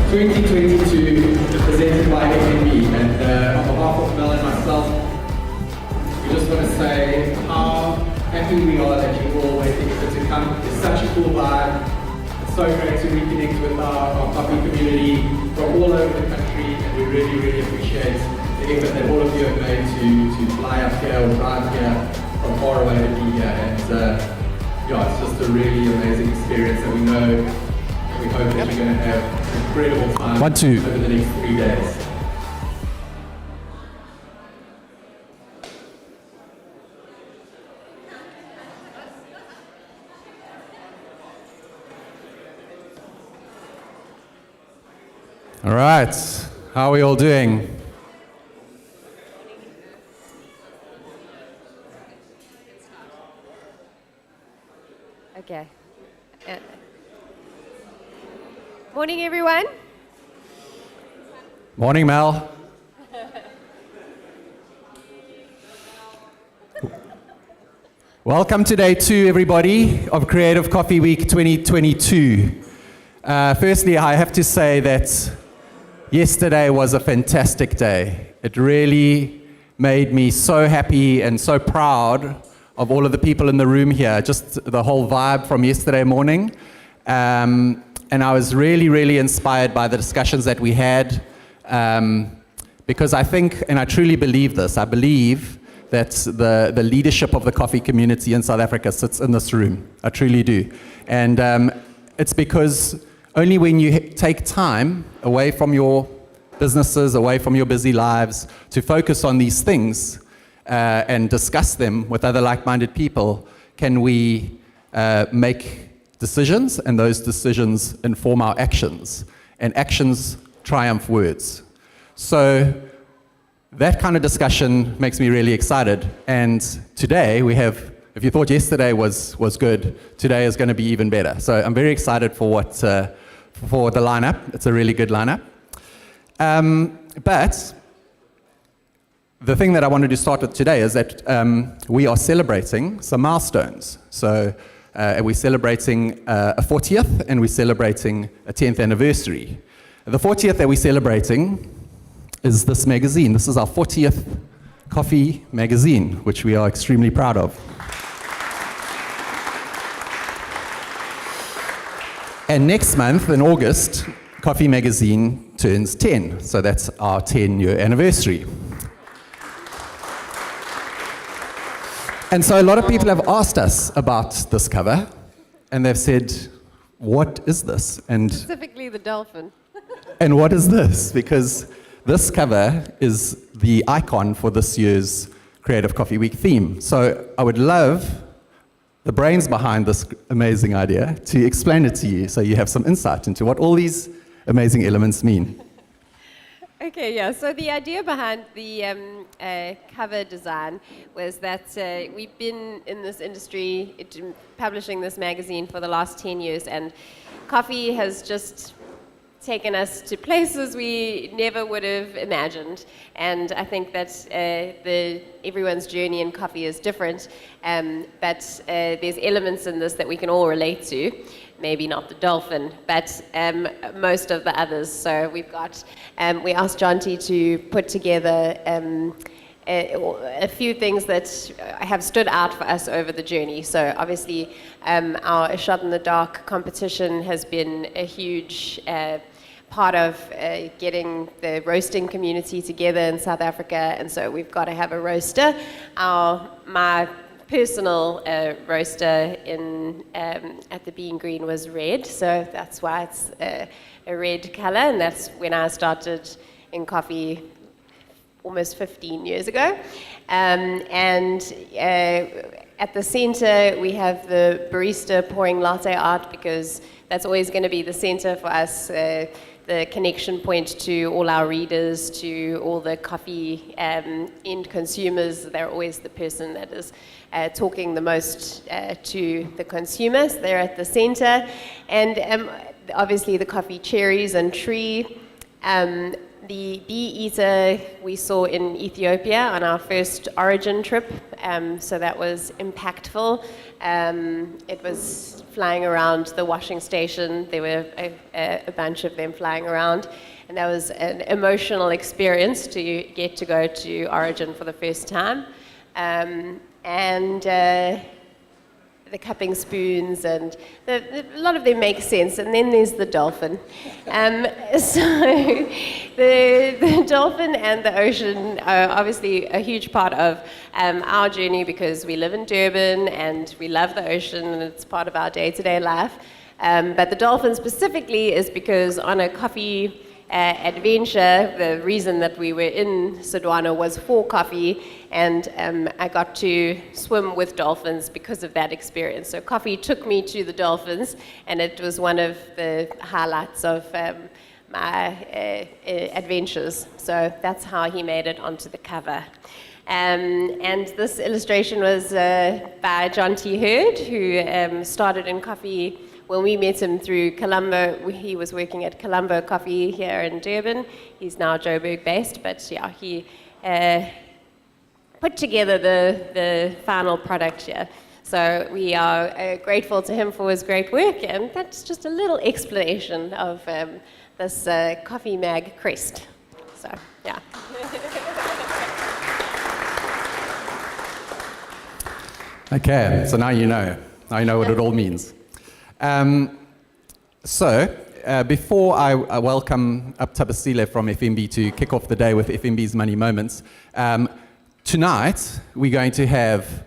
2022 presented by FNB. And on behalf of Mel and myself, we just want to say how happy we are that you all waited to come. It's such a cool vibe. It's so great to reconnect with our coffee community from all over the country, and we really, really appreciate the effort that all of you have made to fly up here or drive here from far away to be here. And yeah, it's just a really amazing experience, and we know, we hope that you're going to have an incredible time over the next 3 days. All right, how are we all doing? Okay. Morning, everyone. Morning, Mel. Welcome to day 2, everybody, of Creative Coffee Week 2022. Firstly, I have to say that yesterday was a fantastic day. It really made me so happy and so proud of all of the people in the room here, just the whole vibe from yesterday morning. And I was really, really inspired by the discussions that we had, because I think, and I truly believe this, I believe that the leadership of the coffee community in South Africa sits in this room. I truly do. And it's because only when you take time away from your businesses, away from your busy lives, to focus on these things and discuss them with other like-minded people, can we make decisions, and those decisions inform our actions, and actions triumph words. So that kind of discussion makes me really excited. And today we have, if you thought yesterday was good, today is going to be even better. So I'm very excited for for the lineup. It's a really good lineup. But the thing that I wanted to start with today is that we are celebrating some milestones. So we're celebrating a 40th, and we're celebrating a 10th anniversary. The 40th that we're celebrating is this magazine. This is our 40th coffee magazine, which we are extremely proud of. And next month, in August, Coffee Magazine turns 10. So that's our 10-year anniversary. And so a lot of people have asked us about this cover, and they've said, what is this? And Specifically the dolphin. and what is this? Because this cover is the icon for this year's Creative Coffee Week theme. So I would love the brains behind this amazing idea to explain it to you, so you have some insight into what all these amazing elements mean. Okay, yeah, so the idea behind the cover design was that we've been in this industry publishing this magazine for the last 10 years, and coffee has just taken us to places we never would have imagined. And I think that everyone's journey in coffee is different, but there's elements in this that we can all relate to. Maybe not the dolphin, but most of the others. So we've got, we asked Jonty to put together a few things that have stood out for us over the journey. So obviously our A Shot in the Dark competition has been a huge part of getting the roasting community together in South Africa, and so we've got to have a roaster. My personal roaster at the Bean Green was red, so that's why it's a red color, and that's when I started in coffee almost 15 years ago. And at the center we have the barista pouring latte art, because that's always going to be the center for us, the connection point to all our readers, to all the coffee end consumers. They're always the person that is talking the most to the consumers. They're at the center. And obviously the coffee cherries and tree. the bee eater we saw in Ethiopia on our first origin trip, so that was impactful. It was flying around the washing station. There were a bunch of them flying around, and that was an emotional experience to get to go to origin for the first time. The cupping spoons, and a lot of them make sense. And then there's the dolphin. So the dolphin and the ocean are obviously a huge part of our journey, because we live in Durban and we love the ocean and it's part of our day-to-day life. But the dolphin specifically is because on a coffee adventure, the reason that we were in Sodwana was for coffee, and I got to swim with dolphins because of that experience. So coffee took me to the dolphins, and it was one of the highlights of my adventures. So that's how he made it onto the cover. And this illustration was by John T. Hurd, who started in coffee. When we met him through Colombo, he was working at Colombo Coffee here in Durban. He's now Joburg based, but yeah, he put together the final product here. So we are grateful to him for his great work, and that's just a little explanation of this Coffee Mag crest. So, yeah. Okay, so now you know. Now you know what it all means. Before I welcome up Tabasile from FNB to kick off the day with FNB's Money Moments, tonight we're going to have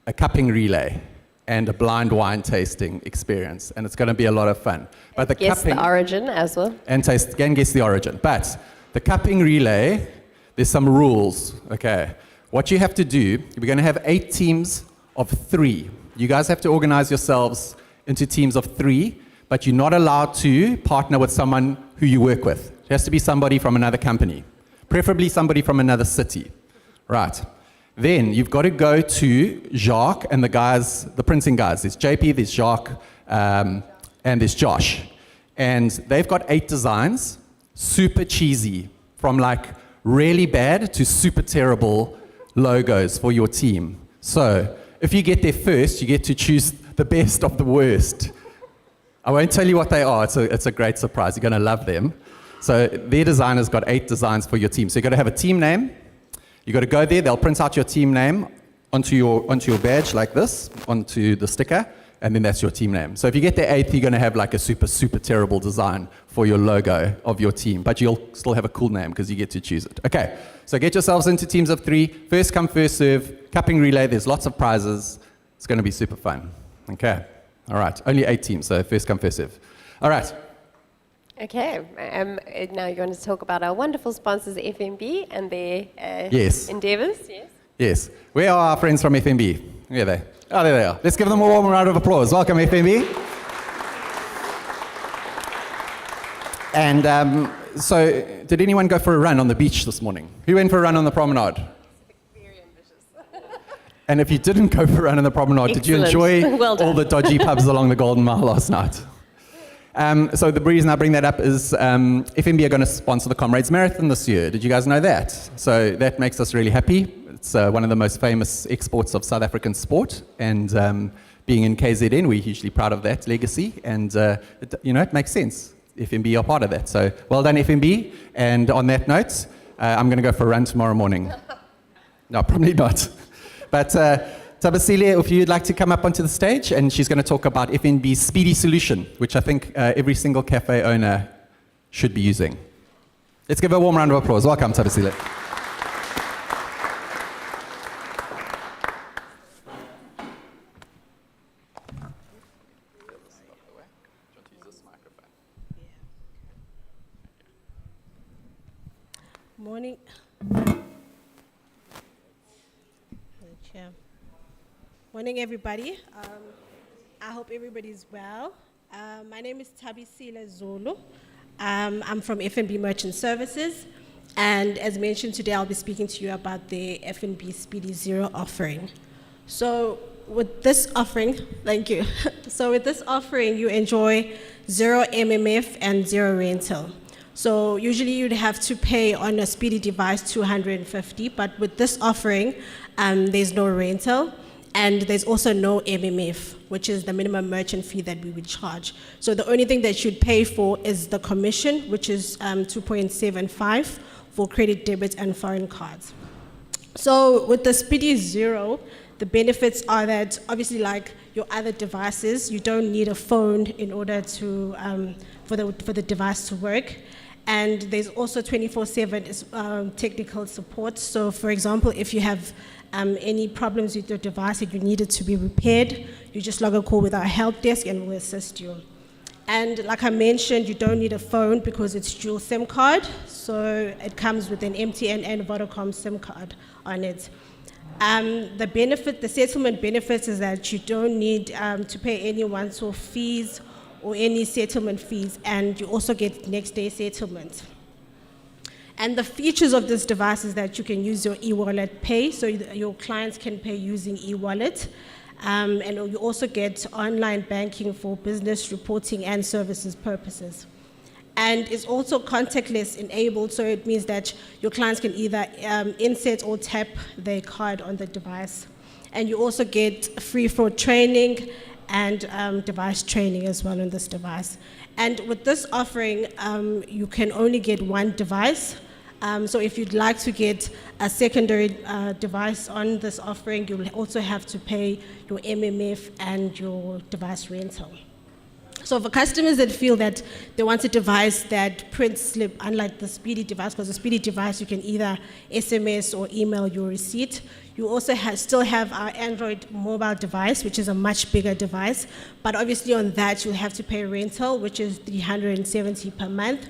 a cupping relay and a blind wine tasting experience, and it's going to be a lot of fun. But Guess the origin as well. And guess the origin. But the cupping relay, there's some rules, okay? What you have to do, we're going to have 8 teams of 3. You guys have to organize yourselves into teams of 3, but you're not allowed to partner with someone who you work with. It has to be somebody from another company, preferably somebody from another city. Right. Then you've got to go to Jacques and the guys, the printing guys. There's JP, there's Jacques, and there's Josh. And they've got 8 designs, super cheesy, from like really bad to super terrible logos for your team. So if you get there first, you get to choose the best of the worst. I won't tell you what they are. It's a great surprise. You're going to love them. So their designer's got 8 designs for your team. So you've got to have a team name. You've got to go there. They'll print out your team name onto your badge like this, onto the sticker, and then that's your team name. So if you get there 8th, you're going to have like a super, super terrible design for your logo of your team, but you'll still have a cool name because you get to choose it. Okay, so get yourselves into teams of 3. First come, first serve. Cupping relay. There's lots of prizes. It's going to be super fun. Okay, all right. Only 8 teams, so first come, first serve. All right. Okay, now you're going to talk about our wonderful sponsors, FNB, and their endeavors. Yes. Yes. Where are our friends from FNB? Where are they? Oh, there they are. Let's give them a warm round of applause. Welcome, FNB. And so, did anyone go for a run on the beach this morning? Who went for a run on the promenade? Very ambitious. And if you didn't go for a run on the promenade, did you enjoy all the dodgy pubs along the Golden Mile last night? So the reason I bring that up is FNB are going to sponsor the Comrades Marathon this year. Did you guys know that? So that makes us really happy. It's one of the most famous exports of South African sport, and being in KZN, we're hugely proud of that legacy, and it makes sense. FNB are part of that. So well done, FNB. And on that note, I'm going to go for a run tomorrow morning. No, probably not. But Tabasile, if you'd like to come up onto the stage, and she's going to talk about FNB's Speedy Solution, which I think every single cafe owner should be using. Let's give her a warm round of applause. Welcome, Tabasile. Morning. Morning, everybody. I hope everybody's well. My name is Tabisile Zulu. I'm from FNB Merchant Services, and as mentioned today, I'll be speaking to you about the FNB Speedy Zero offering. So with this offering, thank you. So with this offering, you enjoy 0 MMF and 0 rental. So usually you'd have to pay on a speedy device $250, but with this offering, there's no rental, and there's also no MMF, which is the minimum merchant fee that we would charge. So the only thing that you'd pay for is the commission, which is 2.75 for credit, debit, and foreign cards. So with the Speedy Zero, the benefits are that obviously, like your other devices, you don't need a phone in order to for the device to work. And there's also 24/7 technical support. So for example, if you have any problems with your device and you need it to be repaired, you just log a call with our help desk and we'll assist you. And like I mentioned, you don't need a phone because it's dual SIM card. So it comes with an MTN and Vodacom SIM card on it. The settlement benefits is that you don't need to pay any once-off fees or any settlement fees, and you also get next-day settlement. And the features of this device is that you can use your e-wallet pay, so your clients can pay using e-wallet, and you also get online banking for business reporting and services purposes. And it's also contactless enabled, so it means that your clients can either insert or tap their card on the device. And you also get free fraud training and device training as well on this device. And with this offering, you can only get one device. So if you'd like to get a secondary device on this offering, you'll also have to pay your MMF and your device rental. So for customers that feel that they want a device that prints slip, unlike the Speedy device, because the Speedy device you can either SMS or email your receipt. You also still have our Android mobile device, which is a much bigger device, but obviously on that you'll have to pay rental, which is $370 per month,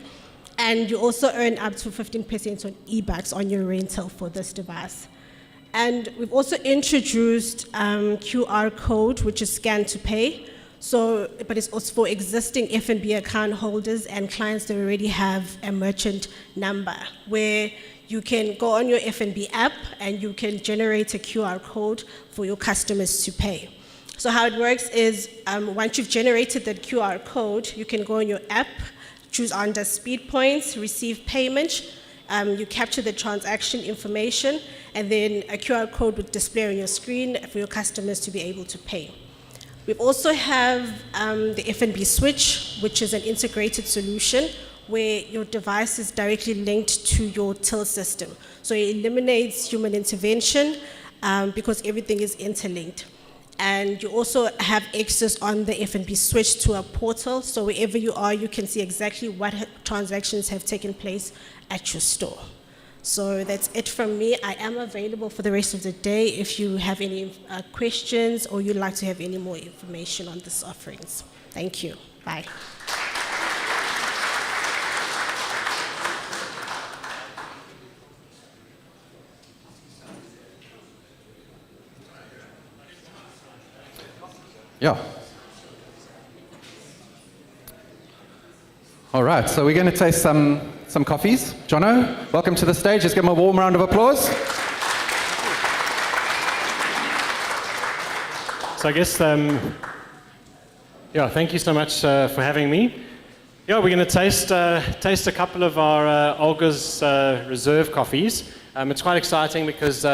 and you also earn up to 15% on eBucks on your rental for this device. And we've also introduced QR code, which is scan to pay. So, but it's also for existing F&B account holders and clients that already have a merchant number, where you can go on your F&B app and you can generate a QR code for your customers to pay. So how it works is once you've generated that QR code, you can go on your app, choose under speed points, receive payment, you capture the transaction information, and then a QR code would display on your screen for your customers to be able to pay. We also have the F&B switch, which is an integrated solution where your device is directly linked to your till system. So it eliminates human intervention because everything is interlinked. And you also have access on the F&B switch to a portal, so wherever you are, you can see exactly what transactions have taken place at your store. So that's it from me. I am available for the rest of the day if you have any questions or you'd like to have any more information on these offerings. Thank you. Bye. Yeah. All right, so we're going to taste some coffees. Jono, welcome to the stage. Let's give him a warm round of applause. So I guess, thank you so much for having me. Yeah, we're going to taste a couple of our Olga's Reserve coffees. It's quite exciting because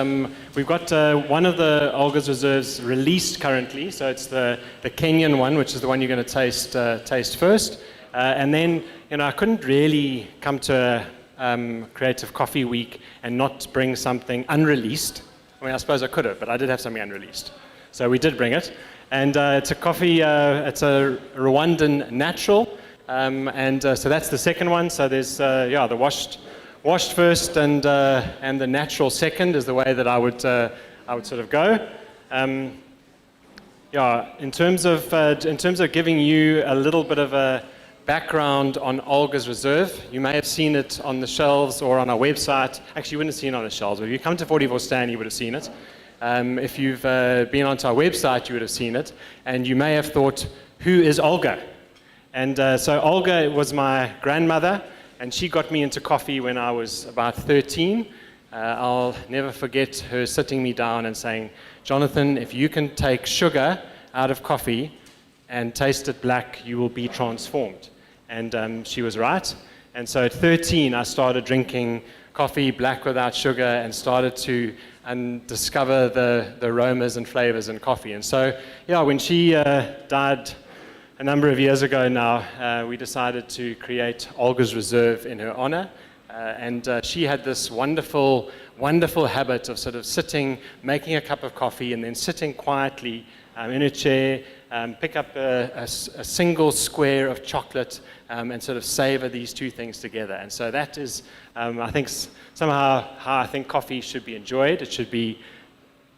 we've got one of the Olga's Reserves released currently. So it's the Kenyan one, which is the one you're going to taste first. And then, I couldn't really come to Creative Coffee Week and not bring something unreleased. I mean, I suppose I could have, but I did have something unreleased. So we did bring it. And it's a coffee, it's a Rwandan natural. So that's the second one. So there's, the washed first and the natural second is the way that I would sort of go. In terms of giving you a little bit of a background on Olga's Reserve, you may have seen it on the shelves or on our website. Actually, you wouldn't have seen it on the shelves, but if you come to 44 Stan, you would have seen it. If you've been onto our website, you would have seen it. And you may have thought, who is Olga? And so Olga was my grandmother, and she got me into coffee when I was about 13. I'll never forget her sitting me down and saying, Jonathan, if you can take sugar out of coffee and taste it black, you will be transformed. And she was right. And so at 13, I started drinking coffee black without sugar and started to discover the aromas and flavors in coffee. And so, yeah, when she died a number of years ago now, we decided to create Olga's Reserve in her honor. And she had this wonderful, wonderful habit of sort of sitting, making a cup of coffee, and then sitting quietly in a chair, pick up a single square of chocolate, and sort of savor these two things together. And so that is, I think, somehow how I think coffee should be enjoyed. It should be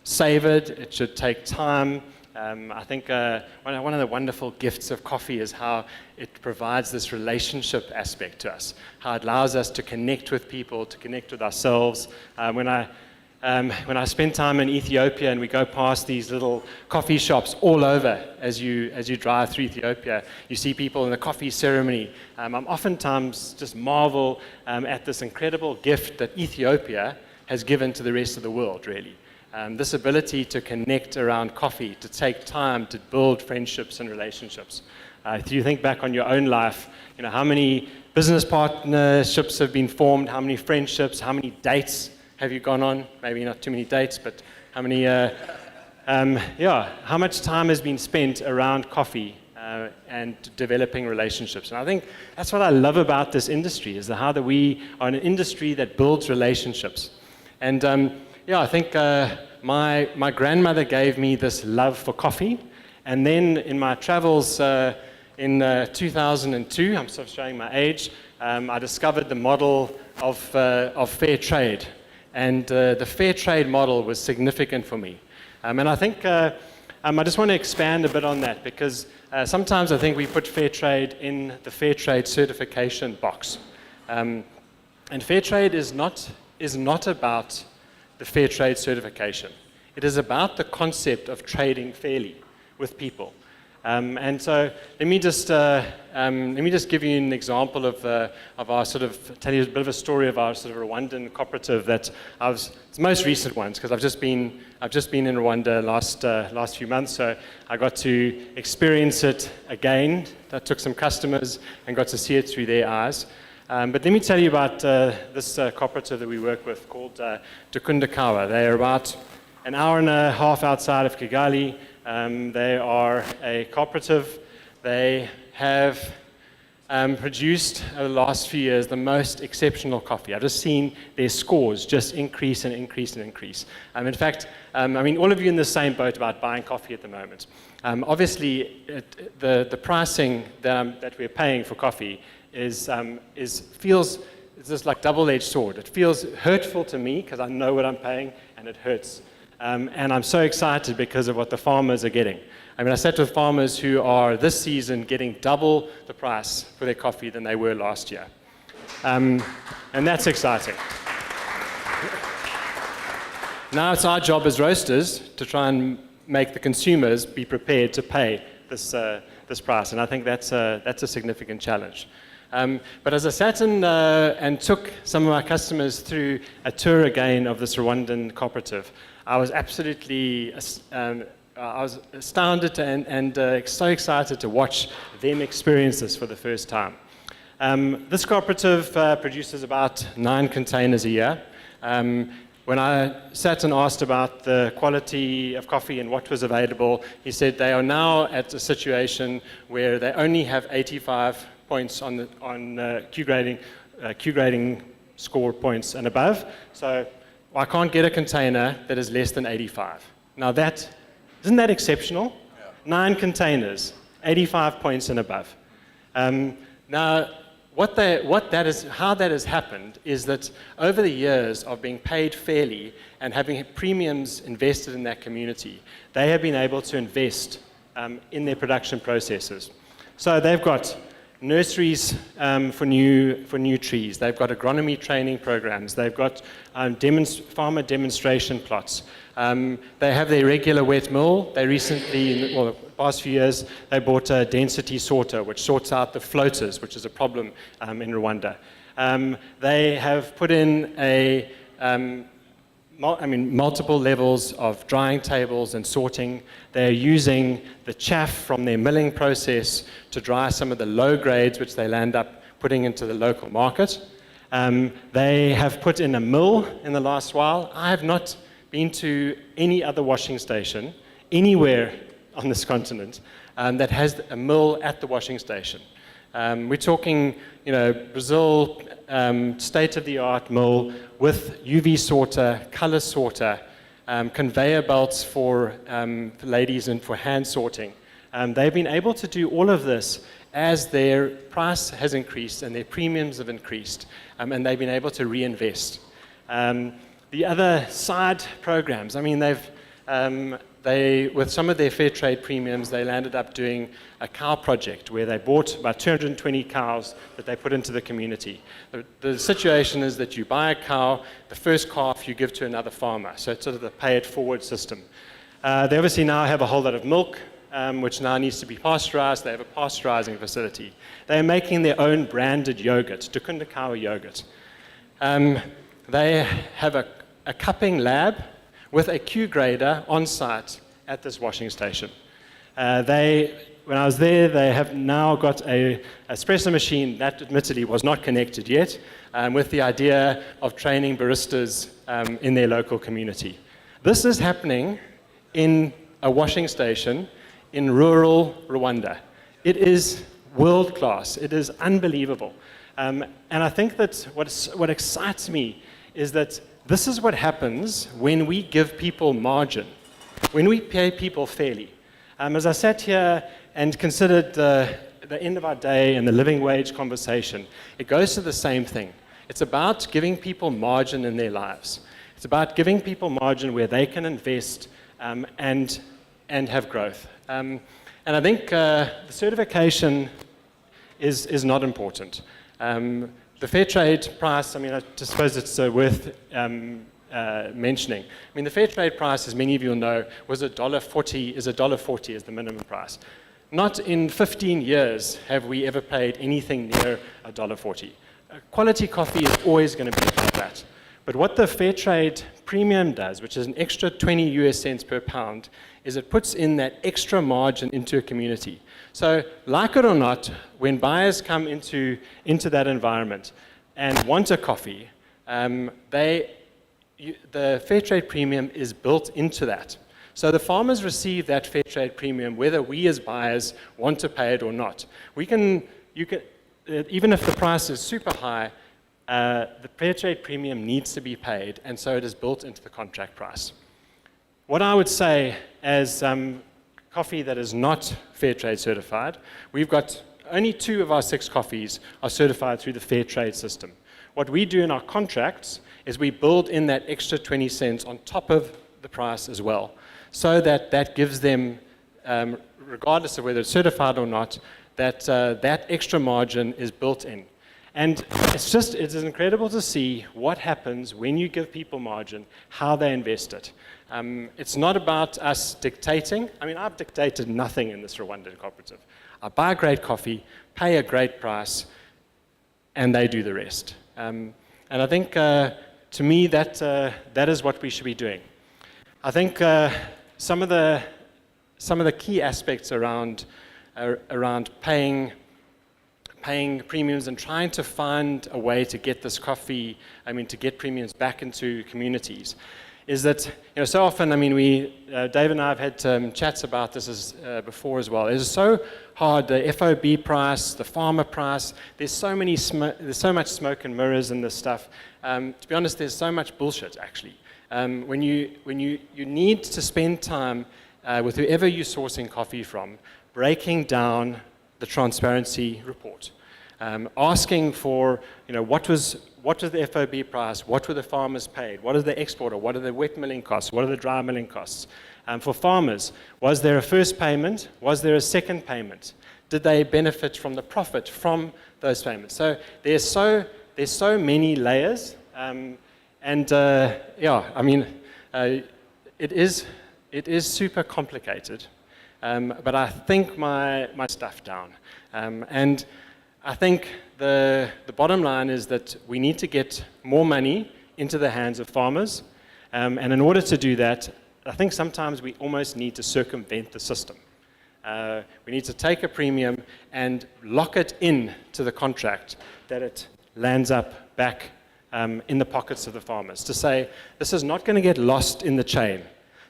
savored. It should take time. I think one of the wonderful gifts of coffee is how it provides this relationship aspect to us, how it allows us to connect with people, to connect with ourselves. When I spend time in Ethiopia and we go past these little coffee shops all over as you drive through Ethiopia, you see people in the coffee ceremony. I'm oftentimes just marvel at this incredible gift that Ethiopia has given to the rest of the world, really. This ability to connect around coffee, to take time to build friendships and relationships. If you think back on your own life, you know, how many business partnerships have been formed, how many friendships, how many dates have you gone on? Maybe not too many dates, but how many, how much time has been spent around coffee and developing relationships. And I think that's what I love about this industry, is how that we are an industry that builds relationships. And I think my grandmother gave me this love for coffee. And then in my travels in 2002, I'm sort of showing my age, I discovered the model of fair trade. And the fair trade model was significant for me. And I think I just want to expand a bit on that, because sometimes I think we put fair trade in the fair trade certification box. And fair trade is not about the fair trade certification. It is about the concept of trading fairly with people. And so let me just give you an example of our sort of, tell you a bit of a story of our sort of Rwandan cooperative that it's the most recent ones, because I've just been in Rwanda last few months, so I got to experience it again. I took some customers and got to see it through their eyes. But let me tell you about this cooperative that we work with called Tukundakawa. They are about an hour and a half outside of Kigali. They are a cooperative. They have produced over the last few years the most exceptional coffee. I've just seen their scores just increase and increase and increase. In fact, I mean, all of you in the same boat about buying coffee at the moment. Obviously, the pricing that we're paying for coffee feels it's just like double-edged sword. It feels hurtful to me because I know what I'm paying, and it hurts. And I'm so excited because of what the farmers are getting. I mean, I sat with farmers who are this season getting double the price for their coffee than they were last year. And that's exciting. Now it's our job as roasters to try and make the consumers be prepared to pay this price. And I think that's a significant challenge. But as I sat and took some of our customers through a tour again of this Rwandan cooperative, I was absolutely astounded and so excited to watch them experience this for the first time. This cooperative produces about 9 containers a year. When I sat and asked about the quality of coffee and what was available, he said they are now at a situation where they only have 85 points on Q grading score points and above. So I can't get a container that is less than 85. Now isn't that exceptional? Yeah. 9 containers, 85 points and above. Now, how that has happened is that over the years of being paid fairly and having premiums invested in that community, they have been able to invest in their production processes. So they've got nurseries for new trees. They've got agronomy training programs. They've got farmer demonstration plots. They have their regular wet mill. They recently, the past few years, they bought a density sorter, which sorts out the floaters, which is a problem in Rwanda. They have put in multiple levels of drying tables and sorting. They're using the chaff from their milling process to dry some of the low grades, which they land up putting into the local market. They have put in a mill in the last while. I have not been to any other washing station anywhere on this continent that has a mill at the washing station. We're talking, Brazil, state-of-the-art mill with UV sorter, color sorter, conveyor belts for ladies and for hand sorting. They've been able to do all of this as their price has increased and their premiums have increased, and they've been able to reinvest. The other side programs, with some of their fair trade premiums, they landed up doing a cow project where they bought about 220 cows that they put into the community. The situation is that you buy a cow, the first calf you give to another farmer, so it's sort of the pay-it-forward system. They obviously now have a whole lot of milk, which now needs to be pasteurized. They have a pasteurizing facility. They're making their own branded yogurt, Tukunda cow yogurt. They have a cupping lab with a Q grader on site at this washing station. When I was there, they have now got an espresso machine that admittedly was not connected yet, with the idea of training baristas in their local community. This is happening in a washing station in rural Rwanda. It is world class. It is unbelievable. And I think that what excites me is that this is what happens when we give people margin, when we pay people fairly. As I sat here and considered the end of our day and the living wage conversation, it goes to the same thing. It's about giving people margin in their lives. It's about giving people margin where they can invest and have growth. And I think the certification is not important. The fair trade price, I just suppose it's worth mentioning. The fair trade price, as many of you will know, was $1.40 as the minimum price. Not in 15 years have we ever paid anything near $1.40. Quality coffee is always going to be above that. But what the fair trade premium does, which is an extra 20 US cents per pound, is it puts in that extra margin into a community. So, like it or not, when buyers come into that environment and want a coffee, the fair trade premium is built into that. So the farmers receive that fair trade premium whether we as buyers want to pay it or not. Even if the price is super high, the fair trade premium needs to be paid, and so it is built into the contract price. What I would say as coffee that is not fair trade certified, we've got only 2 of our 6 coffees are certified through the fair trade system. What we do in our contracts is we build in that extra 20 cents on top of the price as well, so that gives them, regardless of whether it's certified or not, that extra margin is built in. And it's incredible to see what happens when you give people margin, how they invest it. It's not about us dictating. I've dictated nothing in this Rwandan cooperative. I buy great coffee, pay a great price, and they do the rest. And I think, to me, that is what we should be doing. I think some of the key aspects around paying premiums and trying to find a way to get this coffee, to get premiums back into communities, is that, so often, Dave and I have had chats about this before as well. It's so hard, the FOB price, the farmer price, there's so much smoke and mirrors in this stuff. To be honest, there's so much bullshit, actually. When you need to spend time with whoever you're sourcing coffee from, breaking down the transparency report, asking for, what was the FOB price, what were the farmers paid, what is the exporter, what are the wet milling costs, what are the dry milling costs. For farmers, was there a first payment, was there a second payment? Did they benefit from the profit from those payments? So there's so many layers, it is super complicated, but I think my stuff down. And I think the bottom line is that we need to get more money into the hands of farmers, and in order to do that, I think sometimes we almost need to circumvent the system. We need to take a premium and lock it in to the contract that it lands up back in the pockets of the farmers, to say this is not going to get lost in the chain.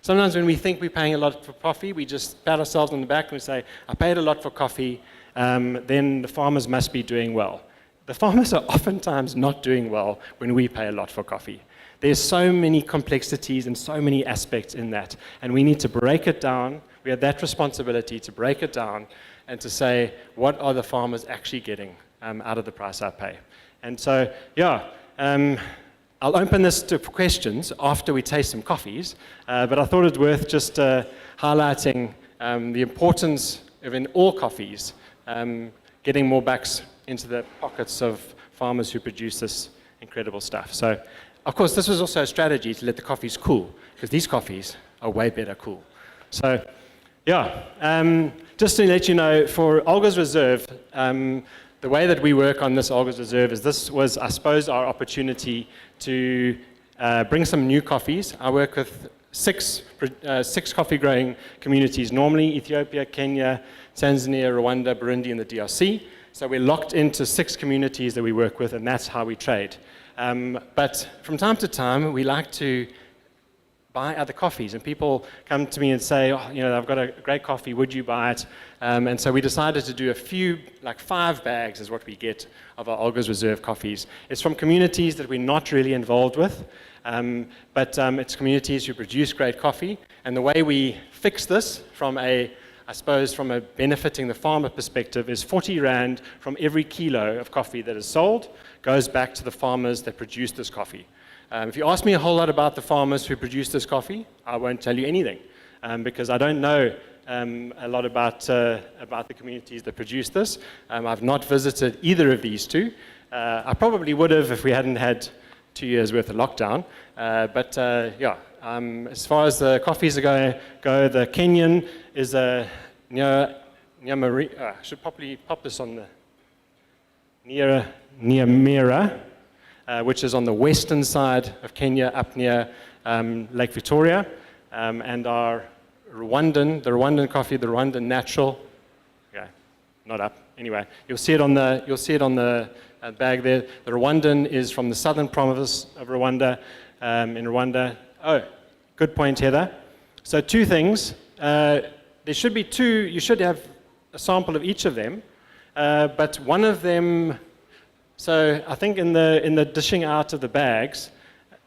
Sometimes when we think we're paying a lot for coffee, we just pat ourselves on the back and we say, I paid a lot for coffee, then the farmers must be doing well. The farmers are oftentimes not doing well when we pay a lot for coffee. There's so many complexities and so many aspects in that, and we need to break it down. We have that responsibility to break it down and to say, what are the farmers actually getting out of the price I pay? And so, yeah, I'll open this to questions after we taste some coffees, but I thought it worth just highlighting the importance of, in all coffees, getting more bucks into the pockets of farmers who produce this incredible stuff. So, of course, this was also a strategy to let the coffees cool, because these coffees are way better cool. So, yeah, just to let you know, for Olga's Reserve, the way that we work on this Olga's Reserve is this was, I suppose, our opportunity to bring some new coffees. I work with six coffee growing communities, normally Ethiopia, Kenya, Tanzania, Rwanda, Burundi, and the DRC. So we're locked into 6 communities that we work with, and that's how we trade. But from time to time, we like to buy other coffees, and people come to me and say, oh, you know, I've got a great coffee, would you buy it? And so we decided to do a few, like 5 bags is what we get of our Olga's Reserve coffees. It's from communities that we're not really involved with, but it's communities who produce great coffee. And the way we fix this from a, I suppose, from a benefiting the farmer perspective is 40 Rand from every kilo of coffee that is sold goes back to the farmers that produce this coffee. If you ask me a whole lot about the farmers who produce this coffee, I won't tell you anything, because I don't know a lot about the communities that produce this. I've not visited either of these two. I probably would have if we hadn't had 2 years worth of lockdown. But yeah, as far as the coffees go, the Kenyan is a Nyamari. I should probably pop this on the Nyamira. Which is on the western side of Kenya, up near Lake Victoria, and our the Rwandan coffee, the Rwandan natural. Okay, not up. Anyway, you'll see it on the bag there. The Rwandan is from the southern province of Rwanda, in Rwanda. Oh, good point, Heather. So 2 things. There should be 2. You should have a sample of each of them, but one of them. So I think in the dishing out of the bags,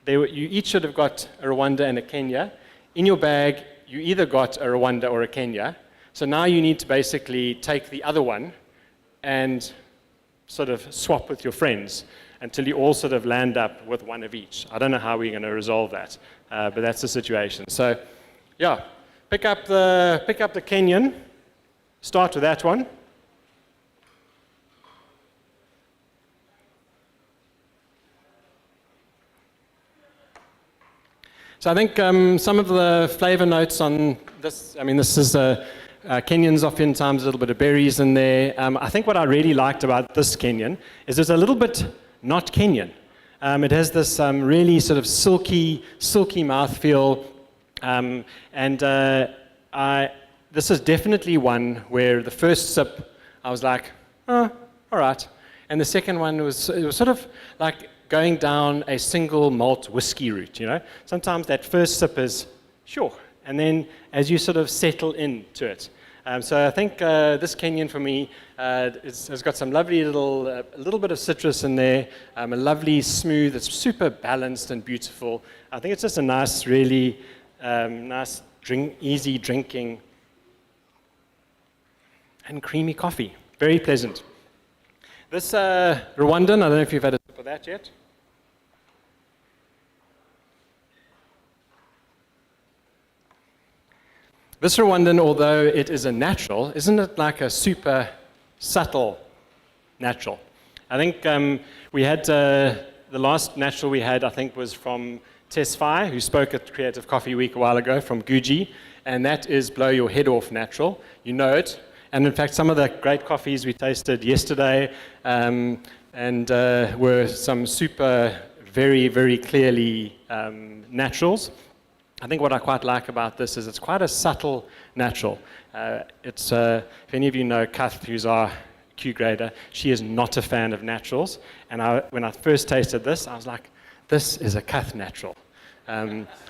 you each should have got a Rwanda and a Kenya. In your bag, you either got a Rwanda or a Kenya. So now you need to basically take the other one and sort of swap with your friends until you all sort of land up with one of each. I don't know how we're going to resolve that, but that's the situation. So yeah, pick up the Kenyan. Start with that one. So I think some of the flavor notes on this, I mean, this is Kenyans oftentimes a little bit of berries in there. I think what I really liked about this Kenyan is it's a little bit not Kenyan. It has this really sort of silky mouthfeel, this is definitely one where the first sip I was like, oh, all right, and the second one it was sort of like going down a single malt whiskey route, you know. Sometimes that first sip is, sure, and then as you sort of settle into it. So I think this Kenyan for me has got some lovely a little bit of citrus in there, a lovely smooth, it's super balanced and beautiful. I think it's just a nice, really nice, easy drinking and creamy coffee. Very pleasant. This Rwandan, I don't know if you've had a sip of that yet. This Rwandan, although it is a natural, isn't it like a super subtle natural? I think we had, the last natural we had, I think, was from Tesfaye, who spoke at Creative Coffee Week a while ago, from Guji, and that is blow your head off natural. You know it. And in fact, some of the great coffees we tasted yesterday were some super, very, very clearly naturals. I think what I quite like about this is it's quite a subtle natural. If any of you know Kath, who's our Q grader, she is not a fan of naturals. And when I first tasted this, I was like, this is a Kath natural.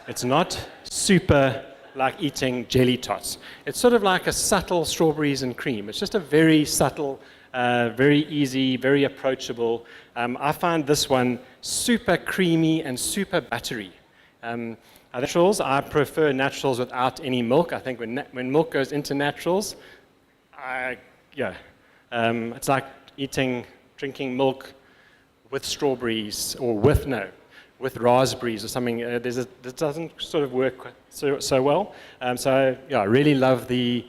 It's not super like eating jelly tots. It's sort of like a subtle strawberries and cream. It's just a very subtle, very easy, very approachable. I find this one super creamy and super buttery. Naturals, I prefer naturals without any milk. I think when milk goes into naturals, it's like drinking milk with strawberries or with raspberries or something. This doesn't sort of work so well. I really love the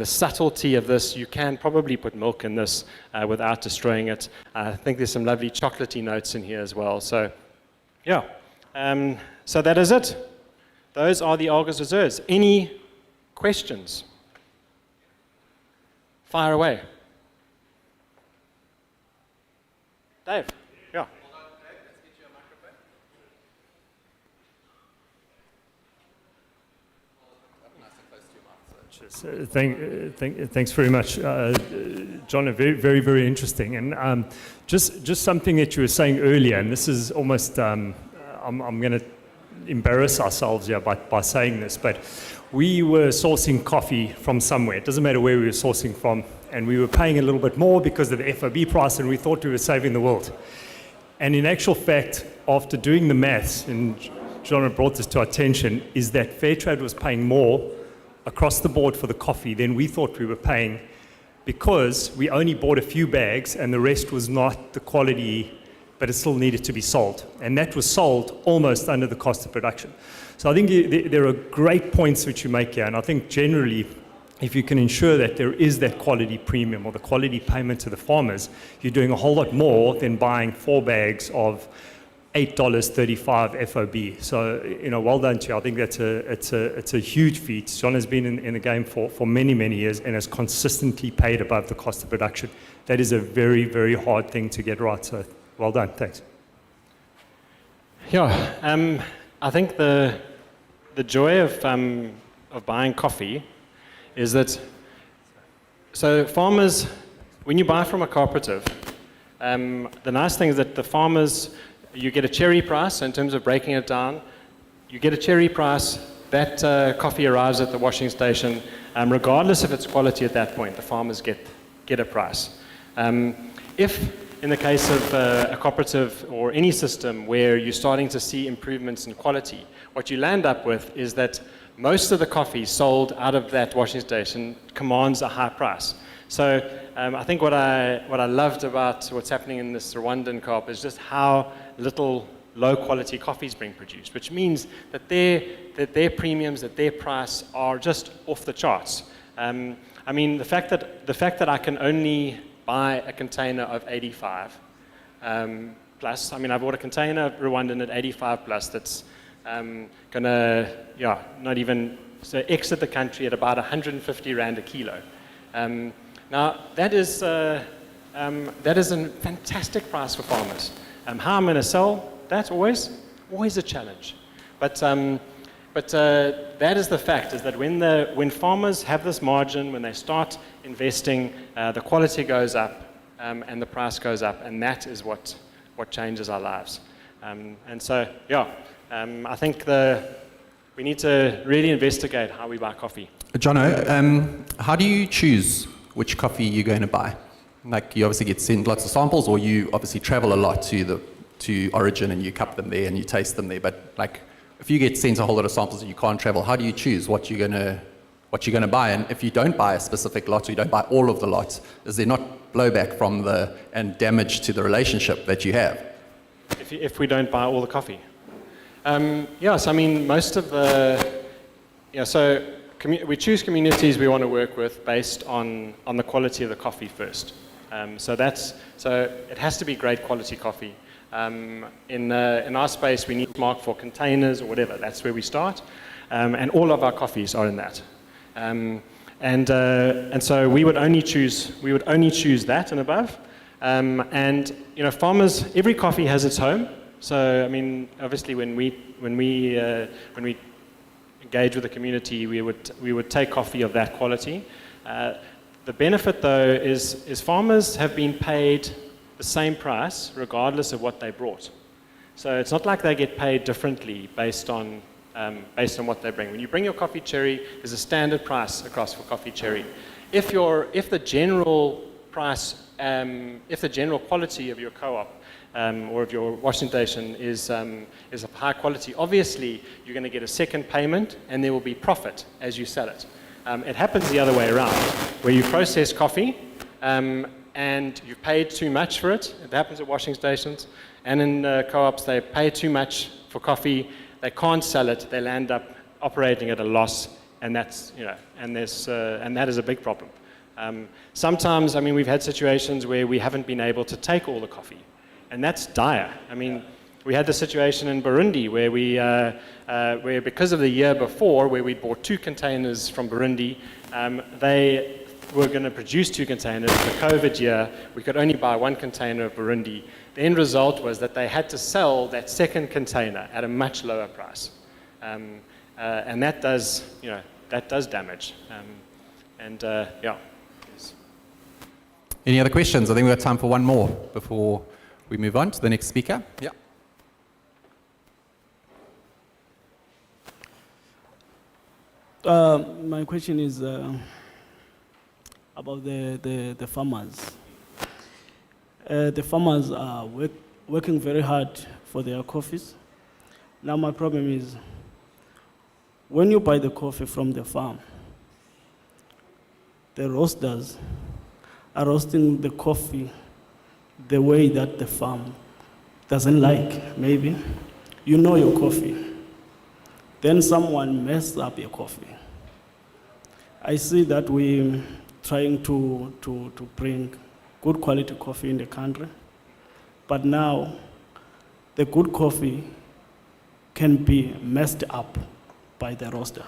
subtlety of this. You can probably put milk in this without destroying it. I think there's some lovely chocolatey notes in here as well. So that is it. Those are the Olga's Reserves. Any questions? Fire away. Dave, yeah. Thanks very much, John. Very, very, very interesting. And just something that you were saying earlier, and this is almost, I'm going to embarrass ourselves here by saying this, but we were sourcing coffee from somewhere. It doesn't matter where we were sourcing from, and we were paying a little bit more because of the FOB price, and we thought we were saving the world. And in actual fact, after doing the maths, and John had brought this to our attention, is that Fairtrade was paying more across the board for the coffee than we thought we were paying, because we only bought a few bags and the rest was not the quality, but it still needed to be sold. And that was sold almost under the cost of production. So I think there are great points which you make here, and I think generally, if you can ensure that there is that quality premium or the quality payment to the farmers, you're doing a whole lot more than buying 4 bags of $8.35 FOB. So, well done to you. I think it's a huge feat. John has been in the game for many, many years and has consistently paid above the cost of production. That is a very, very hard thing to get right. So, well done. Thanks. Yeah, I think the joy of buying coffee is that, so farmers, when you buy from a cooperative, the nice thing is that the farmers, you get a cherry price. In terms of breaking it down, you get a cherry price. That coffee arrives at the washing station, regardless of its quality at that point. The farmers get a price. If in the case of a cooperative or any system where you're starting to see improvements in quality, what you land up with is that most of the coffee sold out of that washing station commands a high price. So I think what I loved about what's happening in this Rwandan co-op is just how little low-quality coffee is being produced, which means that their premiums, that their price are just off the charts. I mean, the fact that I can only buy a container of 85 plus. I mean, I bought a container of Rwandan at 85 plus. That's gonna, not even exit the country at about 150 rand a kilo. Now that is a fantastic price for farmers. How I'm going to sell, that's always a challenge. But that is the fact, is that when farmers have this margin, when they start investing, the quality goes up and the price goes up, and that is what changes our lives. And so, I think we need to really investigate how we buy coffee. Jono, how do you choose which coffee you're going to buy? Like, you obviously get sent lots of samples, or you obviously travel a lot to origin and you cup them there and you taste them there. But like, if you get sent a whole lot of samples and you can't travel, how do you choose what you're gonna buy? And if you don't buy a specific lot, or you don't buy all of the lots, is there not blowback from and damage to the relationship that you have? If we don't buy all the coffee, so I mean, most of we choose communities we want to work with based on the quality of the coffee first. So it has to be great quality coffee. In our space, we need to mark for containers or whatever. That's where we start, and all of our coffees are in that. And so we would only choose that and above. And farmers, every coffee has its home. So I mean, obviously, when we engage with the community, we would take coffee of that quality. The benefit, though, is farmers have been paid the same price regardless of what they brought. So it's not like they get paid differently based on what they bring. When you bring your coffee cherry, there's a standard price across for coffee cherry. If the general price, if the general quality of your co-op or of your washing station is of high quality, obviously you're going to get a second payment and there will be profit as you sell it. It happens the other way around, where you process coffee and you've paid too much for it. It happens at washing stations. And in co-ops, they pay too much for coffee. They can't sell it. They'll end up operating at a loss, and that's, and that is a big problem. Sometimes, we've had situations where we haven't been able to take all the coffee, and that's dire. We had the situation in Burundi where where because of the year before, where we bought 2 containers from Burundi, they were going to produce 2 containers. The COVID year, we could only buy 1 container of Burundi. The end result was that they had to sell that second container at a much lower price, and that does, that does damage. Yeah. Any other questions? I think we've got time for one more before we move on to the next speaker. Yeah. My question is about the farmers. The farmers are working very hard for their coffees. Now my problem is, when you buy the coffee from the farm, the roasters are roasting the coffee the way that the farm doesn't like. Maybe you know your coffee, then someone messed up your coffee. I see that we're trying to bring good quality coffee in the country, but now the good coffee can be messed up by the roaster.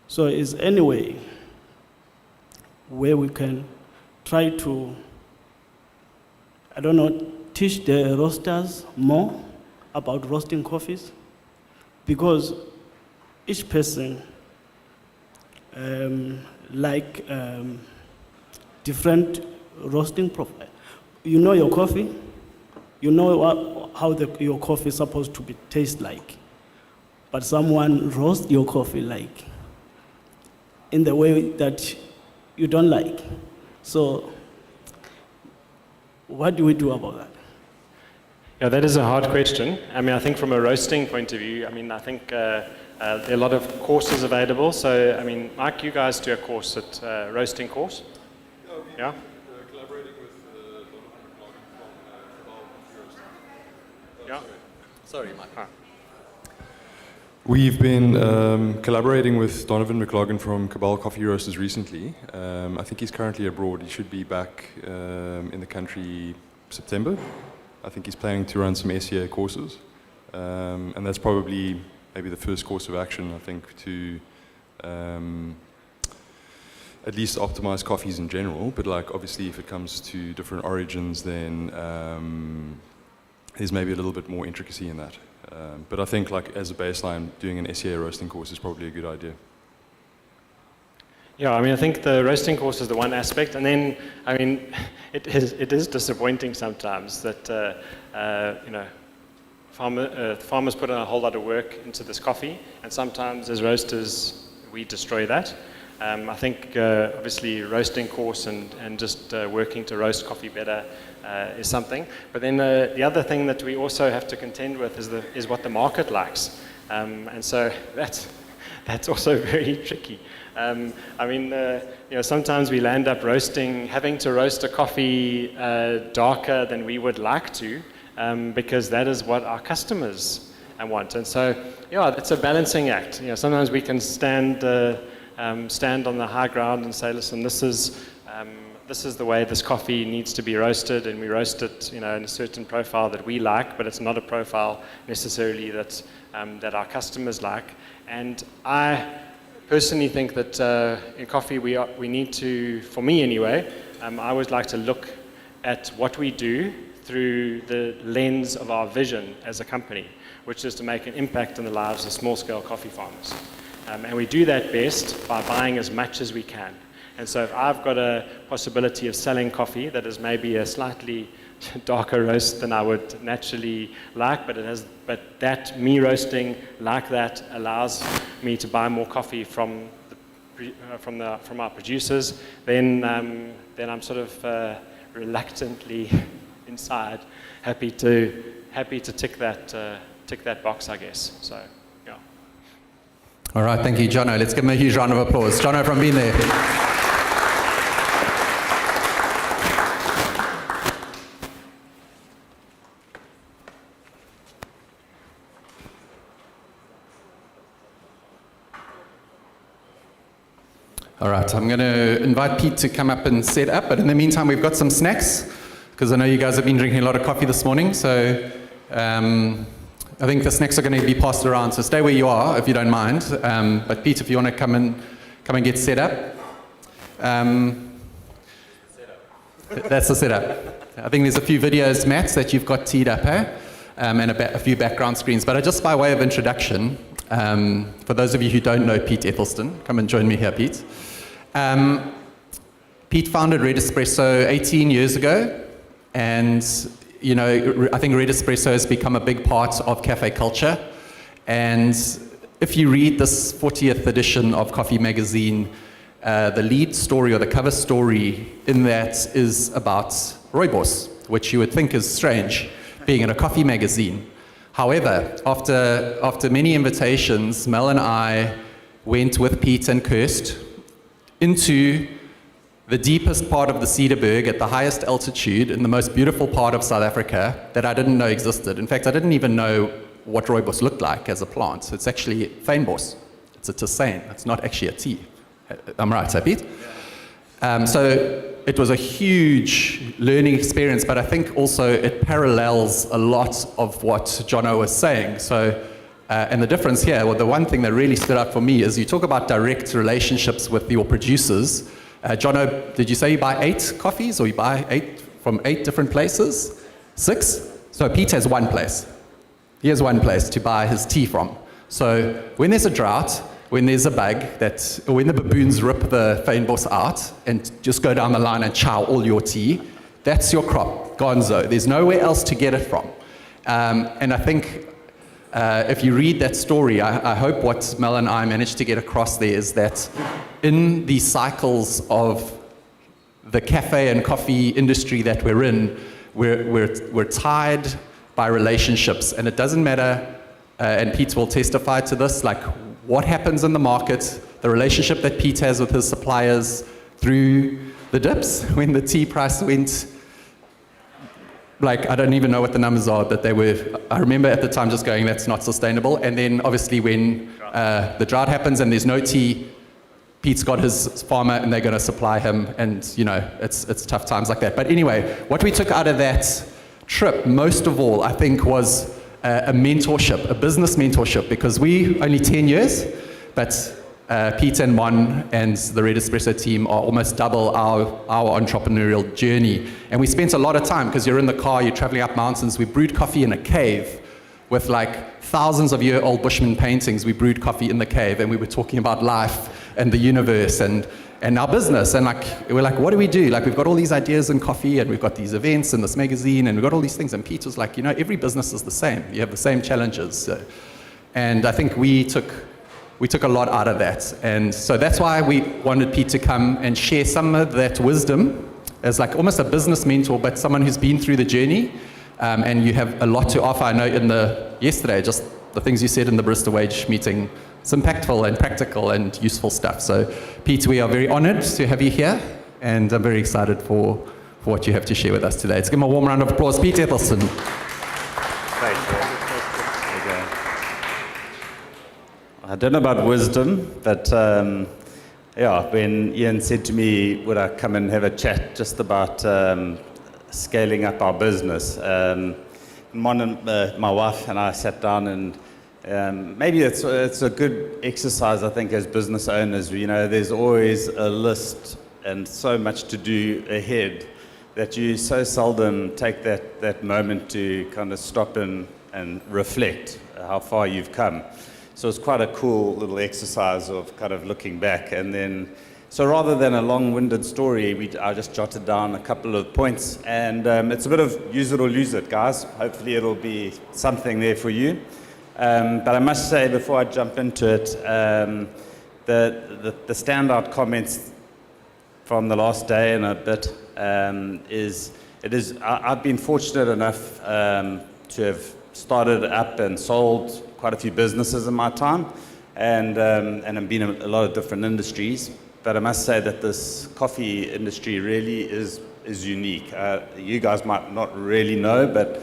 So is any way where we can try to, teach the roasters more about roasting coffees? Because each person different roasting profile. You know your coffee, you know how your coffee is supposed to taste like, but someone roasts your coffee like in the way that you don't like. So what do we do about that? Yeah, that is a hard question. I think from a roasting point of view, I think there are a lot of courses available. So, Mike, you guys do a course at roasting course? Yeah? Collaborating with Donovan McLaughlin from Cabal Coffee Roasters. Yeah? Sorry, Mike. We've been collaborating with Donovan McLaughlin from Cabal Coffee Roasters recently. I think he's currently abroad. He should be back in the country September. I think he's planning to run some SEA courses. And that's probably maybe the first course of action, I think, to at least optimize coffees in general. But obviously, if it comes to different origins, then there's maybe a little bit more intricacy in that. But I think as a baseline, doing an SEA roasting course is probably a good idea. Yeah, I think the roasting course is the one aspect, and then, it is disappointing sometimes that, farmers put in a whole lot of work into this coffee, and sometimes as roasters, we destroy that. I think, obviously, roasting course and just working to roast coffee better is something. But then the other thing that we also have to contend with is what the market likes. And so that's also very tricky. Sometimes we'll end up having to roast a coffee darker than we would like to, because that is what our customers want. And so, it's a balancing act. Sometimes we can stand on the high ground and say, listen, this is the way this coffee needs to be roasted, and we roast it, in a certain profile that we like, but it's not a profile necessarily that our customers like. And I personally think that in coffee we need to, for me anyway, I always like to look at what we do through the lens of our vision as a company, which is to make an impact in the lives of small-scale coffee farmers. And we do that best by buying as much as we can. And so if I've got a possibility of selling coffee that is maybe a slightly darker roast than I would naturally like, but that me roasting like that allows me to buy more coffee from our producers, then I'm sort of reluctantly inside happy to tick that box, I guess. So yeah. All right, thank you, Jono. Let's give him a huge round of applause. Jono from being there. All right, I'm going to invite Pete to come up and set up, but in the meantime, we've got some snacks, because I know you guys have been drinking a lot of coffee this morning, so I think the snacks are going to be passed around, so stay where you are, if you don't mind. But Pete, if you want to come and get set up. That's the setup. I think there's a few videos, Matt, that you've got teed up, and a few background screens. But just by way of introduction, for those of you who don't know Pete Ethelston, come and join me here, Pete. Pete founded Red Espresso 18 years ago, and I think Red Espresso has become a big part of cafe culture. And if you read this 40th edition of Coffee Magazine, the lead story or the cover story in that is about rooibos, which you would think is strange, being in a coffee magazine. However, after many invitations, Mel and I went with Pete and Kirst into the deepest part of the Cederberg at the highest altitude in the most beautiful part of South Africa that I didn't know existed. In fact, I didn't even know what rooibos looked like as a plant. It's actually fynbos. It's a tisane. It's not actually a tea. I'm right, Pete? So it was a huge learning experience, but I think also it parallels a lot of what Jono was saying. So, and the difference here, well, the one thing that really stood out for me is you talk about direct relationships with your producers. Jono, did you say you buy 8 coffees, or you buy 8 from 8 different places? 6? So Pete has one place. He has one place to buy his tea from. So when there's a drought, when there's a bug, when the baboons rip the fynbos out and just go down the line and chow all your tea, that's your crop, gonzo. There's nowhere else to get it from. And I think if you read that story, I hope what Mel and I managed to get across there is that in the cycles of the cafe and coffee industry that we're in, we're tied by relationships, and it doesn't matter, and Pete will testify to this, like what happens in the market, the relationship that Pete has with his suppliers through the dips, when the tea price went, like, I don't even know what the numbers are, but they were, I remember at the time just going, that's not sustainable. And then obviously when the drought happens and there's no tea, Pete's got his farmer and they're going to supply him, and it's tough times like that. But anyway, what we took out of that trip, most of all, I think, was a mentorship, a business mentorship, because we only 10 years, but Pete and Mon and the Red Espresso team are almost double our entrepreneurial journey. And we spent a lot of time, because you're in the car, you're traveling up mountains. We brewed coffee in a cave with like thousands of year-old Bushman paintings. We brewed coffee in the cave, and we were talking about life and the universe and our business. And we're like, what do we do? Like, we've got all these ideas in coffee, and we've got these events and this magazine, and we've got all these things. And Pete was like, every business is the same. You have the same challenges. And I think we took a lot out of that. And so that's why we wanted Pete to come and share some of that wisdom as like almost a business mentor, but someone who's been through the journey. And you have a lot to offer. I know yesterday, just the things you said in the Barista Wage meeting, it's impactful and practical and useful stuff. So Pete, we are very honored to have you here, and I'm very excited for what you have to share with us today. Let's give him a warm round of applause. Pete Ethelston. Thank you. I don't know about wisdom, but when Ian said to me, would I come and have a chat just about scaling up our business, my wife and I sat down, and maybe it's a good exercise, I think, as business owners. There's always a list and so much to do ahead that you so seldom take that moment to kind of stop and reflect how far you've come. So it's quite a cool little exercise of kind of looking back. And then, so rather than a long-winded story, I just jotted down a couple of points. And it's a bit of use it or lose it, guys. Hopefully it'll be something there for you. But I must say, before I jump into it, the standout comments from the last day and a bit I've been fortunate enough to have started up and sold quite a few businesses in my time, and I've been in a lot of different industries. But I must say that this coffee industry really is unique. You guys might not really know, but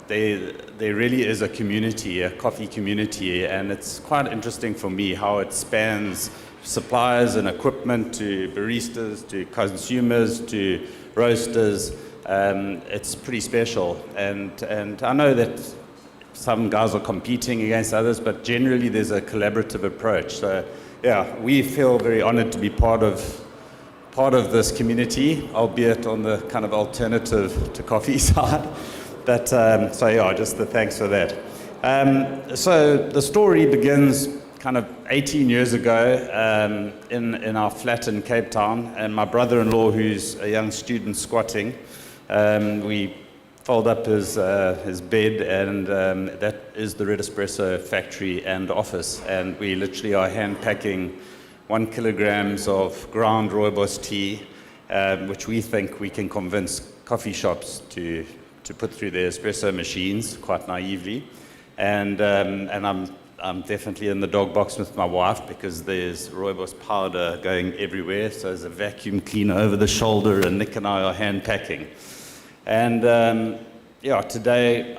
there really is a community, a coffee community, and it's quite interesting for me how it spans suppliers and equipment to baristas, to consumers, to roasters. It's pretty special, and I know that some guys are competing against others, but generally there's a collaborative approach. So yeah, we feel very honored to be part of this community, albeit on the kind of alternative to coffee side. But so yeah, just the thanks for that. So the story begins kind of 18 years ago in our flat in Cape Town, and my brother-in-law, who's a young student squatting, we fold up his bed, and that is the Red Espresso factory and office, and we literally are hand packing 1 kilograms of ground rooibos tea, which we think we can convince coffee shops to put through their espresso machines, quite naively, and I'm definitely in the dog box with my wife because there's rooibos powder going everywhere, so there's a vacuum cleaner over the shoulder, and Nick and I are hand packing. And yeah, today,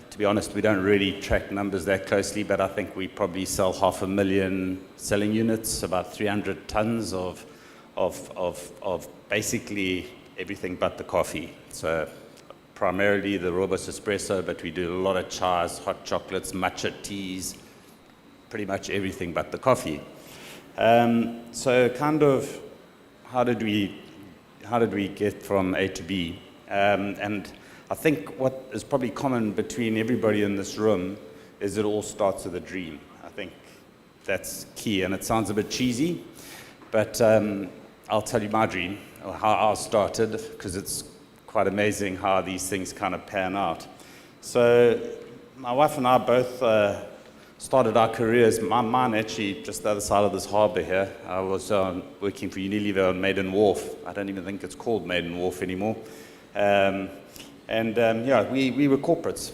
to be honest, we don't really track numbers that closely, but I think we probably sell 500,000 selling units, about 300 tons of basically everything but the coffee. So primarily the rooibos espresso, but we do a lot of chais, hot chocolates, matcha teas, pretty much everything but the coffee. So kind of how did we get from A to B? And I think what is probably common between everybody in this room is it all starts with a dream. I think that's key, and it sounds a bit cheesy, but I'll tell you my dream, or how I started, because it's quite amazing how these things kind of pan out. So my wife and I both started our careers, mine actually just the other side of this harbour here. I was working for Unilever on Maiden Wharf. I don't even think it's called Maiden Wharf anymore. Yeah, we were corporates.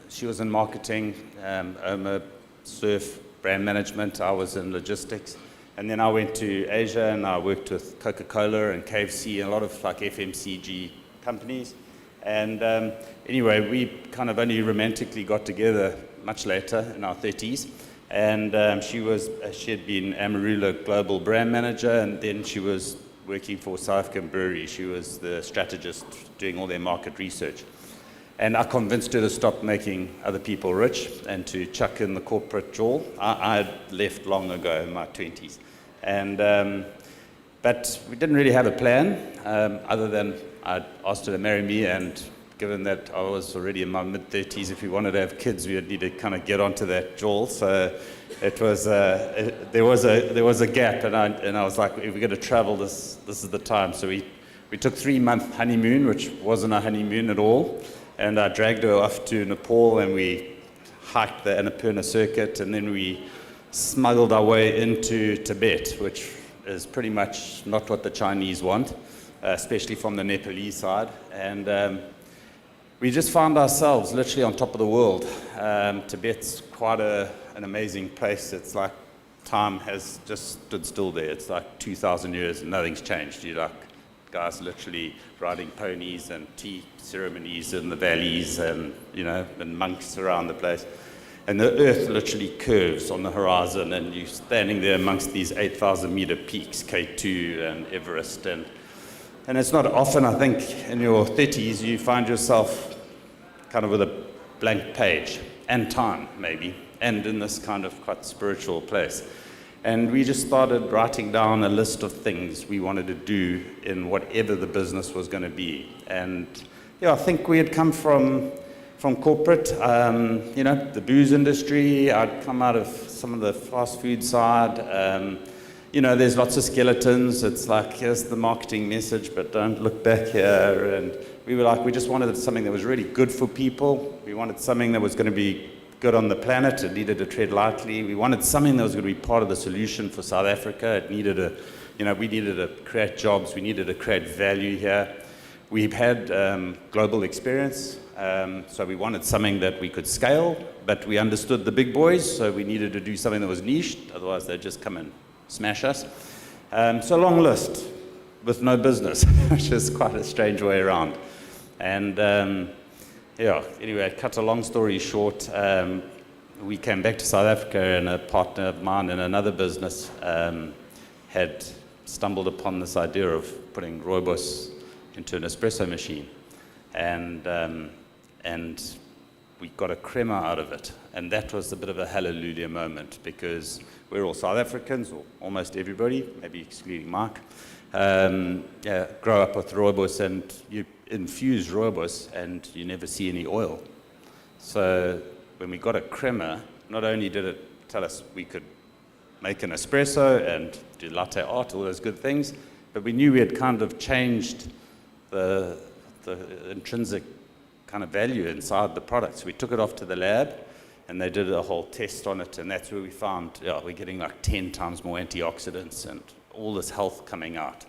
She was in marketing, Oma, surf, brand management. I was in logistics. And then I went to Asia and I worked with Coca-Cola and KFC and a lot of like FMCG companies. And anyway, we kind of only romantically got together much later in our 30s. And she had been Amarula Global Brand Manager, and then she was working for South African Brewery. She was the strategist doing all their market research. And I convinced her to stop making other people rich and to chuck in the corporate jaw. I had left long ago in my 20s. And, but we didn't really have a plan, other than I asked her to marry me, and given that I was already in my mid-30s, if we wanted to have kids, we would need to kind of get onto that jaw. So it was, there was a gap, and I was like, if we're going to travel, this is the time. So we took 3-month honeymoon, which wasn't a honeymoon at all, and I dragged her off to Nepal, and we hiked the Annapurna circuit, and then we smuggled our way into Tibet, which is pretty much not what the Chinese want, especially from the Nepalese side. And we just found ourselves literally on top of the world. Tibet's quite an amazing place. It's like time has just stood still there. It's like 2,000 years and nothing's changed. You're like guys literally riding ponies and tea ceremonies in the valleys, and and monks around the place. And the earth literally curves on the horizon, and you're standing there amongst these 8,000 meter peaks, K2 and Everest. And it's not often, I think, in your 30s, you find yourself kind of with a blank page, and time, maybe, and in this kind of quite spiritual place. And we just started writing down a list of things we wanted to do in whatever the business was going to be. And I think we had come from from corporate, the booze industry. I'd come out of some of the fast food side. There's lots of skeletons. It's like, here's the marketing message, but don't look back here. And we just wanted something that was really good for people. We wanted something that was going to be good on the planet. It needed to tread lightly. We wanted something that was going to be part of the solution for South Africa. We needed to create jobs. We needed to create value here. We've had global experience, so we wanted something that we could scale, but we understood the big boys, so we needed to do something that was niched, otherwise they'd just come and smash us. So long list with no business, which is quite a strange way around. And anyway, cut a long story short, we came back to South Africa, and a partner of mine in another business had stumbled upon this idea of putting rooibos into an espresso machine, and we got a crema out of it, and that was a bit of a hallelujah moment, because we're all South Africans, or almost everybody, maybe excluding Mark, grow up with rooibos, and you infuse rooibos and you never see any oil. So when we got a crema, not only did it tell us we could make an espresso and do latte art, all those good things, but we knew we had kind of changed the intrinsic kind of value inside the product. So we took it off to the lab, and they did a whole test on it, and that's where we found we're getting like 10 times more antioxidants and all this health coming out.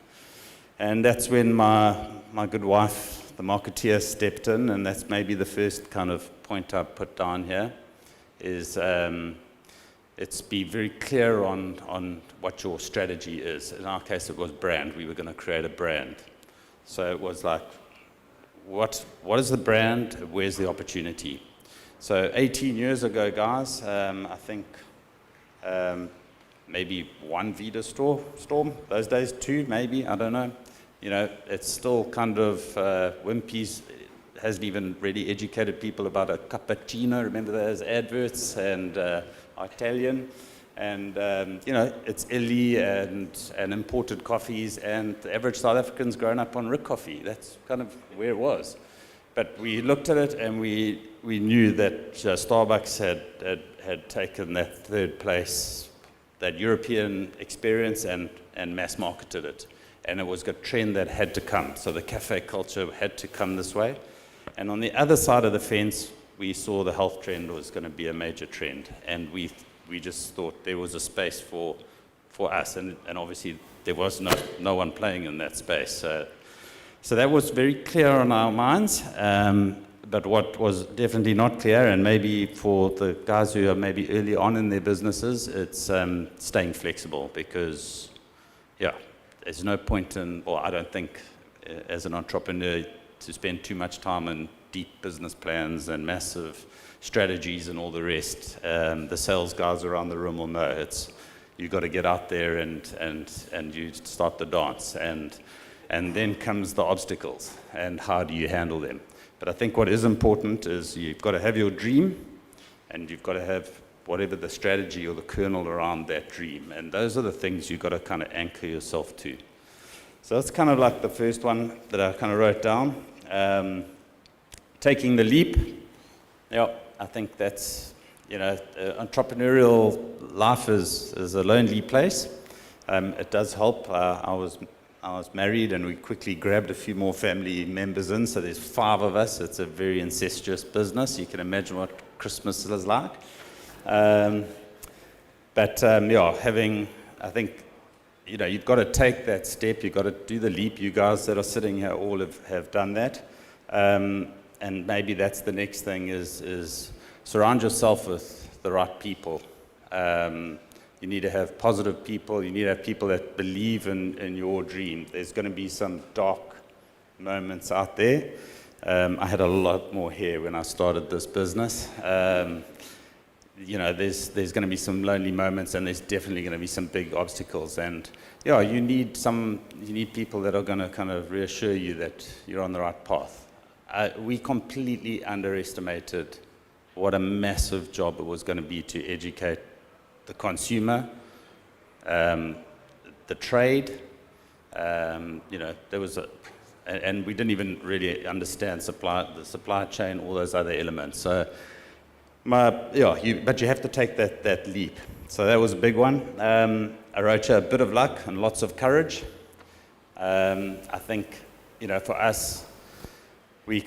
And that's when my good wife, the marketeer, stepped in, and that's maybe the first kind of point I put down here, is it's be very clear on what your strategy is. In our case, it was brand. We were going to create a brand. So it was like, what is the brand? Where's the opportunity? So 18 years ago, guys, I think maybe one Vita Storm, those days two, maybe, I don't know. It's still kind of, Wimpy's hasn't even really educated people about a cappuccino. Remember those adverts? And Italian. And, it's illy and imported coffees, and the average South African's grown up on Rick coffee. That's kind of where it was. But we looked at it, and we knew that Starbucks had taken that third place, that European experience, and mass marketed it. And it was a trend that had to come. So the cafe culture had to come this way. And on the other side of the fence, we saw the health trend was going to be a major trend. And we just thought there was a space for us. And obviously, there was no one playing in that space. So that was very clear on our minds. But what was definitely not clear, and maybe for the guys who are maybe early on in their businesses, it's staying flexible, because, there's no point I don't think, as an entrepreneur, to spend too much time in deep business plans and massive strategies and all the rest. The sales guys around the room will know you've got to get out there and you start the dance, and then comes the obstacles, and how do you handle them. But I think what is important is you've got to have your dream, and you've got to have whatever the strategy or the kernel around that dream. And those are the things you've got to kind of anchor yourself to. So that's kind of like the first one that I kind of wrote down. Taking the leap. I think that's, entrepreneurial life is a lonely place. It does help. I was married, and we quickly grabbed a few more family members in, so there's 5 of us. It's a very incestuous business. You can imagine what Christmas is like. I think, you've got to take that step. You've got to do the leap. You guys that are sitting here all have done that. And maybe that's the next thing is surround yourself with the right people. You need to have positive people. You need to have people that believe in your dream. There's going to be some dark moments out there. I had a lot more hair when I started this business. There's going to be some lonely moments, and there's definitely going to be some big obstacles. And you need people that are going to kind of reassure you that you're on the right path. We completely underestimated what a massive job it was going to be to educate the consumer, the trade. There was and we didn't even really understand the supply chain, all those other elements. So, but you have to take that leap. So that was a big one. Arocha, a bit of luck and lots of courage. I think, for us, we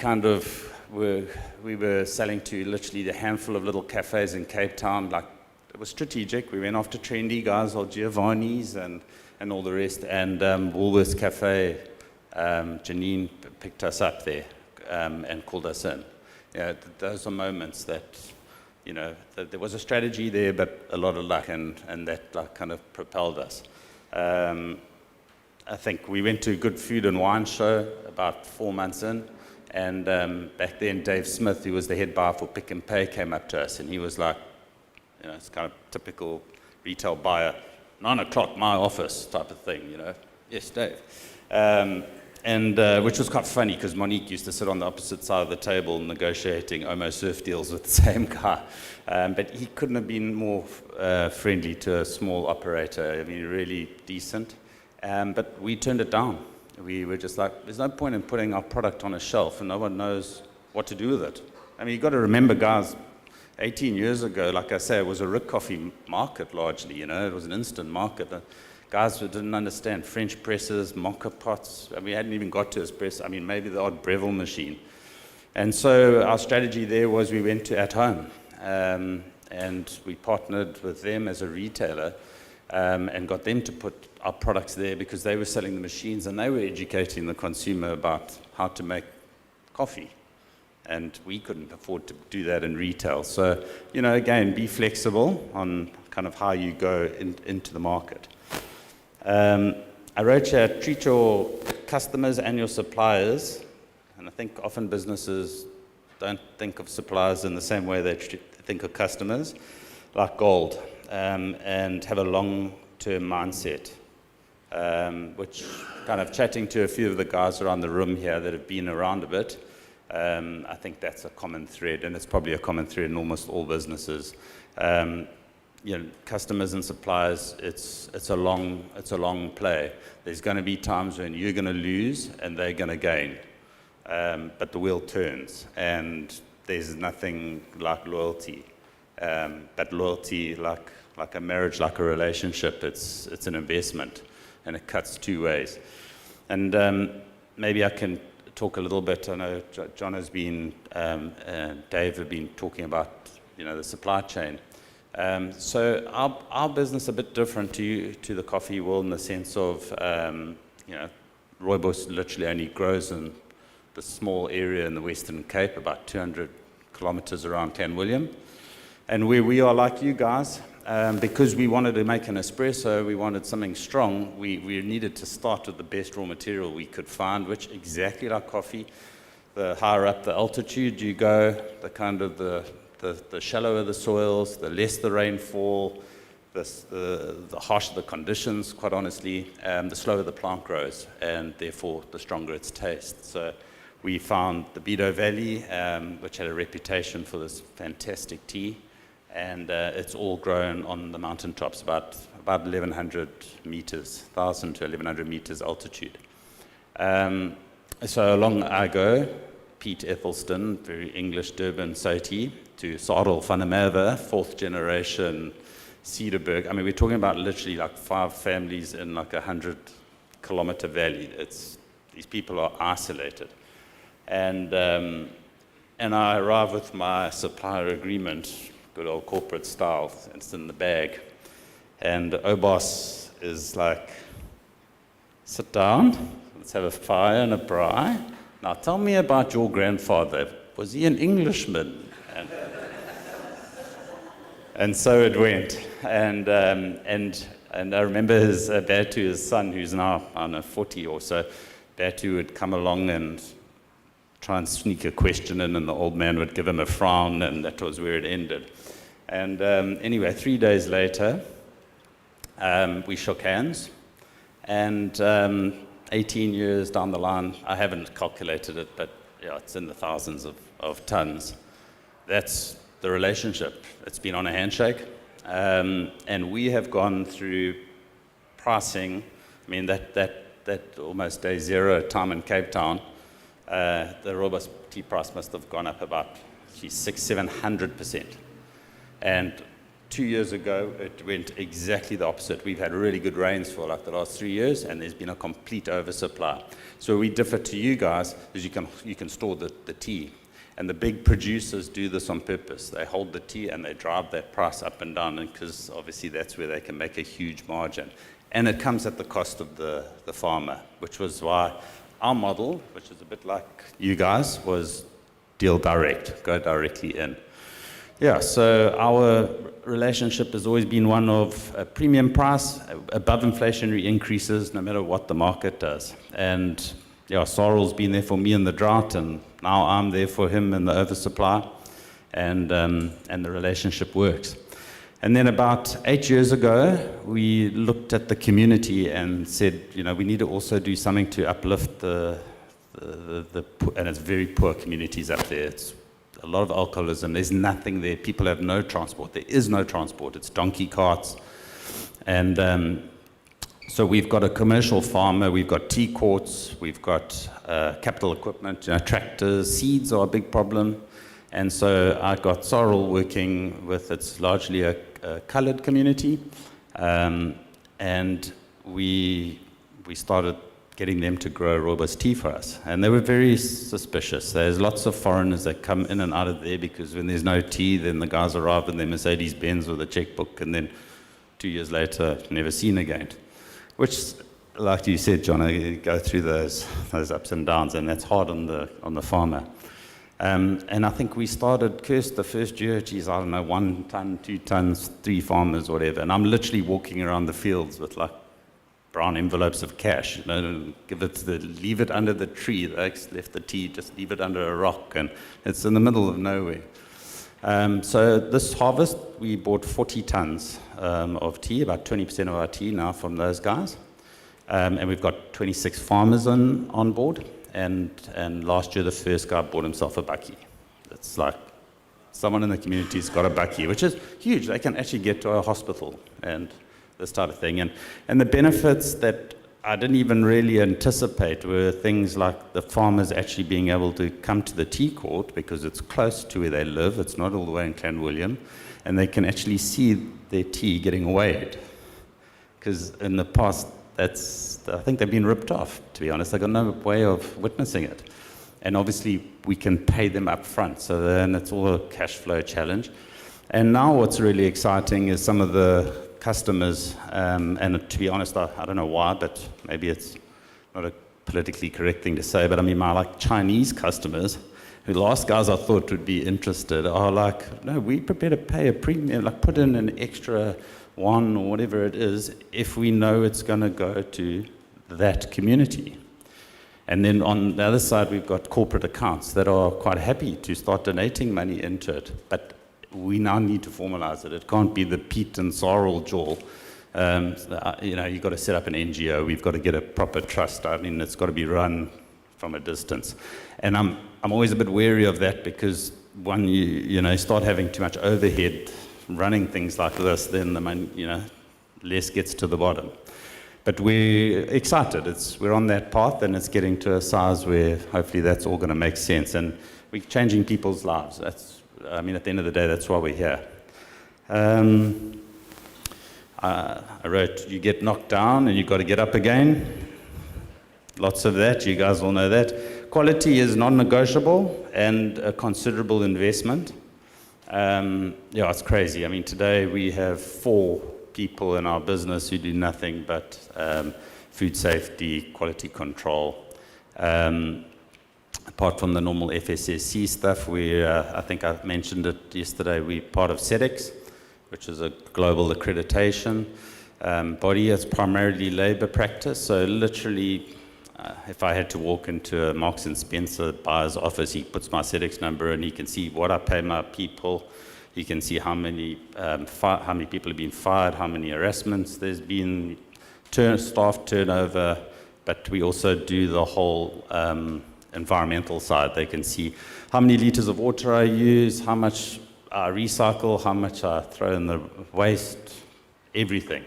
were selling to literally a handful of little cafes in Cape Town. Like, it was strategic. We went after trendy guys, old Giovanni's and all the rest. And Woolworths Cafe, Janine picked us up there and called us in. Those are moments that, that there was a strategy there, but a lot of luck, and that kind of propelled us. I think we went to a good food and wine show about 4 months in, and back then Dave Smith, who was the head buyer for Pick and Pay, came up to us, and he was like, it's kind of typical retail buyer, 9 o'clock, my office type of thing, Yes, Dave. And which was quite funny because Monique used to sit on the opposite side of the table negotiating Omo surf deals with the same guy. But he couldn't have been more friendly to a small operator. I mean, really decent. But we turned it down. We were just like, there's no point in putting our product on a shelf and no one knows what to do with it. I mean, you've got to remember, guys, 18 years ago, like I say, it was a Rick coffee market largely, it was an instant market. Guys who didn't understand French presses, mocha pots. I mean, we hadn't even got to espresso. I mean, maybe the odd Breville machine. And so our strategy there was we went to At Home. And we partnered with them as a retailer and got them to put our products there because they were selling the machines and they were educating the consumer about how to make coffee. And we couldn't afford to do that in retail. So, again, be flexible on kind of how you go into the market. Arocha, treat your customers and your suppliers, and I think often businesses don't think of suppliers in the same way they think of customers, like gold, and have a long-term mindset, which kind of chatting to a few of the guys around the room here that have been around a bit, I think that's a common thread, and it's probably a common thread in almost all businesses. Customers and suppliers, it's a long play. There's going to be times when you're going to lose and they're going to gain, but the wheel turns, and there's nothing like loyalty. But loyalty, like a marriage, like a relationship, it's an investment, and it cuts two ways. And maybe I can talk a little bit. I know John has been, Dave have been talking about, the supply chain. So our business is a bit different to the coffee world in the sense of, Rooibos literally only grows in the small area in the Western Cape, about 200 kilometers around Clan William. And where we are like you guys, because we wanted to make an espresso, we wanted something strong, we needed to start with the best raw material we could find, which exactly like coffee, the higher up the altitude you go, the kind of the shallower the soils, the less the rainfall, the harsher the conditions, quite honestly, the slower the plant grows, and therefore the stronger its taste. So we found the Bido Valley, which had a reputation for this fantastic tea, and it's all grown on the mountaintops, about 1,100 meters, 1,000 to 1,100 meters altitude. So along I go, Pete Ethelston, very English Durban Soti, to Sarel van der Merwe, 4th generation Cedarburg. I mean, we're talking about literally like 5 families in like a 100-kilometer valley. These people are isolated. And I arrive with my supplier agreement, good old corporate style, it's in the bag. And Obos is like, sit down, let's have a fire and a braai. Now tell me about your grandfather. Was he an Englishman? And so it went. And I remember his Batu, his son, who's now, I don't know, 40 or so, Batu would come along and try and sneak a question in, and the old man would give him a frown, and that was where it ended. And anyway, 3 days later, we shook hands, and 18 years down the line, I haven't calculated it, but yeah, it's in the thousands of tons. That's the relationship. It's been on a handshake, and we have gone through pricing. I mean, that that almost day zero time in Cape Town, the rooibos tea price must have gone up about 600-700%. And 2 years ago, it went exactly the opposite. We've had really good rains for like the last 3 years, and there's been a complete oversupply. So we differ to you guys is you can store the tea. And the big producers do this on purpose. They hold the tea and they drive that price up and down, because obviously that's where they can make a huge margin. And it comes at the cost of the farmer, which was why our model, which is a bit like you guys, was deal direct, go directly in. Yeah, so our relationship has always been one of a premium price, above inflationary increases, no matter what the market does. And yeah, Sorrel's been there for me in the drought, and now I'm there for him in the oversupply, and the relationship works. And then about 8 years ago, we looked at the community and said, we need to also do something to uplift the and it's very poor communities up there. It's a lot of alcoholism. There's nothing there. People have no transport. There is no transport. It's donkey carts. And so we've got a commercial farmer. We've got tea courts. We've got capital equipment, tractors. Seeds are a big problem. And so I got Sorrel working with, it's largely a colored community. And we started getting them to grow rooibos tea for us. And they were very suspicious. There's lots of foreigners that come in and out of there, because when there's no tea, then the guys arrive in their Mercedes-Benz with a checkbook, and then 2 years later, never seen again. Which, like you said, John, you go through those ups and downs, and that's hard on the farmer. And I think we started cursed the first year, geez, I don't know, 1 ton, 2 tons, 3 farmers, whatever. And I'm literally walking around the fields with like brown envelopes of cash. Leave it under the tree. They left the tea, just leave it under a rock, and it's in the middle of nowhere. So this harvest, we bought 40 tons of tea, about 20% of our tea now from those guys. And we've got 26 farmers on board. And last year, the first guy bought himself a bakkie. It's like someone in the community's got a bakkie, which is huge. They can actually get to a hospital and this type of thing. And the benefits that I didn't even really anticipate were things like the farmers actually being able to come to the tea court, because it's close to where they live. It's not all the way in Clanwilliam. And they can actually see their tea getting weighed. Because in the past, I think they've been ripped off, to be honest. They've got no way of witnessing it. And obviously, we can pay them up front. So then it's all a cash flow challenge. And now what's really exciting is some of the customers, and to be honest, I don't know why, but maybe it's not a politically correct thing to say, but I mean, my Chinese customers, who the last guys I thought would be interested, are like, no, we're prepared to pay a premium, put in an extra 1 or whatever it is, if we know it's going to go to that community. And then on the other side, we've got corporate accounts that are quite happy to start donating money into it, but we now need to formalize it. It can't be the Pete and Sorrel jaw. You've got to set up an NGO. We've got to get a proper trust. I mean, it's got to be run from a distance. And I'm always a bit wary of that, because when you start having too much overhead running things like this, then the money, less gets to the bottom. But we're excited. We're on that path, and it's getting to a size where hopefully that's all going to make sense. And we're changing people's lives. At the end of the day, that's why we're here. I wrote, you get knocked down and you've got to get up again. Lots of that. You guys all know that. Quality is non-negotiable and a considerable investment. It's crazy. I mean, today we have 4 people in our business who do nothing but food safety, quality control. Apart from the normal FSSC stuff, I think I mentioned it yesterday, we're part of SEDEX, which is a global accreditation body. It's primarily labor practice. So literally, if I had to walk into a Marks and Spencer buyer's office, he puts my SEDEX number and he can see what I pay my people. He can see how many people have been fired, how many harassments there's been, staff turnover, but we also do the whole environmental side. They can see how many liters of water I use, how much I recycle, how much I throw in the waste, everything.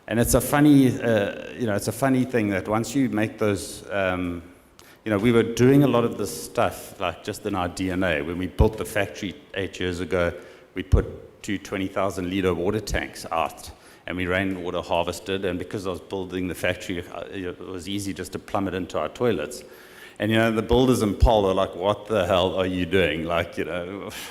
And it's a funny, it's a funny thing that once you make those, we were doing a lot of this stuff, like just in our DNA. When we built the factory 8 years ago, we put 2 20,000-liter water tanks out, and we rainwater harvested. And because I was building the factory, it was easy just to plumb it into our toilets. And, the builders in Paul are like, what the hell are you doing? Like,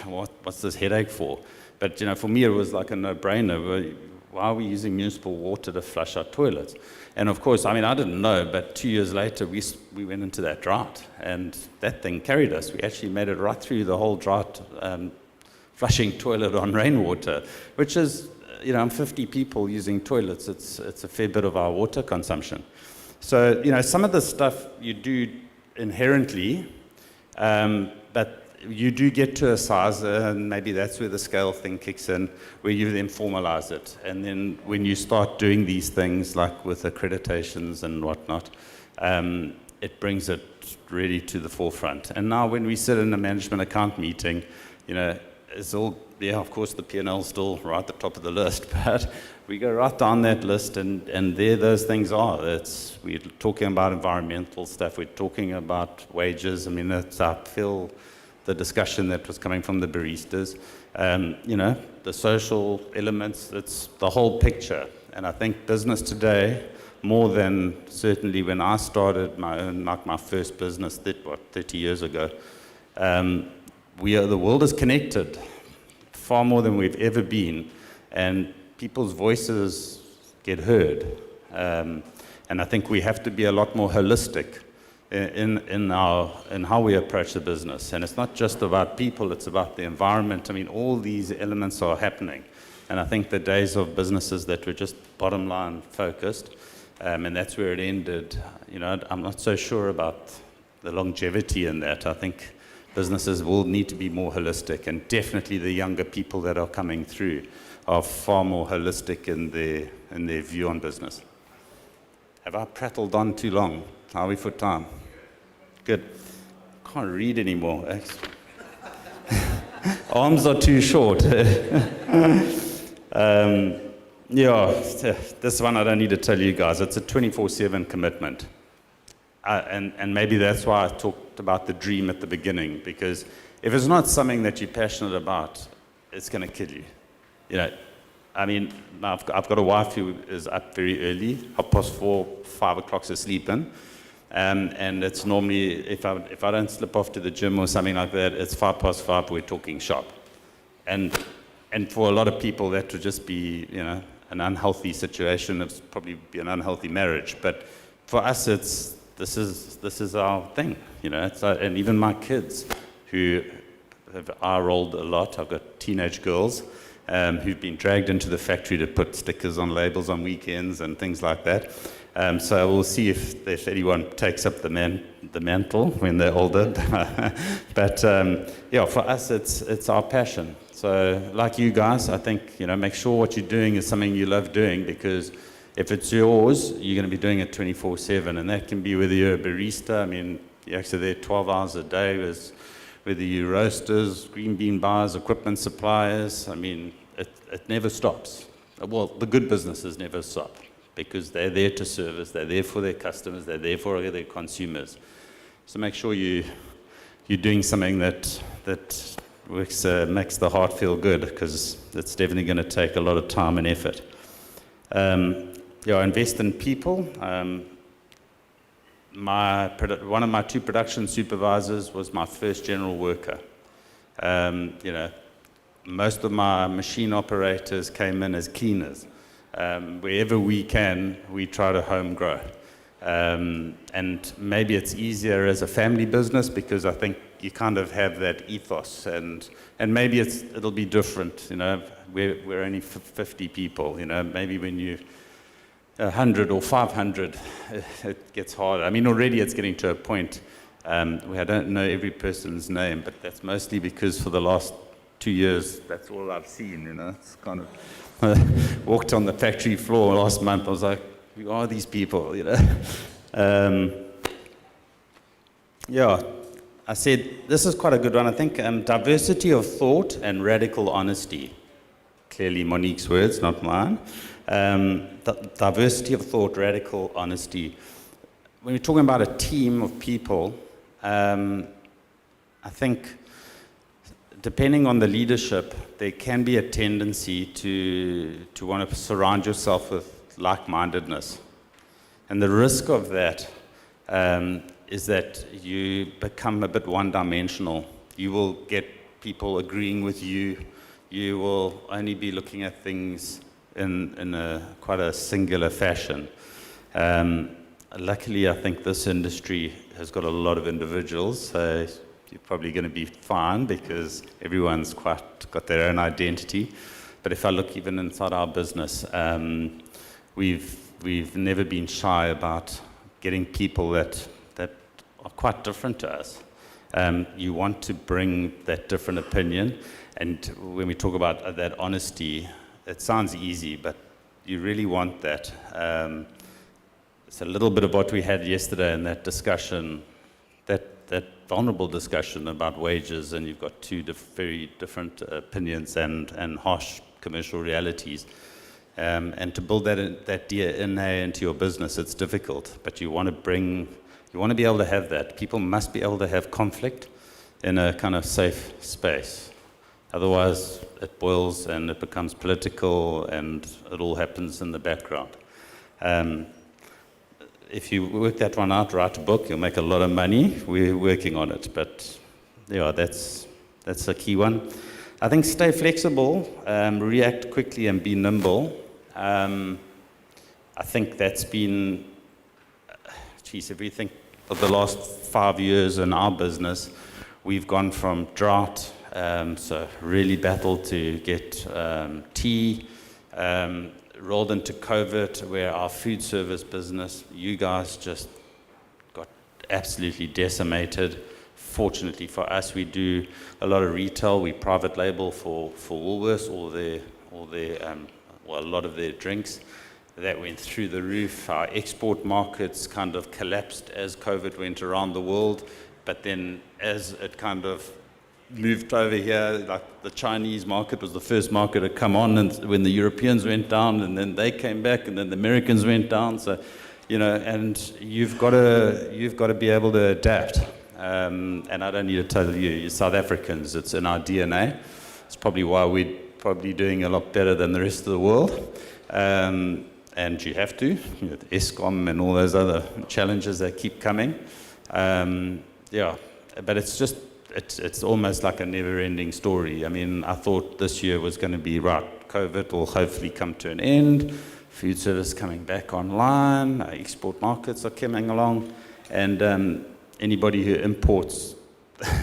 what's this headache for? But, for me, it was like a no-brainer. Why are we using municipal water to flush our toilets? And of course, I didn't know, but 2 years later, we went into that drought, and that thing carried us. We actually made it right through the whole drought, flushing toilet on rainwater, which is, 50 people using toilets. It's a fair bit of our water consumption. So, some of the stuff you do inherently, but you do get to a size, and maybe that's where the scale thing kicks in, where you then formalize it. And then when you start doing these things, like with accreditations and whatnot, it brings it really to the forefront. And now when we sit in a management account meeting, it's all, of course, the P&L is still right at the top of the list, but we go right down that list, and there those things are. We're talking about environmental stuff, we're talking about wages. It's the discussion that was coming from the baristas, the social elements, it's the whole picture. And I think business today, more than certainly when I started my first business, 30 years ago, the world is connected far more than we've ever been, and people's voices get heard. And I think we have to be a lot more holistic in how we approach the business. And it's not just about people, it's about the environment. All these elements are happening. And I think the days of businesses that were just bottom line focused, and that's where it ended, I'm not so sure about the longevity in that. I think businesses will need to be more holistic, and definitely the younger people that are coming through are far more holistic in their view on business. Have I prattled on too long? How are we for time? Good. Can't read anymore. Arms are too short. This one I don't need to tell you guys. It's a 24/7 commitment. And maybe that's why I talked about the dream at the beginning, because if it's not something that you're passionate about, it's going to kill you. I've got a wife who is up very early, 4:30, 5 o'clock asleep in. And it's normally, if I don't slip off to the gym or something like that, it's 5:05, we're talking shop. And for a lot of people, that would just be, an unhealthy situation. It's probably be an unhealthy marriage. But for us, this is our thing, and even my kids, who have eye-rolled a lot. I've got teenage girls who've been dragged into the factory to put stickers on labels on weekends and things like that. So we'll see if anyone takes up the mantle when they're older. But for us, it's our passion. So like you guys, I think, make sure what you're doing is something you love doing, because if it's yours, you're going to be doing it 24/7, and that can be whether you're a barista. You're actually there 12 hours a day, whether you're roasters, green bean bars, equipment suppliers. It never stops. Well, the good businesses never stop, because they're there to service, they're there for their customers, they're there for their consumers. So make sure you're doing something that works, makes the heart feel good, because it's definitely going to take a lot of time and effort. Invest in people. One of my 2 production supervisors was my first general worker. Most of my machine operators came in as cleaners. Wherever we can, we try to home grow. And maybe it's easier as a family business, because I think you kind of have that ethos, and maybe it'll be different. We're only 50 people. Maybe when you 100 or 500, it gets harder. Already it's getting to a point where I don't know every person's name, but that's mostly because for the last 2 years, that's all I've seen. It's kind of walked on the factory floor last month. I was like, who are these people? I said this is quite a good one. I think diversity of thought and radical honesty clearly Monique's words, not mine. Diversity of thought, radical honesty. When you're talking about a team of people, I think depending on the leadership, there can be a tendency to want to surround yourself with like-mindedness. And the risk of that is that you become a bit one-dimensional. You will get people agreeing with you. You will only be looking at things in quite a singular fashion. Luckily, I think this industry has got a lot of individuals, so you're probably going to be fine because everyone's quite got their own identity. But if I look even inside our business, we've never been shy about getting people that are quite different to us. You want to bring that different opinion, and when we talk about that honesty, it sounds easy, but you really want that. It's a little bit of what we had yesterday in that discussion, that vulnerable discussion about wages, and you've got two very different opinions and harsh commercial realities. And to build that DNA into your business, it's difficult, but you want to be able to have that. People must be able to have conflict in a kind of safe space. Otherwise, it boils and it becomes political and it all happens in the background. If you work that one out, write a book, you'll make a lot of money. We're working on it, but yeah, that's a key one. I think stay flexible, react quickly and be nimble. I think that's been, if we think of the last 5 years in our business, we've gone from drought, so really battled to get tea, rolled into COVID, where our food service business, you guys just got absolutely decimated. Fortunately for us, we do a lot of retail. We private label for Woolworths, a lot of their drinks. That went through the roof. Our export markets kind of collapsed as COVID went around the world. But then as it kind of moved over here, like the Chinese market was the first market to come on, and when the Europeans went down, and then they came back, and then the Americans went down. So, and you've got to be able to adapt. And I don't need to tell you, South Africans, it's in our DNA. It's probably why we're probably doing a lot better than the rest of the world. And you have to, with ESCOM and all those other challenges that keep coming. But it's almost like a never-ending story. I mean, I thought this year was going to be right. COVID will hopefully come to an end. Food service coming back online. Export markets are coming along. And anybody who imports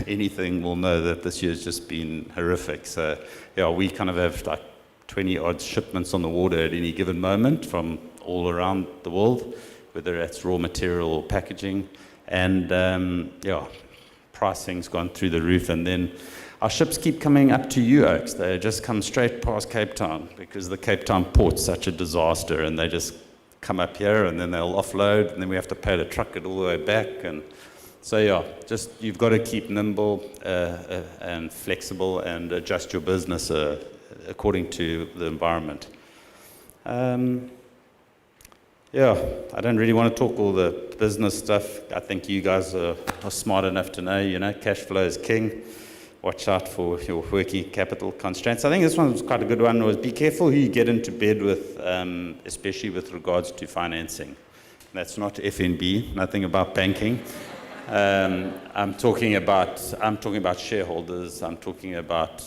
anything will know that this year's just been horrific. So, we kind of have like 20-odd shipments on the water at any given moment from all around the world, whether that's raw material or packaging. And, pricing's gone through the roof. And then our ships keep coming up to you, Oaks. They just come straight past Cape Town because the Cape Town port's such a disaster. And they just come up here and then they'll offload, and then we have to pay to truck it all the way back. And so, just you've got to keep nimble and flexible and adjust your business according to the environment. I don't really want to talk all the business stuff. I think you guys are smart enough to know, cash flow is king. Watch out for your working capital constraints. I think this one was quite a good one, was be careful who you get into bed with, especially with regards to financing. That's not FNB, nothing about banking. I'm talking about shareholders. I'm talking about,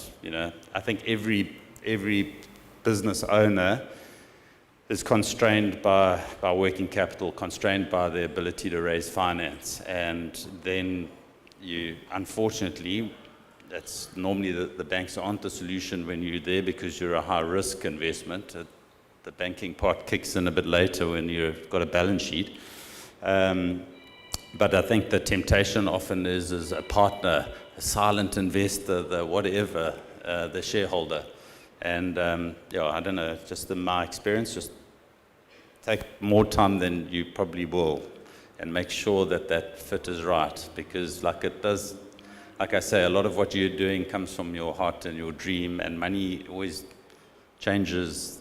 I think every business owner is constrained by working capital, constrained by the ability to raise finance. And then unfortunately, that's normally the banks aren't the solution when you're there because you're a high-risk investment. The banking part kicks in a bit later when you've got a balance sheet. But I think the temptation often is a partner, a silent investor, the shareholder. And I don't know, just in my experience, just take more time than you probably will and make sure that fit is right. Because like I say, a lot of what you're doing comes from your heart and your dream, and money always changes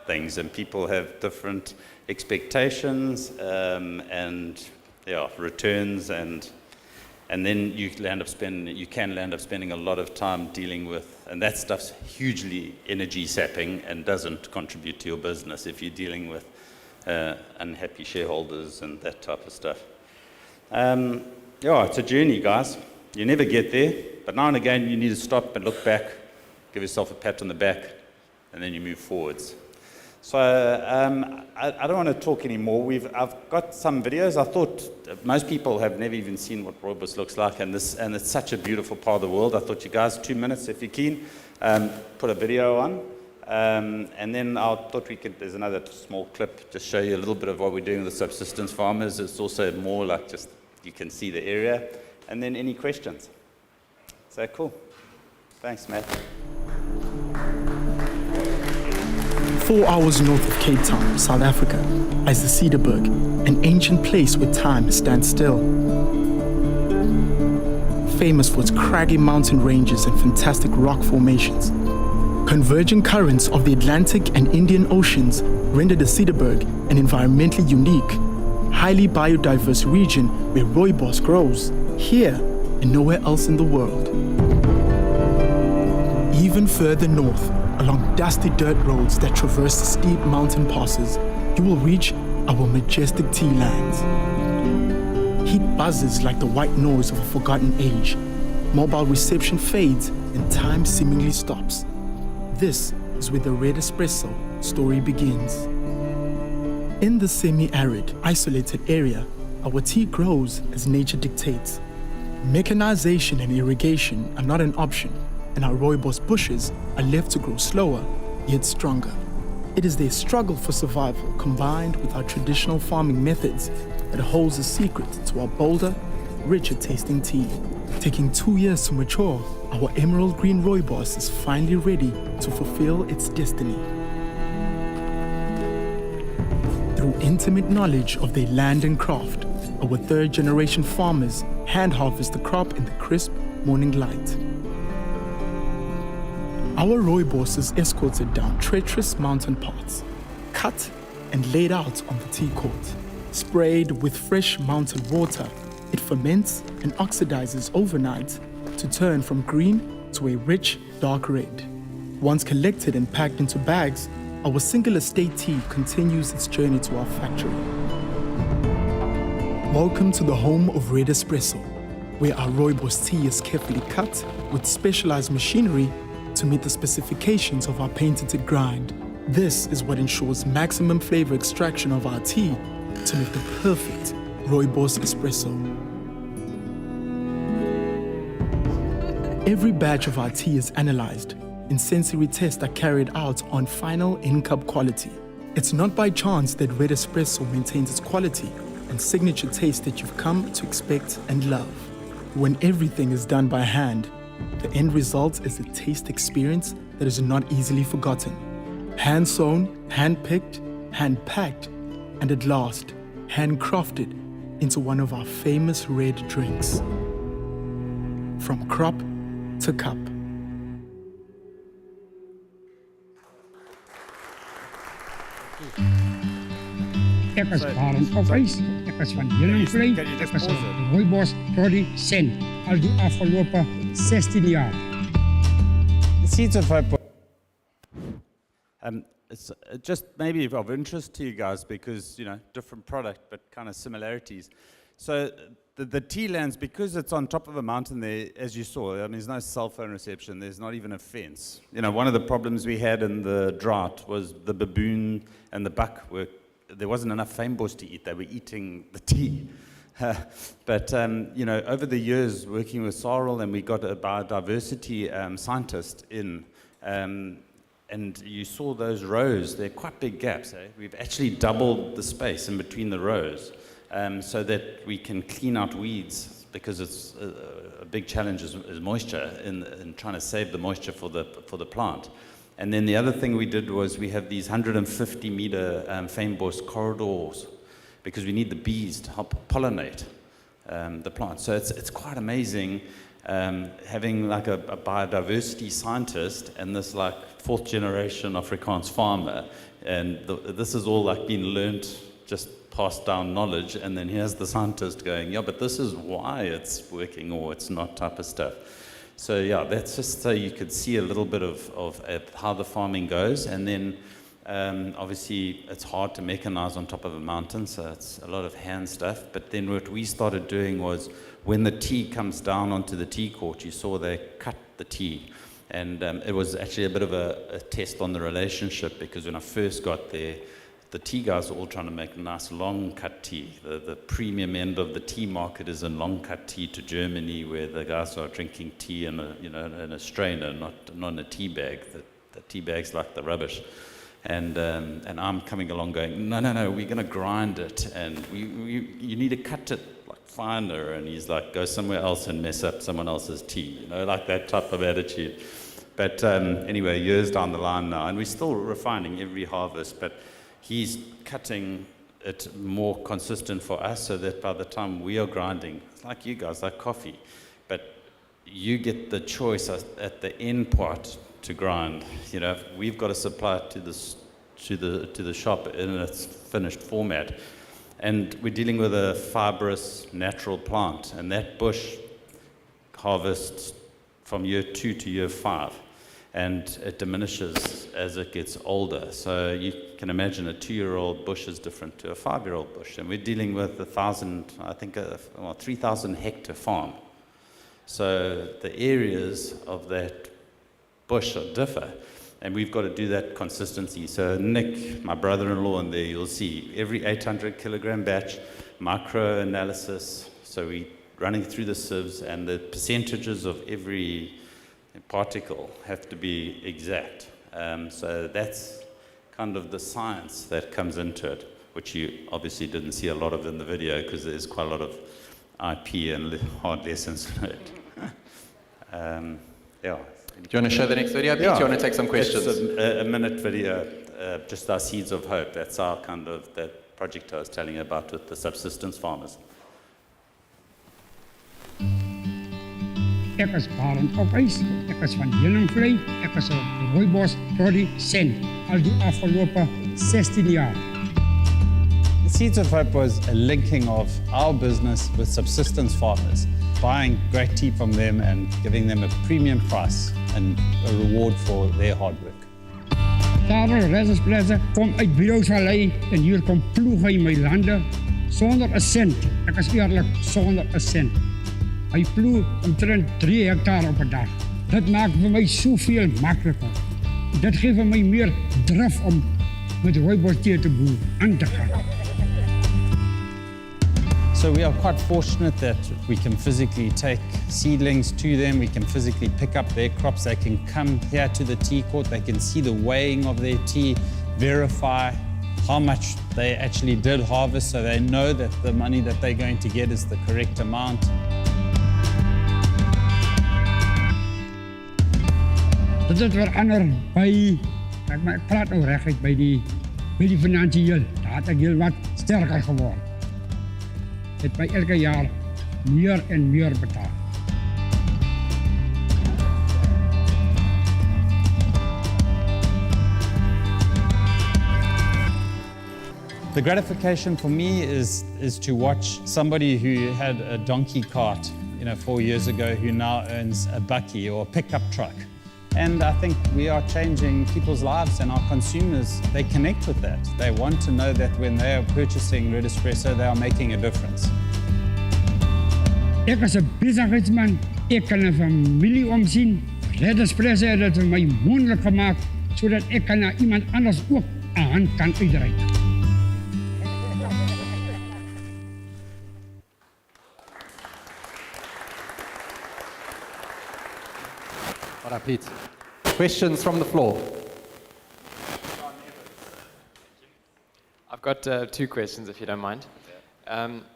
things, and people have different expectations and returns, and then you can land up spending a lot of time dealing with, and that stuff's hugely energy sapping and doesn't contribute to your business if you're dealing with unhappy shareholders and that type of stuff. It's a journey, guys. You never get there, but now and again you need to stop and look back, give yourself a pat on the back, and then you move forwards. So I don't want to talk anymore. I've got some videos. I thought most people have never even seen what rooibos looks like, and it's such a beautiful part of the world. I thought you guys, 2 minutes if you're keen, put a video on, and then I thought there's another small clip, just show you a little bit of what we're doing with the subsistence farmers. It's also more like just you can see the area, and then any questions. So cool. Thanks, Matt. 4 hours north of Cape Town, South Africa, lies the Cederberg, an ancient place where time stands still. Famous for its craggy mountain ranges and fantastic rock formations. Converging currents of the Atlantic and Indian Oceans render the Cederberg an environmentally unique, highly biodiverse region where rooibos grows, here and nowhere else in the world. Even further north, along dusty dirt roads that traverse the steep mountain passes, you will reach our majestic tea lands. Heat buzzes like the white noise of a forgotten age. Mobile reception fades and time seemingly stops. This is where the Red Espresso story begins. In the semi-arid, isolated area, our tea grows as nature dictates. Mechanization and irrigation are not an option, and our rooibos bushes are left to grow slower, yet stronger. It is their struggle for survival combined with our traditional farming methods that holds the secret to our bolder, richer tasting tea. Taking 2 years to mature, our emerald green rooibos is finally ready to fulfill its destiny. Through intimate knowledge of their land and craft, our third-generation farmers hand-harvest the crop in the crisp morning light. Our rooibos is escorted down treacherous mountain paths, cut and laid out on the tea court. Sprayed with fresh mountain water, it ferments and oxidizes overnight to turn from green to a rich, dark red. Once collected and packed into bags, our single estate tea continues its journey to our factory. Welcome to the home of Red Espresso, where our rooibos tea is carefully cut with specialized machinery to meet the specifications of our patented grind. This is what ensures maximum flavor extraction of our tea to make the perfect rooibos espresso. Every batch of our tea is analyzed, and sensory tests are carried out on final in-cup quality. It's not by chance that Red Espresso maintains its quality and signature taste that you've come to expect and love. When everything is done by hand, the end result is a taste experience that is not easily forgotten. Hand-sewn, hand-picked, hand-packed, and at last, handcrafted into one of our famous red drinks. From crop to cup. Ek was Baron Ophuis, ek was van Heuningvlei, ek was 'n rooibos produsent al die afgelope 16 jaar. The seeds of hope. It's just maybe of interest to you guys because, different product but kind of similarities. So the tea lands, because it's on top of a mountain there, as you saw, there's no cell phone reception, there's not even a fence. One of the problems we had in the drought was the baboon and the buck there wasn't enough fynbos to eat, they were eating the tea. But over the years working with Sarel, and we got a biodiversity scientist in, and you saw those rows, they're quite big gaps. We've actually doubled the space in between the rows so that we can clean out weeds, because it's a big challenge is moisture in trying to save the moisture for the plant. And then the other thing we did was we have these 150-meter fynbos corridors, because we need the bees to help pollinate the plant. So it's quite amazing having like a biodiversity scientist and this like 4th generation Afrikaans farmer, and this is all like been learned, just passed down knowledge, and then here's the scientist going, yeah, but this is why it's working or it's not type of stuff. So yeah, that's just so you could see a little bit of how the farming goes, and then obviously it's hard to mechanize on top of a mountain, so it's a lot of hand stuff. But then what we started doing was when the tea comes down onto the tea court, you saw they cut the tea. And it was actually a bit of a test on the relationship, because when I first got there, the tea guys were all trying to make nice long cut tea. The premium end of the tea market is in long cut tea to Germany, where the guys are drinking tea in a strainer, not in a tea bag. The tea bag's like the rubbish. And I'm coming along going, no, we're going to grind it, and you need to cut it like finer. And he's like, go somewhere else and mess up someone else's tea, like that type of attitude. But anyway, years down the line now, and we're still refining every harvest, but he's cutting it more consistent for us, so that by the time we are grinding, it's like you guys, like coffee, but you get the choice at the end part to grind. We've got to supply it to the shop in its finished format, and we're dealing with a fibrous natural plant, and that bush harvests from year 2 to year 5, and it diminishes as it gets older. So you can imagine a 2-year-old bush is different to a 5-year-old bush, and we're dealing with 3,000 hectare farm. So the areas of that bush differ, and we've got to do that consistency. So Nick, my brother-in-law, in there, you'll see every 800 kilogram batch, micro analysis. So we're running through the sieves, and the percentages of every particle have to be exact. So that's kind of the science that comes into it, which you obviously didn't see a lot of in the video, because there's quite a lot of IP and hard lessons learned. Yeah. Do you want to show the next video, Pete? Yeah. Do you want to take some questions? It's a minute video, just our seeds of hope. That's our kind of that project I was telling you about with the subsistence farmers. Ek is Barend Ophuis, ek is van Heuningvlei, ek is 'n rooibos produsent al die afgelope 16 jaar. The Seeds of Hope was a linking of our business with subsistence farmers, buying great tea from them and giving them a premium price and a reward for their hard work. Vader Reddersplaza kom uit Biosvallei en hier kom ploeg hy my lande sonder 'n sent. Ek is eerlik, sonder 'n sent. Hy ploeg omtrent 3 hektaar op 'n dag. Dit maak vir my soveel makliker. Dit gee vir my meer drif om met rooibos tee te boer aan te gaan. So we are quite fortunate that we can physically take seedlings to them, we can physically pick up their crops, they can come here to the tea court, they can see the weighing of their tea, verify how much they actually did harvest, so they know that the money that they're going to get is the correct amount. Dit het verander by, ek praat nou reguit by die finansiëel, daar het ek heel wat sterker geword. Het by elke jaar meer en meer betaal. The gratification for me is to watch somebody who had a donkey cart 4 years ago who now owns a bakkie or a pickup truck. And I think we are changing people's lives, and our consumers, they connect with that. They want to know that when they are purchasing Red Espresso, they are making a difference. Ek is 'n besigheidsman, ek kan 'n familie omsien. Red Espresso het dit vir my moontlik gemaak sodat ek kan na iemand anders ook 'n hand kan uitreik. All right, Pete. Questions from the floor? I've got 2 questions, if you don't mind.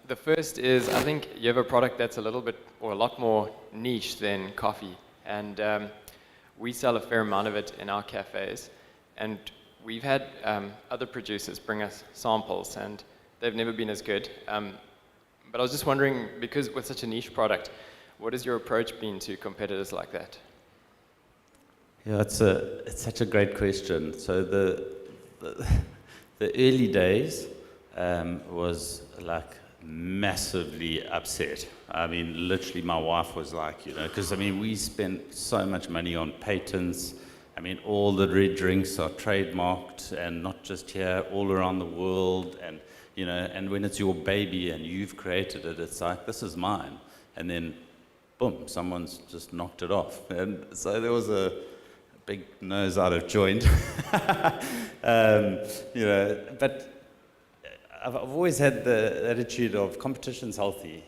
The first is, I think you have a product that's a little bit, or a lot more niche than coffee. And we sell a fair amount of it in our cafes. And we've had other producers bring us samples, and they've never been as good. But I was just wondering, because with such a niche product, what has your approach been to competitors like that? Yeah, it's such a great question. So the early days was like massively upset. I mean, literally, my wife was like, because I mean, we spent so much money on patents. I mean, all the red drinks are trademarked, and not just here, all around the world. And and when it's your baby and you've created it, it's like, this is mine. And then, boom, someone's just knocked it off. And so there was a big nose out of joint. But I've always had the attitude of competition's healthy.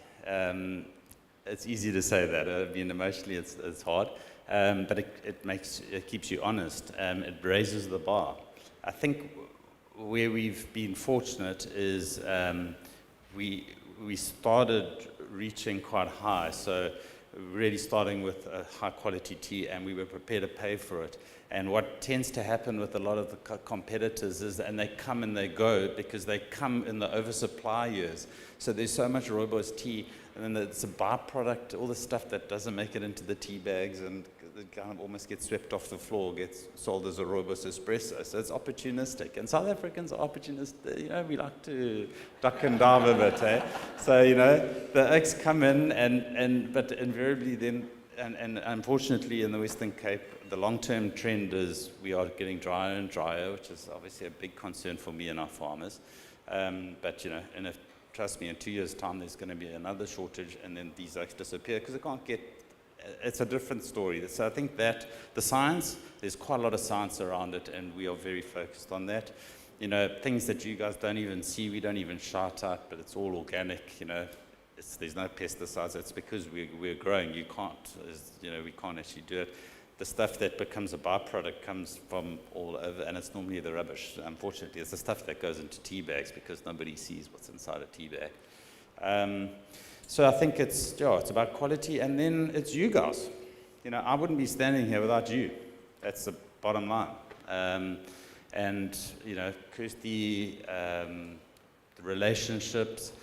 It's easy to say that. I mean, emotionally, it's hard. But it keeps you honest. It raises the bar. I think where we've been fortunate is we started reaching quite high. So really starting with a high quality tea, and we were prepared to pay for it. And what tends to happen with a lot of the competitors is, and they come and they go because they come in the oversupply years. So there's so much rooibos tea, and then it's a byproduct, all the stuff that doesn't make it into the tea bags, and it kind of almost gets swept off the floor, gets sold as a rooibos espresso. So it's opportunistic. And South Africans are opportunistic. We like to duck and dive a bit, eh? So, the eggs come in, but invariably then, and unfortunately in the Western Cape, the long-term trend is we are getting drier and drier, which is obviously a big concern for me and our farmers. But, and if, trust me, in 2 years' time, there's going to be another shortage, and then these eggs disappear because they can't get. It's a different story. So I think that the science, there's quite a lot of science around it, and we are very focused on that. Things that you guys don't even see, we don't even shout out, but it's all organic. There's no pesticides. It's because we're growing. You can't, we can't actually do it. The stuff that becomes a byproduct comes from all over, and it's normally the rubbish. Unfortunately, it's the stuff that goes into tea bags because nobody sees what's inside a tea bag. So I think it's about quality, and then it's you guys. I wouldn't be standing here without you. That's the bottom line. And Kirsty, the relationships,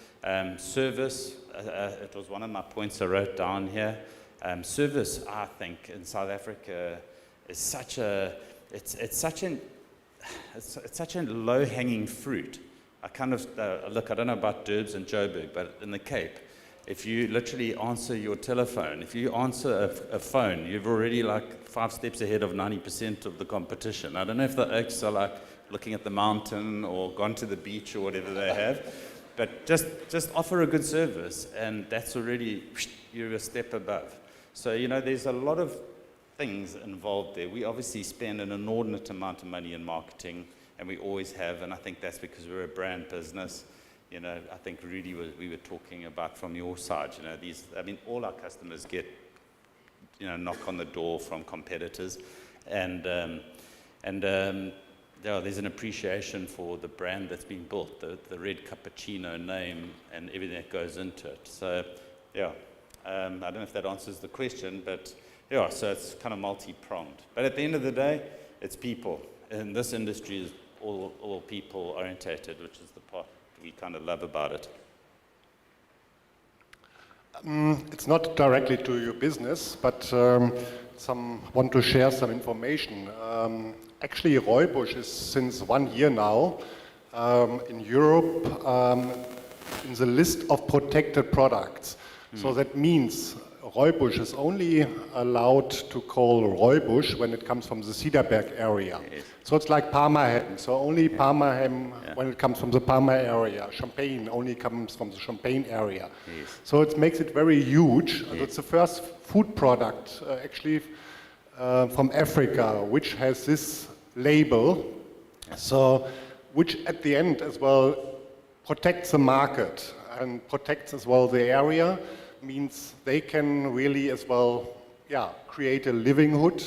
service. It was one of my points I wrote down here. Service, I think, in South Africa is such a such a low-hanging fruit. I kind of look. I don't know about Durbs and Joburg, but in the Cape, if you literally answer your telephone, if you answer a phone, you've already like 5 steps ahead of 90% of the competition. I don't know if the Oaks are like looking at the mountain or gone to the beach or whatever they have, but just offer a good service, and that's already, you're a step above. So, there's a lot of things involved there. We obviously spend an inordinate amount of money in marketing, and we always have, and I think that's because we're a brand business. I think Rudy we were talking about from your side, all our customers get, knock on the door from competitors, and there's an appreciation for the brand that's been built, the Red Cappuccino name and everything that goes into it. So, I don't know if that answers the question, but so it's kind of multi-pronged. But at the end of the day, it's people. And this industry is all people orientated, which is the part we kind of love about it. It's not directly to your business, but want to share some information. Actually, rooibos is since 1 year now in Europe in the list of protected products. So that means rooibos is only allowed to call rooibos when it comes from the Cederberg area. Yes. So it's like Parma ham. So only Parma ham when it comes from the Parma area. Champagne only comes from the Champagne area. Yes. So it makes it very huge. Yes. It's the first food product actually from Africa which has this label. So which at the end as well protects the market and protects as well the area. Means they can really as well, create a livelihood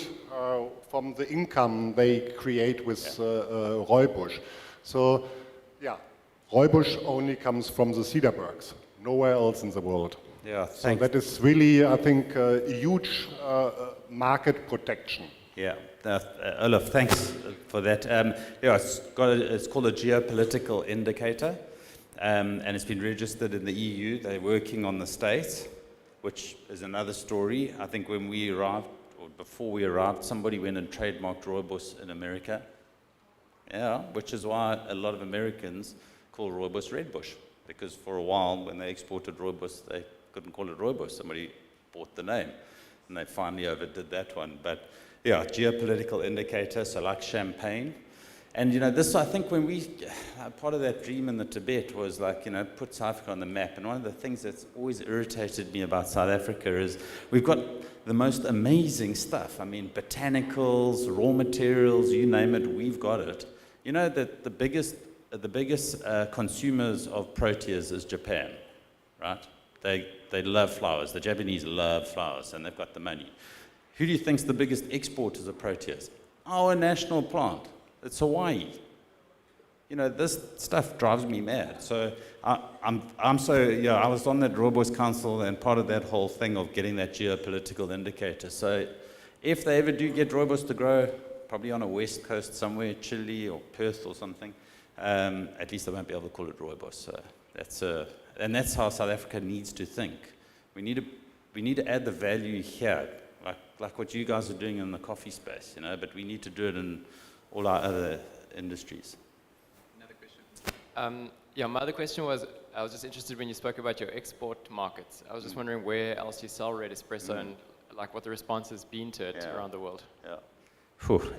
from the income they create with rooibos. So, rooibos only comes from the Cederbergs, nowhere else in the world. Yeah, so that is really, I think, a huge market protection. Yeah, Olaf, thanks for that. It's called a geopolitical indicator. And it's been registered in the EU. They're working on the States. which is another story. I think when we arrived, or before we arrived, somebody went and trademarked rooibos in America. Yeah, which is why a lot of Americans call rooibos red bush, because for a while when they exported rooibos, they couldn't call it rooibos. Somebody bought the name, and they finally overdid that one. But yeah, geopolitical indicator, so like champagne. And this, I think, when we, part of that dream in the Tibet was like, put South Africa on the map. And one of the things that's always irritated me about South Africa is we've got the most amazing stuff. I mean, botanicals, raw materials, you name it, we've got it. That the biggest consumers of proteas is Japan, right? They love flowers. The Japanese love flowers, and they've got the money. Who do you think's the biggest exporters of proteas? Our national plant. It's Hawaii. This stuff drives me mad. So I was on that rooibos council, and part of that whole thing of getting that geopolitical indicator. So if they ever do get rooibos to grow, probably on a west coast somewhere, Chile or Perth or something, at least they won't be able to call it rooibos. So that's how South Africa needs to think. We need to add the value here, like what you guys are doing in the coffee space, but we need to do it in all our other industries. Another question. My other question was, I was just interested when you spoke about your export markets. I was just wondering where else you sell red espresso and like what the response has been to it around the world. Yeah.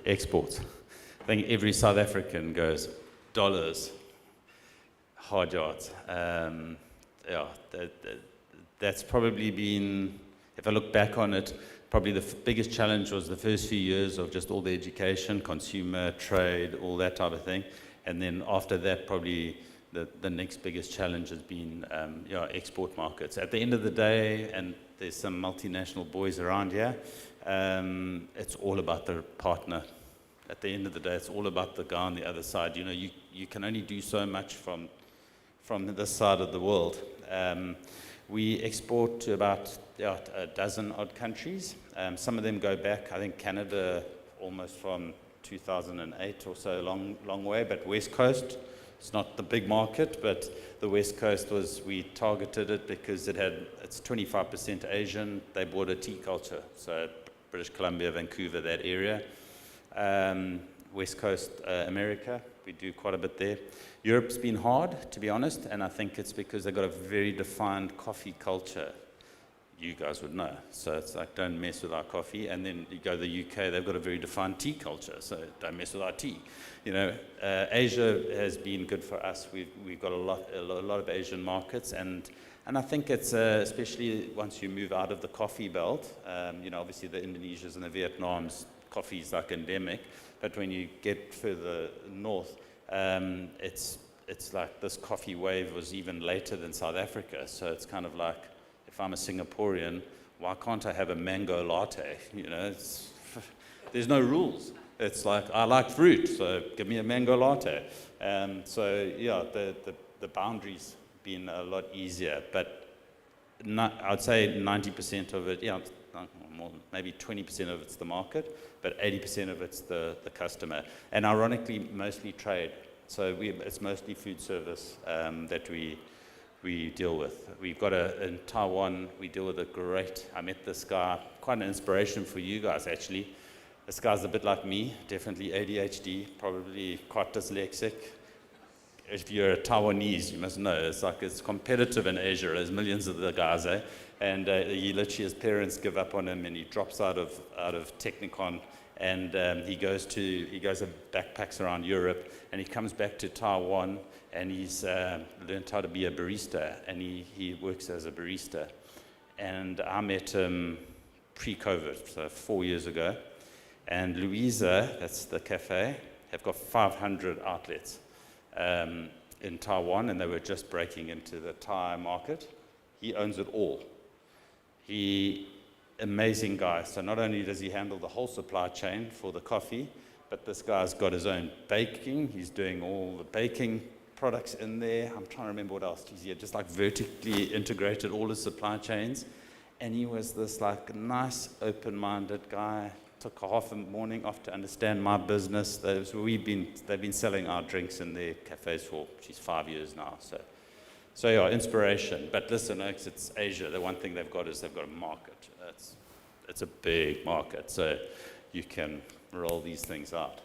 Exports. I think every South African goes dollars, hard yards. That's probably been, if I look back on it, probably the biggest challenge was the first few years of just all the education, consumer, trade, all that type of thing. And then after that, probably the next biggest challenge has been export markets. At the end of the day, and there's some multinational boys around here, it's all about the partner. At the end of the day, it's all about the guy on the other side. You can only do so much from this side of the world. We export to about a dozen odd countries. Some of them go back, I think Canada almost from 2008 or so, long way, but West Coast, it's not the big market, but the West Coast we targeted it because it's 25% Asian. They bought a tea culture, so British Columbia, Vancouver, that area. West Coast, America, we do quite a bit there. Europe's been hard, to be honest, and I think it's because they've got a very defined coffee culture. You guys would know. So it's like, don't mess with our coffee. And then you go to the UK, they've got a very defined tea culture, so don't mess with our tea. Asia has been good for us. We've got a lot of Asian markets, and I think it's especially once you move out of the coffee belt. Obviously the Indonesias and the Vietnams, coffee is like endemic, but when you get further north, it's like this coffee wave was even later than South Africa. So it's kind of like, if I'm a Singaporean, why can't I have a mango latte? There's no rules. It's like, I like fruit, so give me a mango latte. The boundaries been a lot easier, but I'd say 90% of it, more, maybe 20% of it's the market, but 80% of it's the customer. And ironically, mostly trade. So it's mostly food service that we deal with. We've got in Taiwan, we deal with I met this guy, quite an inspiration for you guys actually. This guy's a bit like me, definitely ADHD, probably quite dyslexic. If you're a Taiwanese, you must know, it's competitive in Asia, there's millions of the guys, eh? And he literally, his parents give up on him and he drops out of Technicon, and he goes and backpacks around Europe, and he comes back to Taiwan, and he's learned how to be a barista, and he works as a barista. And I met him pre-COVID, so 4 years ago, and Louisa, that's the cafe, have got 500 outlets in Taiwan, and they were just breaking into the Thai market. He owns it all. Amazing guy. So not only does he handle the whole supply chain for the coffee, but this guy's got his own baking. He's doing all the baking products in there. I'm trying to remember what else. He had just like vertically integrated all his supply chains. And he was this like nice, open-minded guy. Took half a morning off to understand my business. They've been selling our drinks in their cafes for 5 years now. So So yeah, inspiration. But listen, it's Asia. The one thing they've got is they've got a market. It's a big market, so you can roll these things out.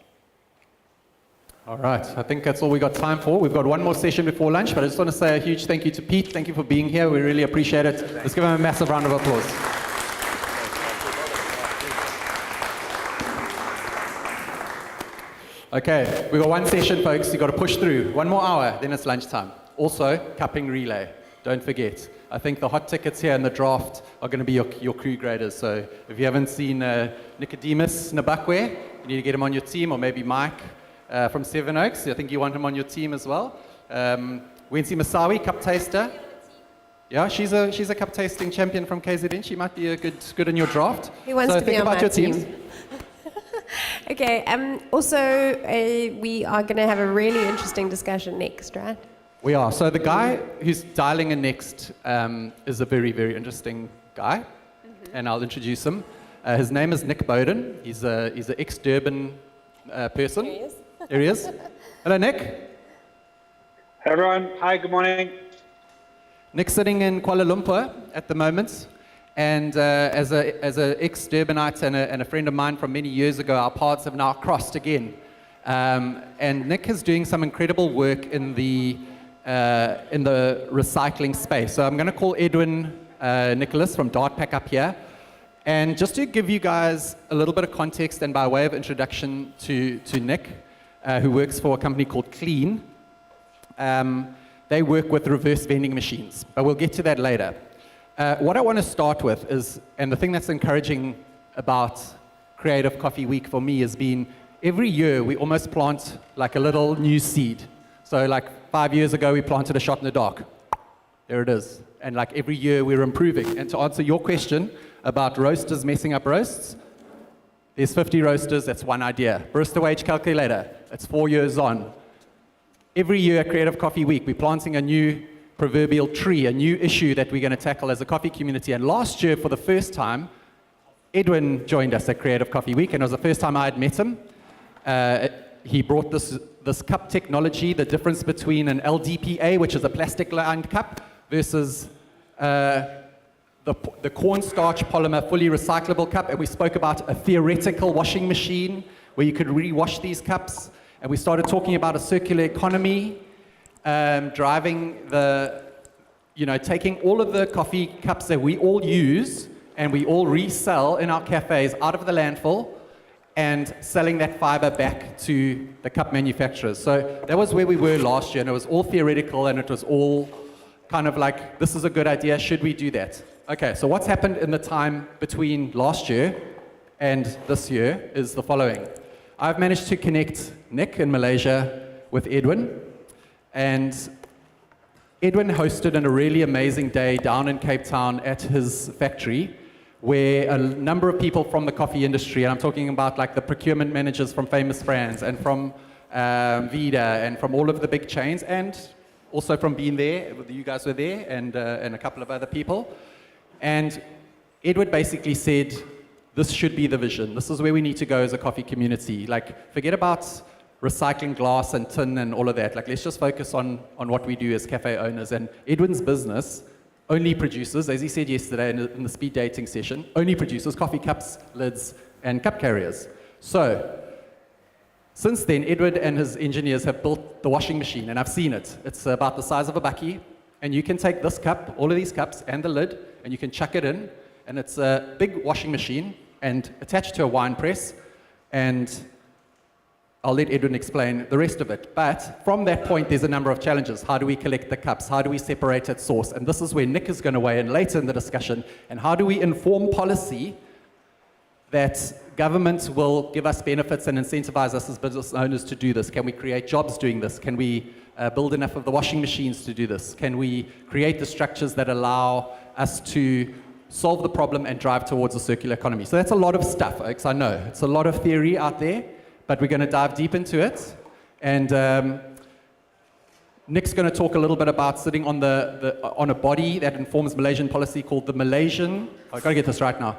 All right, I think that's all we got time for. We've got one more session before lunch, but I just want to say a huge thank you to Pete. Thank you for being here. We really appreciate it. Let's give him a massive round of applause. Okay, we've got one session, folks. You've got to push through. One more hour, then it's lunchtime. Also, cupping relay. Don't forget. I think the hot tickets here in the draft are going to be your crew graders. So if you haven't seen Nicodemus Nabakwe, you need to get him on your team, or maybe Mike from Seven Oaks. I think you want him on your team as well. Wensi Masawi, cup taster. Yeah, she's a cup tasting champion from KZN. She might be a good in your draft. Who wants so to think be on about my your team? teams. Okay, also we are going to have a really interesting discussion next, right? We are. So the guy who's dialing in next is a very, very interesting guy, and I'll introduce him. His name is Nick Bowden. He's an ex-Durban person. Here he is. Here he is. Hello, Nick. Hey everyone. Hi, good morning. Nick's sitting in Kuala Lumpur at the moment, and as an ex-Durbanite and a friend of mine from many years ago, our paths have now crossed again. And Nick is doing some incredible work in the recycling space. So I'm going to call Edwin Nicholas from Dartpack up here. And just to give you guys a little bit of context and by way of introduction to Nick, who works for a company called Clean, they work with reverse vending machines, but we'll get to that later. What I want to start with is, and the thing that's encouraging about Creative Coffee Week for me has been every year we almost plant like a little new seed. So like 5 years ago we planted a shot in the dark. There it is. And like every year we're improving. And to answer your question about roasters messing up roasts, there's 50 roasters, that's one idea. Barista wage calculator, it's 4 years on. Every year at Creative Coffee Week, we're planting a new proverbial tree, a new issue that we're going to tackle as a coffee community. And last year, for the first time, Edwin joined us at Creative Coffee Week, and it was the first time I had met him. He brought this cup technology, the difference between an LDPA, which is a plastic-lined cup, versus the cornstarch polymer fully recyclable cup. And we spoke about a theoretical washing machine where you could re-wash these cups. And we started talking about a circular economy, driving taking all of the coffee cups that we all use and we all resell in our cafes out of the landfill and selling that fiber back to the cup manufacturers. So that was where we were last year, and it was all theoretical, and it was all kind of like, this is a good idea, should we do that? Okay, so what's happened in the time between last year and this year is the following. I've managed to connect Nick in Malaysia with Edwin, and Edwin hosted a really amazing day down in Cape Town at his factory where a number of people from the coffee industry, and I'm talking about like the procurement managers from famous brands and from Vida and from all of the big chains, and also from being there, you guys were there, and a couple of other people. And Edward basically said, this should be the vision. This is where we need to go as a coffee community. Like, forget about recycling glass and tin and all of that. Like, let's just focus on what we do as cafe owners. And Edwin's business only produces, as he said yesterday in the speed dating session, only produces coffee cups, lids, and cup carriers. So, since then, Edward and his engineers have built the washing machine, and I've seen it. It's about the size of a bakkie, and you can take this cup, all of these cups, and the lid, and you can chuck it in, and it's a big washing machine, and attached to a wine press, and I'll let Edwin explain the rest of it. But from that point, there's a number of challenges. How do we collect the cups? How do we separate at source? And this is where Nick is going to weigh in later in the discussion. And how do we inform policy that government will give us benefits and incentivize us as business owners to do this? Can we create jobs doing this? Can we build enough of the washing machines to do this? Can we create the structures that allow us to solve the problem and drive towards a circular economy? So that's a lot of stuff, folks, I know. It's a lot of theory out there, but we're going to dive deep into it. And Nick's going to talk a little bit about sitting on on a body that informs Malaysian policy called the Malaysian, I've got to get this right now,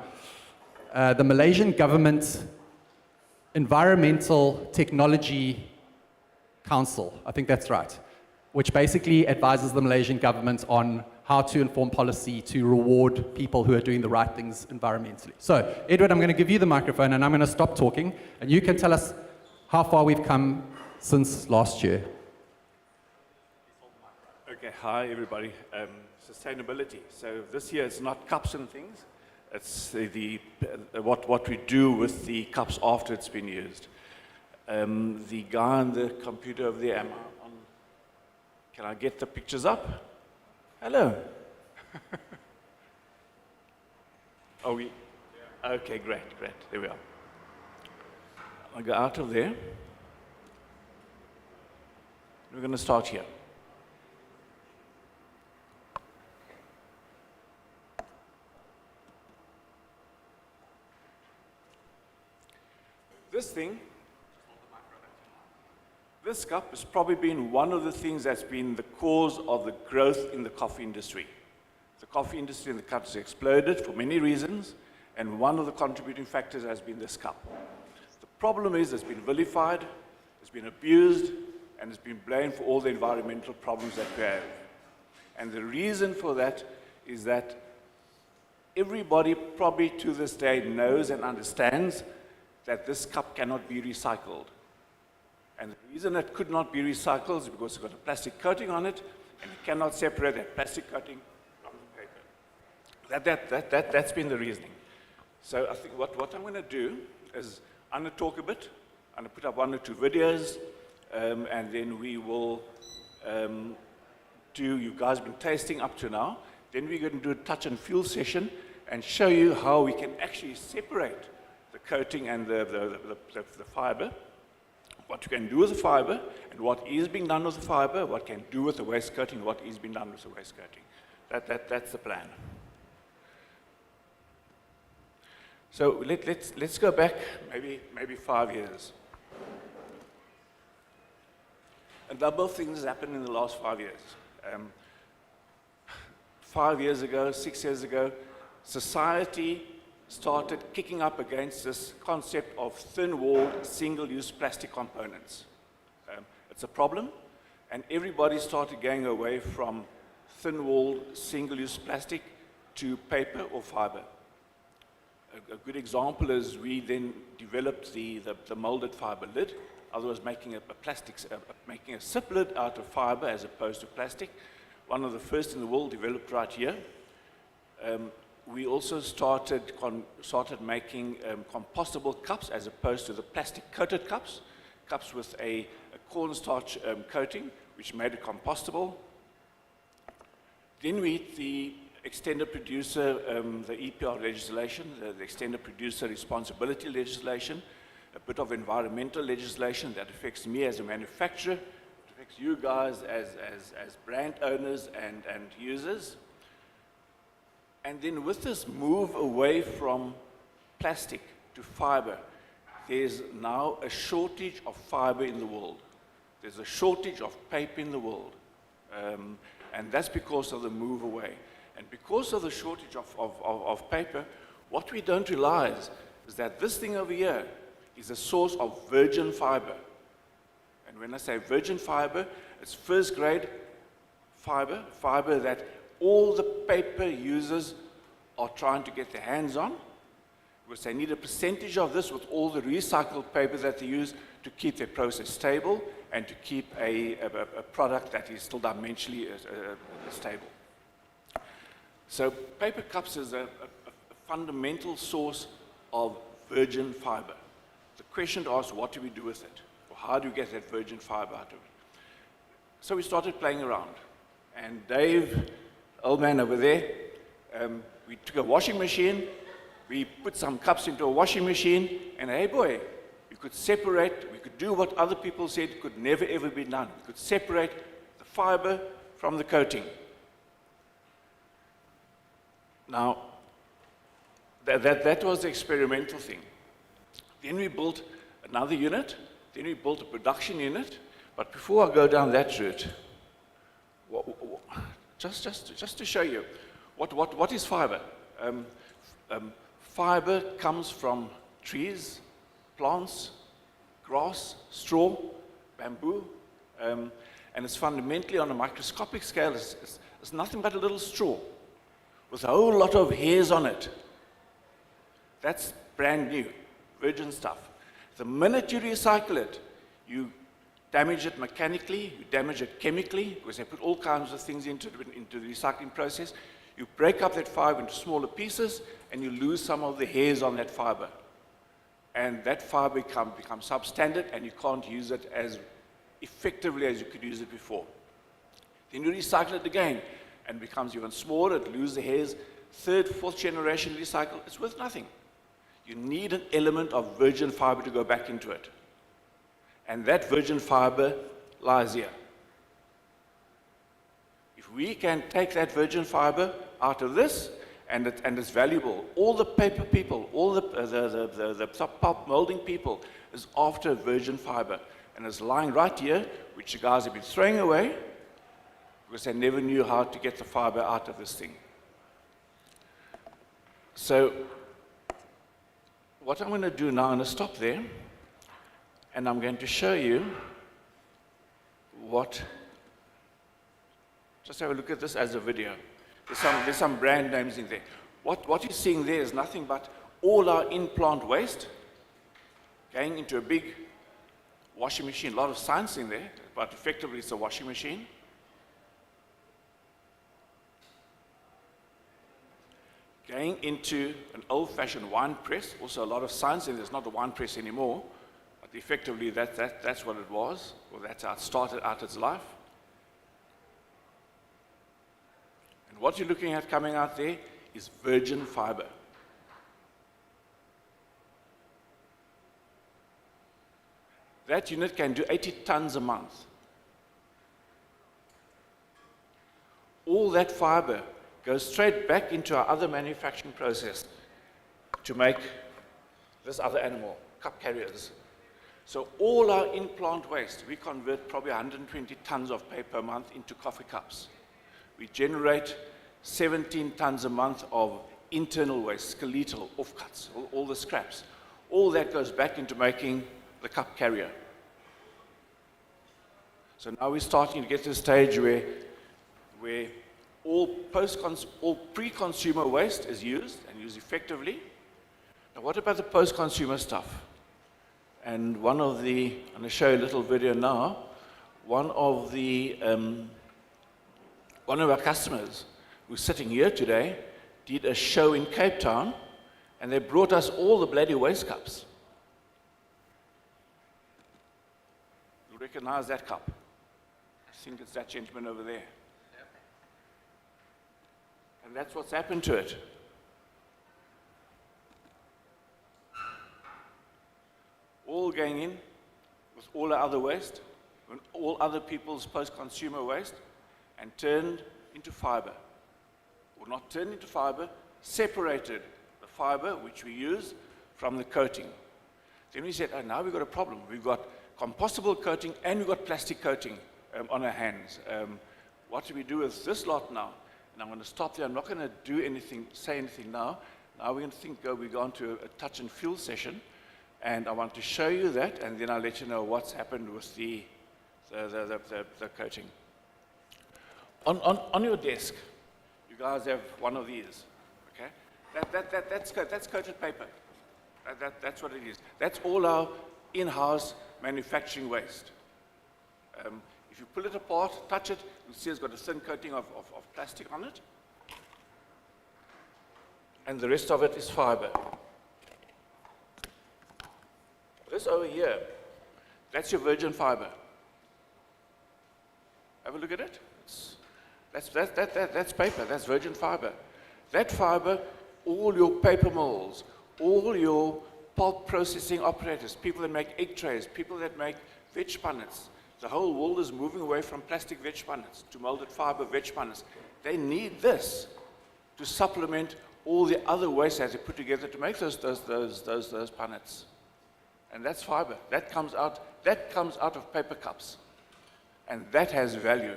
the Malaysian Government Environmental Technology Council. I think that's right. which basically advises the Malaysian government on how to inform policy to reward people who are doing the right things environmentally. So, Edward, I'm going to give you the microphone and I'm going to stop talking, and you can tell us how far we've come since last year. Okay, hi everybody. Sustainability. So this year it's not cups and things. It's what we do with the cups after it's been used. The guy on the computer over there, can I get the pictures up? Hello. Oh, okay, great. There we are. I'll go out of there. We're going to start here. This cup has probably been one of the things that's been the cause of the growth in the coffee industry. The coffee industry in the country has exploded for many reasons, and one of the contributing factors has been this cup. The problem is it's been vilified, it's been abused, and it's been blamed for all the environmental problems that we have. And the reason for that is that everybody probably to this day knows and understands that this cup cannot be recycled. And the reason it could not be recycled is because it's got a plastic coating on it, and you cannot separate that plastic coating from the paper. That's been the reasoning. So I think what I'm going to do is I'm going to talk a bit, I'm going to put up 1 or 2 videos, and then we will you guys have been tasting up to now, then we're going to do a touch and feel session and show you how we can actually separate the coating and the fiber, what you can do with the fiber, and what is being done with the fiber, what can do with the waste coating, what is being done with the waste coating. That's the plan. So let's go back maybe 5 years. A number of things happened in the last 5 years. 5 years ago, 6 years ago, society started kicking up against this concept of thin-walled, single-use plastic components. It's a problem, and everybody started going away from thin-walled, single-use plastic to paper or fiber. A good example is we then developed the molded fiber lid, otherwise making making a sip lid out of fiber as opposed to plastic. One of the first in the world developed right here. We also started making compostable cups as opposed to the plastic coated cups with a cornstarch coating, which made it compostable. Then the extended producer, the EPR legislation, the extended producer responsibility legislation, a bit of environmental legislation that affects me as a manufacturer, it affects you guys as brand owners and users. And then with this move away from plastic to fiber, there's now a shortage of fiber in the world. There's a shortage of paper in the world. And that's because of the move away. And because of the shortage of paper, what we don't realize is that this thing over here is a source of virgin fiber. And when I say virgin fiber, it's first grade fiber that all the paper users are trying to get their hands on, because they need a percentage of this with all the recycled paper that they use to keep their process stable and to keep a product that is still dimensionally stable. So paper cups is a fundamental source of virgin fiber. The question to ask, what do we do with it? Or how do we get that virgin fiber out of it? So we started playing around. And Dave, old man over there, we took a washing machine, we put some cups into a washing machine, and hey boy, we could separate, we could do what other people said could never ever be done. We could separate the fiber from the coating. Now, that was the experimental thing. Then we built another unit, then we built a production unit, but before I go down that route, just to show you, what is fiber? Fiber comes from trees, plants, grass, straw, bamboo, And it's fundamentally, on a microscopic scale, it's nothing but a little straw with a whole lot of hairs on it. That's brand new, virgin stuff. The minute you recycle it, you damage it mechanically, you damage it chemically, because they put all kinds of things into the recycling process. You break up that fiber into smaller pieces, and you lose some of the hairs on that fiber. And that fiber becomes substandard, and you can't use it as effectively as you could use it before. Then you recycle it again, and it becomes even smaller, it loses the hairs. Third, fourth generation recycle, it's worth nothing. You need an element of virgin fiber to go back into it. And that virgin fiber lies here. If we can take that virgin fiber out of this, and it's valuable, all the paper people, all the pulp molding people is after virgin fiber. And it's lying right here, which the guys have been throwing away, because they never knew how to get the fiber out of this thing. So, what I'm going to do now, I'm going to stop there, and I'm going to show you what, just have a look at this as a video. There's some brand names in there. What you're seeing there is nothing but all our in-plant waste going into a big washing machine. A lot of science in there, but effectively it's a washing machine. Going into an old-fashioned wine press, also a lot of science in there. It's not a wine press anymore, but effectively that's what it was, or that's how it started out its life. And what you're looking at coming out there is virgin fiber. That unit can do 80 tons a month. All that fiber goes straight back into our other manufacturing process to make this other animal, cup carriers. So all our in-plant waste, we convert probably 120 tons of paper a month into coffee cups. We generate 17 tons a month of internal waste, skeletal, offcuts, all the scraps. All that goes back into making the cup carrier. So now we're starting to get to a stage where all pre-consumer waste is used and used effectively. Now what about the post-consumer stuff? And I'm going to show you a little video now. One of our customers who's sitting here today did a show in Cape Town, and they brought us all the bloody waste cups. You'll recognize that cup. I think it's that gentleman over there. And that's what's happened to it. All going in with all our other waste, and all other people's post-consumer waste, and turned into fiber. Or not turned into fiber, separated the fiber which we use from the coating. Then we said, oh, now we've got a problem. We've got compostable coating and we've got plastic coating on our hands. What do we do with this lot now? And I'm going to stop there. I'm not going to say anything now. Now we're going to we go on to a touch and feel session. And I want to show you that, and then I'll let you know what's happened with the coating. On your desk, you guys have one of these, okay? That's coated paper. That's what it is. That's all our in-house manufacturing waste. If you pull it apart, touch it, you'll see it's got a thin coating of plastic on it. And the rest of it is fiber. This over here, that's your virgin fiber. Have a look at it. That's paper, that's virgin fiber. That fiber, all your paper molds, all your pulp processing operators, people that make egg trays, people that make veg punnets, the whole world is moving away from plastic veg punnets to molded fiber veg punnets. They need this to supplement all the other waste that they put together to make those punnets. And that's fiber. That comes out of paper cups. And that has value.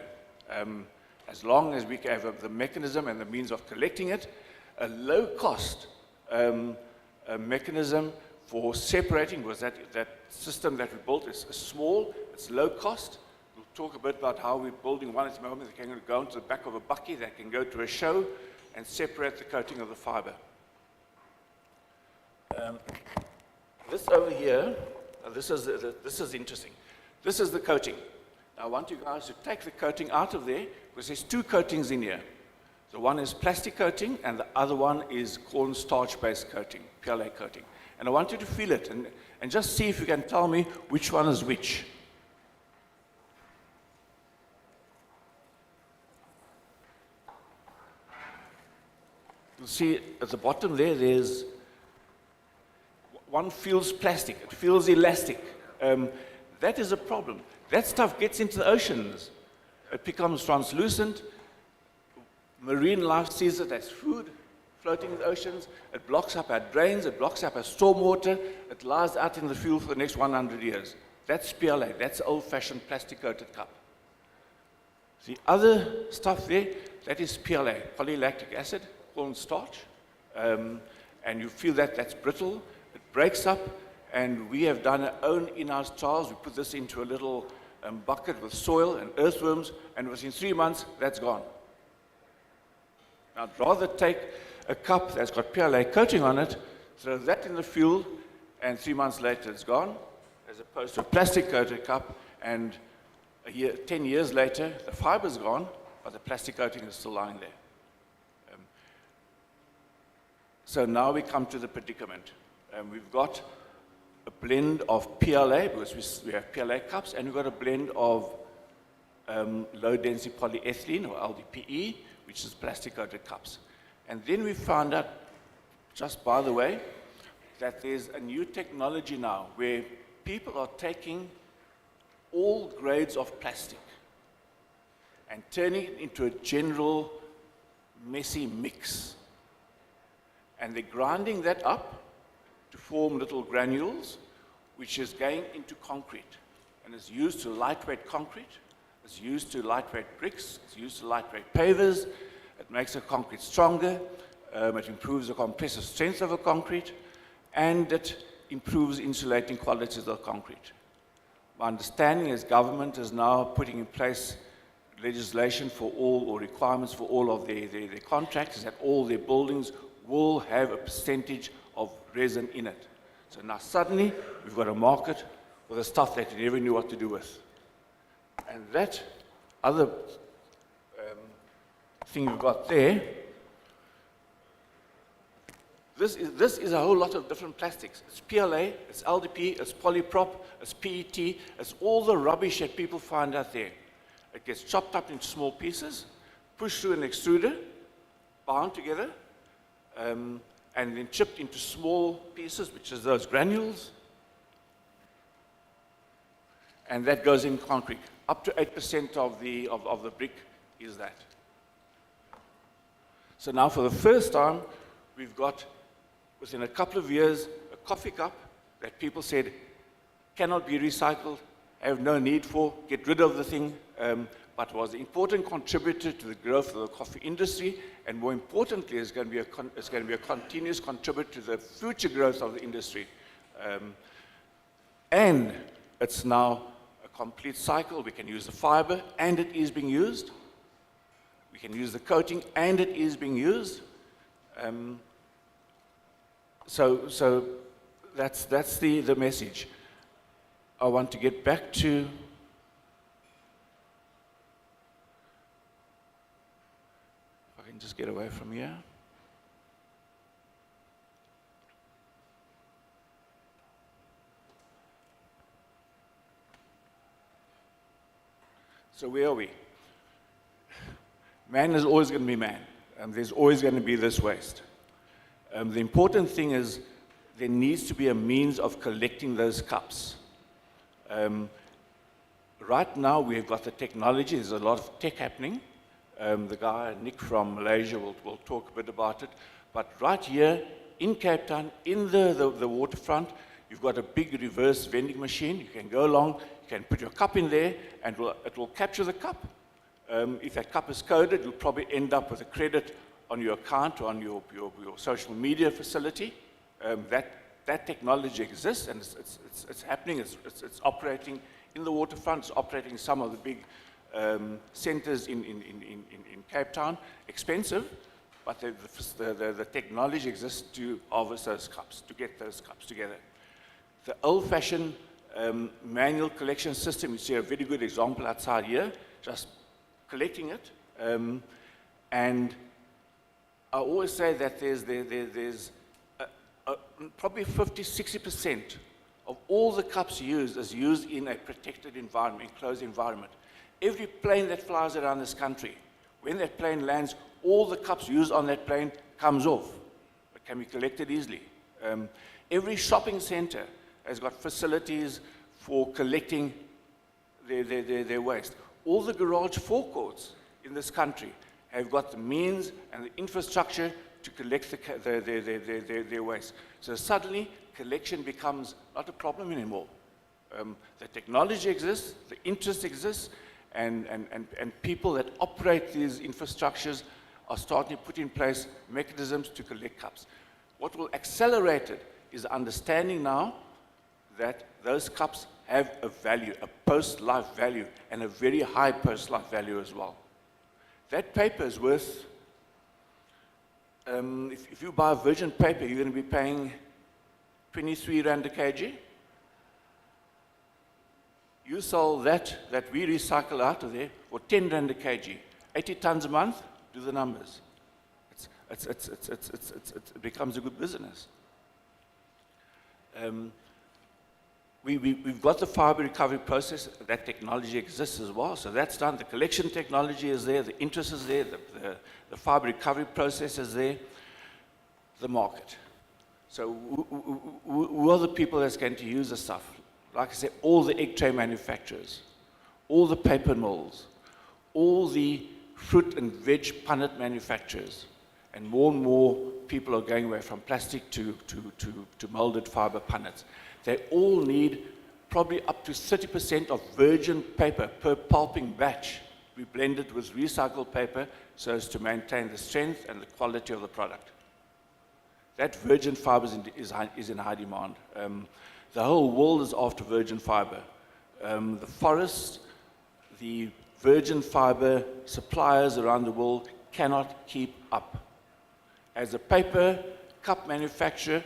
As long as we have the mechanism and the means of collecting it, a low-cost mechanism for separating, was that system that we built is small, it's low cost, will talk a bit about how we're building one at the moment that can go into the back of a bucket, that can go to a show and separate the coating of the fiber. This over here, this is interesting. This is the coating. Now I want you guys to take the coating out of there, because there's two coatings in here. The one is plastic coating, and the other one is cornstarch-based coating, PLA coating. And I want you to feel it, and just see if you can tell me which one is which. You'll see at the bottom there, there's one feels plastic, it feels elastic. That is a problem. That stuff gets into the oceans. It becomes translucent. Marine life sees it as food floating in the oceans. It blocks up our drains, it blocks up our stormwater. It lies out in the field for the next 100 years. That's PLA, that's old-fashioned plastic-coated cup. The other stuff there, that is PLA, polylactic acid, cornstarch. And you feel that that's brittle, it breaks up, and we have done our own in-house trials. We put this into a little bucket with soil and earthworms, and within 3 months, that's gone. Now, I'd rather take a cup that's got PLA coating on it, throw that in the field, and 3 months later it's gone, as opposed to a plastic-coated cup, and 10 years later, the fiber's gone, but the plastic coating is still lying there. So now we come to the predicament. We've got a blend of PLA, because we have PLA cups, and we've got a blend of low-density polyethylene, or LDPE, which is plastic-coated cups. And then we found out, just by the way, that there's a new technology now where people are taking all grades of plastic and turning it into a general messy mix. And they're grinding that up to form little granules, which is going into concrete. And it's used to lightweight concrete, it's used to lightweight bricks, it's used to lightweight pavers. It makes the concrete stronger, it improves the compressive strength of the concrete, and it improves insulating qualities of concrete. My understanding is government is now putting in place legislation for all, or requirements for all of their contracts, that all their buildings will have a percentage of resin in it. So now suddenly we've got a market for the stuff that you never knew what to do with. And that other thing you've got there, this is a whole lot of different plastics. It's PLA, it's LDP, it's polyprop, it's PET, it's all the rubbish that people find out there. It gets chopped up into small pieces, pushed through an extruder, bound together, and then chipped into small pieces, which is those granules, and that goes in concrete. Up to 8% of the brick is that. So now for the first time, we've got, within a couple of years, a coffee cup that people said cannot be recycled, have no need for, get rid of the thing, but was an important contributor to the growth of the coffee industry, and more importantly, it's going to be a continuous contributor to the future growth of the industry. And it's now a complete cycle. We can use the fiber, and it is being used. We can use the coating, and it is being used. So that's the message. I want to get back to if I can just get away from here. So where are we? Man is always going to be man. There's always going to be this waste. The important thing is there needs to be a means of collecting those cups. Right now, we've got the technology. There's a lot of tech happening. The guy, Nick from Malaysia, will talk a bit about it. But right here in Cape Town, in the waterfront, you've got a big reverse vending machine. You can go along, you can put your cup in there, and it will capture the cup. If that cup is coded, you'll probably end up with a credit on your account or on your social media facility. That technology exists, and it's happening, it's operating in the waterfront, it's operating in some of the big centers in Cape Town. Expensive, but the technology exists to harvest those cups, to get those cups together. The old-fashioned manual collection system, you see a very good example outside here, just collecting it. And I always say that there's probably 50-60% of all the cups used is used in a protected environment, enclosed environment. Every plane that flies around this country, when that plane lands, all the cups used on that plane comes off. It can be collected easily. Every shopping center has got facilities for collecting their waste. All the garage forecourts in this country have got the means and the infrastructure to collect their waste. So suddenly, collection becomes not a problem anymore. The technology exists, the interest exists, and people that operate these infrastructures are starting to put in place mechanisms to collect cups. What will accelerate it is understanding now that those cups have a value, a post-life value, and a very high post-life value as well. That paper is worth, if you buy virgin paper, you're going to be paying 23 Rand a kg. You sell that we recycle out of there for 10 Rand a kg. 80 tons a month, do the numbers. It becomes a good business. We've got the fiber recovery process. That technology exists as well, so that's done. The collection technology is there, the interest is there, the fiber recovery process is there, the market. So who are the people that's going to use the stuff? Like I said, all the egg tray manufacturers, all the paper mills, all the fruit and veg punnet manufacturers, and more people are going away from plastic to molded fiber punnets. They all need probably up to 30% of virgin paper per pulping batch be blended with recycled paper so as to maintain the strength and the quality of the product. That virgin fiber is in high demand. The whole world is after virgin fiber. The forests, the virgin fiber suppliers around the world cannot keep up. As a paper cup manufacturer,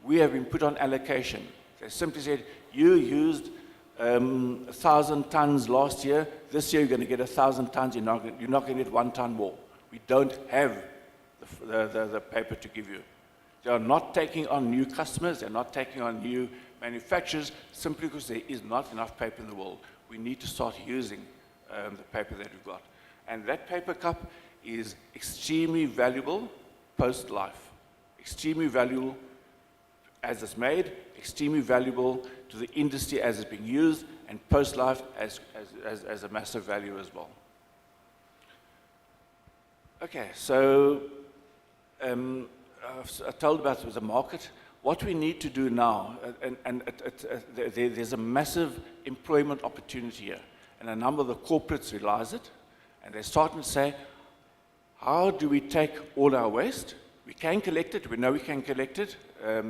we have been put on allocation. They simply said, you used 1,000 tons last year, this year you're going to get 1,000 tons, you're not going to get 1 ton more. We don't have the paper to give you. They are not taking on new customers, they're not taking on new manufacturers, simply because there is not enough paper in the world. We need to start using the paper that we've got. And that paper cup is extremely valuable post-life. Extremely valuable as it's made, extremely valuable to the industry as it's being used, and post-life as a massive value as well. Okay, so I told about the market. What we need to do now, there's a massive employment opportunity here, and a number of the corporates realize it, and they're starting to say, how do we take all our waste? We can collect it, we know we can collect it, a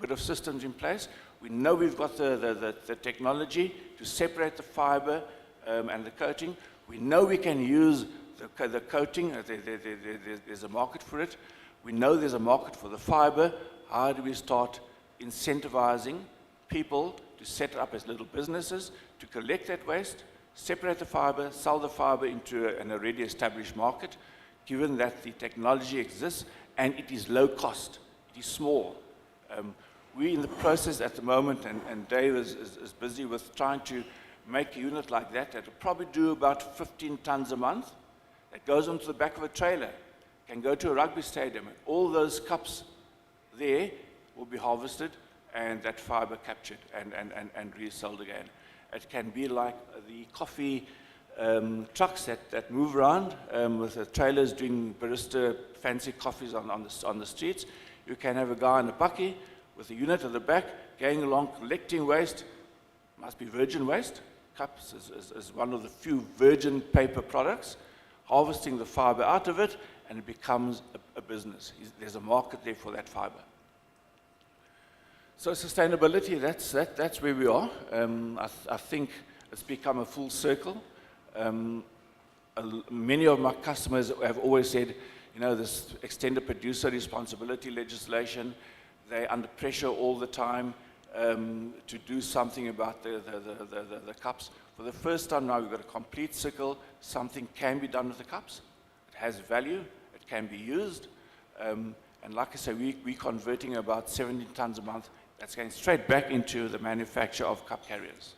bit of systems in place. We know we've got the technology to separate the fiber and the coating. We know we can use the coating, there's a market for it. We know there's a market for the fiber. How do we start incentivizing people to set up as little businesses to collect that waste, separate the fiber, sell the fiber into an already established market, given that the technology exists and it is low cost, it is small. We're in the process at the moment, and Dave is busy with trying to make a unit like that will probably do about 15 tons a month. That goes onto the back of a trailer, can go to a rugby stadium. All those cups there will be harvested and that fiber captured and resold again. It can be like the coffee trucks that move around with the trailers doing barista fancy coffees on the streets. You can have a guy in a bucky with a unit at the back going along collecting waste. Must be virgin waste. Cups is one of the few virgin paper products, harvesting the fiber out of it, and it becomes a business. There's a market there for that fiber. So sustainability, that's where we are. I think it's become a full circle. Many of my customers have always said, you know, this extended producer responsibility legislation, they're under pressure all the time to do something about the cups. For the first time now, we've got a complete circle. Something can be done with the cups. It has value. It can be used. And like I say, we're converting about 17 tons a month. That's going straight back into the manufacture of cup carriers.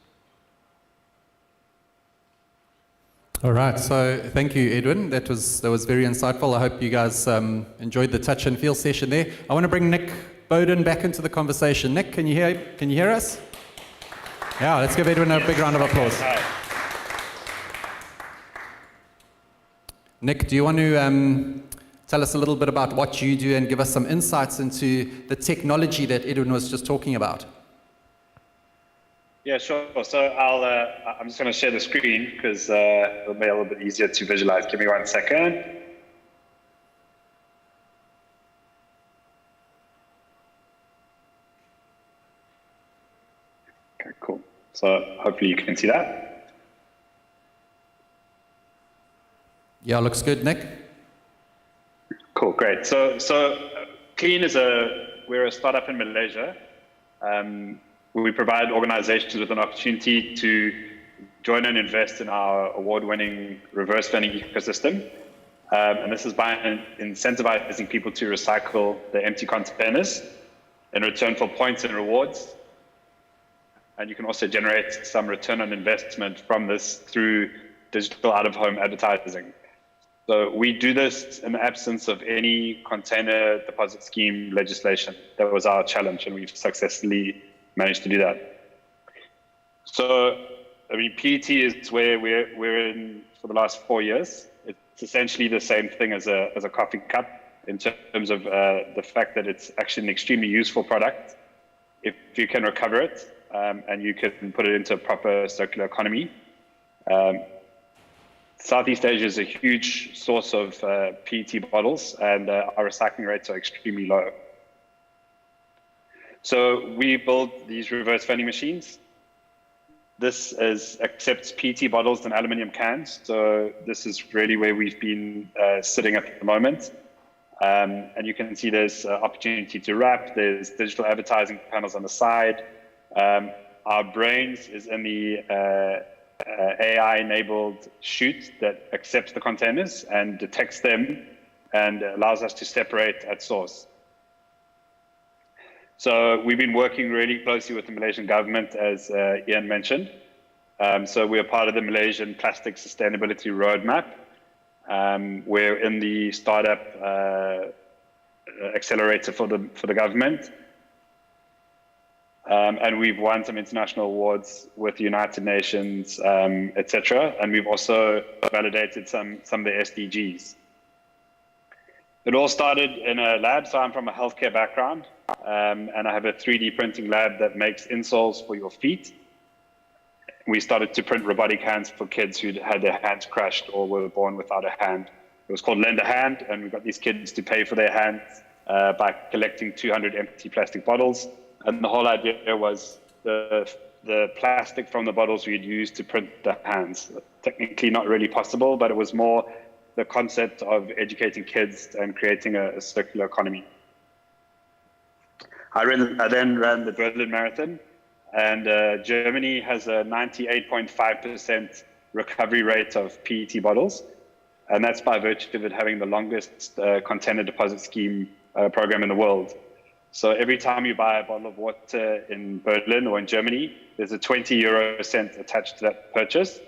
All right, so thank you, Edwin. That was very insightful. I hope you guys enjoyed the touch and feel session there. I want to bring Nick Bowden back into the conversation. Nick, can you hear us? Yeah, let's give Edwin a big round of applause. Nick, do you want to tell us a little bit about what you do and give us some insights into the technology that Edwin was just talking about? Yeah, sure. So I'm just going to share the screen because it'll be a little bit easier to visualize. Give me 1 second. Okay, cool. So hopefully you can see that. Yeah, looks good, Nick. Cool, great. So Clean we're a startup in Malaysia. We provide organizations with an opportunity to join and invest in our award-winning reverse vending ecosystem. And this is by incentivizing people to recycle the empty containers in return for points and rewards. And you can also generate some return on investment from this through digital out-of-home advertising. So we do this in the absence of any container deposit scheme legislation. That was our challenge, and we've successfully managed to do that. So, I mean, PET is where we're in for the last 4 years. It's essentially the same thing as a coffee cup in terms of the fact that it's actually an extremely useful product if you can recover it and you can put it into a proper circular economy. Southeast Asia is a huge source of PET bottles, and our recycling rates are extremely low. So we build these reverse vending machines. This accepts PET bottles and aluminum cans. So this is really where we've been sitting at the moment. And you can see there's opportunity to wrap. There's digital advertising panels on the side. Our brains is in the AI-enabled chute that accepts the containers and detects them and allows us to separate at source. So we've been working really closely with the Malaysian government, as Ian mentioned. So we're part of the Malaysian Plastic Sustainability Roadmap. We're in the startup accelerator for the government. And we've won some international awards with the United Nations, etc. And we've also validated some of the SDGs. It all started in a lab. So I'm from a healthcare background, and I have a 3D printing lab that makes insoles for your feet. We started to print robotic hands for kids who'd had their hands crushed or were born without a hand. It was called Lend a Hand, and we got these kids to pay for their hands by collecting 200 empty plastic bottles. And the whole idea was the plastic from the bottles we'd use to print the hands. Technically not really possible, but it was more the concept of educating kids and creating a circular economy. I then ran the Berlin Marathon, and Germany has a 98.5% recovery rate of PET bottles. And that's by virtue of it having the longest container deposit scheme program in the world. So every time you buy a bottle of water in Berlin or in Germany, there's a 20 euro cent attached to that purchase.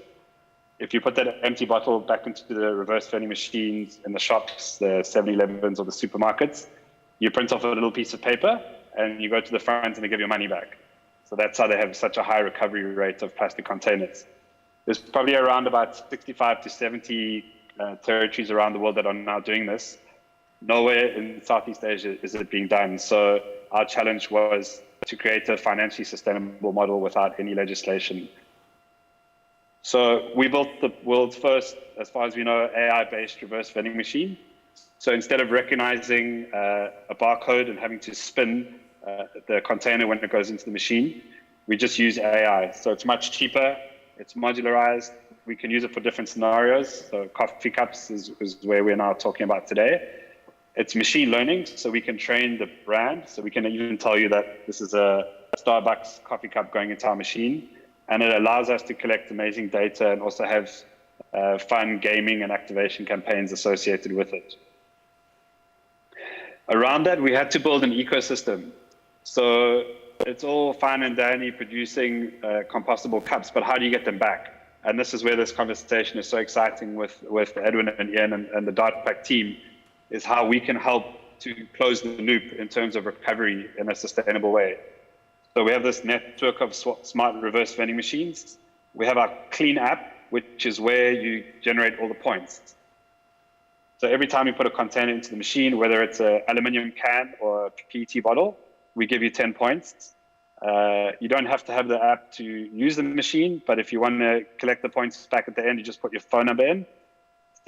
If you put that empty bottle back into the reverse vending machines in the shops, the 7-Elevens or the supermarkets, you print off a little piece of paper and you go to the front and they give you money back. So that's how they have such a high recovery rate of plastic containers. There's probably around about 65 to 70 territories around the world that are now doing this. Nowhere in Southeast Asia is it being done. So our challenge was to create a financially sustainable model without any legislation. So we built the world's first, as far as we know, AI-based reverse vending machine. So instead of recognizing a barcode and having to spin the container when it goes into the machine, we just use AI. So it's much cheaper, It's modularized. We can use it for different scenarios. So coffee cups is where we're now talking about today. It's machine learning, so we can train the brand. So we can even tell you that this is a Starbucks coffee cup going into our machine. And it allows us to collect amazing data and also have fun gaming and activation campaigns associated with it. Around that, we had to build an ecosystem. So it's all fine and dandy producing compostable cups, but how do you get them back? And this is where this conversation is so exciting with Edwin and Ian and the DartPack team, is how we can help to close the loop in terms of recovery in a sustainable way. So we have this network of smart reverse vending machines. We have our clean app, which is where you generate all the points. So every time you put a container into the machine, whether it's an aluminum can or a PET bottle, we give you 10 points. You don't have to have the app to use the machine, but if you want to collect the points back at the end, you just put your phone number in,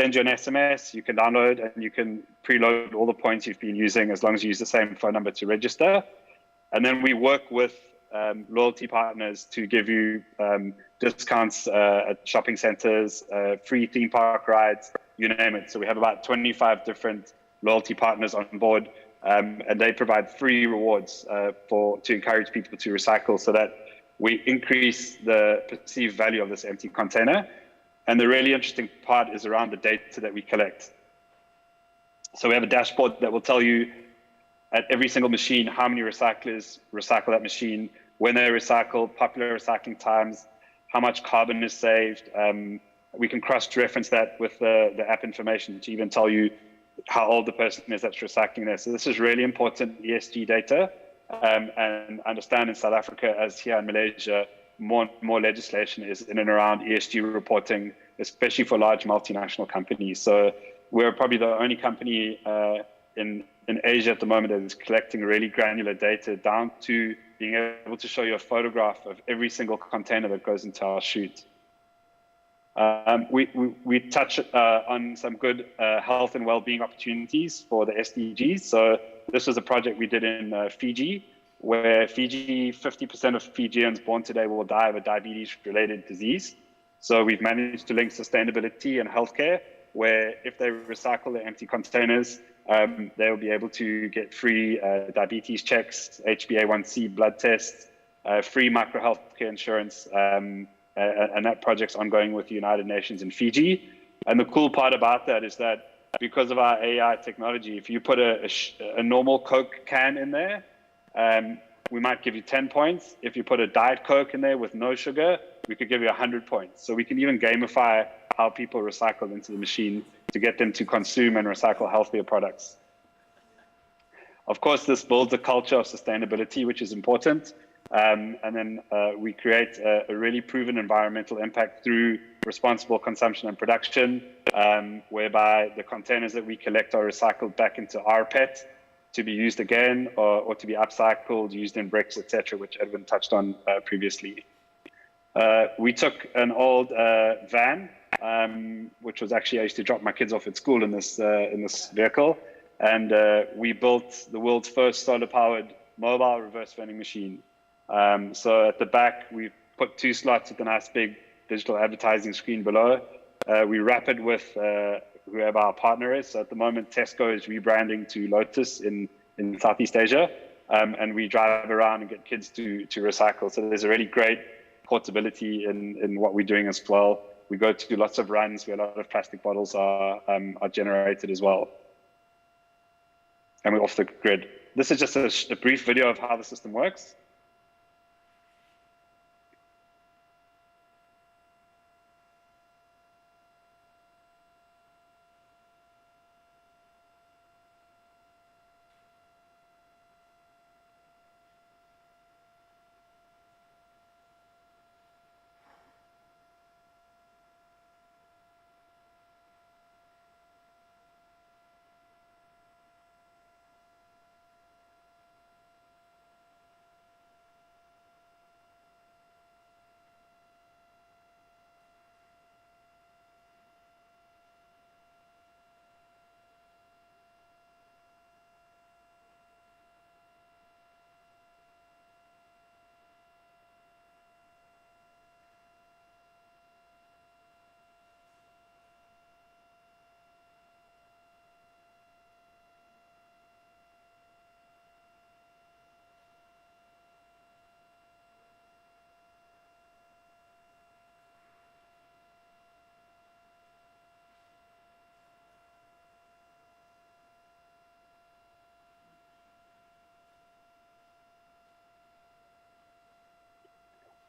send you an SMS, you can download, and you can preload all the points you've been using as long as you use the same phone number to register. And then we work with loyalty partners to give you discounts at shopping centers, free theme park rides, you name it. So we have about 25 different loyalty partners on board, and they provide free rewards to encourage people to recycle so that we increase the perceived value of this empty container. And the really interesting part is around the data that we collect. So we have a dashboard that will tell you at every single machine how many recyclers recycle that machine, when they recycle, popular recycling times, how much carbon is saved. We can cross-reference that with the app information to even tell you how old the person is that's recycling there. So this is really important ESG data. And understand in South Africa, as here in Malaysia, more legislation is in and around ESG reporting, especially for large multinational companies. So we're probably the only company in Asia at the moment that is collecting really granular data down to being able to show you a photograph of every single container that goes into our chute. We touch on some good health and well-being opportunities for the SDGs. So this was a project we did in Fiji, where 50% of Fijians born today will die of a diabetes-related disease. So we've managed to link sustainability and healthcare, where if they recycle their empty containers, they'll be able to get free diabetes checks, HbA1c blood tests, free micro healthcare insurance, and that project's ongoing with the United Nations in Fiji. And the cool part about that is that because of our AI technology, if you put a normal Coke can in there, we might give you 10 points. If you put a Diet Coke in there with no sugar, we could give you 100 points. So we can even gamify how people recycle into the machine to get them to consume and recycle healthier products. Of course, this builds a culture of sustainability, which is important. And then we create a really proven environmental impact through responsible consumption and production, whereby the containers that we collect are recycled back into our PET to be used again or to be upcycled, used in bricks, etc., which Edwin touched on previously. We took an old van, which was actually, I used to drop my kids off at school in this vehicle, and we built the world's first solar-powered mobile reverse vending machine. So at the back, we put 2 slots with a nice big digital advertising screen below. We wrap it with whoever our partner is. So at the moment, Tesco is rebranding to Lotus in Southeast Asia. And we drive around and get kids to recycle. So there's a really great portability in what we're doing as well. We go to lots of runs where a lot of plastic bottles are generated as well. And we're off the grid. This is just a brief video of how the system works.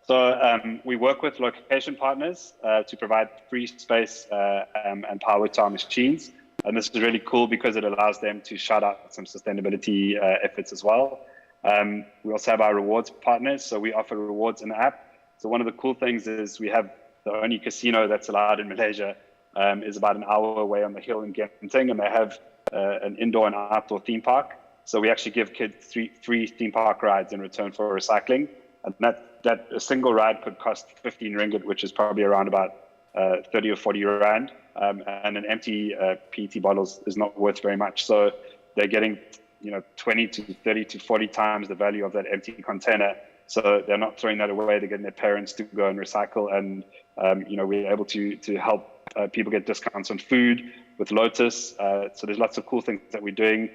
So we work with location partners to provide free space and power to our machines. And this is really cool because it allows them to shout out some sustainability efforts as well. We also have our rewards partners. So we offer rewards in the app. So one of the cool things is we have the only casino that's allowed in Malaysia is about an hour away on the hill in Genting, and they have an indoor and outdoor theme park. So we actually give kids free theme park rides in return for recycling. And that a single ride could cost 15 ringgit, which is probably around about 30 or 40 rand. And an empty PET bottle is not worth very much. So they're getting 20 to 30 to 40 times the value of that empty container. So they're not throwing that away. They're getting their parents to go and recycle. And we're able to help people get discounts on food with Lotus. So there's lots of cool things that we're doing.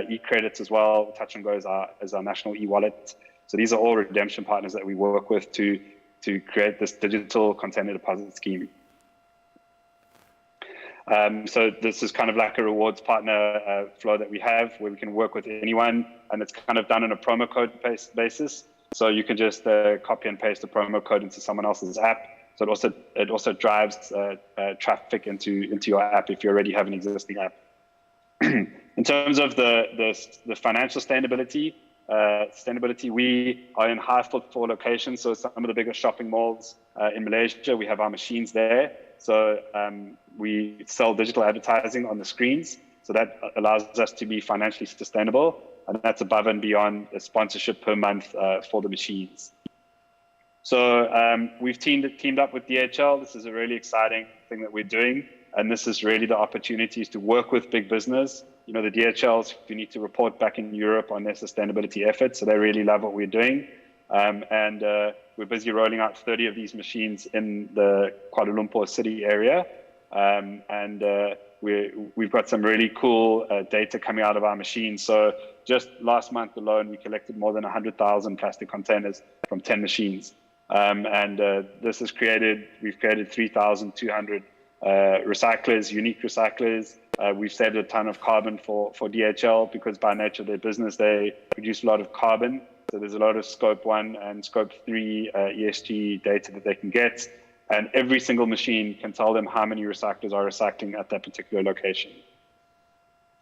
E-credits as well. Touch and Go is our national e-wallet. So these are all redemption partners that we work with to create this digital container deposit scheme. So this is kind of like a rewards partner flow that we have where we can work with anyone, and it's kind of done on a promo code basis. So you can just copy and paste the promo code into someone else's app. So it also drives traffic into your app if you already have an existing app. In terms of the financial sustainability, we are in high footfall locations. So some of the biggest shopping malls in Malaysia, we have our machines there. So we sell digital advertising on the screens. So that allows us to be financially sustainable. And that's above and beyond a sponsorship per month for the machines. So we've teamed up with DHL. This is a really exciting thing that we're doing. And this is really the opportunities to work with big business. The DHLs, you need to report back in Europe on their sustainability efforts. So they really love what we're doing. And we're busy rolling out 30 of these machines in the Kuala Lumpur city area. We've got some really cool data coming out of our machines. So just last month alone, we collected more than 100,000 plastic containers from 10 machines. We've created 3,200 recyclers, unique recyclers. We've saved a ton of carbon for DHL because by nature of their business, they produce a lot of carbon. So there's a lot of scope 1 and scope 3 ESG data that they can get. And every single machine can tell them how many recyclers are recycling at that particular location.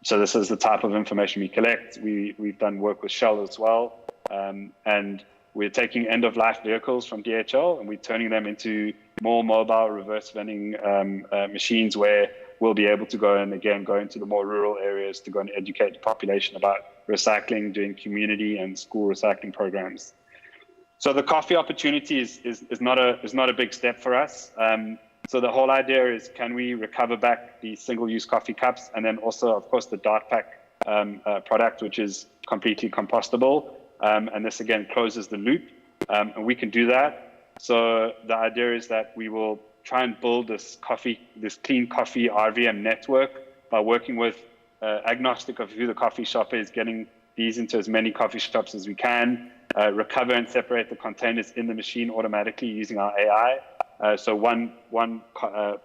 So this is the type of information we collect. We've done work with Shell as well. And we're taking end-of-life vehicles from DHL and we're turning them into more mobile reverse vending machines where we'll be able to go into the more rural areas to go and educate the population about recycling, doing community and school recycling programs. So the coffee opportunity is not a big step for us. So the whole idea is, can we recover back the single-use coffee cups, and then also, of course, the Dart Pack product, which is completely compostable, and this again closes the loop, and we can do that. So the idea is that we will try and build this clean coffee RVM network by working with agnostic of who the coffee shop is, getting these into as many coffee shops as we can, recover and separate the containers in the machine automatically using our AI. So one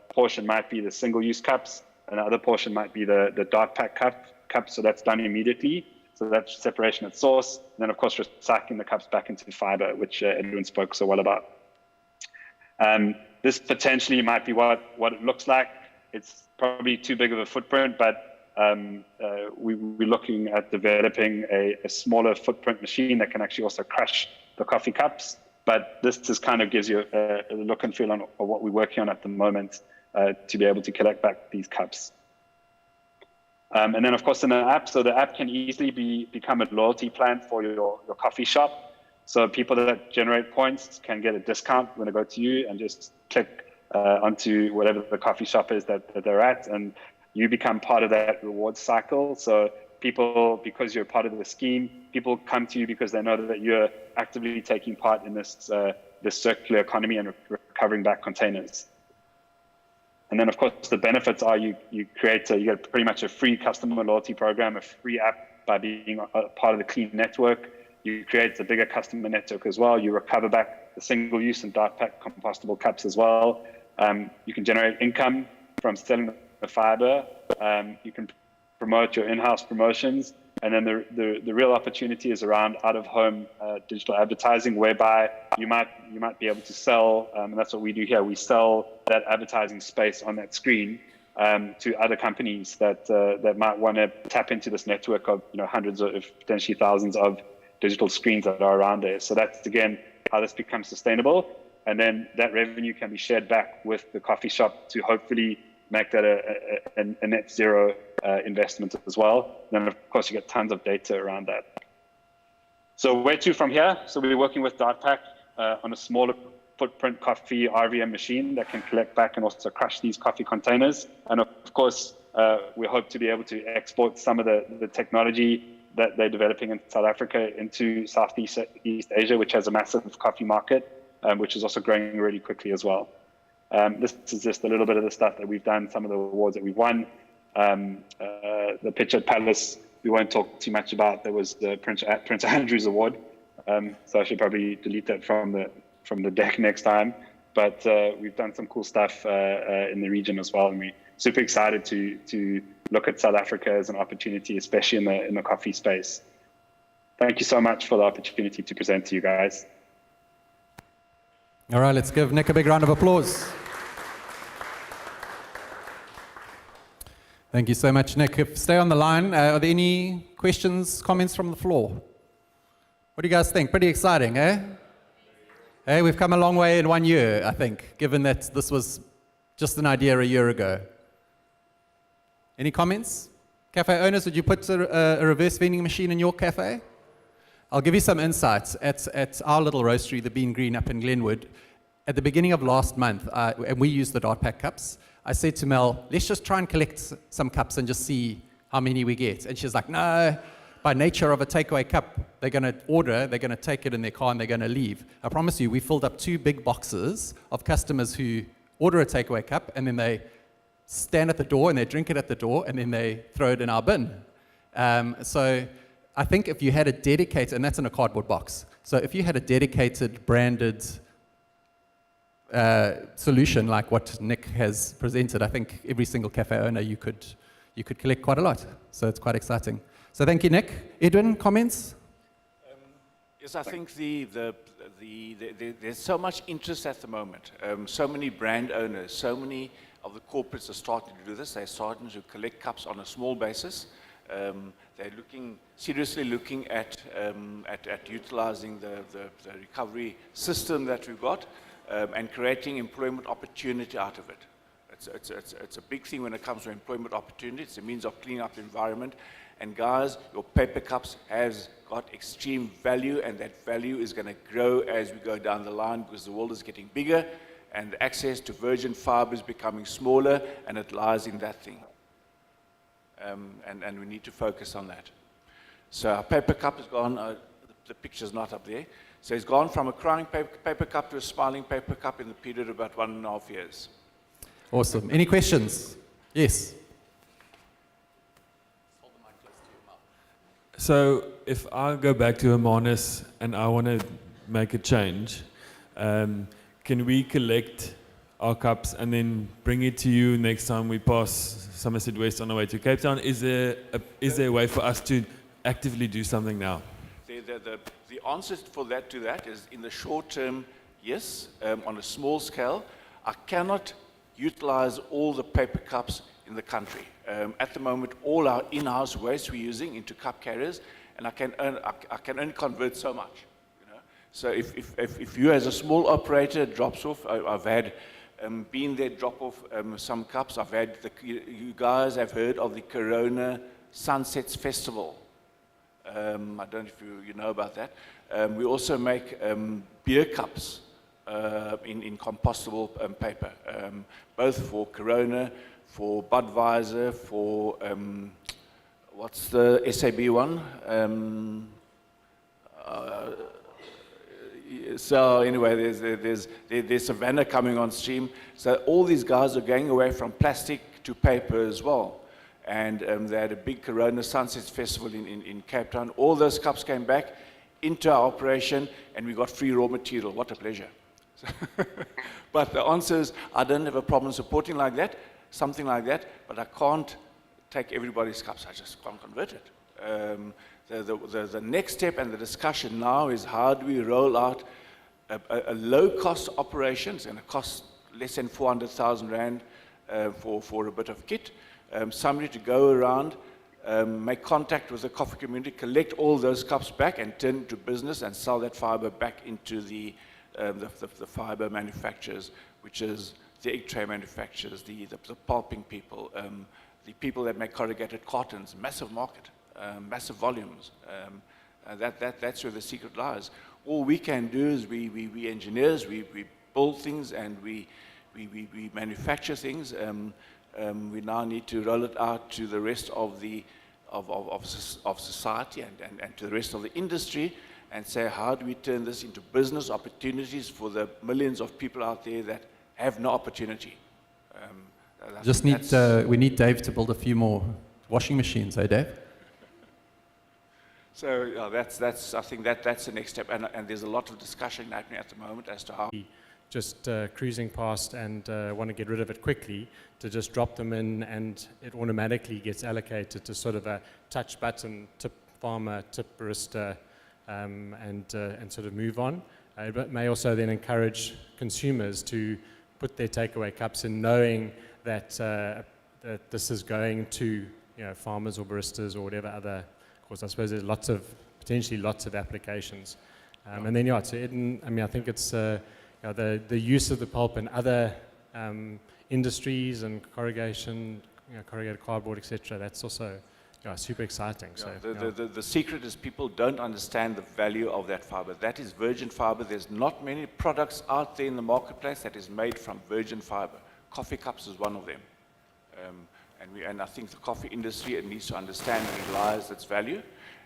portion might be the single-use cups, and the other portion might be the Dart Pack cups. So that's done immediately. So that's separation at source. And then, of course, recycling the cups back into fiber, which Edwin spoke so well about. This potentially might be what it looks like. It's probably too big of a footprint, but we're looking at developing a smaller footprint machine that can actually also crush the coffee cups. But this just kind of gives you a look and feel on what we're working on at the moment to be able to collect back these cups. And then, of course, in the app, so the app can easily become a loyalty plan for your coffee shop. So people that generate points can get a discount when they go to you and just click onto whatever the coffee shop is that they're at, and you become part of that reward cycle. So people, because you're part of the scheme, people come to you because they know that you're actively taking part in this circular economy and recovering back containers. And then, of course, the benefits are you get pretty much a free customer loyalty program, a free app by being a part of the clean network. You create a bigger customer network as well. You recover back the single-use and Dart Pack compostable cups as well. You can generate income from selling the fiber. You can promote your in-house promotions, And then the real opportunity is around out-of-home digital advertising, whereby you might be able to sell, and that's what we do here. We sell that advertising space on that screen to other companies that might want to tap into this network of hundreds of potentially thousands of digital screens that are around there. So that's again how this becomes sustainable, and then that revenue can be shared back with the coffee shop to hopefully make that a net zero investment as well. Then of course you get tons of data around that. So where to from here? So we're working with Dartpack on a smaller footprint coffee RVM machine that can collect back and also crush these coffee containers. And of course, we hope to be able to export some of the technology that they're developing in South Africa into Southeast Asia, which has a massive coffee market, which is also growing really quickly as well. This is just a little bit of the stuff that we've done, some of the awards that we've won. The pitch at Palace, we won't talk too much about. There was the Prince Andrew's Award, so I should probably delete that from the deck next time. But we've done some cool stuff in the region as well, and we're super excited to look at South Africa as an opportunity, especially in the coffee space. Thank you so much for the opportunity to present to you guys. All right, let's give Nick a big round of applause. Thank you so much, Nick. Stay on the line. Are there any questions, comments from the floor? What do you guys think? Pretty exciting, eh? Hey, we've come a long way in 1 year, I think, given that this was just an idea a year ago. Any comments? Cafe owners, would you put a reverse vending machine in your cafe? I'll give you some insights. At our little roastery, the Bean Green up in Glenwood, at the beginning of last month, and we used the Dartpack cups, I said to Mel, let's just try and collect some cups and just see how many we get. And she's like, no, by nature of a takeaway cup, they're going to order, they're going to take it in their car, and they're going to leave. I promise you, we filled up 2 big boxes of customers who order a takeaway cup, and then they stand at the door, and they drink it at the door, and then they throw it in our bin. So I think if you had a dedicated, and that's in a cardboard box, so if you had a dedicated branded solution like what Nick has presented, I think every single cafe owner you could collect quite a lot. So it's quite exciting. So thank you, Nick. Edwin, comments? Yes, I think there's so much interest at the moment. So many brand owners, so many of the corporates are starting to do this. They're starting to collect cups on a small basis. They're seriously looking at utilizing the recovery system that we've got and creating employment opportunity out of it. It's a big thing when it comes to employment opportunity. It's a means of cleaning up the environment. And guys, your paper cups has got extreme value, and that value is going to grow as we go down the line because the world is getting bigger and the access to virgin fiber is becoming smaller, and it lies in that thing. And we need to focus on that. So our paper cup has gone, the picture's not up there, so it's gone from a crying paper cup to a smiling paper cup in the period of about 1.5 years. Awesome. Any questions? Yes. So if I go back to Hermanus and I want to make a change, can we collect our cups and then bring it to you next time we pass Somerset West on our way to Cape Town? Is there a way for us to actively do something now? The answer to that is in the short term, yes. On a small scale, I cannot utilize all the paper cups in the country. At the moment, all our in-house waste we're using into cup carriers, and I can only convert so much. So if you as a small operator drops off, I've had been there drop off some cups. I've had you guys have heard of the Corona Sunsets Festival. I don't know if you know about that. We also make beer cups in compostable paper, both for Corona, for Budweiser, for what's the SAB one? So anyway, there's Savannah coming on stream. So all these guys are going away from plastic to paper as well. And they had a big Corona Sunsets Festival in Cape Town. All those cups came back into our operation, and we got free raw material. What a pleasure. But the answer is, I don't have a problem supporting like that, something like that, but I can't take everybody's cups. I just can't convert it. The next step and the discussion now is how do we roll out a low-cost operation. It's going to cost less than 400,000 Rand for a bit of kit. Somebody to go around, make contact with the coffee community, collect all those cups back and turn it to business and sell that fiber back into the fiber manufacturers, which is the egg tray manufacturers, the pulping people, the people that make corrugated cartons, massive market, massive volumes. That's where the secret lies. All we can do is we engineers, we build things and we manufacture things. We now need to roll it out to the rest of society and to the rest of the industry and say, how do we turn this into business opportunities for the millions of people out there that have no opportunity? We need Dave to build a few more washing machines, eh, Dave? So I think that's the next step, and there's a lot of discussion happening at the moment as to how. Just cruising past and want to get rid of it quickly, to just drop them in and it automatically gets allocated to sort of a touch button, tip farmer, tip barista, and sort of move on. It may also then encourage consumers to put their takeaway cups in, knowing that that this is going to farmers or baristas or whatever other. Of course, I suppose there's potentially lots of applications, and then I think it's. The use of the pulp in other industries and corrugation, corrugated cardboard, etc. That's also super exciting. The secret is people don't understand the value of that fiber. That is virgin fiber. There's not many products out there in the marketplace that is made from virgin fiber. Coffee cups is one of them. And I think the coffee industry needs to understand and realize its value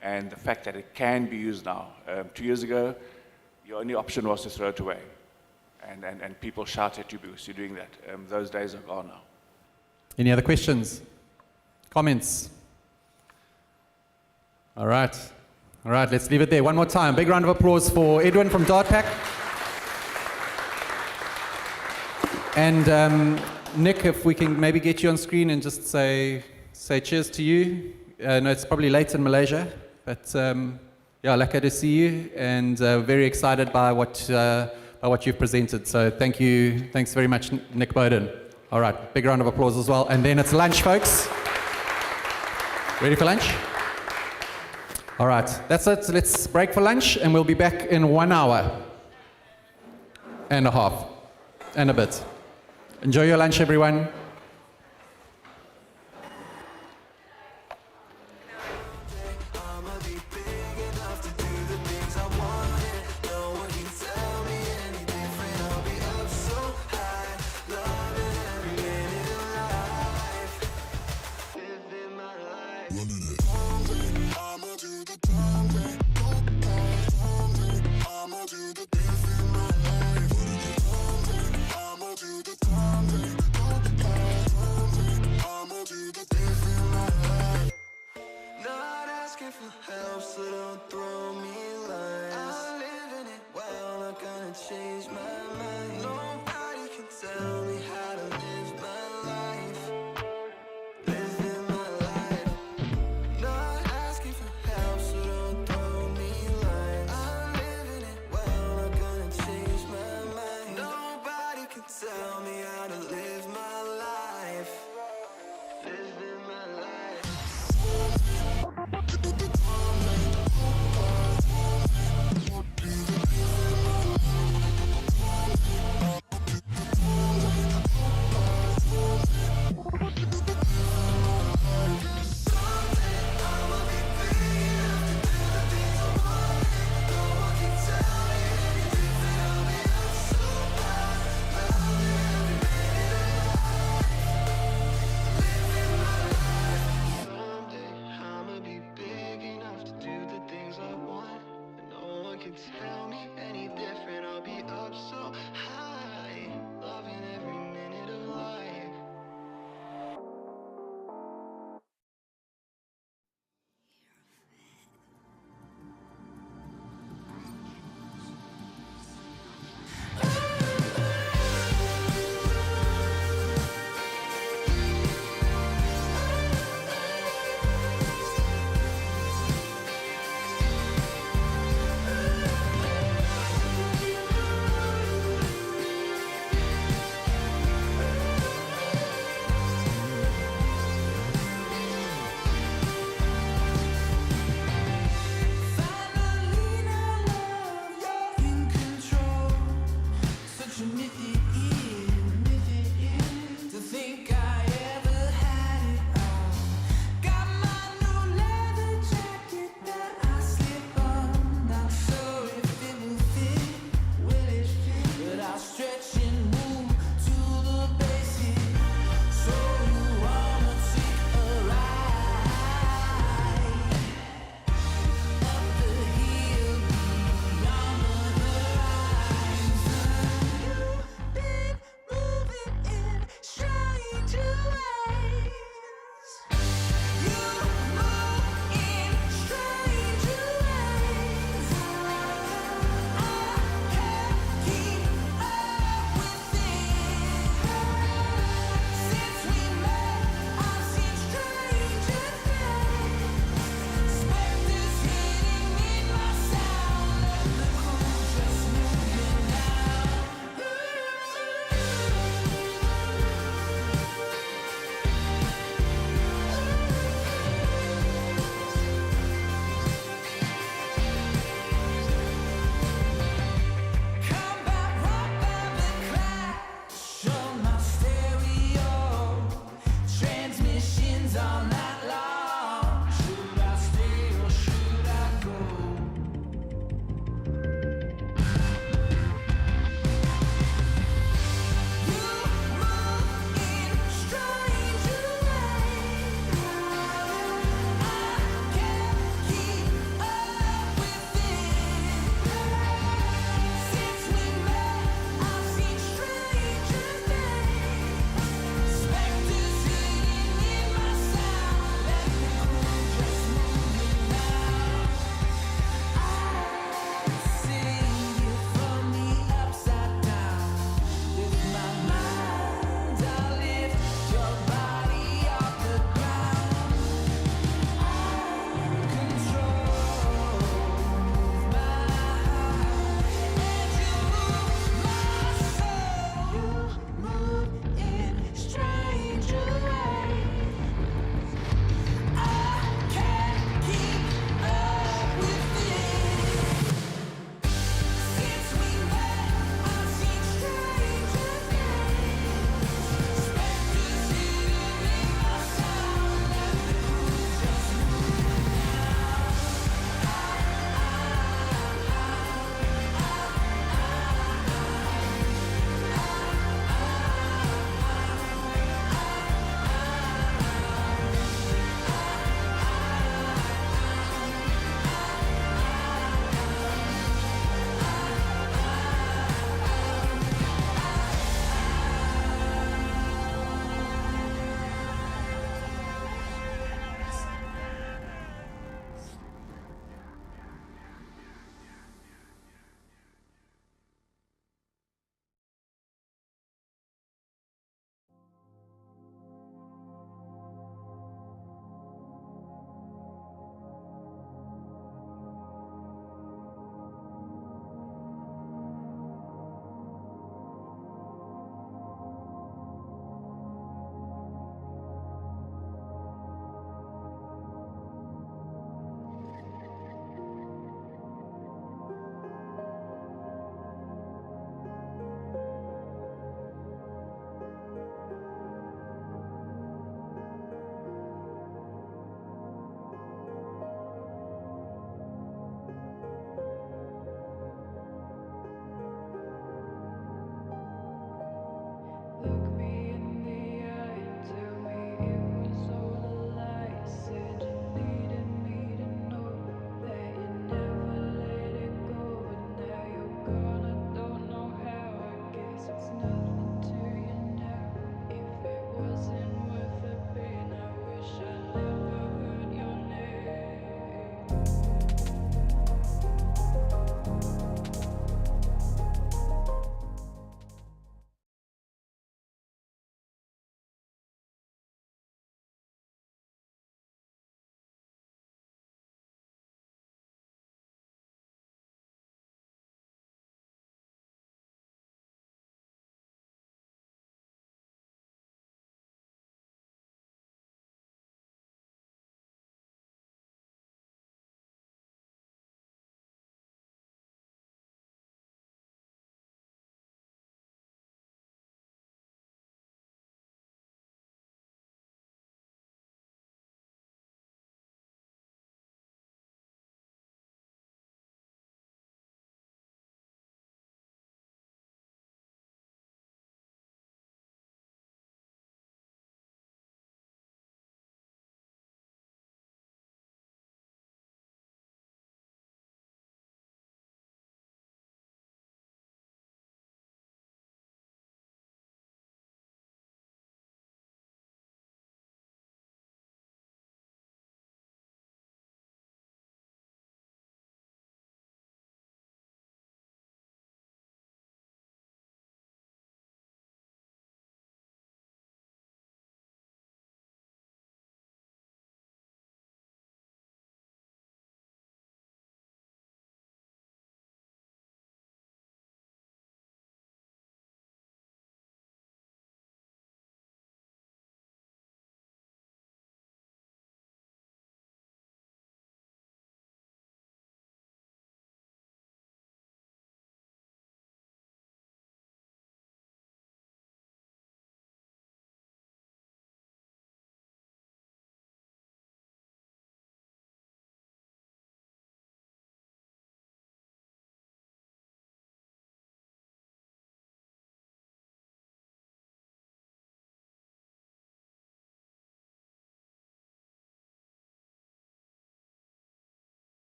and the fact that it can be used now. 2 years ago, your only option was to throw it away. And people shout at you because you're doing that. Those days are gone now. Any other questions? Comments? All right, let's leave it there. One more time. Big round of applause for Edwin from Dartpack. And Nick, if we can maybe get you on screen and just say cheers to you. No, it's probably late in Malaysia, but lucky to see you, and very excited by what you've presented. So thank you. Thanks very much, Nick Bowden. All right, big round of applause as well. And then it's lunch, folks. Ready for lunch? All right, that's it. Let's break for lunch, and we'll be back in 1 hour and a half and a bit. Enjoy your lunch, everyone. I'ma do the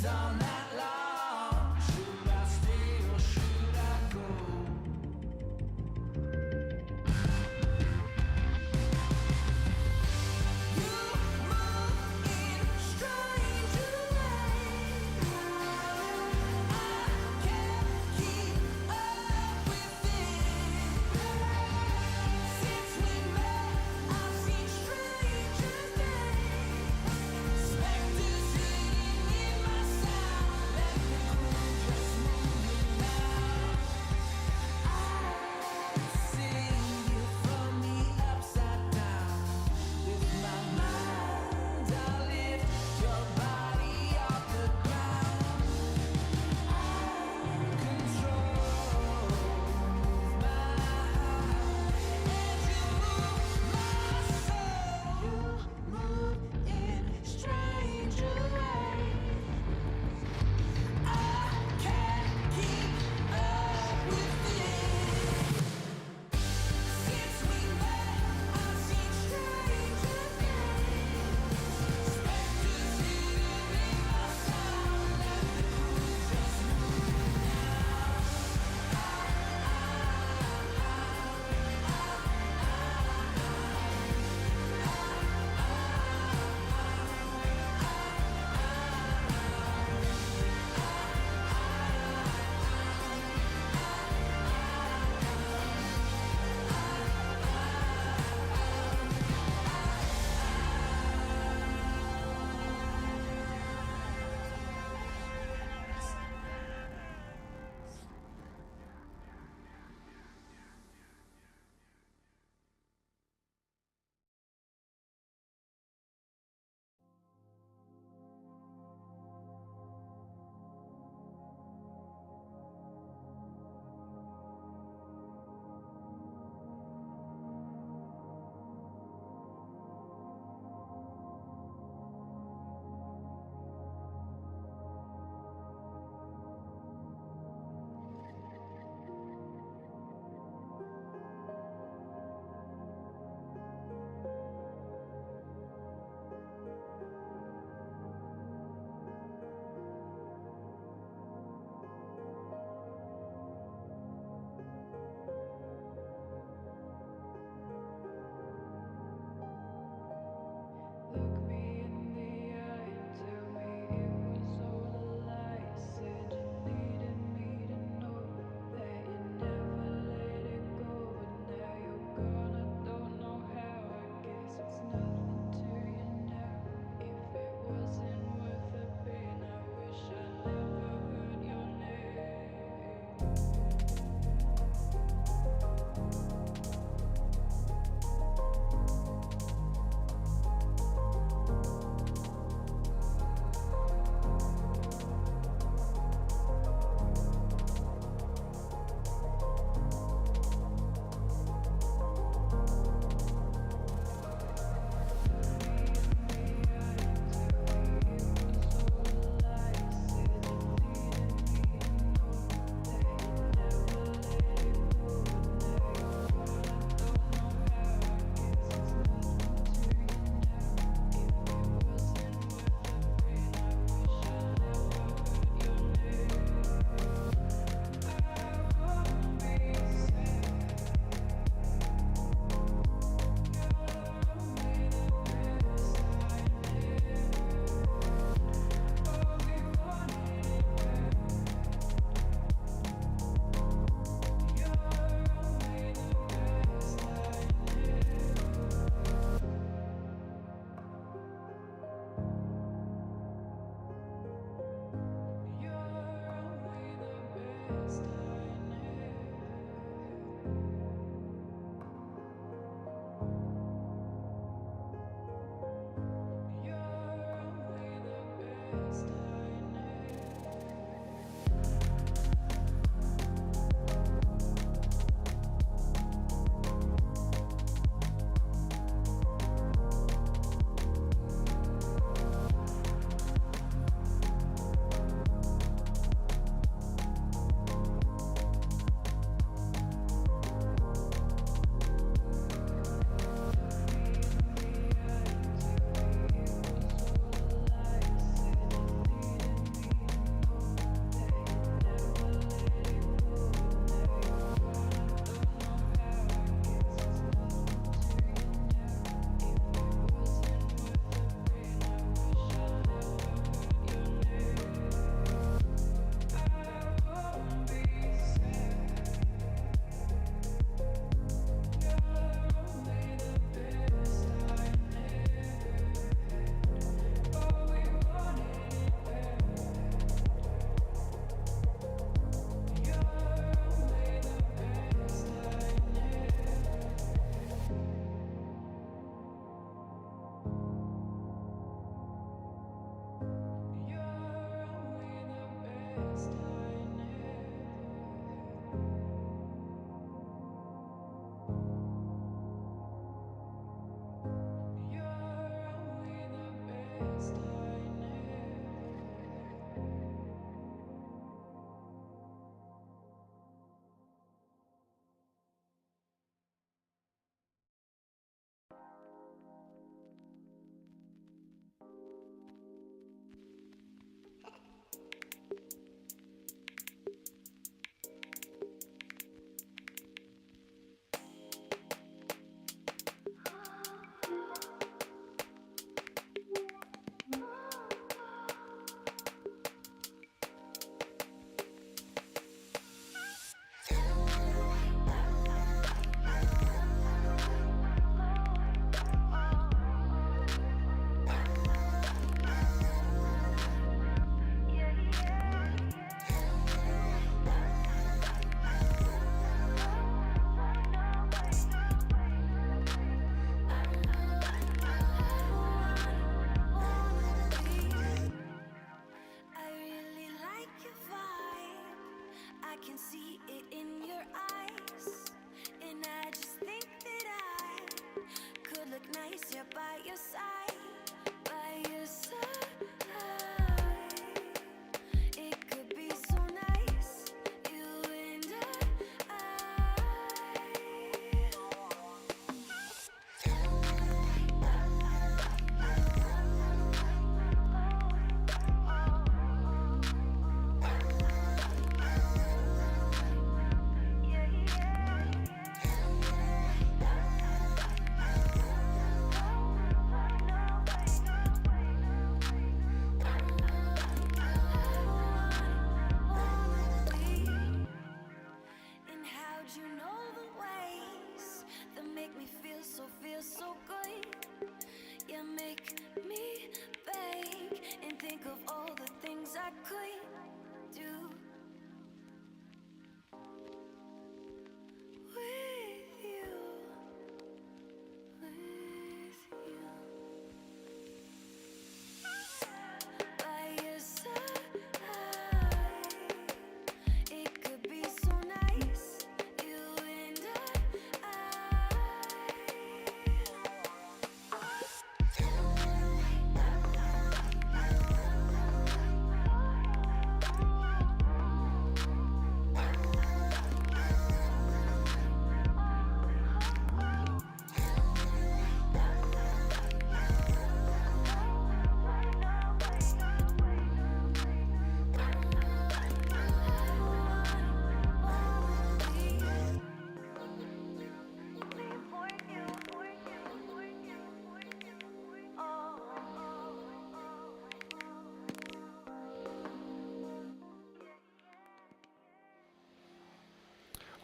been done that long. Should I stay or should I go? You move in strange ways. I can't keep up with it. Since we met, I've seen stranger days. Specters sitting in my sound.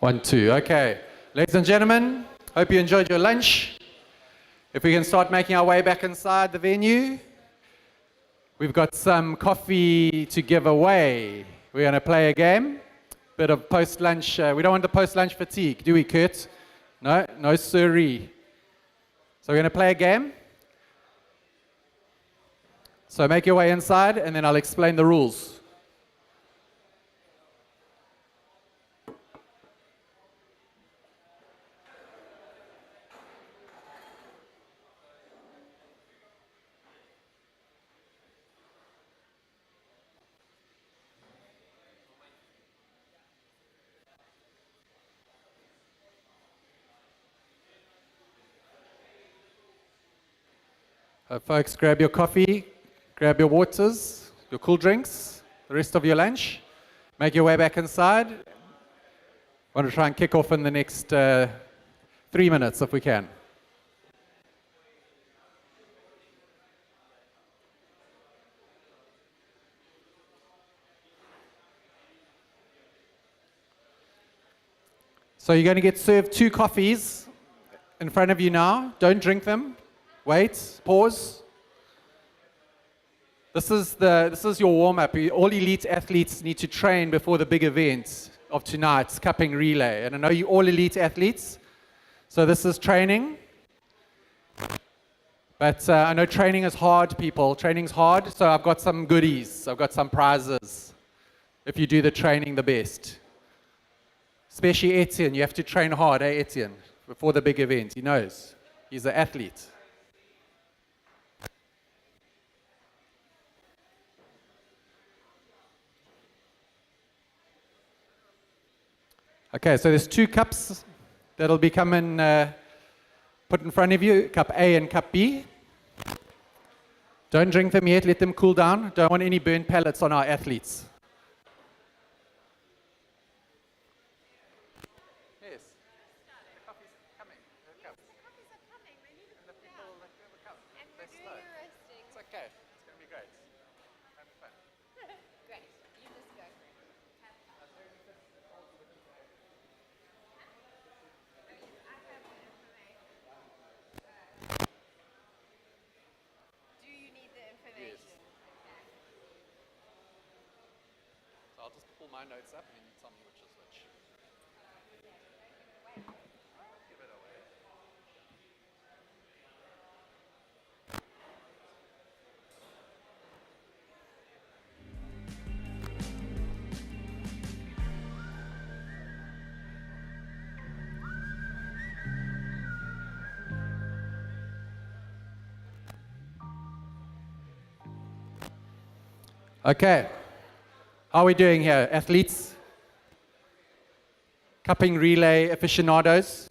1, 2. Okay. Ladies and gentlemen, hope you enjoyed your lunch. If we can start making our way back inside the venue. We've got some coffee to give away. We're going to play a game. Bit of post-lunch. We don't want the post-lunch fatigue, do we, Kurt? No? No, sirree. So we're going to play a game. So make your way inside, and then I'll explain the rules. Folks, grab your coffee, grab your waters, your cool drinks, the rest of your lunch. Make your way back inside. Want to try and kick off in the next 3 minutes if we can. So you're going to get served 2 coffees in front of you now. Don't drink them. Wait, pause. This is your warm-up. All elite athletes need to train before the big event of tonight's cupping relay. And I know you all elite athletes, so this is training. But I know training is hard, people. Training's hard, so I've got some goodies. I've got some prizes. if you do the training the best. Especially Etienne, you have to train hard, Etienne, before the big event. He knows. He's an athlete. Okay, so there's 2 cups that'll be coming, put in front of you, cup A and cup B. Don't drink them yet, let them cool down. Don't want any burnt pellets on our athletes. Yes. The coffee's coming. The coffees are coming. They need to cool down. And we're doing your roasting. It's okay. It's going to be great. Having fun. Great. You just go. Do you need the information? So I'll just pull my notes up and then you tell me which is which. Give it away. Okay, how are we doing here, athletes? Cupping relay aficionados?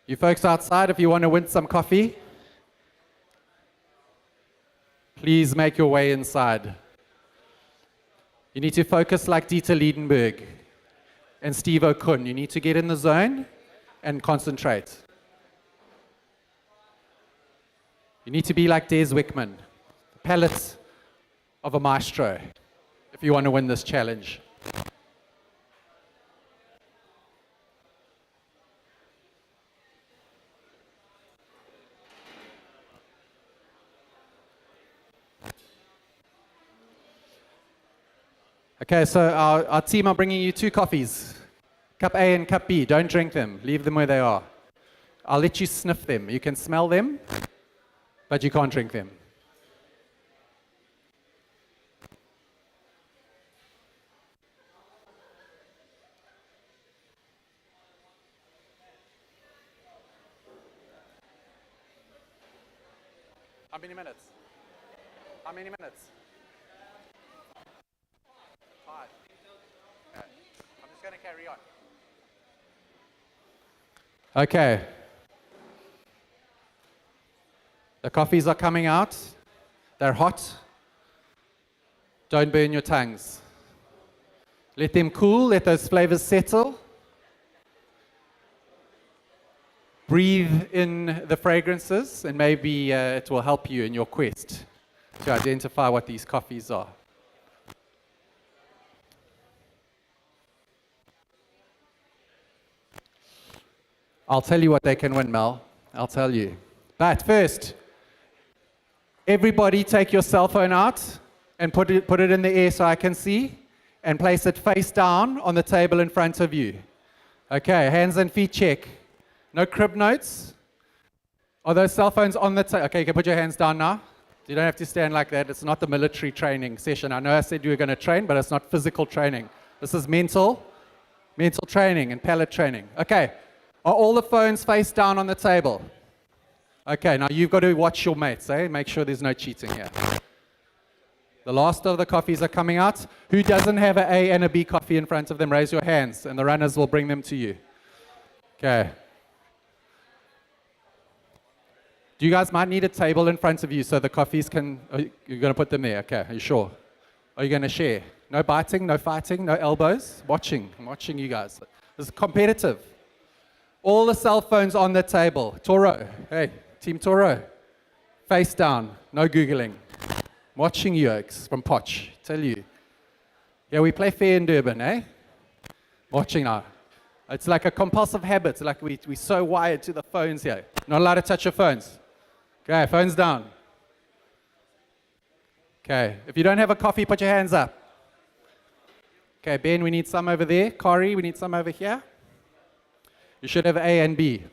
You folks outside, if you want to win some coffee, please make your way inside. You need to focus like Dieter Liedenberg and Steve O'Kun. You need to get in the zone and concentrate. You need to be like Des Wickman, the palate of a maestro, if you want to win this challenge. Okay, so our team are bringing you 2 coffees, cup A and cup B. Don't drink them. Leave them where they are. I'll let you sniff them. You can smell them, but you can't drink them. How many minutes? How many minutes? 5. Okay. I'm just going to carry on. Okay. The coffees are coming out. They're hot. Don't burn your tongues. Let them cool. Let those flavors settle. Breathe in the fragrances, and maybe it will help you in your quest to identify what these coffees are. I'll tell you what they can win, Mel. I'll tell you. But first, everybody take your cell phone out and put it in the air so I can see, and place it face down on the table in front of you. Okay, hands and feet check. No crib notes. Are those cell phones on the table? Okay, you can put your hands down now. You don't have to stand like that. It's not the military training session. I know I said you were going to train, but it's not physical training. This is mental training and palate training. Okay, are all the phones face down on the table? Okay, now you've got to watch your mates, eh? Make sure there's no cheating here. The last of the coffees are coming out. Who doesn't have an A and a B coffee in front of them? Raise your hands, and the runners will bring them to you. Okay. Do you guys might need a table in front of you so the coffees can... You're going to put them there? Okay, are you sure? Are you going to share? No biting, no fighting, no elbows? I'm watching you guys. This is competitive. All the cell phones on the table. Toro, hey, Team Toro. Face down, no Googling. Watching you, Oaks, from Poch, tell you. Yeah, we play fair in Durban, eh? Watching now. It's like a compulsive habit, like we're so wired to the phones here. Not allowed to touch your phones. Okay, phones down. Okay, if you don't have a coffee, put your hands up. Okay, Ben, we need some over there. Kari, we need some over here. You should have A and B.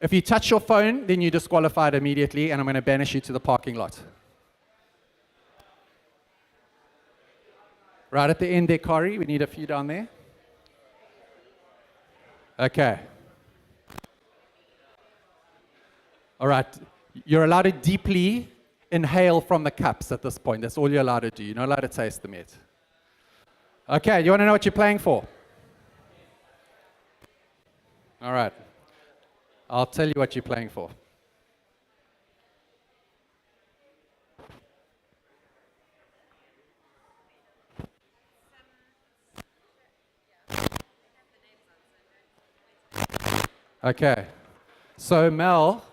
If you touch your phone, then you're disqualified immediately, and I'm going to banish you to the parking lot. Right at the end there, Corey. We need a few down there. Okay. All right. You're allowed to deeply inhale from the cups at this point. That's all you're allowed to do. You're not allowed to taste them yet. Okay. You want to know what you're playing for? All right. I'll tell you what you're playing for. Okay. So Mel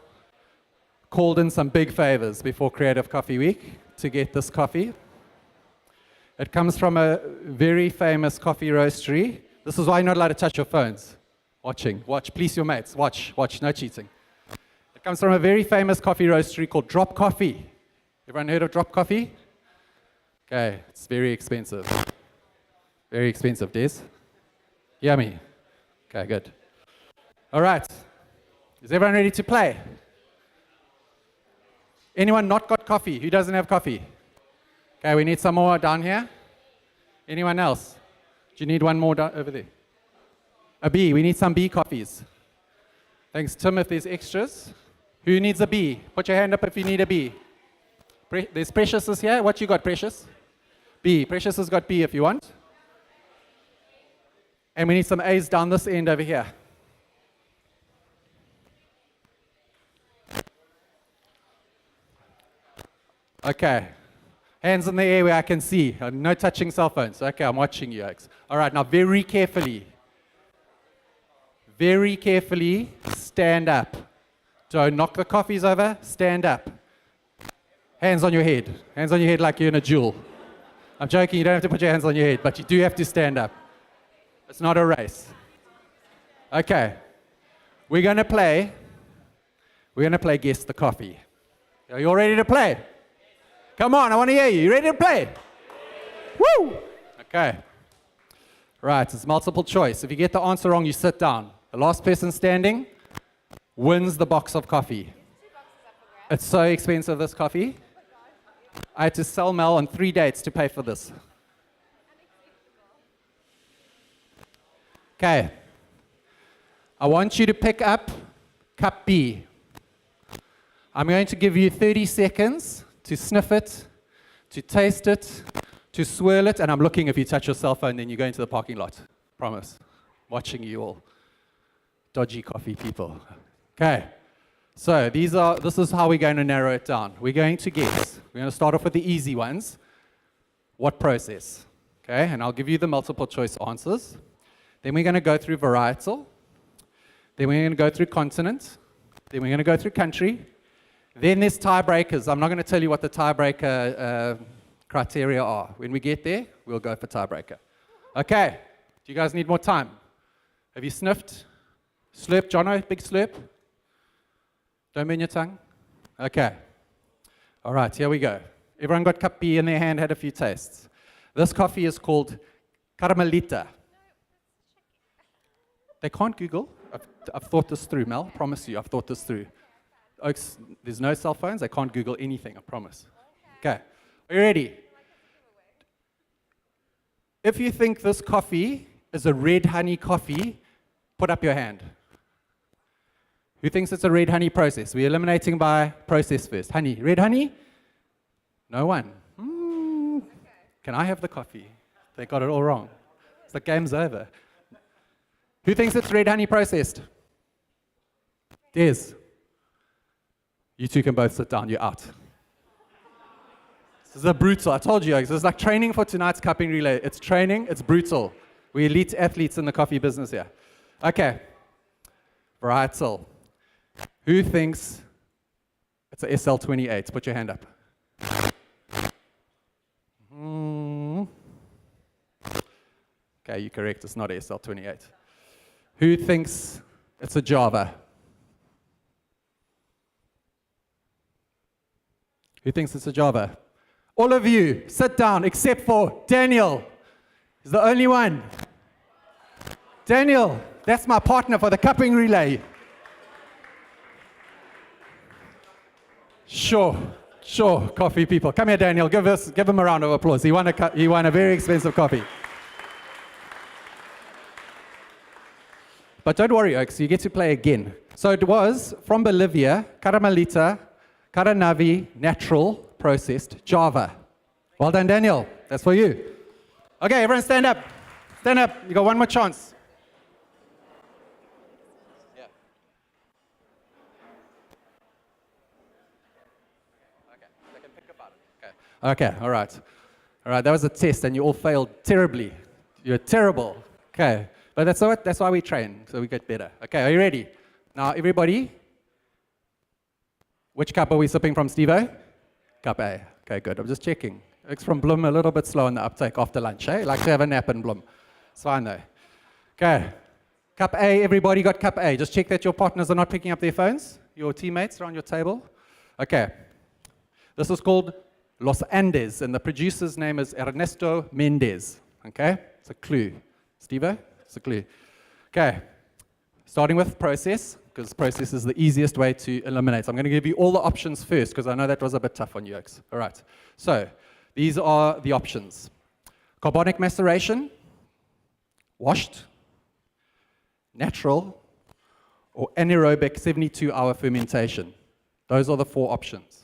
called in some big favors before Creative Coffee Week to get this coffee. It comes from a very famous coffee roastery. This is why you're not allowed to touch your phones. Watch, please your mates, watch, no cheating. It comes from a very famous coffee roastery called Drop Coffee. Everyone heard of Drop Coffee? Okay, it's very expensive. Very expensive, Des. Yummy. Okay, good. All right, is everyone ready to play? Anyone not got coffee? Who doesn't have coffee? Okay, we need some more down here. Anyone else? Do you need one more over there? A B, we need some B coffees. Thanks, Tim, if there's extras. Who needs a B? Put your hand up if you need a B. There's Precious is here. What you got, Precious? B. Precious has got B if you want. And we need some A's down this end over here. Okay. Hands in the air where I can see. No touching cell phones. Okay, I'm watching you, Alex. All right, now very carefully, stand up. Don't knock the coffees over. Stand up. Hands on your head. Hands on your head like you're in a duel. I'm joking, you don't have to put your hands on your head, but you do have to stand up. It's not a race. Okay. We're going to play Guess the Coffee. Are you all ready to play? Come on, I want to hear you. You ready to play? Woo! Okay. Right, it's multiple choice. If you get the answer wrong, you sit down. The last person standing wins the box of coffee. It's so expensive, this coffee. I had to sell Mel on 3 dates to pay for this. Okay. I want you to pick up cup B. I'm going to give you 30 seconds to sniff it, to taste it, to swirl it, and I'm looking if you touch your cell phone, then you go into the parking lot. Promise. Watching you all. Dodgy coffee people. Okay. So this is how we're going to narrow it down. We're going to guess. We're going to start off with the easy ones. What process? Okay, and I'll give you the multiple choice answers. Then we're going to go through varietal. Then we're going to go through continent. Then we're going to go through country. Then there's tiebreakers. I'm not going to tell you what the tiebreaker criteria are. When we get there, we'll go for tiebreaker. Okay. Do you guys need more time? Have you sniffed? Slurp, Jono, big slurp. Don't burn your tongue. Okay. All right, here we go. Everyone got cup B in their hand, had a few tastes. This coffee is called Carmelita. They can't Google. I've thought this through, Mel. Promise you, I've thought this through. Oaks, there's no cell phones. I can't Google anything, I promise. Okay, are you ready? If you think this coffee is a red honey coffee, put up your hand. Who thinks it's a red honey process? We're eliminating by process first. Honey, red honey? No one. Can I have the coffee? They got it all wrong. The game's over. Who thinks it's red honey processed? Des. You two can both sit down, you're out. This is a brutal, I told you, this is like training for tonight's cupping relay. It's training, it's brutal. We're elite athletes in the coffee business here. Okay, varietal. Who thinks it's a SL28? Put your hand up. Okay, you're correct, it's not a SL28. Who thinks it's a Java? Who thinks it's a Java? All of you, sit down, except for Daniel. He's the only one. Daniel, that's my partner for the cupping relay. Sure, coffee people. Come here, Daniel. Give him a round of applause. He won a very expensive coffee. But don't worry, Oaks, you get to play again. So it was from Bolivia, Caramelita, Caranavi, natural, processed, Java. Well done, Daniel. That's for you. Okay, everyone stand up. Stand up. You got one more chance. Okay, all right. All right, that was a test and you all failed terribly. You're terrible. Okay, but that's why we train, so we get better. Okay, are you ready? Now, everybody, which cup are we sipping from, Steve-O? Cup A. Okay, good. I'm just checking. It's from Bloom, a little bit slow in the uptake after lunch, eh? Like to have a nap in Bloom. It's fine, though. Okay, cup A, everybody got cup A. Just check that your partners are not picking up their phones. Your teammates are on your table. Okay, this is called Los Andes, and the producer's name is Ernesto Mendez. Okay, it's a clue. Steve-O, it's a clue. Okay, starting with process, because process is the easiest way to eliminate. So I'm going to give you all the options first, because I know that was a bit tough on you, Oaks. All right, so these are the options. Carbonic maceration, washed, natural, or anaerobic 72-hour fermentation. Those are the 4 options.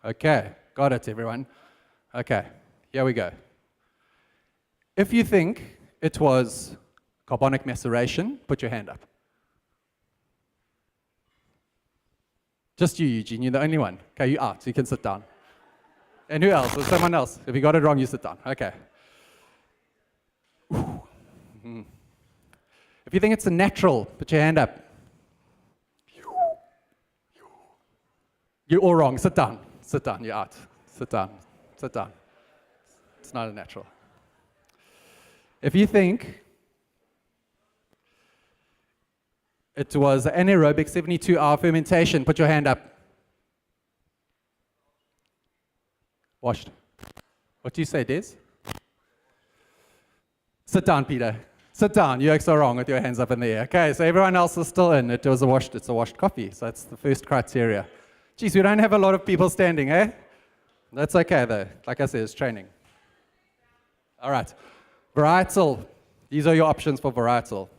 Okay, got it, everyone. Okay, here we go. If you think it was carbonic maceration, put your hand up. Just you, Eugene, you're the only one. Okay, you're out, so you can sit down. And who else? Or someone else? If you got it wrong, you sit down. Okay. If you think it's a natural, put your hand up. You're all wrong. Sit down. Sit down. You're out. Sit down. Sit down. It's not a natural. If you think it was anaerobic 72-hour fermentation, put your hand up. Washed. What do you say, Des? Sit down, Peter. Sit down. You're so wrong with your hands up in the air. Okay, so everyone else is still in. It's a washed coffee. So that's the first criteria. Geez, we don't have a lot of people standing, eh? That's okay, though. Like I said, it's training. All right. Varietal. These are your options for varietal.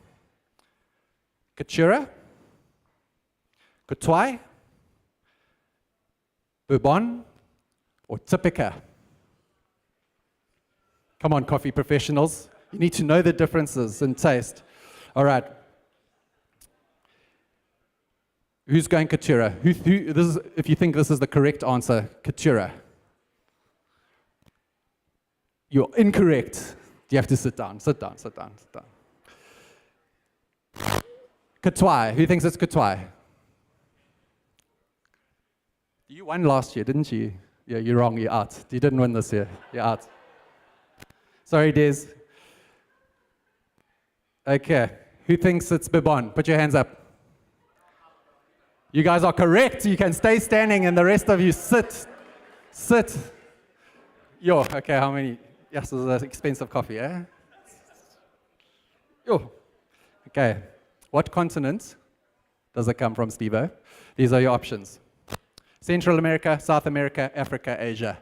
Caturra, Courtois, Bourbon, or Typica. Come on, coffee professionals. You need to know the differences in taste. All right. Who's going Caturra? If you think this is the correct answer, Caturra. You're incorrect. You have to sit down, sit down, sit down, sit down. Courtois. Who thinks it's Courtois? You won last year, didn't you? Yeah, you're wrong. You're out. You didn't win this year. You're out. Sorry, Des. Okay. Who thinks it's Bourbon? Put your hands up. You guys are correct. You can stay standing, and the rest of you sit. Sit. Yo, okay, how many? Yes, this is an expensive coffee, eh? Yo. Okay. What continent does it come from, Steve-O? These are your options. Central America, South America, Africa, Asia.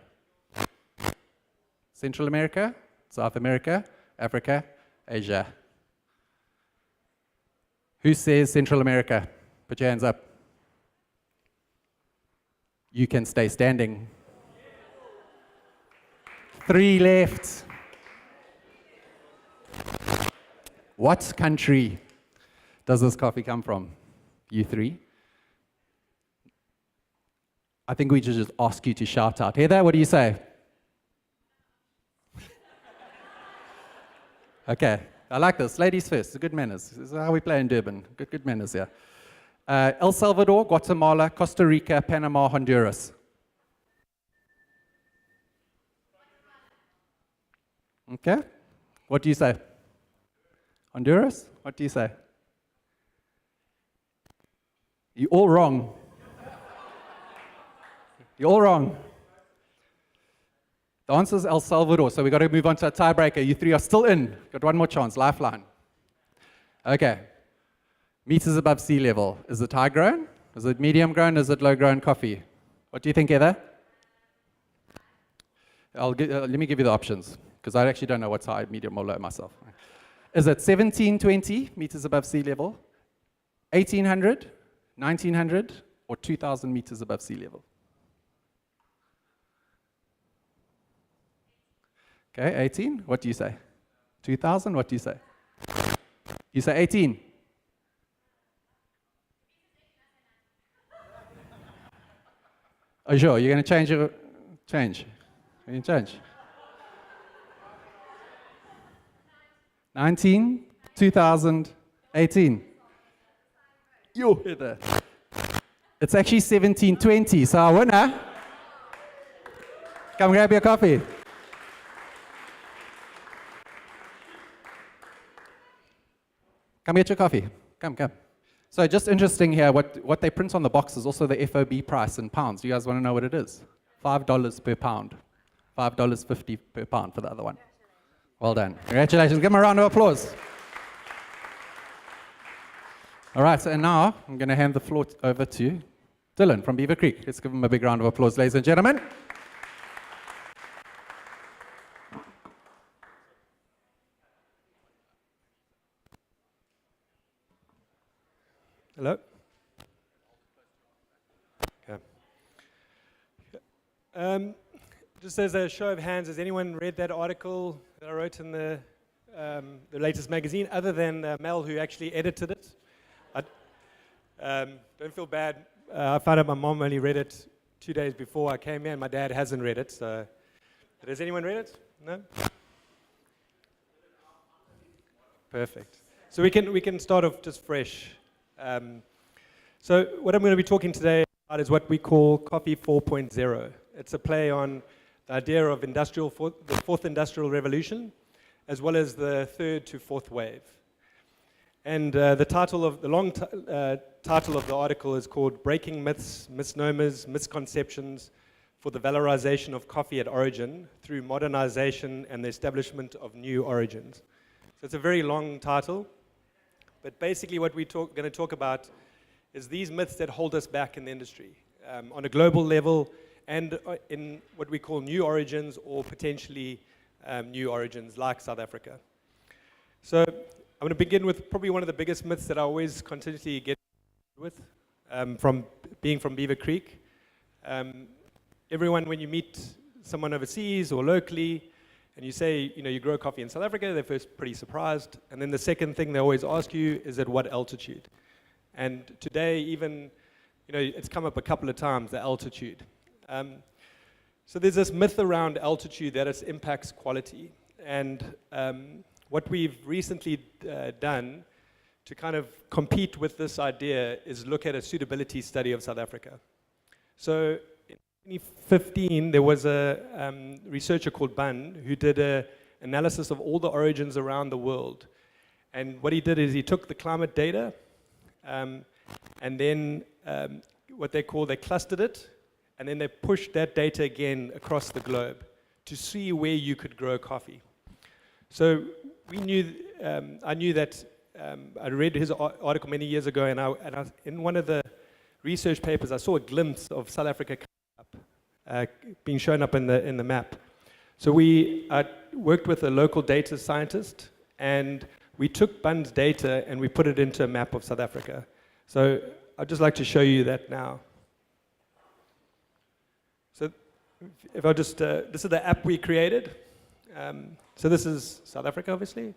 Central America, South America, Africa, Asia. Who says Central America? Put your hands up. You can stay standing. 3 left. What country does this coffee come from? You 3. I think we should just ask you to shout out. Heather, what do you say? Okay, I like this. Ladies first, good manners. This is how we play in Durban. Good manners here. El Salvador, Guatemala, Costa Rica, Panama, Honduras. Okay, what do you say? Honduras? What do you say? You're all wrong. You're all wrong. The answer is El Salvador, so we've got to move on to a tiebreaker. You 3 are still in. Got one more chance, lifeline. Okay. Meters above sea level. Is it high grown? Is it medium grown? Is it low grown coffee? What do you think, Heather? Let me give you the options, because I actually don't know what's high, medium, or low myself. Is it 1720 meters above sea level, 1800, 1900, or 2000 meters above sea level? Okay, 18. What do you say? 2000. What do you say? You say 18. Oh, sure. You're going to change your change. Are you change? 19, 2000, 18. You hit there. It's actually 1720. So our winner. Come grab your coffee. Come get your coffee. Come. So just interesting here, what they print on the box is also the FOB price in pounds. Do you guys want to know what it is? $5 per pound. $5.50 per pound for the other one. Well done. Congratulations. Give them a round of applause. All right, so now I'm going to hand the floor over to Dylan from Beaver Creek. Let's give him a big round of applause, ladies and gentlemen. Hello. Okay. Just as a show of hands, has anyone read that article that I wrote in the latest magazine, other than Mel, who actually edited it? Don't feel bad. I found out my mom only read it 2 days before I came here, and my dad hasn't read it. So, but has anyone read it? No. Perfect. So we can start off just fresh. So what I'm going to be talking today about is what we call Coffee 4.0. It's a play on the idea of the fourth industrial revolution, as well as the third to fourth wave. And the title of title of the article is called "Breaking Myths, Misnomers, Misconceptions for the Valorization of Coffee at Origin Through Modernization and the Establishment of New Origins." So it's a very long title, but basically what we're going to talk about is these myths that hold us back in the industry on a global level, and in what we call new origins, or potentially new origins like South Africa. So I'm going to begin with probably one of the biggest myths that I always continuously get with, from being from Beaver Creek. Everyone, when you meet someone overseas or locally, and you say, you grow coffee in South Africa, they're first pretty surprised. And then the second thing they always ask you is, at what altitude? And today, even, it's come up a couple of times, the altitude. So there's this myth around altitude that it impacts quality. And what we've recently done to kind of compete with this idea is look at a suitability study of South Africa. So in 2015, there was a researcher called Bun who did an analysis of all the origins around the world. And what he did is he took the climate data, and then they clustered it, and then they pushed that data again across the globe to see where you could grow coffee. So I knew that, I read his article many years ago, and I, in one of the research papers, I saw a glimpse of South Africa being shown up in the map. So I worked with a local data scientist, and we took Bun's data and we put it into a map of South Africa. So I'd just like to show you that now. So if I just, this is the app we created. So this is South Africa, obviously.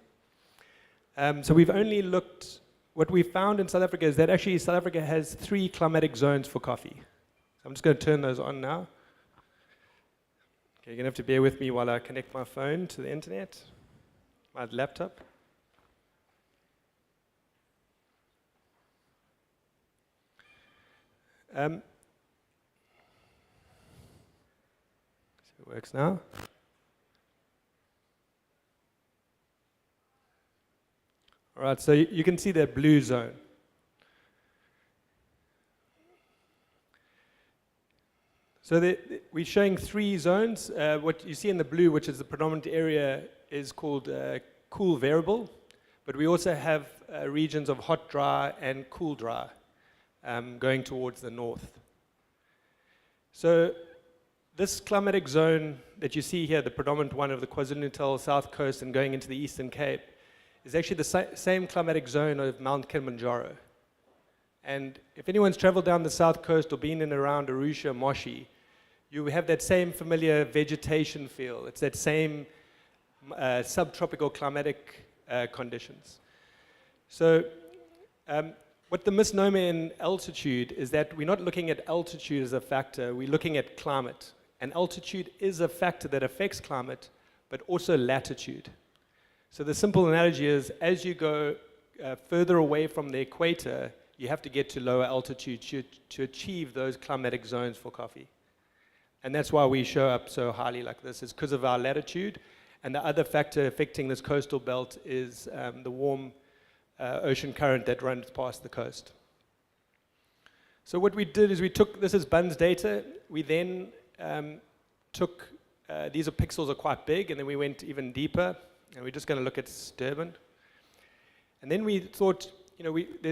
So we've only looked, what we found in South Africa is that actually South Africa has 3 climatic zones for coffee. So I'm just going to turn those on now. Okay, you're going to have to bear with me while I connect my phone to the internet, my laptop. So it works now. All right, so you can see that blue zone. So we're showing 3 zones. What you see in the blue, which is the predominant area, is called cool variable. but we also have regions of hot dry and cool dry going towards the north. So this climatic zone that you see here, the predominant one of the KwaZulu-Natal South Coast and going into the Eastern Cape, is actually the same climatic zone of Mount Kilimanjaro. And if anyone's traveled down the South Coast or been in and around Arusha, Moshi, you have that same familiar vegetation feel. It's that same subtropical climatic conditions. So what the misnomer in altitude is that we're not looking at altitude as a factor, we're looking at climate. And altitude is a factor that affects climate, but also latitude. So the simple analogy is, as you go further away from the equator, you have to get to lower altitude to achieve those climatic zones for coffee. And that's why we show up so highly like this, is because of our latitude. And the other factor affecting this coastal belt is the warm ocean current that runs past the coast. So what we did is this is Bun's data. We then took, these pixels are quite big, and then we went even deeper, and we're just going to look at Durban. And then we thought,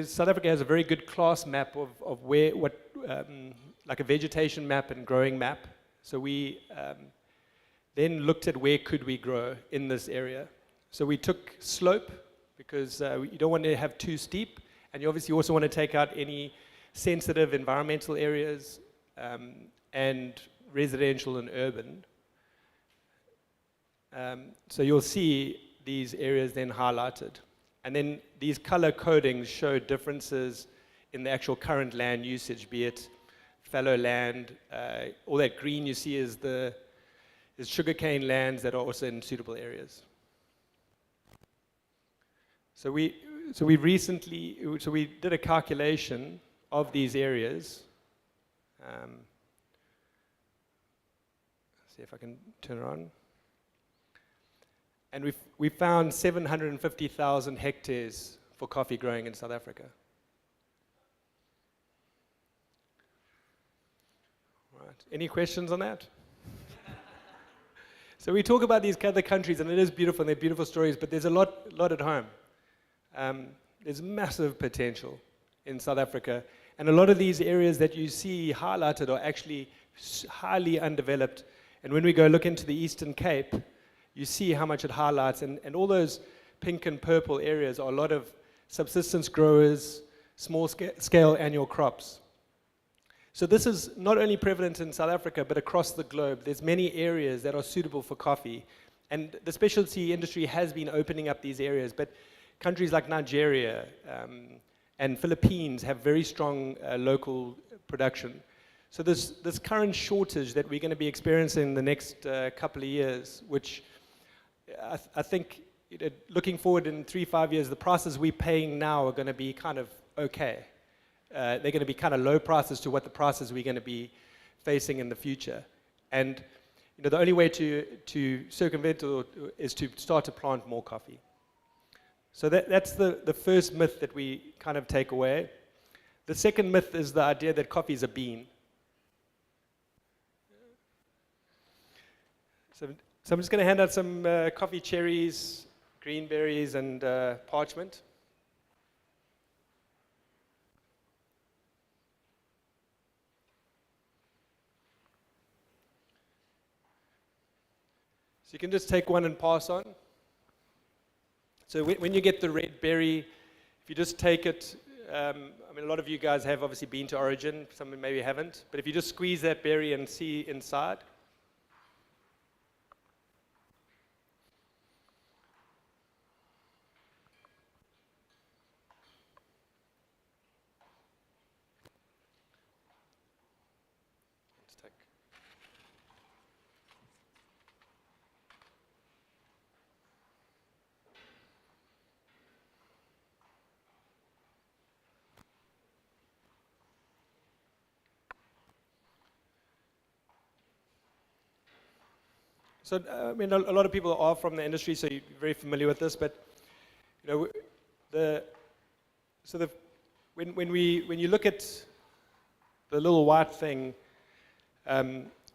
South Africa has a very good class map of like a vegetation map and growing map. So we then looked at where could we grow in this area. So we took slope, because you don't want to have too steep, and you obviously also want to take out any sensitive environmental areas and residential and urban. So you'll see these areas then highlighted. And then these color codings show differences in the actual current land usage, be it fallow land. All that green you see is sugarcane lands that are also in suitable areas. So we did a calculation of these areas. See if I can turn it on. And we found 750,000 hectares for coffee growing in South Africa. Right. Any questions on that? So we talk about these other countries, and it is beautiful, and they're beautiful stories, but there's a lot at home. There's massive potential in South Africa, and a lot of these areas that you see highlighted are actually highly undeveloped. And when we go look into the Eastern Cape, you see how much it highlights, and all those pink and purple areas are a lot of subsistence growers, small scale annual crops. So this is not only prevalent in South Africa, but across the globe. There's many areas that are suitable for coffee, and the specialty industry has been opening up these areas, but countries like Nigeria and Philippines have very strong local production. So this current shortage that we're going to be experiencing in the next couple of years, which I think, looking forward in 3-5 years, the prices we're paying now are going to be kind of okay. They're going to be kind of low prices to what the prices we're going to be facing in the future. And the only way to circumvent is to start to plant more coffee. So that's the first myth that we kind of take away. The second myth is the idea that coffee is a bean. So I'm just going to hand out some coffee cherries, green berries, and parchment. So you can just take one and pass on. So when you get the red berry, if you just take it, I mean, a lot of you guys have obviously been to Origin, some maybe haven't, but if you just squeeze that berry and see inside, so, I mean, a lot of people are from the industry, so you're very familiar with this, but, when you look at the little white thing,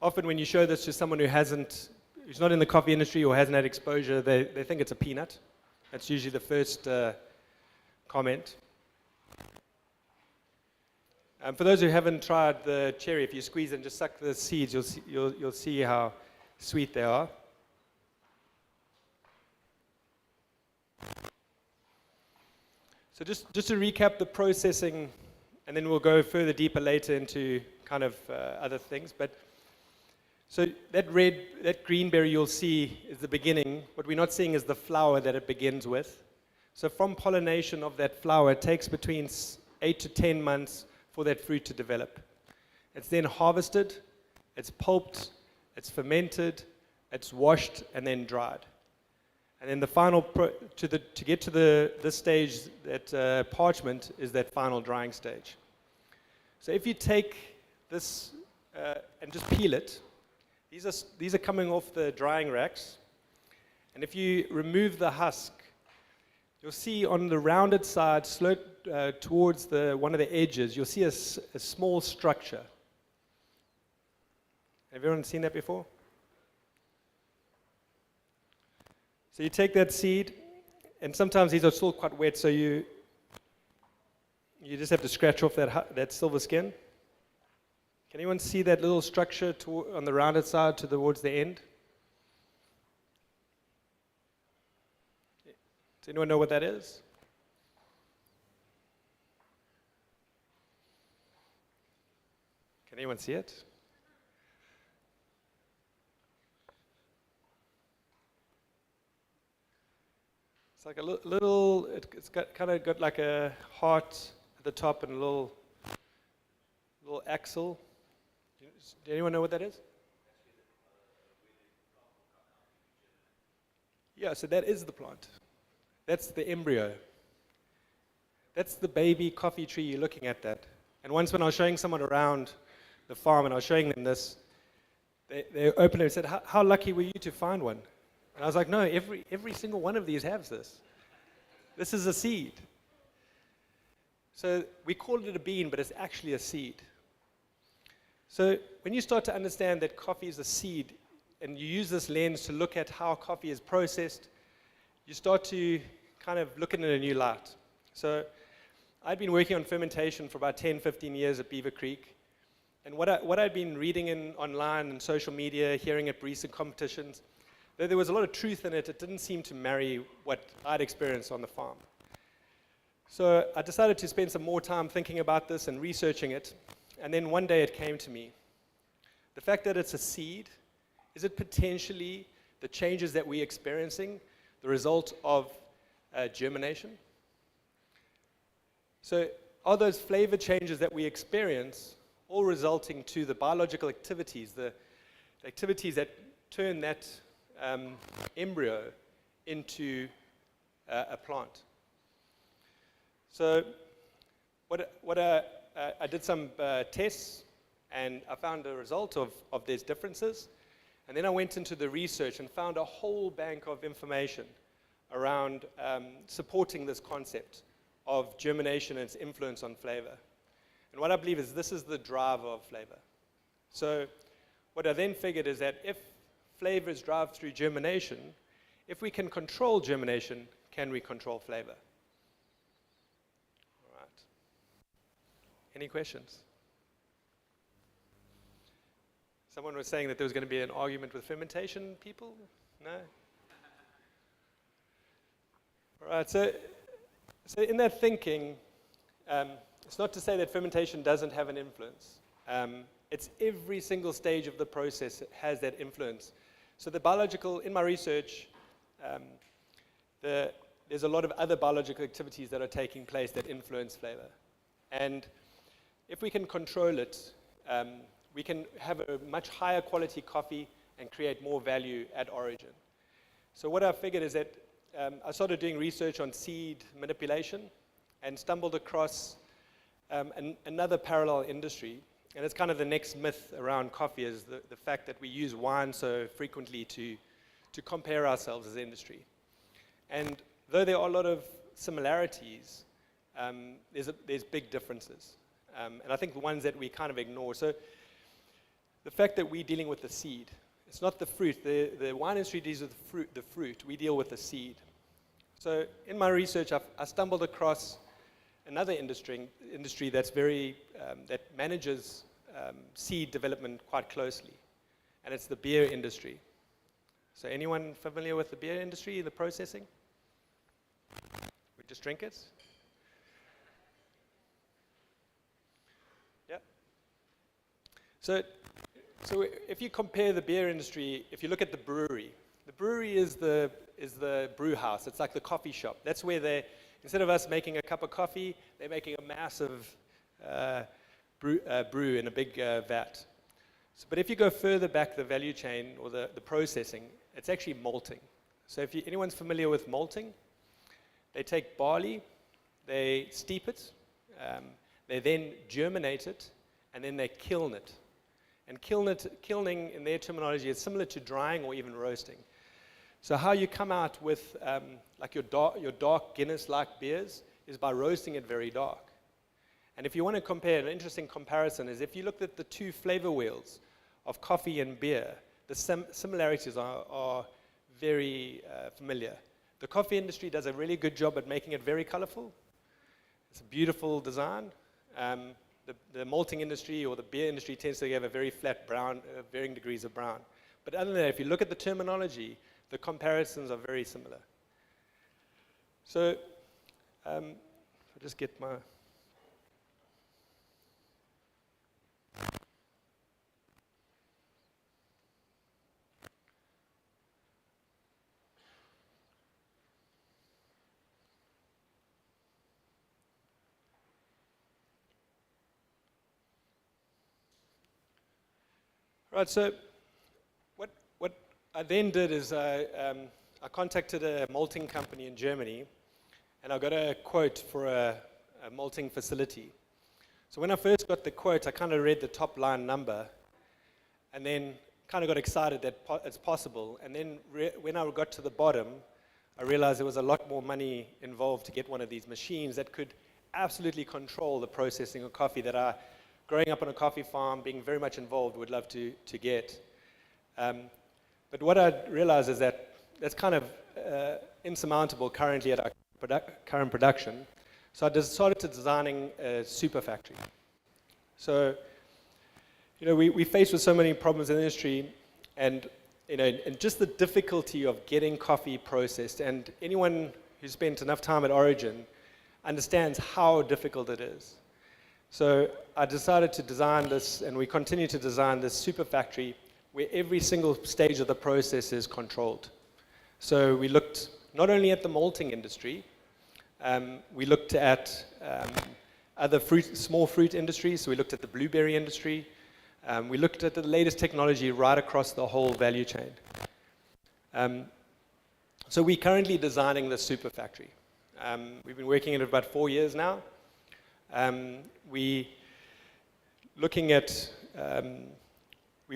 often when you show this to someone who's not in the coffee industry or hasn't had exposure, they think it's a peanut. That's usually the first comment. For those who haven't tried the cherry, if you squeeze and just suck the seeds, you'll see how sweet they are. So just to recap the processing, and then we'll go further deeper later into kind of other things. But so that green berry you'll see is the beginning. What we're not seeing is the flower that it begins with. So from pollination of that flower, it takes between 8 to 10 months for that fruit to develop. It's then harvested, it's pulped, it's fermented, it's washed, and then dried. And then the final, to get to this stage, that parchment is that final drying stage. So if you take this and just peel it, these are coming off the drying racks. And if you remove the husk, you'll see on the rounded side, towards one of the edges, you'll see a small structure. Have everyone seen that before? So you take that seed, and sometimes these are still quite wet, so you just have to scratch off that silver skin. Can anyone see that little structure on the rounded side towards the end? Does anyone know what that is? Can anyone see it? It's like a little, it's kind of got like a heart at the top and a little axle. Do anyone know what that is? Yeah, so that is the plant. That's the embryo. That's the baby coffee tree you're looking at that. And once when I was showing someone around the farm and I was showing them this, they opened it and said, how lucky were you to find one? And I was like, no, every single one of these has this. This is a seed. So we call it a bean, but it's actually a seed. So when you start to understand that coffee is a seed, and you use this lens to look at how coffee is processed, you start to kind of look at it in a new light. So I'd been working on fermentation for about 10, 15 years at Beaver Creek. And what I'd been reading online and social media, hearing at barista competitions, though there was a lot of truth in it, it didn't seem to marry what I'd experienced on the farm. So I decided to spend some more time thinking about this and researching it. And then one day it came to me. The fact that it's a seed, is it potentially the changes that we're experiencing the result of germination? So are those flavor changes that we experience all resulting to the biological activities, the activities that turn that embryo into a plant? So I did some tests, and I found a result of these differences. And then I went into the research and found a whole bank of information around supporting this concept of germination and its influence on flavor. And what I believe is this is the driver of flavor. So what I then figured is that if flavor is derived through germination, if we can control germination, can we control flavor? All right. Any questions? Someone was saying that there was going to be an argument with fermentation people? No? All right, so in that thinking, it's not to say that fermentation doesn't have an influence. It's every single stage of the process has that influence. So the biological, in my research, there's a lot of other biological activities that are taking place that influence flavor. And if we can control it, we can have a much higher quality coffee and create more value at origin. So what I figured is that I started doing research on seed manipulation and stumbled across another parallel industry. And it's kind of the next myth around coffee is the fact that we use wine so frequently to compare ourselves as an industry. And though there are a lot of similarities, there's big differences. And I think the ones that we kind of ignore. So the fact that we're dealing with the seed, it's not the fruit. The wine industry deals with the fruit. We deal with the seed. So in my research, I stumbled across another industry that's that manages seed development quite closely, and it's the beer industry. So anyone familiar with the beer industry, the processing? We just drink it? Yeah. So if you compare the beer industry, if you look at the brewery is the brew house. It's like the coffee shop. That's where instead of us making a cup of coffee, they're making a massive brew in a big vat. But if you go further back the value chain or the processing, it's actually malting. So if anyone's familiar with malting, they take barley, they steep it, they then germinate it, and then they kiln it. And kilning in their terminology is similar to drying or even roasting. So how you come out with like your dark Guinness-like beers is by roasting it very dark. And if you want to compare, an interesting comparison is if you looked at the two flavor wheels of coffee and beer, the similarities are very familiar. The coffee industry does a really good job at making it very colorful. It's a beautiful design. The malting industry or the beer industry tends to have a very flat brown, varying degrees of brown. But other than that, if you look at the terminology, the comparisons are very similar. So I'll just get my... Right, so what I then did is I contacted a malting company in Germany, and I got a quote for a malting facility. So when I first got the quote, I kind of read the top line number, and then kind of got excited that it's possible. And then when I got to the bottom, I realized there was a lot more money involved to get one of these machines that could absolutely control the processing of coffee that I, growing up on a coffee farm, being very much involved, would love to get. But what I realized is that that's kind of insurmountable currently at our current production. So I decided to designing a super factory. So, we faced with so many problems in the industry, and and just the difficulty of getting coffee processed. And anyone who spent enough time at Origin understands how difficult it is. So I decided to design this, and we continue to design this super factory where every single stage of the process is controlled. So we looked not only at the malting industry, we looked at other small fruit industries. So we looked at the blueberry industry. We looked at the latest technology right across the whole value chain. So we're currently designing the super factory. We've been working on it about 4 years now. We've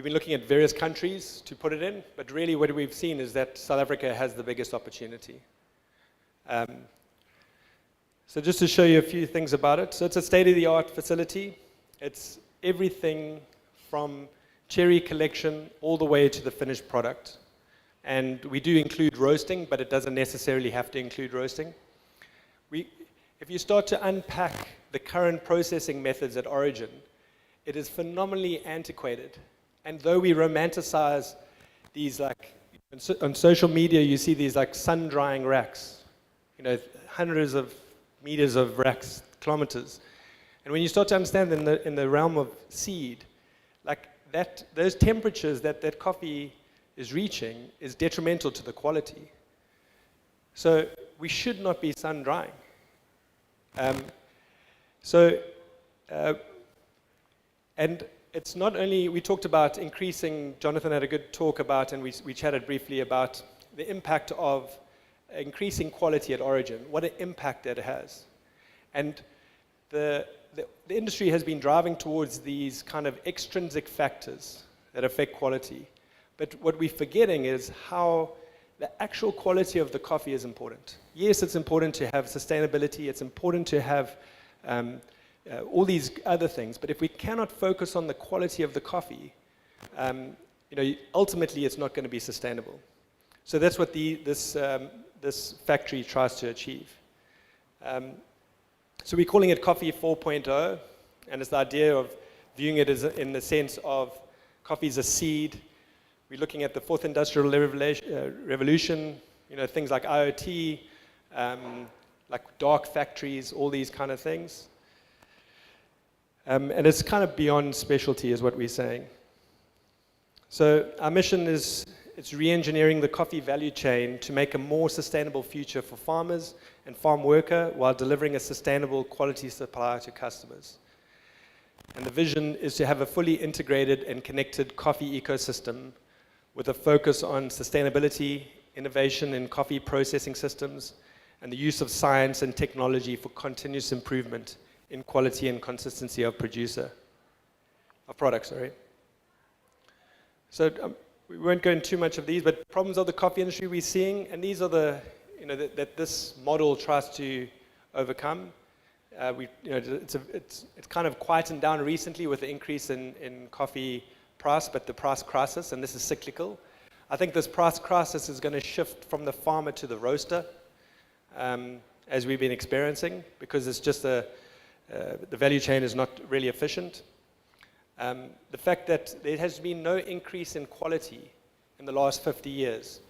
been looking at various countries to put it in, but really what we've seen is that South Africa has the biggest opportunity. So just to show you a few things about it. So it's a state-of-the-art facility. It's everything from cherry collection all the way to the finished product. And we do include roasting, but it doesn't necessarily have to include roasting. If you start to unpack the current processing methods at Origin, it is phenomenally antiquated. And though we romanticize these, like, on social media, you see these like sun-drying racks, hundreds of meters of racks, kilometers. And when you start to understand in the realm of seed, like those temperatures that coffee is reaching is detrimental to the quality. So we should not be sun-drying. And it's not only, we talked about increasing, Jonathan had a good talk about, and we chatted briefly about the impact of increasing quality at Origin, what an impact that it has. And the industry has been driving towards these kind of extrinsic factors that affect quality. But what we're forgetting is how the actual quality of the coffee is important. Yes, it's important to have sustainability, it's important to have all these other things, but if we cannot focus on the quality of the coffee, ultimately it's not going to be sustainable. So that's what this this factory tries to achieve. So we're calling it Coffee 4.0, and it's the idea of viewing it as in the sense of coffee is a seed. We're looking at the fourth industrial revolution, things like IoT, like dark factories, all these kind of things. And it's kind of beyond specialty is what we're saying. So our mission is it's re-engineering the coffee value chain to make a more sustainable future for farmers and farm worker while delivering a sustainable quality supply to customers. And the vision is to have a fully integrated and connected coffee ecosystem with a focus on sustainability, innovation in coffee processing systems, and the use of science and technology for continuous improvement in quality and consistency of products. So we won't go into too much of these, but problems of the coffee industry we're seeing, and these are the, that this model tries to overcome. It's kind of quietened down recently with the increase in coffee price, but the price crisis, and this is cyclical. I think this price crisis is going to shift from the farmer to the roaster, as we've been experiencing, because it's just the value chain is not really efficient. The fact that there has been no increase in quality in the last 50 years.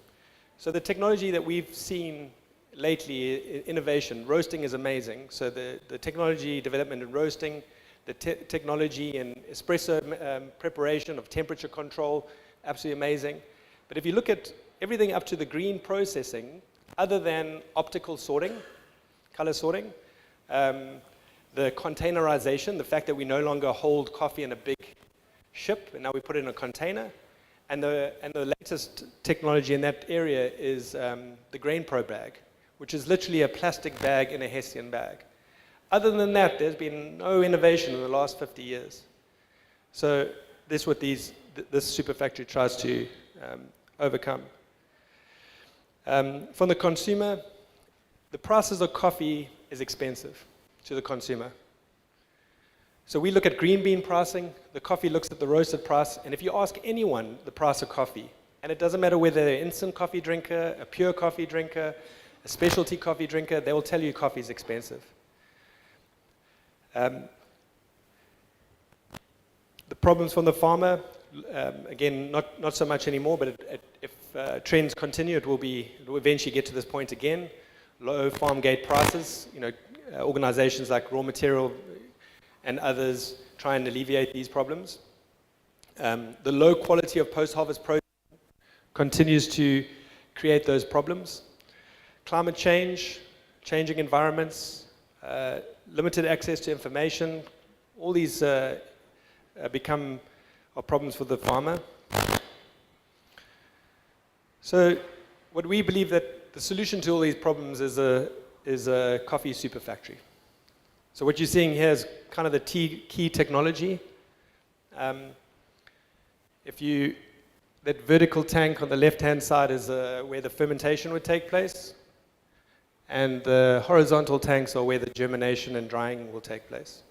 So the technology that we've seen lately, innovation, roasting is amazing. So the technology development in roasting, the technology in espresso preparation of temperature control, absolutely amazing. But if you look at everything up to the green processing, other than optical sorting, color sorting, the containerization, the fact that we no longer hold coffee in a big ship, and now we put it in a container, and the latest technology in that area is the Grain Pro bag, which is literally a plastic bag in a Hessian bag. Other than that, there's been no innovation in the last 50 years. So this is what this super factory tries to overcome. From the consumer, the prices of coffee is expensive to the consumer. So we look at green bean pricing, the coffee looks at the roasted price, and if you ask anyone the price of coffee, and it doesn't matter whether they're an instant coffee drinker, a pure coffee drinker, a specialty coffee drinker, they will tell you coffee is expensive. The problems from the farmer, again, not so much anymore, but if trends continue, it will eventually get to this point again. Low farm gate prices, organizations like Raw Material and others try and alleviate these problems. The low quality of post-harvest processing continues to create those problems. Climate change, changing environments, limited access to information, all these become problems for the farmer. So what we believe that the solution to all these problems is a coffee super factory. So what you're seeing here is kind of the key technology. That vertical tank on the left-hand side is where the fermentation would take place, and the horizontal tanks are where the germination and drying will take place.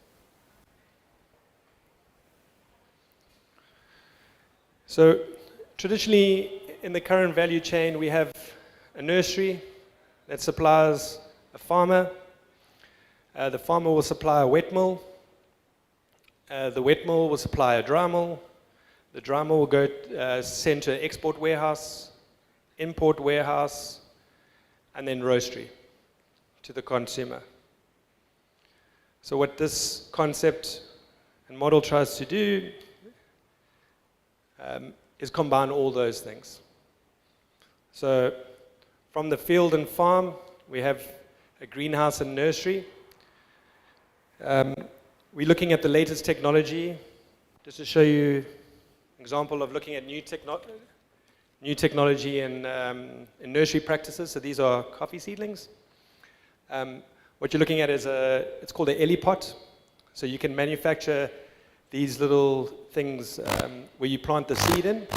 So traditionally, in the current value chain, we have a nursery that supplies a farmer. The farmer will supply a wet mill. The wet mill will supply a dry mill. The dry mill will go sent to an export warehouse, import warehouse, and then roastery to the consumer. So what this concept and model tries to do is combine all those things. So from the field and farm, we have a greenhouse and nursery. We're looking at the latest technology, just to show you an example of looking at new technology in nursery practices. So these are coffee seedlings. What you're looking at is it's called an Ellie pot. So you can manufacture these little things where you plant the seed in,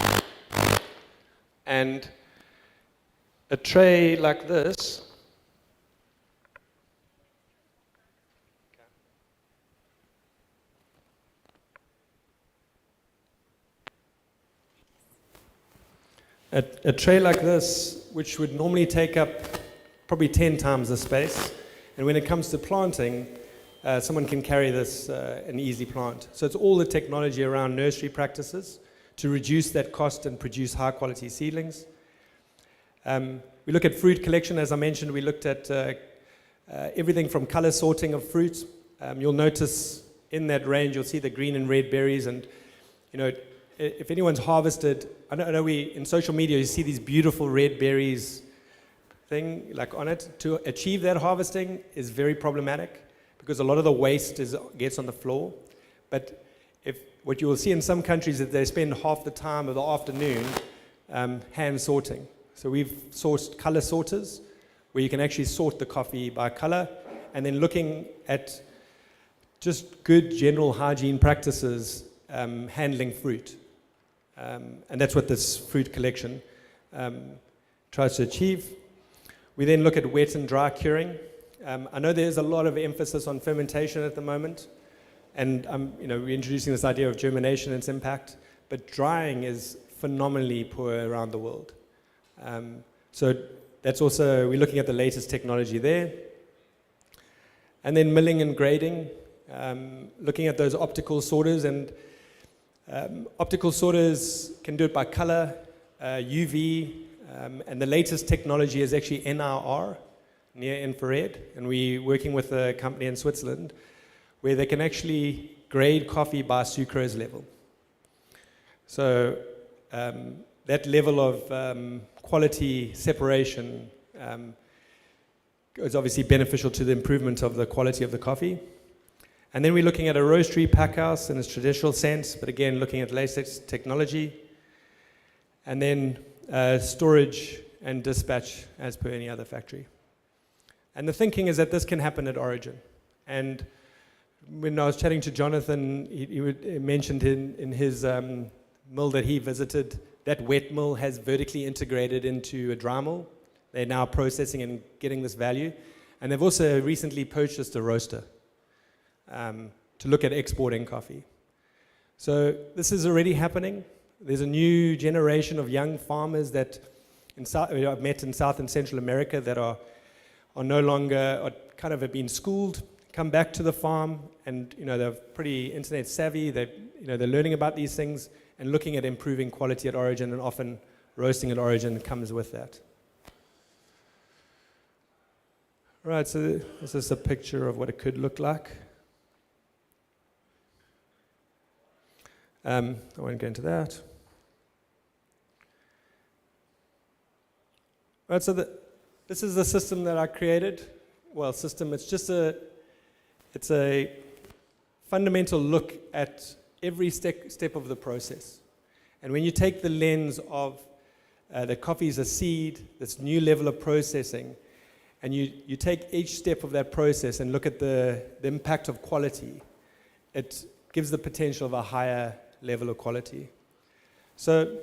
and a tray like this a tray like this, which would normally take up probably 10 times the space. And when it comes to planting, someone can carry this and easily plant. So it's all the technology around nursery practices to reduce that cost and produce high quality seedlings. We look at fruit collection. As I mentioned, we looked at everything from color sorting of fruit. You'll notice in that range, you'll see the green and red berries. And, you know, if anyone's harvested, I know in social media, you see these beautiful red berries thing like on it. To achieve that harvesting is very problematic because a lot of the waste gets on the floor. But what you will see in some countries is that they spend half the time of the afternoon hand sorting. So we've sourced color sorters where you can actually sort the coffee by color, and then looking at just good general hygiene practices handling fruit. And that's what this fruit collection tries to achieve. We then look at wet and dry curing. I know there's a lot of emphasis on fermentation at the moment, and we're introducing this idea of germination and its impact, but drying is phenomenally poor around the world. So that's also, we're looking at the latest technology there. And then milling and grading, looking at those optical sorters, and optical sorters can do it by color, UV, and the latest technology is actually NIR, near infrared, and we're working with a company in Switzerland where they can actually grade coffee by sucrose level. So that level of quality separation is obviously beneficial to the improvement of the quality of the coffee. And then we're looking at a roastery packhouse in its traditional sense, but again, looking at latest technology. And then storage and dispatch as per any other factory. And the thinking is that this can happen at origin. And when I was chatting to Jonathan, he mentioned in his mill that he visited, that wet mill has vertically integrated into a dry mill. They're now processing and getting this value. And they've also recently purchased a roaster to look at exporting coffee. So this is already happening. There's a new generation of young farmers that I've met in South and Central America that are no longer, kind of have been schooled, come back to the farm, and they're pretty internet savvy. They're learning about these things and looking at improving quality at origin, and often roasting at origin comes with that. Right, so this is a picture of what it could look like. I won't go into that. Right, so this is the system that I created. Well, system, it's a fundamental look at every step of the process. And when you take the lens of the coffee is a seed, this new level of processing, and you take each step of that process and look at the impact of quality, it gives the potential of a higher level of quality. So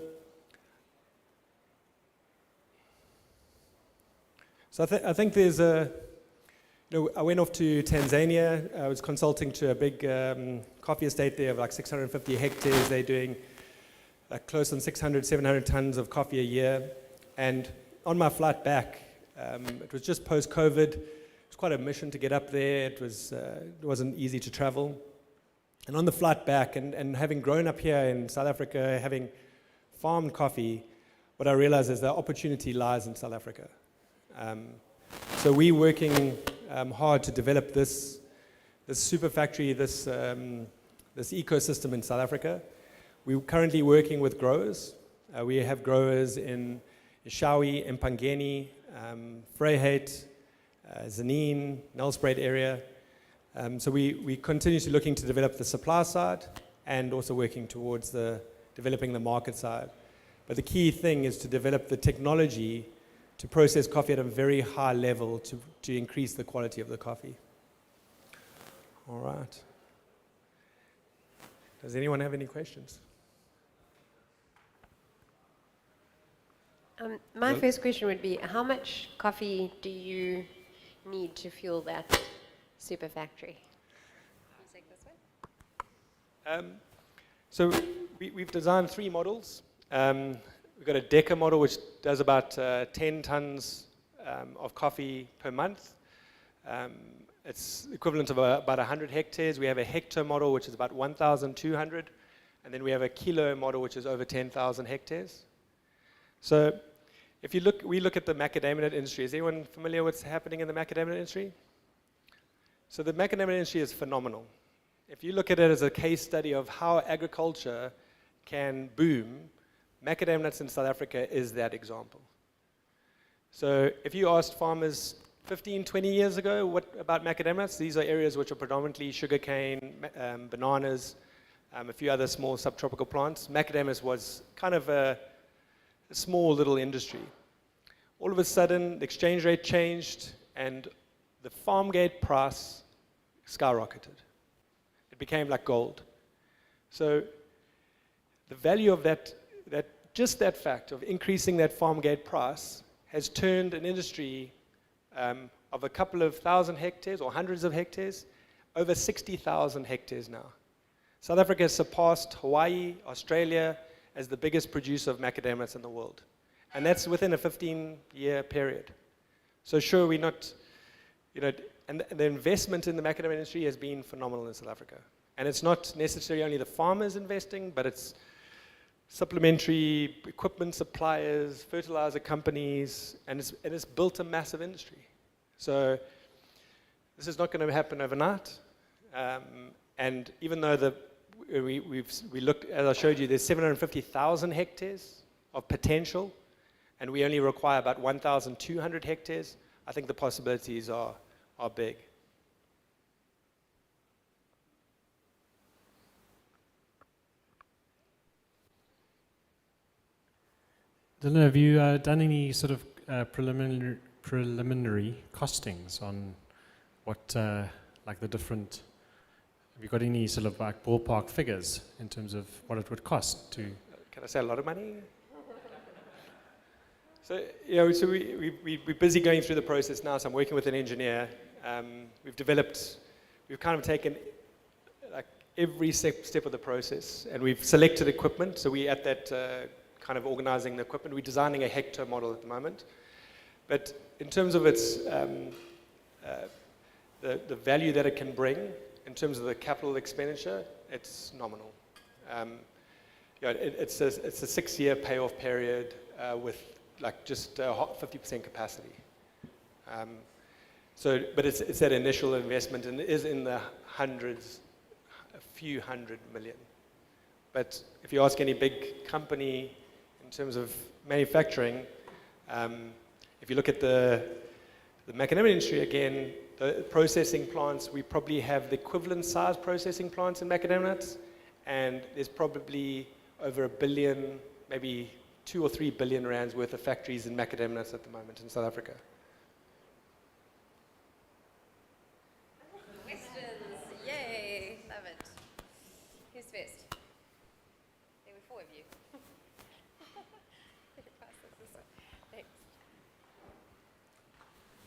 I think there's I went off to Tanzania. I was consulting to a big coffee estate there of like 650 hectares. They're doing close on 600, 700 tons of coffee a year. And on my flight back, it was just post-COVID. It was quite a mission to get up there. It wasn't easy to travel. And on the flight back, and having grown up here in South Africa, having farmed coffee, what I realized is the opportunity lies in South Africa. So we're working hard to develop this super factory, this ecosystem in South Africa. We're currently working with growers. We have growers in Shawi, Empangeni, Vryheid, Zanin, Nelspruit area. So we continuously looking to develop the supply side and also working towards developing the market side. But the key thing is to develop the technology to process coffee at a very high level to increase the quality of the coffee. All right. Does anyone have any questions? My first question would be, how much coffee do you need to fuel that super factory? Can you take this one? So we've designed 3 models. We've got a Deca model which does about 10 tons of coffee per month. It's equivalent of about 100 hectares. We have a hectare model, which is about 1,200. And then we have a kilo model, which is over 10,000 hectares. So if you look, we look at the macadamia nut industry. Is anyone familiar with what's happening in the macadamia nut industry? So the macadamia industry is phenomenal. If you look at it as a case study of how agriculture can boom, macadamia nuts in South Africa is that example. So if you asked farmers 15, 20 years ago, what about macadamia nuts? These are areas which are predominantly sugarcane, bananas, a few other small subtropical plants. Macadamias was kind of a small little industry. All of a sudden, the exchange rate changed and the farm gate price skyrocketed. It became like gold. So the value of just that fact of increasing that farm gate price has turned an industry of a couple of thousand hectares or hundreds of hectares over 60,000 hectares now. South Africa has surpassed Hawaii, Australia as the biggest producer of macadamia nuts in the world. And that's within a 15-year period. So sure, we're not, and the investment in the macadamia industry has been phenomenal in South Africa. And it's not necessarily only the farmers investing, but it's supplementary equipment suppliers, fertilizer companies, and it's built a massive industry. So this is not going to happen overnight. And even though we looked, as I showed you, there's 750,000 hectares of potential, and we only require about 1,200 hectares, I think the possibilities are big. Dylan, have you done any sort of preliminary costings on what, like the different, have you got any sort of like ballpark figures in terms of what it would cost to? Can I say a lot of money? So, so we're busy going through the process now, so I'm working with an engineer. We've kind of taken like every step of the process, and we've selected equipment, so we're at that kind of organizing the equipment. We're designing a hectare model at the moment. But in terms of its, the value that it can bring, in terms of the capital expenditure, it's nominal. It's a 6-year payoff period with like just 50% capacity. But it's that initial investment, and it is in the hundreds, a few hundred million. But if you ask any big company in terms of manufacturing, if you look at the macadamia industry again, the processing plants, we probably have the equivalent size processing plants in macadamia nuts, and there's probably over 1 billion, maybe 2 or 3 billion rands worth of factories in macadamia nuts at the moment in South Africa. Questions? Yay, love it. Who's first? There were 4 of you.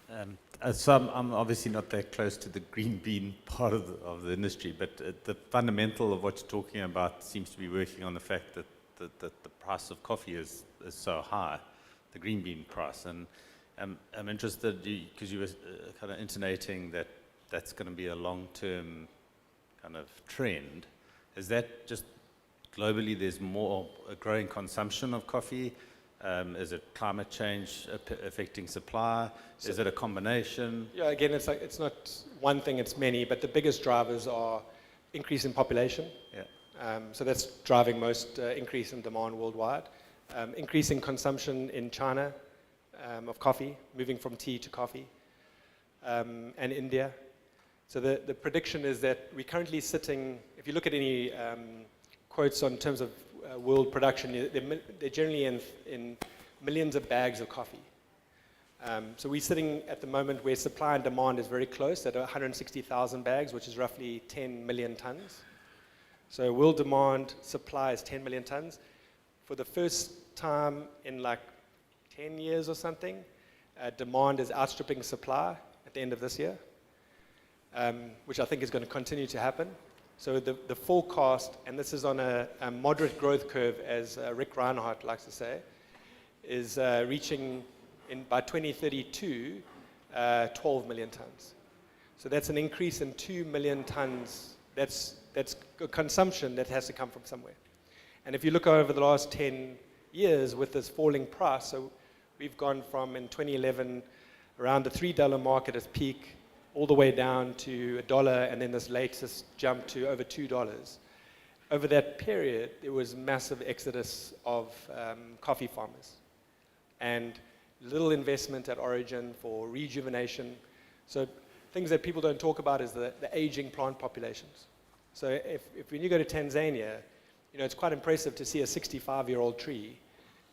Thanks. So I'm obviously not that close to the green bean part of the industry, but the fundamental of what you're talking about seems to be working on the fact that the price of coffee is so high, the green bean price. And I'm interested, because you were kind of intonating that that's going to be a long-term kind of trend. Is that just globally there's more a growing consumption of coffee? Is it climate change affecting supply? Is it a combination? Yeah, again, it's not one thing, it's many, but the biggest drivers are increase in population. Yeah. So that's driving most increase in demand worldwide. Increasing consumption in China of coffee, moving from tea to coffee, and India. So the prediction is that we're currently sitting, if you look at any quotes on terms of world production, they're generally in millions of bags of coffee. So we're sitting at the moment where supply and demand is very close at 160,000 bags, which is roughly 10 million tons. So world demand supply is 10 million tons. For the first time in like 10 years or something, demand is outstripping supply at the end of this year, which I think is going to continue to happen. So the forecast, and this is on a moderate growth curve, as Rick Reinhardt likes to say, is reaching by 2032, 12 million tons. So that's an increase in 2 million tons. That's a consumption that has to come from somewhere. And if you look over the last 10 years with this falling price, so we've gone from, in 2011, around the $3 market as peak, all the way down to $1, and then this latest jump to over $2. Over that period, there was massive exodus of coffee farmers and little investment at origin for rejuvenation. So things that people don't talk about is the aging plant populations. So if when you go to Tanzania, you know, it's quite impressive to see a 65-year-old tree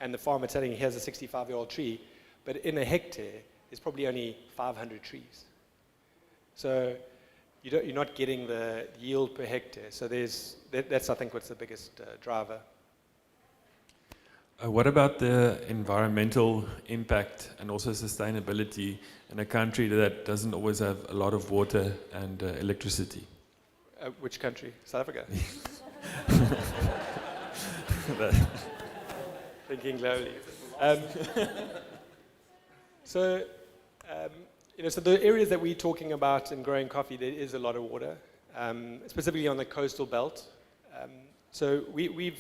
and the farmer telling you, here's a 65-year-old tree, but in a hectare, there's probably only 500 trees. So you're not getting the yield per hectare. So that's, I think, what's the biggest driver. What about the environmental impact and also sustainability in a country that doesn't always have a lot of water and electricity? Which country? South Africa? Thinking lowly. So the areas that we're talking about in growing coffee, there is a lot of water, specifically on the coastal belt. So we've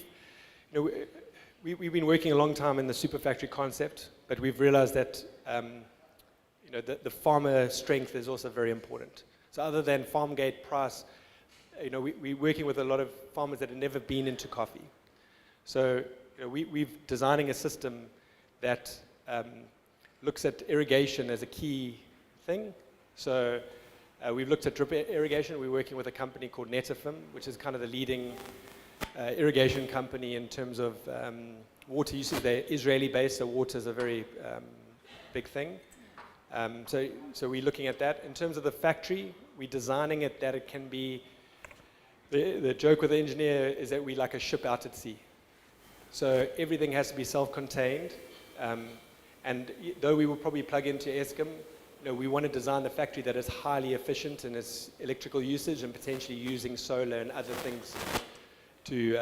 been working a long time in the super factory concept, but we've realized that the farmer strength is also very important. So other than farm gate price, we're working with a lot of farmers that have never been into coffee. So we're designing a system that looks at irrigation as a key thing. So we've looked at drip irrigation. We're working with a company called Netafim, which is kind of the leading irrigation company in terms of water usage. They're Israeli-based, so water is a very big thing. So we're looking at that. In terms of the factory, we're designing it that it can be, the joke with the engineer is that we like a ship out at sea. So everything has to be self-contained. And though we will probably plug into Eskom, we want to design the factory that is highly efficient in its electrical usage and potentially using solar and other things to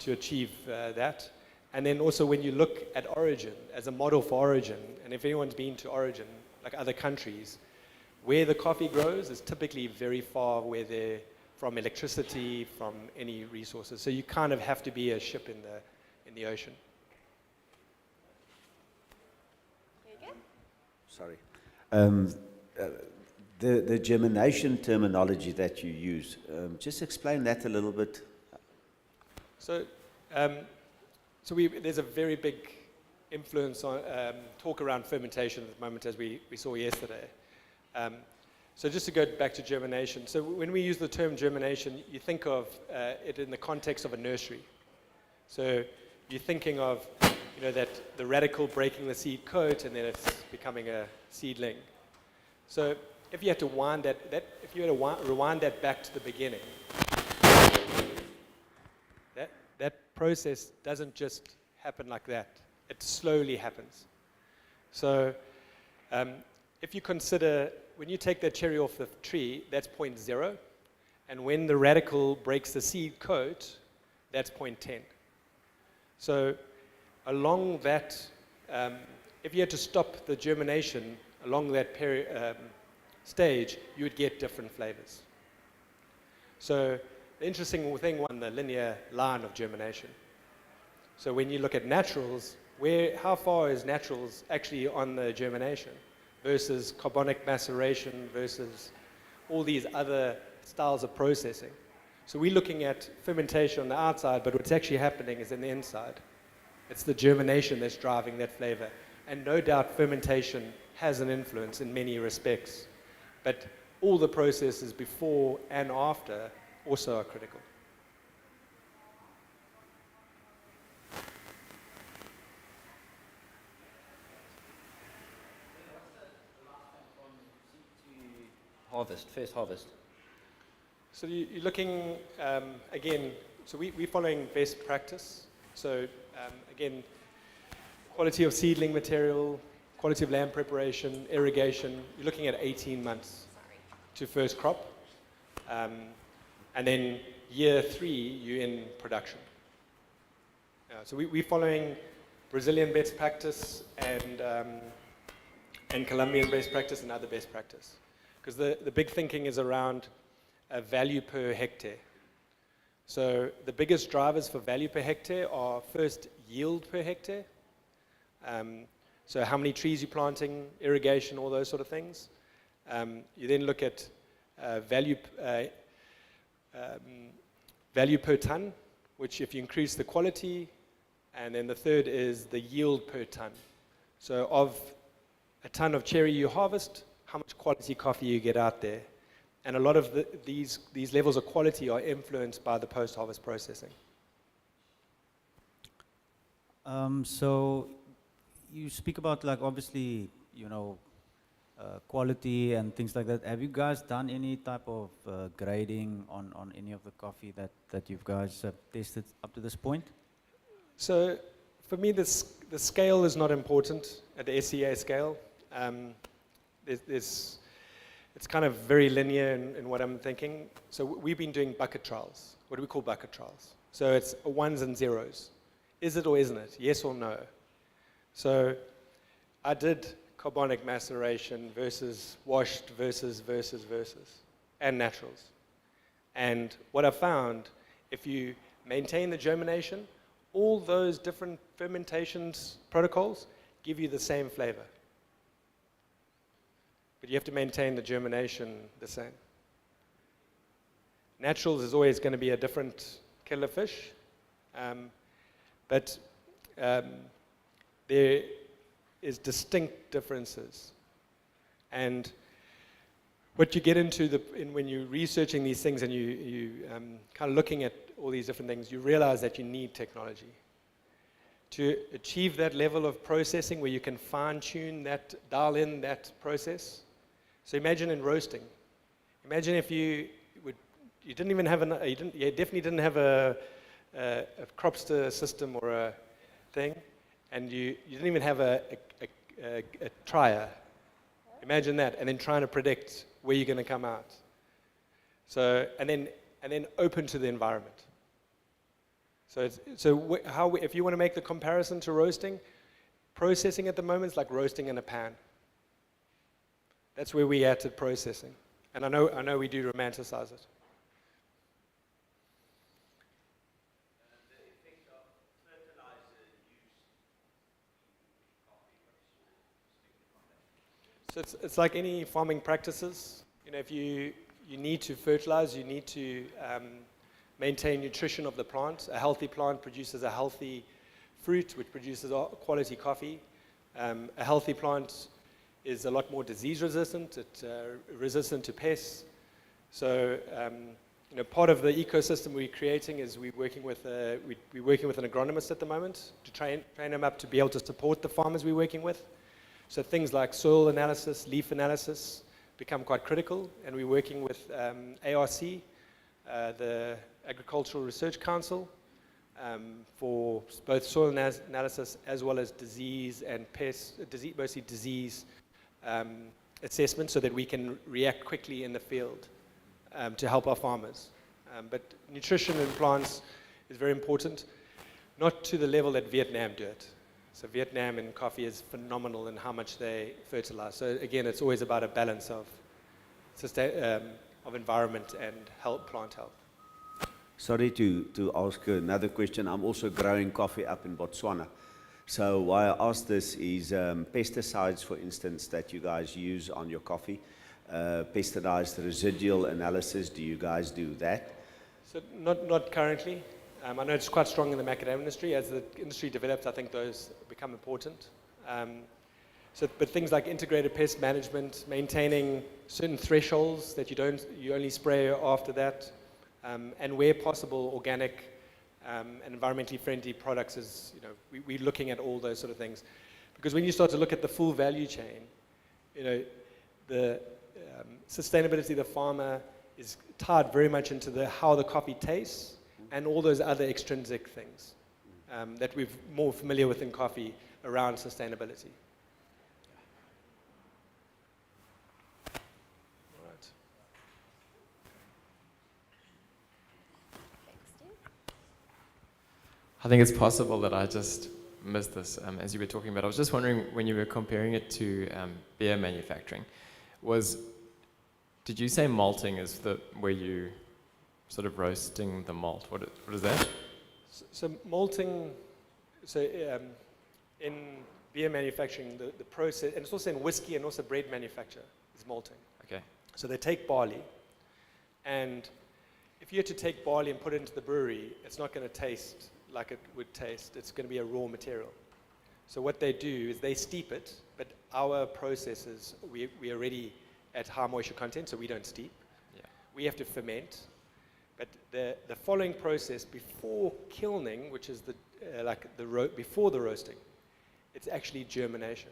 achieve that. And then also when you look at origin as a model for origin, and if anyone's been to origin, like other countries, where the coffee grows is typically very far where they're from electricity, from any resources. So you kind of have to be a ship in the ocean. Sorry. The germination terminology that you use, just explain that a little bit. So there's a very big influence on talk around fermentation at the moment, as we saw yesterday. So just to go back to germination. So when we use the term germination, you think of it in the context of a nursery. So you're thinking of that the radical breaking the seed coat and then it's becoming a seedling. So if you had to rewind that back to the beginning, that process doesn't just happen like that. It slowly happens. So if you consider, when you take that cherry off the tree, that's 0.0. And when the radical breaks the seed coat, that's 0.10. So along that, if you had to stop the germination along that stage, you would get different flavors. So the interesting thing was the linear line of germination. So when you look at naturals, how far is naturals actually on the germination versus carbonic maceration versus all these other styles of processing. So we're looking at fermentation on the outside, but what's actually happening is in the inside. It's the germination that's driving that flavor. And no doubt fermentation has an influence in many respects. But all the processes before and after also are critical. First harvest. So you're looking, again, so we're following best practice. So again, quality of seedling material, quality of land preparation, irrigation, you're looking at 18 months to first crop. And then year 3, you're in production. So we're following Brazilian best practice and and Colombian best practice and other best practice. Because the big thinking is around value per hectare. So the biggest drivers for value per hectare are first yield per hectare. So how many trees you're planting, irrigation, all those sort of things. You then look at value per ton, which if you increase the quality, and then the third is the yield per ton. So of a ton of cherry you harvest, how much quality coffee you get out there. And a lot of these levels of quality are influenced by the post-harvest processing. So you speak about, like, obviously, quality and things like that. Have you guys done any type of grading on any of the coffee that you guys have tested up to this point? So for me, the scale is not important at the SCA scale. It's kind of very linear in what I'm thinking. So we've been doing bucket trials. What do we call bucket trials? So it's ones and zeros. Is it or isn't it? Yes or no? So I did carbonic maceration versus washed versus, and naturals. And what I found, if you maintain the germination, all those different fermentations protocols give you the same flavor. But you have to maintain the germination the same. Naturals is always going to be a different killer fish, but there is distinct differences. And what you get into when you're researching these things and you kind of looking at all these different things, you realize that you need technology to achieve that level of processing where you can fine-tune that, dial in that process. So imagine in roasting. Imagine if you didn't even have you definitely didn't have a cropster system or a thing, and you didn't even have a trier. Imagine that, and then trying to predict where you're going to come out. So and then open to the environment. So if you want to make the comparison to roasting, processing at the moment is like roasting in a pan. That's where we at processing, and I know we do romanticize it. So it's like any farming practices. If you need to fertilize, you need to maintain nutrition of the plant. A healthy plant produces a healthy fruit, which produces quality coffee. A healthy plant is a lot more disease resistant. It's resistant to pests. So part of the ecosystem we're creating is we're working with an agronomist at the moment to train them up to be able to support the farmers we're working with. So things like soil analysis, leaf analysis become quite critical, and we're working with ARC, the Agricultural Research Council, for both soil analysis as well as disease and mostly disease assessment, so that we can react quickly in the field to help our farmers. But nutrition in plants is very important, not to the level that Vietnam do it. So Vietnam in coffee is phenomenal in how much they fertilize. So again, it's always about a balance of environment and plant health. Sorry to ask another question. I'm also growing coffee up in Botswana. So why I ask this is pesticides, for instance, that you guys use on your coffee, pesticides residual analysis. Do you guys do that? So not currently. I know it's quite strong in the macadamia industry. As the industry develops, I think those become important. But things like integrated pest management, maintaining certain thresholds that you only spray after that, and where possible, organic and environmentally friendly products is, we're looking at all those sort of things. Because when you start to look at the full value chain, the sustainability of the farmer is tied very much into how the coffee tastes and all those other extrinsic things that we're more familiar with in coffee around sustainability. All right. I think it's possible that I just missed this as you were talking about. I was just wondering, when you were comparing it to beer manufacturing, did you say malting is where you sort of roasting the malt? What is that? So malting, in beer manufacturing, the process, and it's also in whiskey and also bread manufacture, is malting. Okay. So they take barley, and if you had to take barley and put it into the brewery, it's not going to taste like it would taste. It's going to be a raw material. So what they do is they steep it, but our processes, we are already at high moisture content, so we don't steep. Yeah. We have to ferment. But the following process before kilning, which is before the roasting, it's actually germination.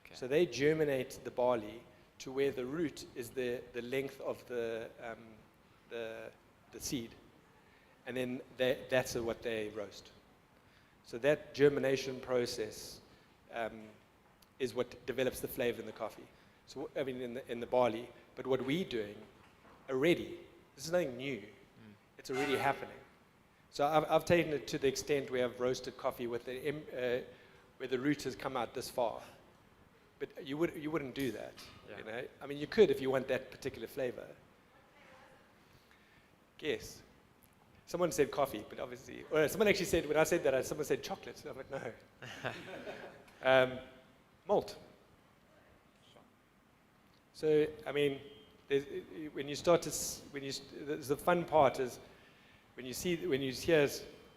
Okay. So they germinate the barley to where the root is the length of the seed, and then that's what they roast. So that germination process is what develops the flavor in the coffee. So I mean in the barley. But what we're doing already, this is nothing new. It's already happening. So I've taken it to the extent where I've roasted coffee with where the root has come out this far. But you wouldn't do that. Yeah. You know? I mean, you could if you want that particular flavor. Guess. Someone said coffee, but obviously, or someone actually said, when I said that, someone said chocolate. I'm like, no. Malt. So, I mean, when you start to, the fun part is when you hear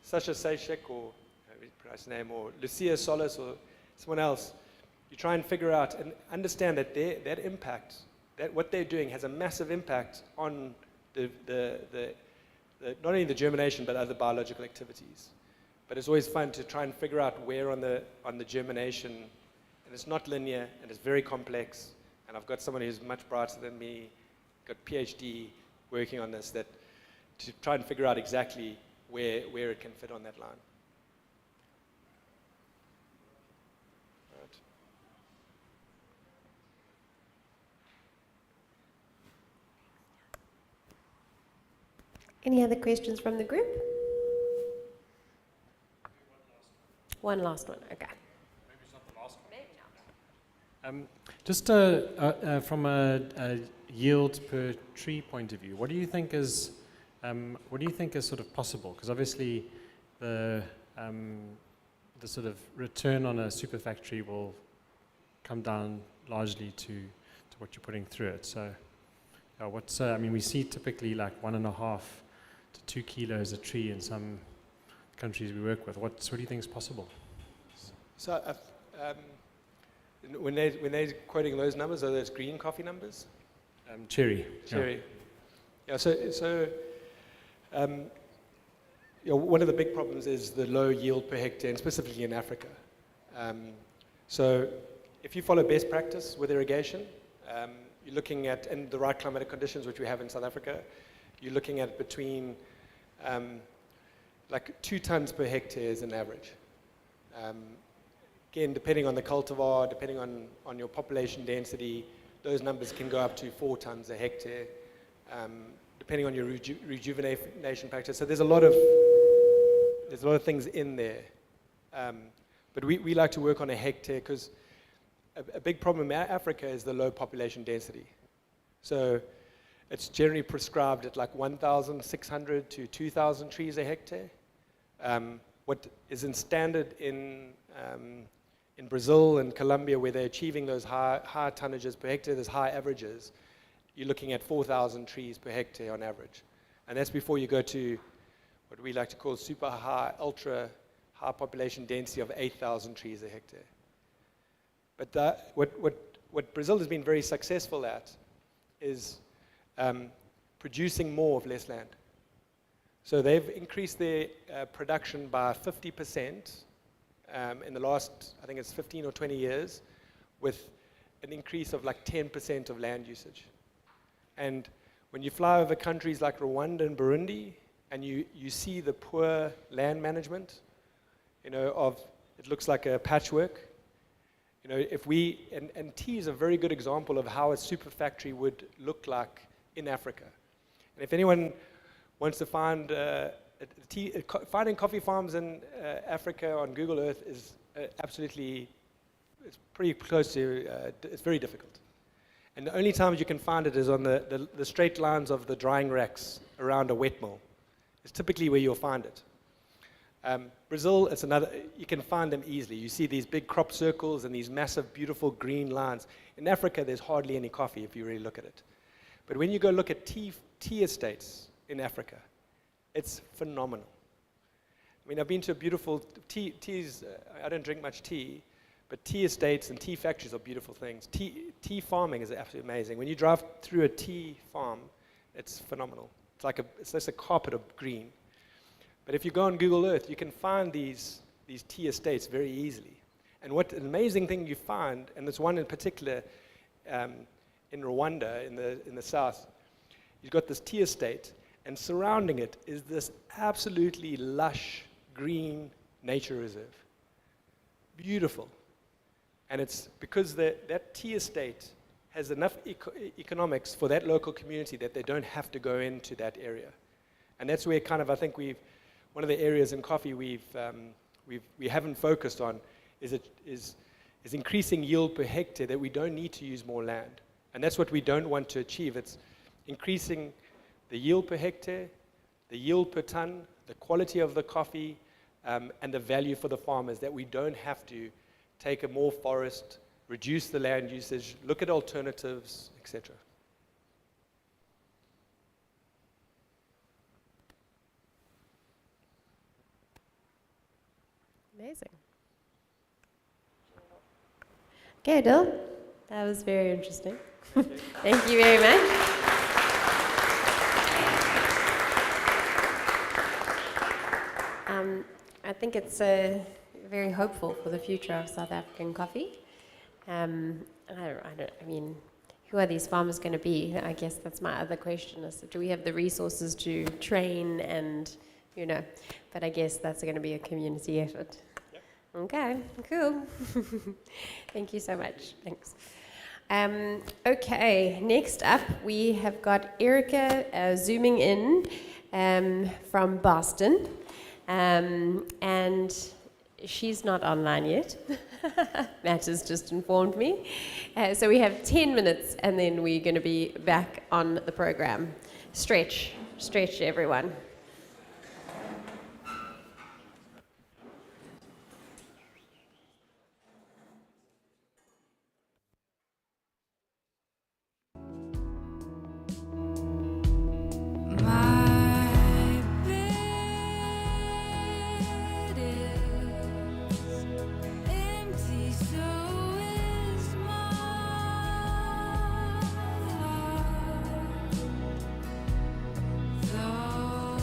Sasha Sejcik, or I pronounce his name, or Lucia Solis, or someone else, you try and figure out and understand that that impact, that what they're doing has a massive impact on not only the germination but other biological activities. But it's always fun to try and figure out where on the germination, and it's not linear and it's very complex. And I've got someone who's much brighter than me, got PhD working on this, to try and figure out exactly where it can fit on that line. Right. Any other questions from the group? One last one, okay. Maybe it's not the last one. Just from a yield per tree point of view, what do you think is sort of possible? Because obviously the sort of return on a super factory will come down largely to what you're putting through it. So I mean, we see typically like 1.5 to 2 kilos a tree in some countries we work with. What do you think is possible? So when they're quoting those numbers, are those green coffee numbers? Cherry. Cherry. Yeah. So one of the big problems is the low yield per hectare, and specifically in Africa. So if you follow best practice with irrigation, you're looking at, in the right climatic conditions, which we have in South Africa, you're looking at between like 2 tons per hectare is an average. Again, depending on the cultivar, depending on your population density, those numbers can go up to 4 tons a hectare, depending on your rejuvenation practice. So there's a lot of things in there. But we like to work on a hectare because a big problem in Africa is the low population density. So it's generally prescribed at like 1,600 to 2,000 trees a hectare. What is in standard in Brazil and Colombia, where they're achieving those high tonnages per hectare, those high averages, you're looking at 4,000 trees per hectare on average. And that's before you go to what we like to call super high, ultra high population density of 8,000 trees a hectare. But what Brazil has been very successful at is producing more of less land. So they've increased their production by 50% in the last, I think it's 15 or 20 years, with an increase of like 10% of land usage. And when you fly over countries like Rwanda and Burundi, and you see the poor land management, it looks like a patchwork. And tea is a very good example of how a super factory would look like in Africa. And if anyone wants to find finding coffee farms in Africa on Google Earth is absolutely, it's pretty close to, it's very difficult. And the only times you can find it is on the straight lines of the drying racks around a wet mill. It's typically where you'll find it. Brazil, it's another, you can find them easily. You see these big crop circles and these massive, beautiful green lines. In Africa, there's hardly any coffee if you really look at it. But when you go look at tea estates in Africa, it's phenomenal. I mean, I've been to a beautiful teas. I don't drink much tea, but tea estates and tea factories are beautiful things. Tea farming is absolutely amazing. When you drive through a tea farm, it's phenomenal. It's just a carpet of green. But if you go on Google Earth, you can find these tea estates very easily. And what an amazing thing you find, and there's one in particular in Rwanda, in the south, you've got this tea estate, and surrounding it is this absolutely lush green nature reserve. Beautiful. And it's because that tea estate has enough economics for that local community that they don't have to go into that area. And that's where kind of, I think one of the areas in coffee we haven't focused on is increasing yield per hectare, that we don't need to use more land. And that's what we don't want to achieve. It's increasing the yield per hectare, the yield per ton, the quality of the coffee, and the value for the farmers, that we don't have to take more forest, reduce the land usage, look at alternatives, etc. Amazing. Okay, Dill, that was very interesting. Thank you very much. I think it's very hopeful for the future of South African coffee. I mean, who are these farmers going to be? I guess that's my other question, is do we have the resources to train and, but I guess that's going to be a community effort. Yep. Okay, cool. Thank you so much. Thanks. Okay, next up we have got Erica zooming in from Boston. And she's not online yet. Matt has just informed me. So we have 10 minutes and then we're going to be back on the program. Stretch everyone. Though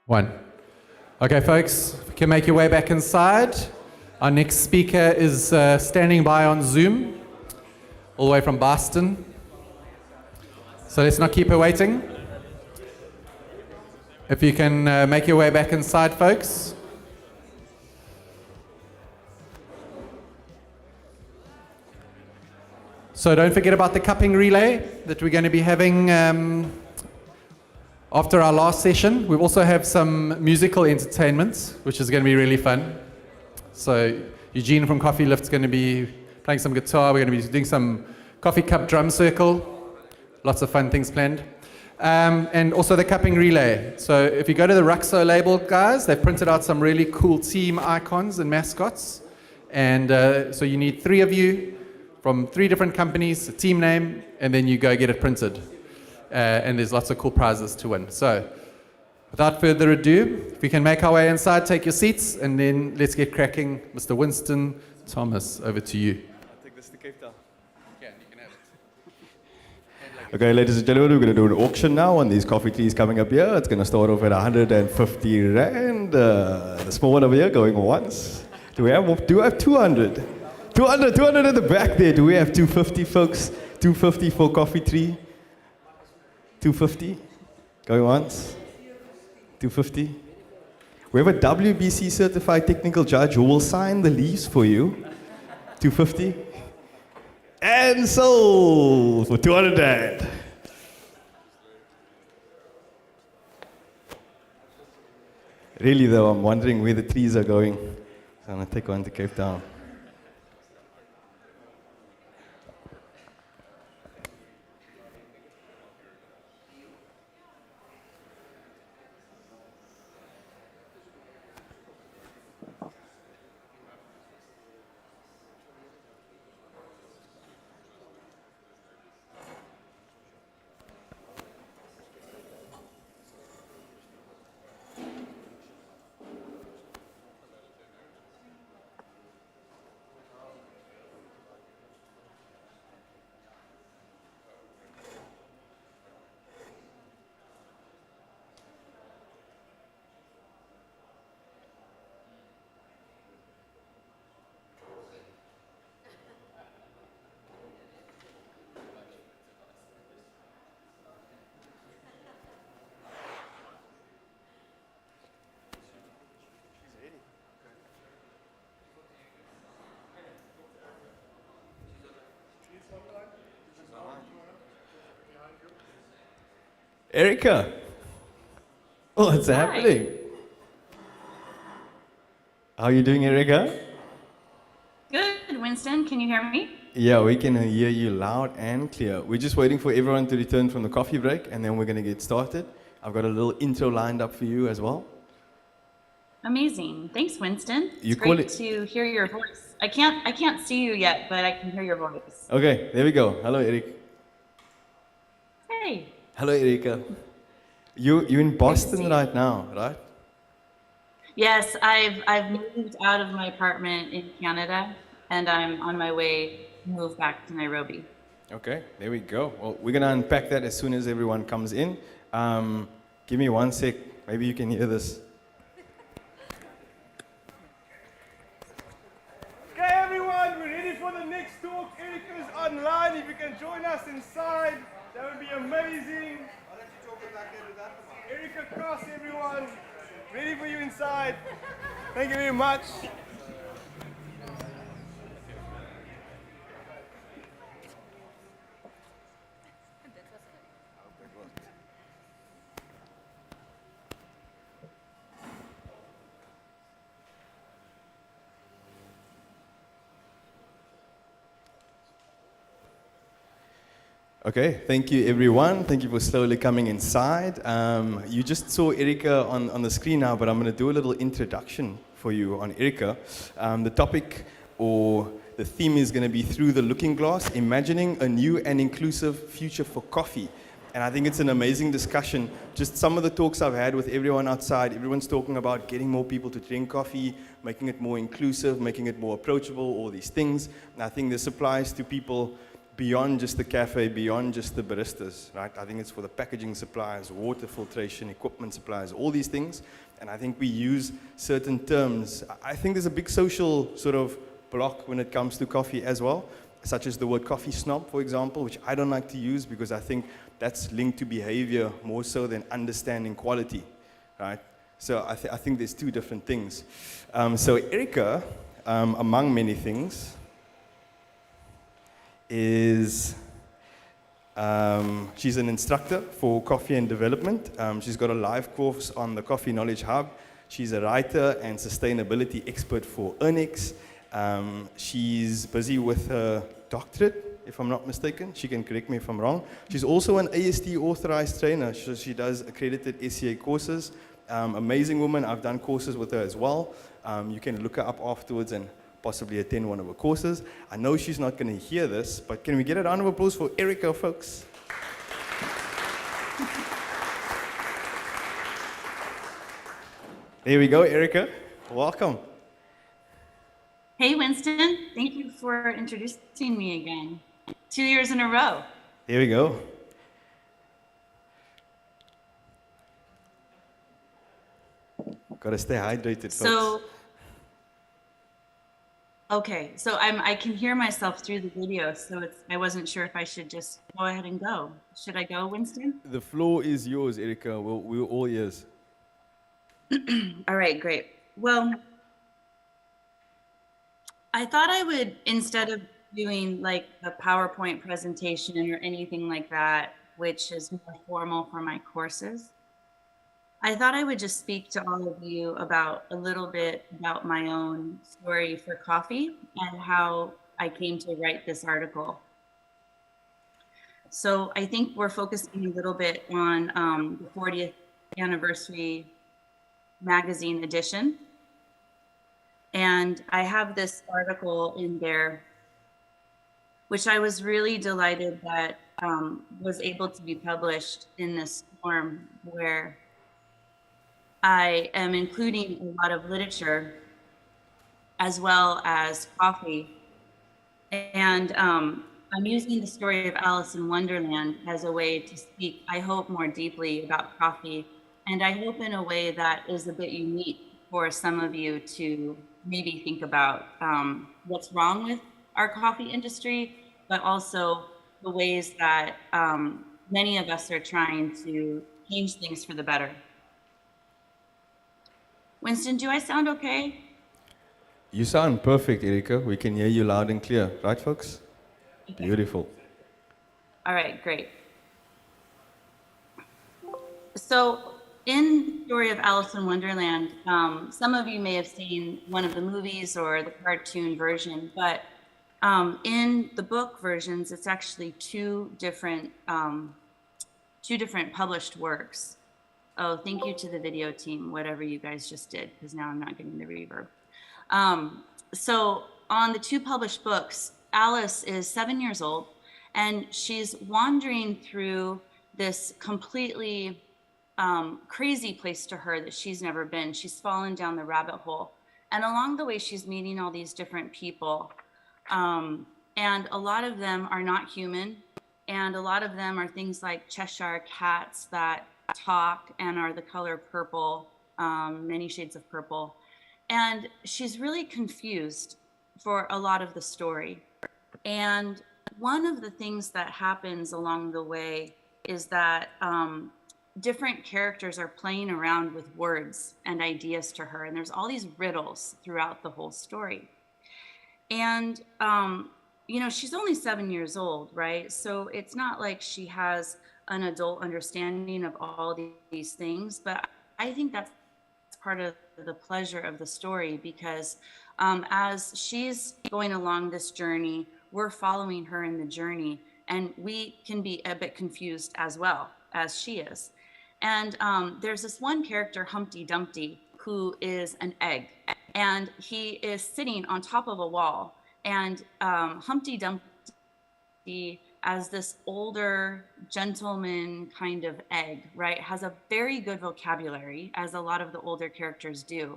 One. Okay, folks, if you can make your way back inside. Our next speaker is standing by on Zoom, all the way from Boston. So let's not keep her waiting. If you can make your way back inside, folks. So don't forget about the cupping relay that we're going to be having after our last session. We also have some musical entertainment, which is going to be really fun. So Eugene from Coffee Lift's going to be playing some guitar. We're going to be doing some coffee cup drum circle. Lots of fun things planned. And also the cupping relay. So if you go to the Ruxo label, guys, they've printed out some really cool team icons and mascots. And so you need 3 of you from 3 different companies, a team name, and then you go get it printed. And there's lots of cool prizes to win. So without further ado, if we can make our way inside, take your seats, and then let's get cracking. Mr. Winston Thomas, over to you. I'll take this to Cape Town. Yeah, you can have it. Okay, ladies and gentlemen, we're going to do an auction now on these coffee teas coming up here. It's going to start off at 150 Rand. The small one over here going once. Do we have 200? 200 at the back there. Do we have 250, folks? 250 for coffee tree. 250. Going once. 250. We have a WBC certified technical judge who will sign the leaves for you. 250. And sold for 200 Rand. Really though, I'm wondering where the trees are going. So I'm going to take one to Cape Town. Erica, what's happening? How are you doing, Erica? Good, Winston. Can you hear me? Yeah, we can hear you loud and clear. We're just waiting for everyone to return from the coffee break, and then we're going to get started. I've got a little intro lined up for you as well. Amazing. Thanks, Winston. You It's call great it- to hear your voice. I can't see you yet, but I can hear your voice. Okay, there we go. Hello, Eric. Hey. Hello, Erica. You're in Boston right now, right? Yes, I've moved out of my apartment in Canada, and I'm on my way to move back to Nairobi. Okay, there we go. Well, we're going to unpack that as soon as everyone comes in. Give me 1 sec. Maybe you can hear this. Okay, everyone, we're ready for the next talk. Erica's online. If you can join us inside, that would be amazing. Erica Cross, everyone. Ready for you inside. Thank you very much. Okay, thank you everyone. Thank you for slowly coming inside. You just saw Erica on the screen now, but I'm going to do a little introduction for you on Erica. The topic or the theme is going to be Through the Looking Glass, Imagining a New and Inclusive Future for Coffee. And I think it's an amazing discussion. Just some of the talks I've had with everyone outside, everyone's talking about getting more people to drink coffee, making it more inclusive, making it more approachable, all these things. And I think this applies to people beyond just the cafe, beyond just the baristas, right? I think it's for the packaging suppliers, water filtration, equipment suppliers, all these things. And I think we use certain terms. I think there's a big social sort of block when it comes to coffee as well, such as the word coffee snob, for example, which I don't like to use because I think that's linked to behavior more so than understanding quality, right? So I think there's two different things. So Erica, among many things, is she's an instructor for coffee and development. She's got a live course on the Coffee Knowledge Hub. She's a writer and sustainability expert for Ernex. She's busy with her doctorate, if I'm not mistaken. She can correct me if I'm wrong. She's also an AST authorized trainer. So she does accredited SCA courses. Amazing woman. I've done courses with her as well. You can look her up afterwards and possibly attend one of her courses. I know she's not going to hear this, but can we get a round of applause for Erica, folks? There we go, Erica. Welcome. Hey, Winston. Thank you for introducing me again. 2 years in a row. Here we go. Got to stay hydrated, folks. I can hear myself through the video, so I wasn't sure if I should just go ahead and go. Should I go, Winston? The floor is yours, Erica. We're all ears. All right, great. Well, I thought I would, instead of doing like a PowerPoint presentation or anything like that, which is more formal for my courses, I thought I would just speak to all of you about a little bit about my own story for coffee and how I came to write this article. So I think we're focusing a little bit on the 40th anniversary magazine edition. And I have this article in there, which I was really delighted that was able to be published in this form, where I am including a lot of literature as well as coffee. And I'm using the story of Alice in Wonderland as a way to speak, I hope, more deeply about coffee. And I hope in a way that is a bit unique for some of you to maybe think about what's wrong with our coffee industry, but also the ways that many of us are trying to change things for the better. Winston, do I sound okay? You sound perfect, Erica. We can hear you loud and clear. Right, folks? Okay. Beautiful. All right, great. So in Story of Alice in Wonderland, some of you may have seen one of the movies or the cartoon version, but in the book versions, it's actually two different published works. Oh, thank you to the video team, whatever you guys just did, because now I'm not getting the reverb. So on the two published books, Alice is 7 years old, and she's wandering through this completely crazy place to her that she's never been. She's fallen down the rabbit hole. And along the way, she's meeting all these different people. And a lot of them are not human. And a lot of them are things like Cheshire cats that talk and are the color purple, many shades of purple. And she's really confused for a lot of the story. And one of the things that happens along the way is that different characters are playing around with words and ideas to her. And there's all these riddles throughout the whole story. And, you know, she's only 7 years old, right? So it's not like she has an adult understanding of all these things, but I think that's part of the pleasure of the story, because as she's going along this journey, we're following her in the journey, and we can be a bit confused as well as she is. And there's this one character, Humpty Dumpty, who is an egg, and he is sitting on top of a wall, and Humpty Dumpty, as this older gentleman kind of egg, right, has a very good vocabulary, as a lot of the older characters do.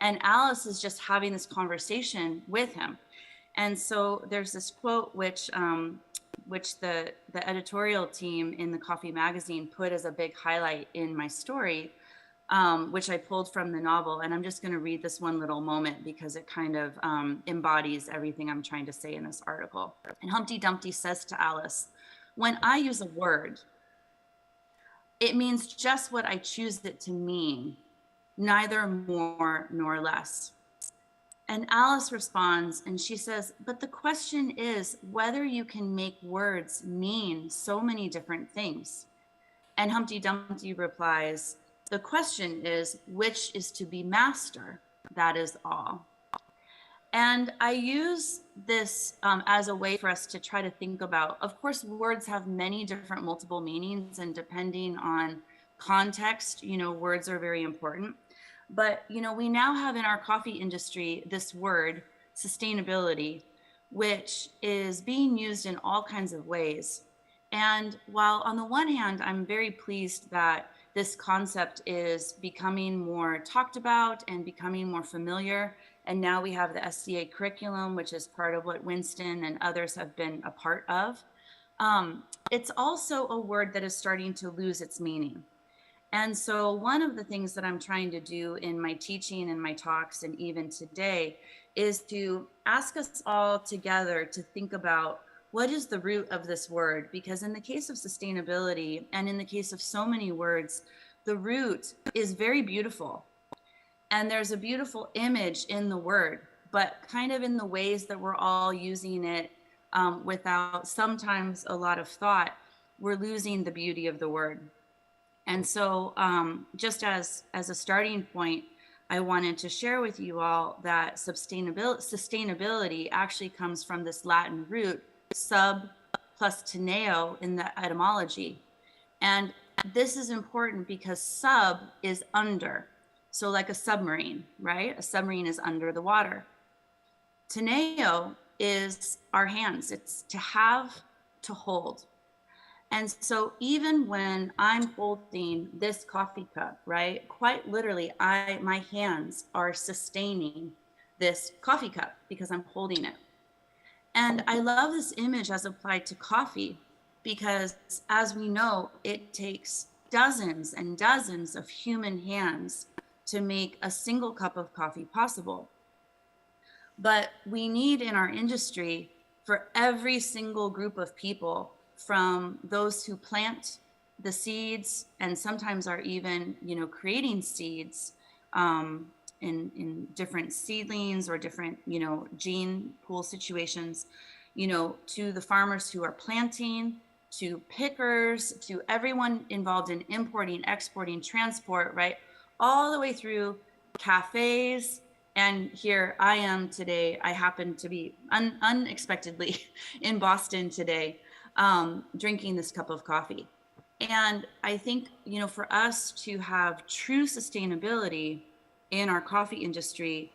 And Alice is just having this conversation with him. And so there's this quote which which the editorial team in the Coffee magazine put as a big highlight in my story, which I pulled from the novel. And I'm just going to read this one little moment because it kind of embodies everything I'm trying to say in this article. And Humpty Dumpty says to Alice, "When I use a word, it means just what I choose it to mean, neither more nor less." And Alice responds and she says, "But the question is whether you can make words mean so many different things." And Humpty Dumpty replies, "The question is which is to be master, that is all." And I use this as a way for us to try to think about, of course, words have many different multiple meanings, and depending on context, words are very important. But, we now have in our coffee industry this word, sustainability, which is being used in all kinds of ways. And while on the one hand, I'm very pleased that this concept is becoming more talked about and becoming more familiar, and now we have the SCA curriculum, which is part of what Winston and others have been a part of. It's also a word that is starting to lose its meaning. And so one of the things that I'm trying to do in my teaching and my talks and even today is to ask us all together to think about what is the root of this word? Because in the case of sustainability and in the case of so many words, the root is very beautiful. And there's a beautiful image in the word, but kind of in the ways that we're all using it without sometimes a lot of thought, we're losing the beauty of the word. And so just as a starting point, I wanted to share with you all that sustainability actually comes from this Latin root, sub plus teneo in the etymology. And this is important because sub is under. So like a submarine, right? A submarine is under the water. Teneo is our hands. It's to have, to hold. And so even when I'm holding this coffee cup, right, quite literally, my hands are sustaining this coffee cup because I'm holding it. And I love this image as applied to coffee because, as we know, it takes dozens and dozens of human hands to make a single cup of coffee possible. But we need in our industry for every single group of people, from those who plant the seeds and sometimes are even, creating seeds in different seedlings or different, gene pool situations, to the farmers who are planting, to pickers, to everyone involved in importing, exporting, transport, right? All the way through cafes. And here I am today. I happen to be unexpectedly in Boston today, drinking this cup of coffee. And I think, for us to have true sustainability in our coffee industry,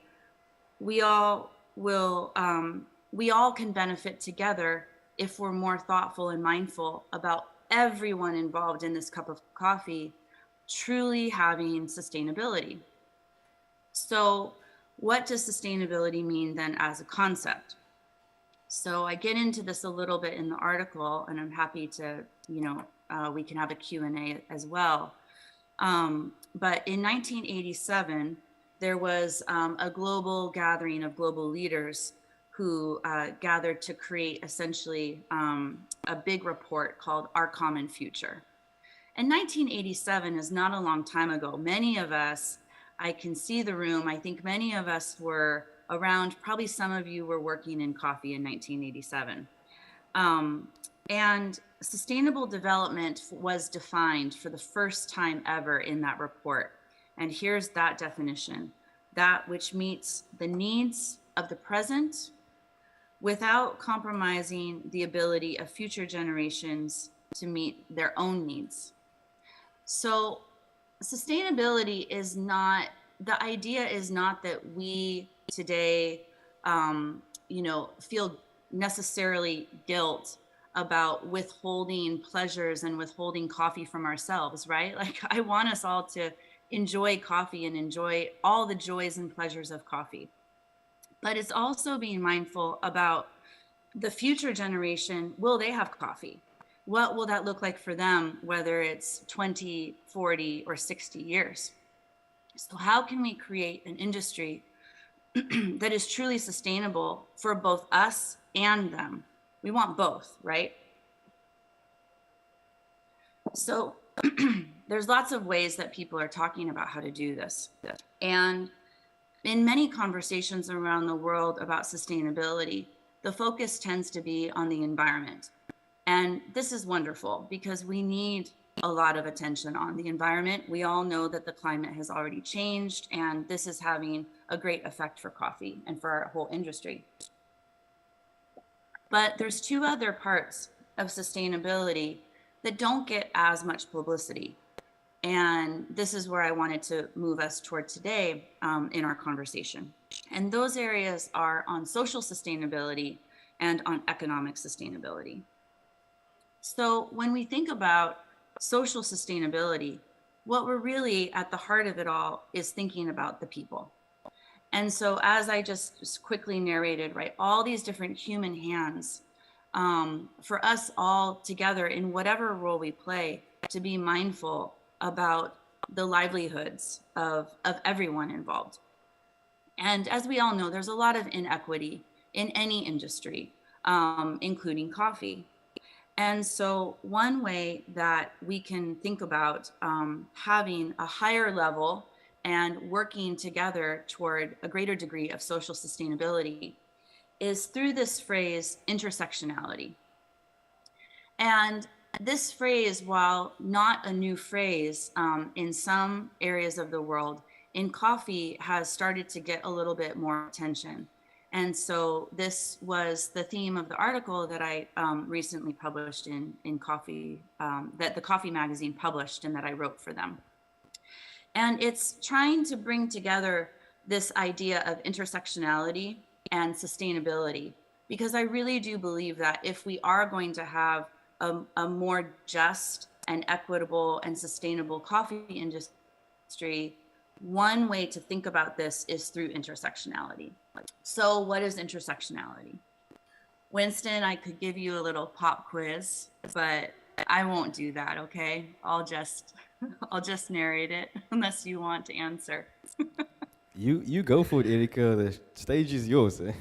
we all can benefit together if we're more thoughtful and mindful about everyone involved in this cup of coffee truly having sustainability. So what does sustainability mean then as a concept? So I get into this a little bit in the article, and I'm happy to, we can have a Q&A as well. But in 1987, there was a global gathering of global leaders who gathered to create essentially a big report called Our Common Future. And 1987 is not a long time ago. Many of us, I can see the room, I think many of us were around, probably some of you were working in coffee in 1987. And sustainable development was defined for the first time ever in that report. And here's that definition: that which meets the needs of the present without compromising the ability of future generations to meet their own needs. So sustainability is not, the idea is not that we today, feel necessarily guilt about withholding pleasures and withholding coffee from ourselves, right? Like, I want us all to enjoy coffee and enjoy all the joys and pleasures of coffee. But it's also being mindful about the future generation, will they have coffee? What will that look like for them, whether it's 20, 40, or 60 years? So how can we create an industry that is truly sustainable for both us and them? We want both, right? So there's lots of ways that people are talking about how to do this. And in many conversations around the world about sustainability, the focus tends to be on the environment. And this is wonderful because we need a lot of attention on the environment. We all know that the climate has already changed, and this is having a great effect for coffee and for our whole industry. But there's two other parts of sustainability that don't get as much publicity. And this is where I wanted to move us toward today in our conversation. And those areas are on social sustainability and on economic sustainability. So when we think about social sustainability, what we're really at the heart of it all is thinking about the people. And so as I just quickly narrated, right, all these different human hands, for us all together in whatever role we play, to be mindful about the livelihoods of everyone involved. And as we all know, there's a lot of inequity in any industry, including coffee. And so one way that we can think about having a higher level and working together toward a greater degree of social sustainability is through this phrase, intersectionality. And this phrase, while not a new phrase in some areas of the world, in coffee has started to get a little bit more attention. And so this was the theme of the article that I recently published in Coffee, that the Coffee magazine published and that I wrote for them. And it's trying to bring together this idea of intersectionality and sustainability, because I really do believe that if we are going to have a more just and equitable and sustainable coffee industry, one way to think about this is through intersectionality. So what is intersectionality? Winston, I could give you a little pop quiz, but I won't do that, okay? I'll just narrate it unless you want to answer. You go for it, Erika. The stage is yours. Eh?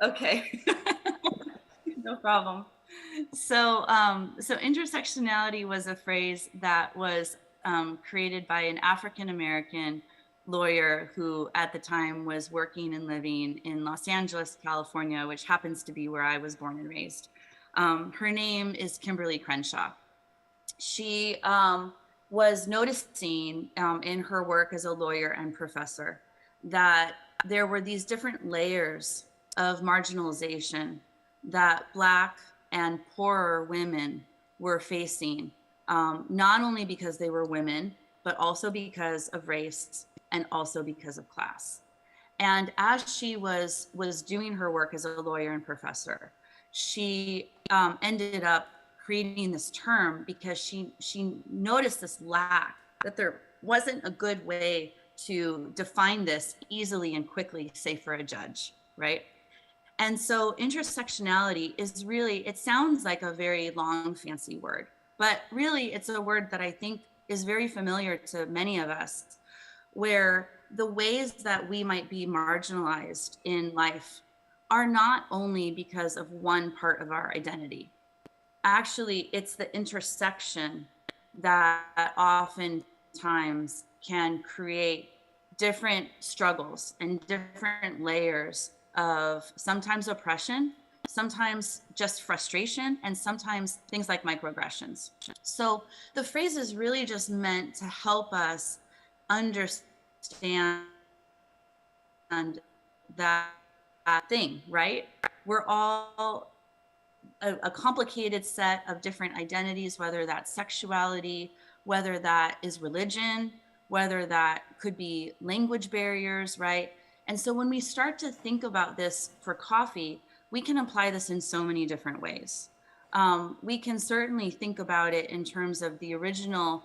Okay, no problem. So intersectionality was a phrase that was created by an African-American lawyer who at the time was working and living in Los Angeles, California, which happens to be where I was born and raised. Her name is Kimberly Crenshaw. She was noticing in her work as a lawyer and professor that there were these different layers of marginalization that Black and poorer women were facing, not only because they were women, but also because of race and also because of class. And as she was doing her work as a lawyer and professor, she ended up creating this term because she noticed this lack, that there wasn't a good way to define this easily and quickly, say for a judge, right? And so intersectionality is really, it sounds like a very long, fancy word, but really it's a word that I think is very familiar to many of us, where the ways that we might be marginalized in life are not only because of one part of our identity. Actually, it's the intersection that oftentimes can create different struggles and different layers of sometimes oppression, sometimes just frustration, and sometimes things like microaggressions. So the phrase is really just meant to help us understand that thing, right? We're all a complicated set of different identities, whether that's sexuality, whether that is religion, whether that could be language barriers, right? And so when we start to think about this for coffee, we can apply this in so many different ways. We can certainly think about it in terms of the original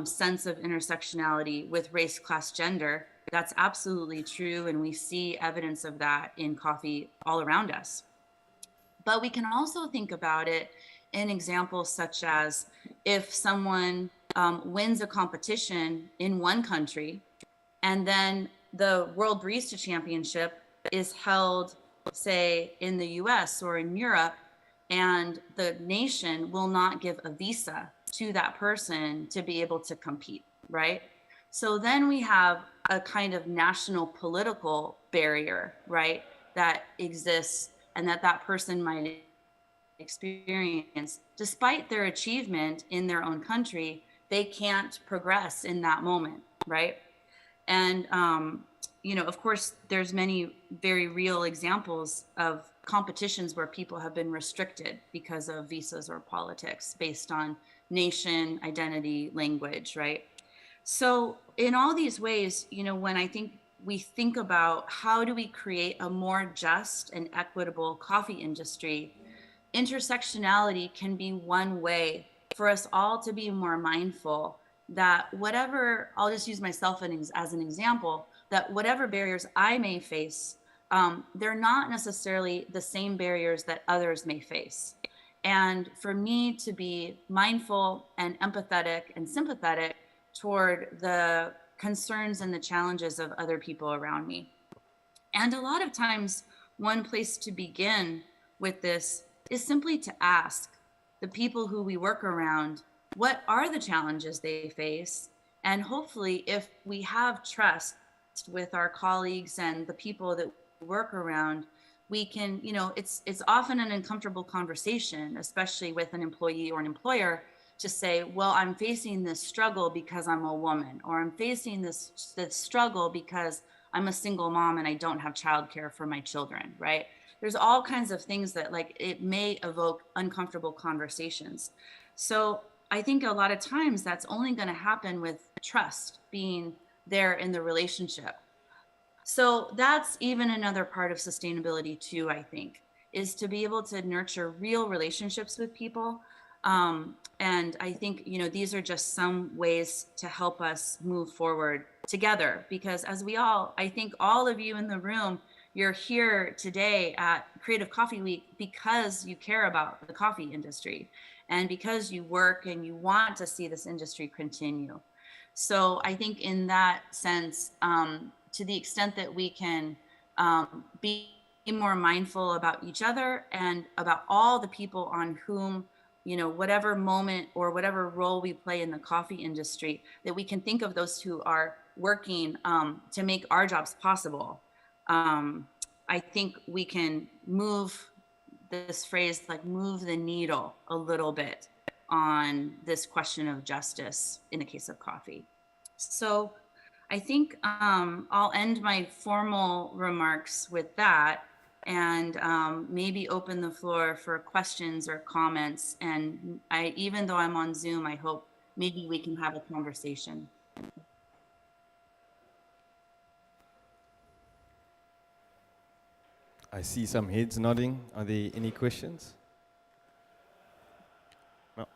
sense of intersectionality with race, class, gender That's absolutely true, and we see evidence of that in coffee all around us. But we can also think about it in examples such as if someone wins a competition in one country, and then the World Barista Championship is held, say, in the US or in Europe, and the nation will not give a visa to that person to be able to compete, right? So then we have a kind of national political barrier, right, that exists and that person might experience. Despite their achievement in their own country, they can't progress in that moment, right? And you know, of course, there's many very real examples of competitions where people have been restricted because of visas or politics based on nation, identity, language, right? So in all these ways, you know, when I think we think about how do we create a more just and equitable coffee industry, intersectionality can be one way for us all to be more mindful that whatever, I'll just use myself as an example, that whatever barriers I may face, they're not necessarily the same barriers that others may face. And for me to be mindful and empathetic and sympathetic toward the concerns and the challenges of other people around me. And a lot of times, one place to begin with this is simply to ask the people who we work around, what are the challenges they face? And hopefully, if we have trust with our colleagues and the people that we work around, we can, you know, it's often an uncomfortable conversation, especially with an employee or an employer, to say, well, I'm facing this struggle because I'm a woman, or I'm facing this struggle because I'm a single mom and I don't have childcare for my children, right? There's all kinds of things that, like, it may evoke uncomfortable conversations. So I think a lot of times that's only going to happen with trust being there in the relationship. So that's even another part of sustainability too, I think, is to be able to nurture real relationships with people. And I think, you know, these are just some ways to help us move forward together, because as we all, I think all of you in the room, you're here today at Creative Coffee Week because you care about the coffee industry and because you work and you want to see this industry continue. So I think in that sense, to the extent that we can be more mindful about each other and about all the people on whom, you know, whatever moment or whatever role we play in the coffee industry, that we can think of those who are working to make our jobs possible. I think we can move this phrase, like move the needle a little bit on this question of justice in the case of coffee. So I think I'll end my formal remarks with that and maybe open the floor for questions or comments. And even though I'm on Zoom, I hope maybe we can have a conversation. I see some heads nodding. Are there any questions? No.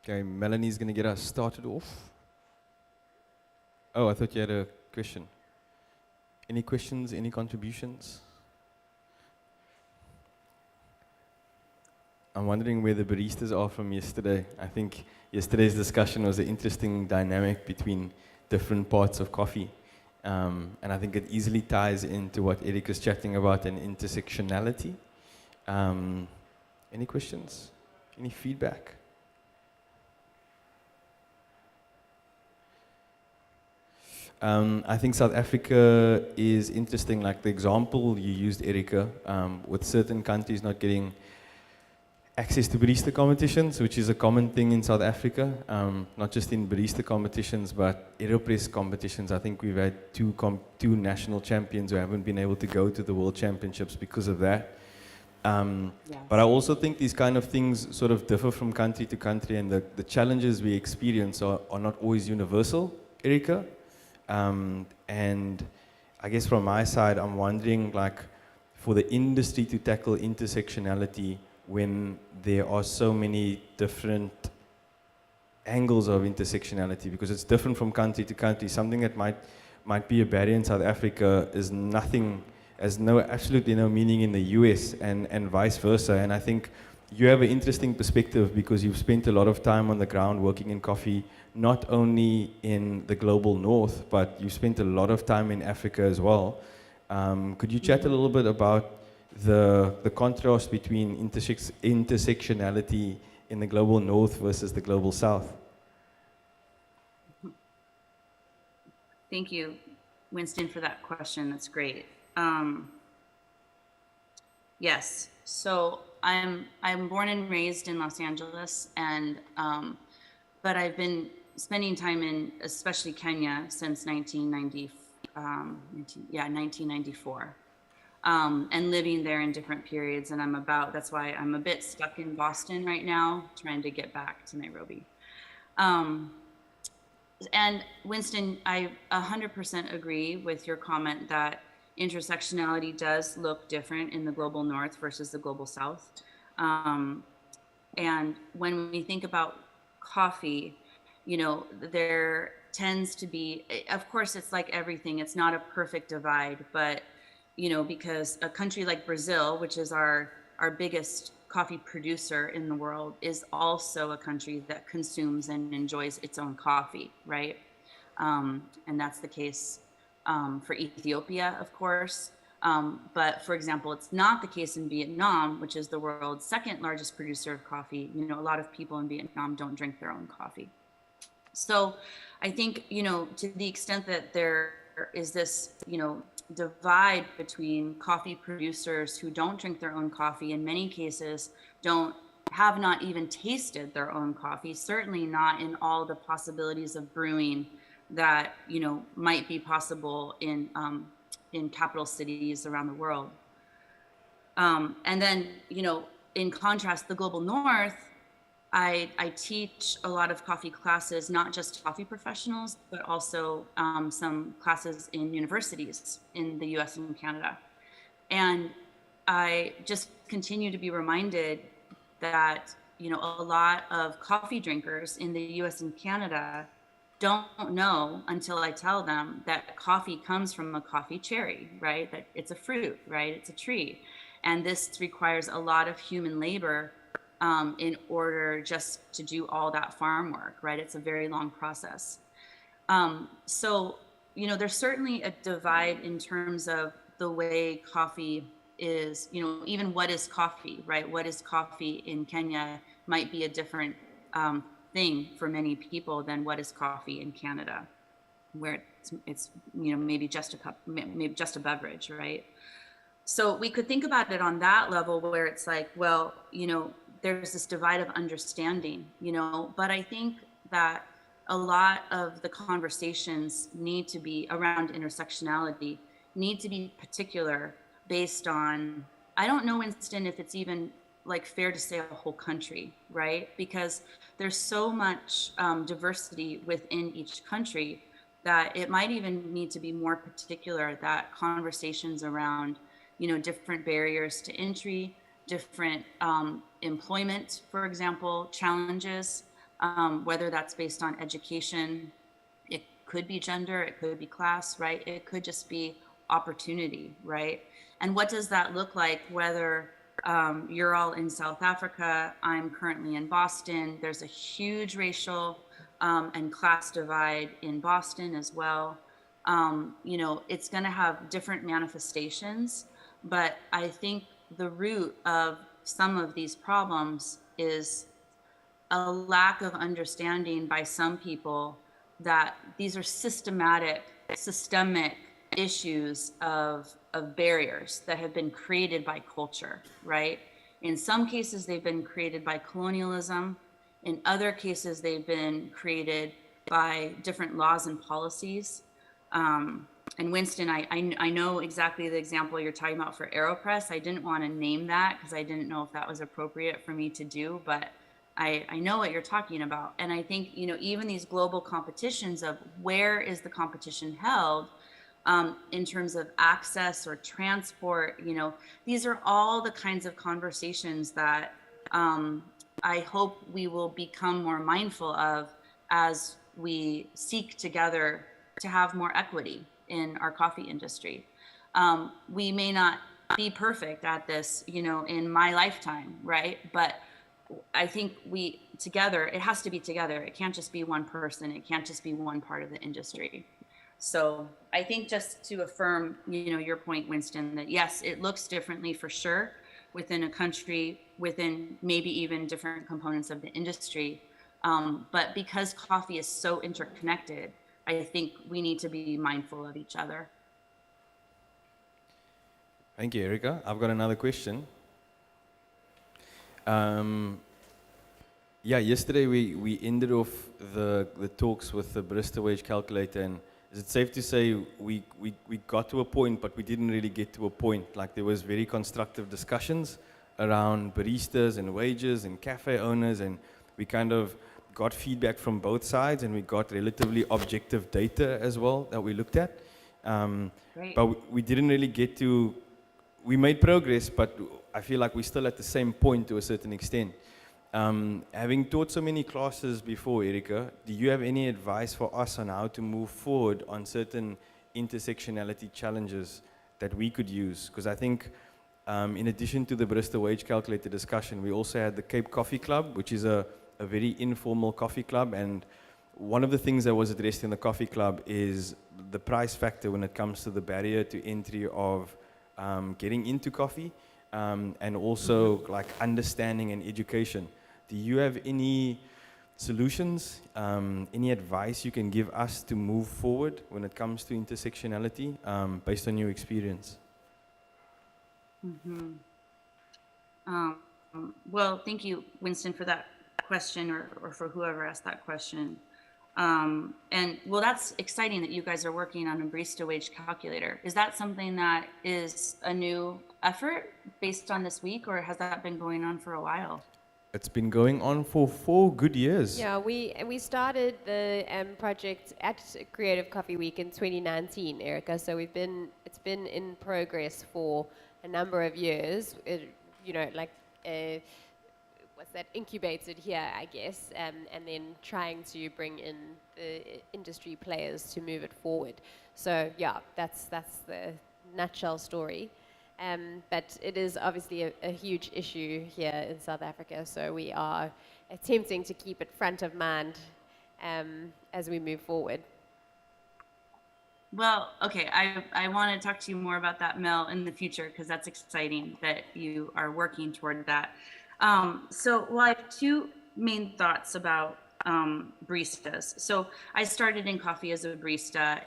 Okay, Melanie's going to get us started off. Oh, I thought you had a question. Any questions, any contributions? I'm wondering where the baristas are from yesterday. I think yesterday's discussion was an interesting dynamic between different parts of coffee. And I think it easily ties into what Eric was chatting about and intersectionality. Any questions? Any feedback? I think South Africa is interesting, like the example you used, Erika, with certain countries not getting access to barista competitions, which is a common thing in South Africa, not just in barista competitions, but Aeropress competitions. I think we've had two national champions who haven't been able to go to the World Championships because of that. But I also think these kind of things sort of differ from country to country, and the challenges we experience are not always universal, Erika. And I guess from my side, I'm wondering, like, for the industry to tackle intersectionality when there are so many different angles of intersectionality, because it's different from country to country. Something that might be a barrier in South Africa is nothing, has absolutely no meaning in the US, and vice versa. And I think you have an interesting perspective because you've spent a lot of time on the ground working in coffee, not only in the global north, but you spent a lot of time in Africa as well. Could you chat a little bit about the contrast between intersectionality in the global north versus the global south? Thank you, Winston, for that question. That's great. Yes, so I'm born and raised in Los Angeles, and but I've been spending time in especially Kenya since 1994, and living there in different periods. And that's why I'm a bit stuck in Boston right now, trying to get back to Nairobi. And Winston, I 100% agree with your comment that intersectionality does look different in the global north versus the global south. And when we think about coffee, you know, there tends to be, of course, it's like everything, it's not a perfect divide, but, you know, because a country like Brazil, which is our biggest coffee producer in the world, is also a country that consumes and enjoys its own coffee, right? And that's the case for Ethiopia, of course. But for example, it's not the case in Vietnam, which is the world's second largest producer of coffee. You know, a lot of people in Vietnam don't drink their own coffee. So I think, you know, to the extent that there is this, you know, divide between coffee producers who don't drink their own coffee, in many cases have not even tasted their own coffee, certainly not in all the possibilities of brewing that, you know, might be possible in capital cities around the world. And then, you know, in contrast, the global north, I teach a lot of coffee classes, not just coffee professionals, but also some classes in universities in the US and Canada. And I just continue to be reminded that, you know, a lot of coffee drinkers in the US and Canada don't know until I tell them that coffee comes from a coffee cherry, right? That it's a fruit, right? It's a tree. And this requires a lot of human labor in order just to do all that farm work, right? It's a very long process. So, you know, there's certainly a divide in terms of the way coffee is, you know, even what is coffee, right? What is coffee in Kenya might be a different thing for many people than what is coffee in Canada, where it's you know, maybe just a cup, maybe just a beverage, right? So we could think about it on that level where it's like, well, you know, there's this divide of understanding, you know, but I think that a lot of the conversations need to be around intersectionality, need to be particular based on, I don't know, Winston, if it's even like fair to say a whole country, right? Because there's so much diversity within each country that it might even need to be more particular, that conversations around, you know, different barriers to entry, different employment, for example, challenges, whether that's based on education, it could be gender, it could be class, right? It could just be opportunity, right? And what does that look like, whether you're all in South Africa, I'm currently in Boston, there's a huge racial and class divide in Boston as well. You know, it's gonna have different manifestations, but I think the root of some of these problems is a lack of understanding by some people that these are systemic issues of barriers that have been created by culture, right? In some cases, they've been created by colonialism. In other cases, they've been created by different laws and policies. And Winston, I know exactly the example you're talking about for AeroPress. I didn't want to name that because I didn't know if that was appropriate for me to do, but I know what you're talking about. And I think, you know, even these global competitions of where is the competition held in terms of access or transport, you know, these are all the kinds of conversations that I hope we will become more mindful of as we seek together to have more equity in our coffee industry. We may not be perfect at this, you know, in my lifetime, right? But I think we together, it has to be together. It can't just be one person. It can't just be one part of the industry. So I think just to affirm, you know, your point, Winston, that yes, it looks differently for sure within a country, within maybe even different components of the industry. But because coffee is so interconnected, I think we need to be mindful of each other. Thank you, Erica. I've got another question. Yeah, yesterday we ended off the talks with the barista wage calculator, and is it safe to say we got to a point, but we didn't really get to a point? Like there was very constructive discussions around baristas and wages and cafe owners, and we kind of got feedback from both sides, and we got relatively objective data as well that we looked at. Great. But we didn't really get to, we made progress, but I feel like we're still at the same point to a certain extent. Having taught so many classes before, Erica, do you have any advice for us on how to move forward on certain intersectionality challenges that we could use? Because I think in addition to the barista wage calculator discussion, we also had the Cape Coffee Club, which is a very informal coffee club, and one of the things that was addressed in the coffee club is the price factor when it comes to the barrier to entry of getting into coffee, and also like understanding and education. Do you have any solutions, any advice you can give us to move forward when it comes to intersectionality based on your experience? Well, thank you, Winston, for that question, or for whoever asked that question. And well, that's exciting that you guys are working on a barista wage calculator. Is that something that is a new effort based on this week, or has that been going on for a while? It's been going on for 4 good years. Yeah, we started the project at Creative Coffee Week in 2019, Erica. So it's been in progress for a number of years. You know, like what's that, incubated here, I guess, and then trying to bring in the industry players to move it forward. So yeah, that's the nutshell story. But it is obviously a huge issue here in South Africa, so we are attempting to keep it front of mind as we move forward. Well, okay, I want to talk to you more about that, Mel, in the future, because that's exciting that you are working toward that. Well, I have 2 main thoughts about baristas. So I started in coffee as a barista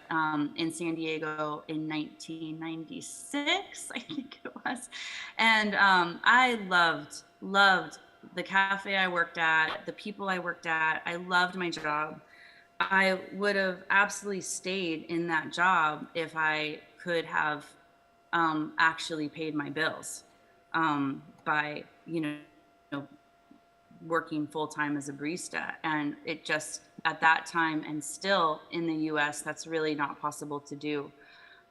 in San Diego in 1996, I think it was. And I loved the cafe I worked at, the people I worked at. I loved my job. I would have absolutely stayed in that job if I could have actually paid my bills by, you know, working full-time as a barista. And it just, at that time, and still in the US, that's really not possible to do.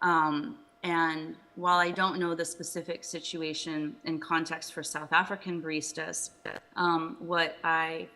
And while I don't know the specific situation and context for South African baristas, what I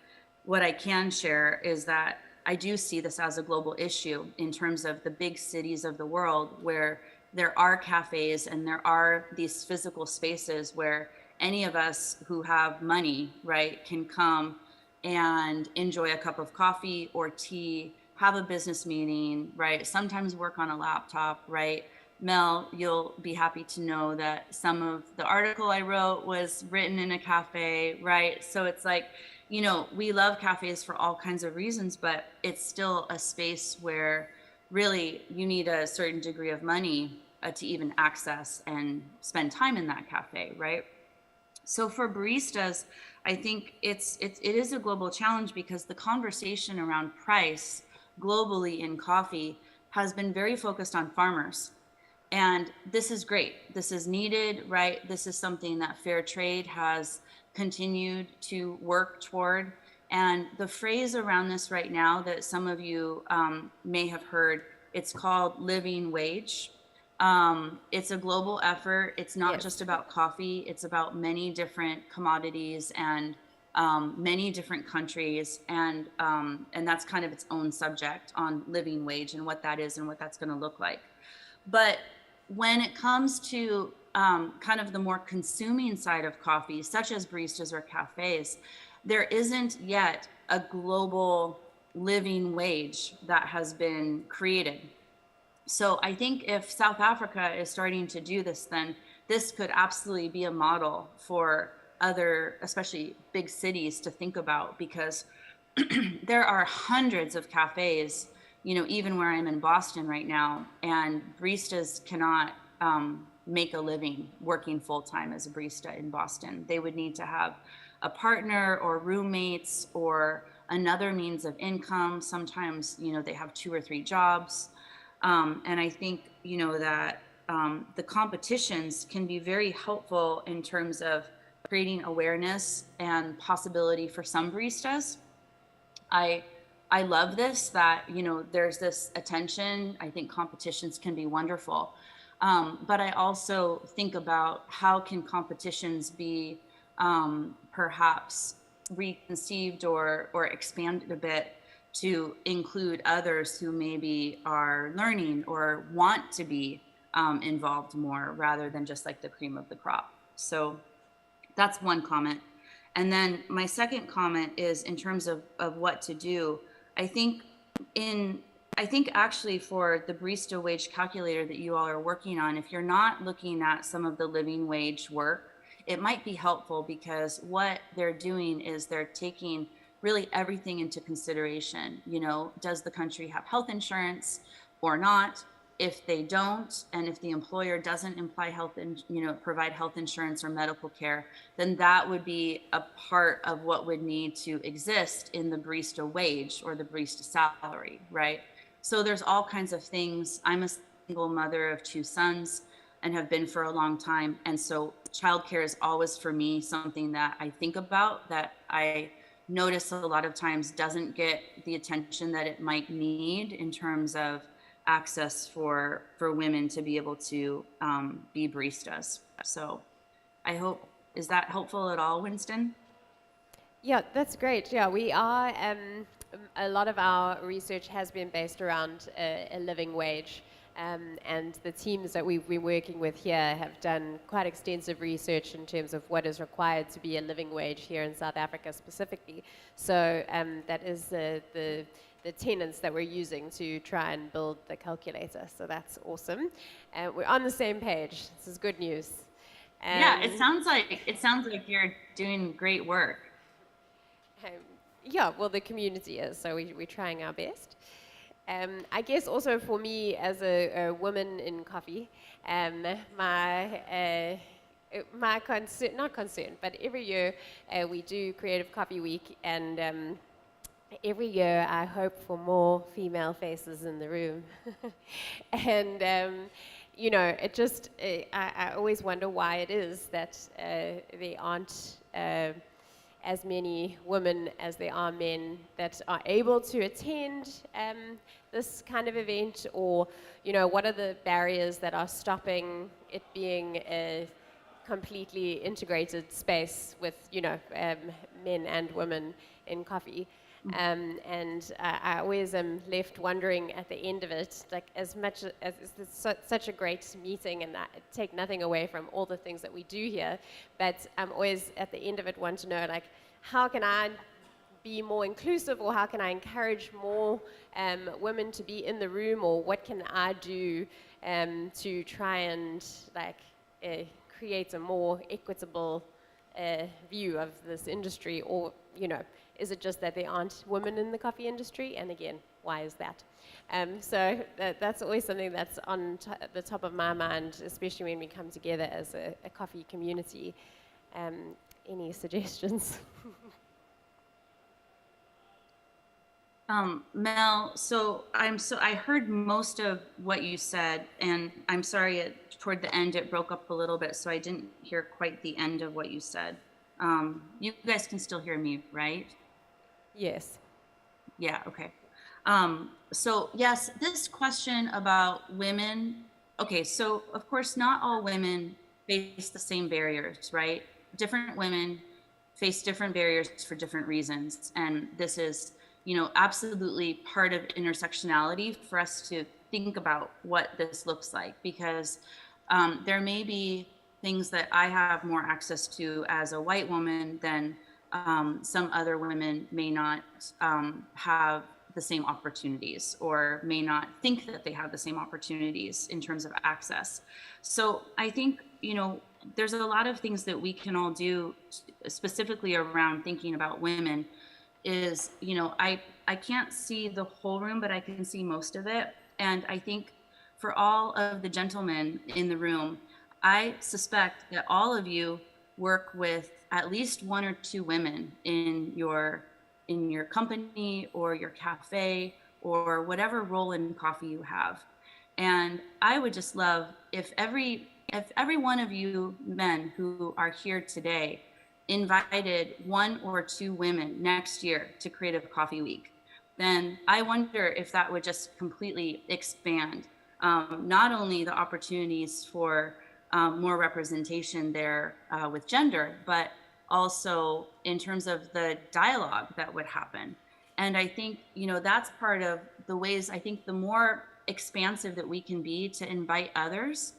can share is that I do see this as a global issue in terms of the big cities of the world, where there are cafes and there are these physical spaces where any of us who have money, right, can come and enjoy a cup of coffee or tea, have a business meeting, right, sometimes work on a laptop, right? Mel, you'll be happy to know that some of the article I wrote was written in a cafe, right? So it's like, you know, we love cafes for all kinds of reasons, but it's still a space where really you need a certain degree of money to even access and spend time in that cafe, right? So for baristas, I think it is a global challenge, because the conversation around price globally in coffee has been very focused on farmers. And this is great. This is needed, right? This is something that fair trade has continued to work toward. And the phrase around this right now that some of you may have heard, it's called living wage. It's a global effort. It's not just about coffee. It's about many different commodities and many different countries, and that's kind of its own subject on living wage and what that is and what that's going to look like. But when it comes to kind of the more consuming side of coffee, such as baristas or cafes, there isn't yet a global living wage that has been created. So I think if South Africa is starting to do this, then this could absolutely be a model for other, especially big cities, to think about, because there are hundreds of cafes, you know, even where I'm in Boston right now, and baristas cannot make a living working full-time as a barista in Boston. They would need to have a partner or roommates or another means of income. Sometimes, you know, they have 2 or 3 jobs. And I think, you know, that the competitions can be very helpful in terms of creating awareness and possibility for some baristas. I love this, that, you know, there's this attention. I think competitions can be wonderful. But I also think about how can competitions be perhaps reconceived or expanded a bit to include others who maybe are learning or want to be involved more, rather than just like the cream of the crop. So that's one comment. And then my second comment is in terms of what to do. I think actually for the barista wage calculator that you all are working on, if you're not looking at some of the living wage work, it might be helpful, because what they're doing is they're taking really everything into consideration. You know, does the country have health insurance or not? If they don't, and if the employer doesn't provide health insurance or medical care, then that would be a part of what would need to exist in the barista wage or the barista salary, right? So there's all kinds of things. I'm a single mother of 2 sons and have been for a long time. And so childcare is always, for me, something that I think about, that I notice a lot of times doesn't get the attention that it might need in terms of access for women to be able to be baristas. So I hope, is that helpful at all, Winston? Yeah, that's great. Yeah, we are, a lot of our research has been based around a living wage. And the teams that we've been working with here have done quite extensive research in terms of what is required to be a living wage here in South Africa specifically. So that is the tenets that we're using to try and build the calculator. So that's awesome. We're on the same page. This is good news. Yeah, it sounds like you're doing great work. Yeah, well, the community is, so we're trying our best. I guess also for me as a woman in coffee, my concern, not concern, but every year we do Creative Coffee Week, and every year I hope for more female faces in the room. And, you know, it just, I always wonder why it is that there aren't as many women as there are men that are able to attend this kind of event, or, you know, what are the barriers that are stopping it being a completely integrated space with, you know, men and women in coffee. And I always am left wondering at the end of it, like, as much as it's such a great meeting, and I take nothing away from all the things that we do here, but I'm always at the end of it want to know, like, how can I be more inclusive, or how can I encourage more women to be in the room, or what can I do to try and like create a more equitable view of this industry? Or, you know, is it just that there aren't women in the coffee industry? And again, why is that? So that's always something that's on the top of my mind, especially when we come together as a coffee community. Any suggestions? Mel, I heard most of what you said, and I'm sorry, toward the end it broke up a little bit, so I didn't hear quite the end of what you said. You guys can still hear me, right? Yes. Yeah, okay. So yes, this question about women, okay, so of course not all women face the same barriers, right? Different women face different barriers for different reasons. And this is, absolutely part of intersectionality for us to think about what this looks like, because there may be things that I have more access to as a white woman than some other women may not have the same opportunities, or may not think that they have the same opportunities in terms of access. So I think, there's a lot of things that we can all do specifically around thinking about women. Is, I can't see the whole room, but I can see most of it. And I think for all of the gentlemen in the room, I suspect that all of you work with at least one or two women in your company or your cafe or whatever role in coffee you have. And I would just love if every one of you men who are here today invited one or two women next year to Creative Coffee Week, then I wonder if that would just completely expand not only the opportunities for more representation there with gender, but also in terms of the dialogue that would happen. And I think, that's part of the ways, I think the more expansive that we can be to invite others.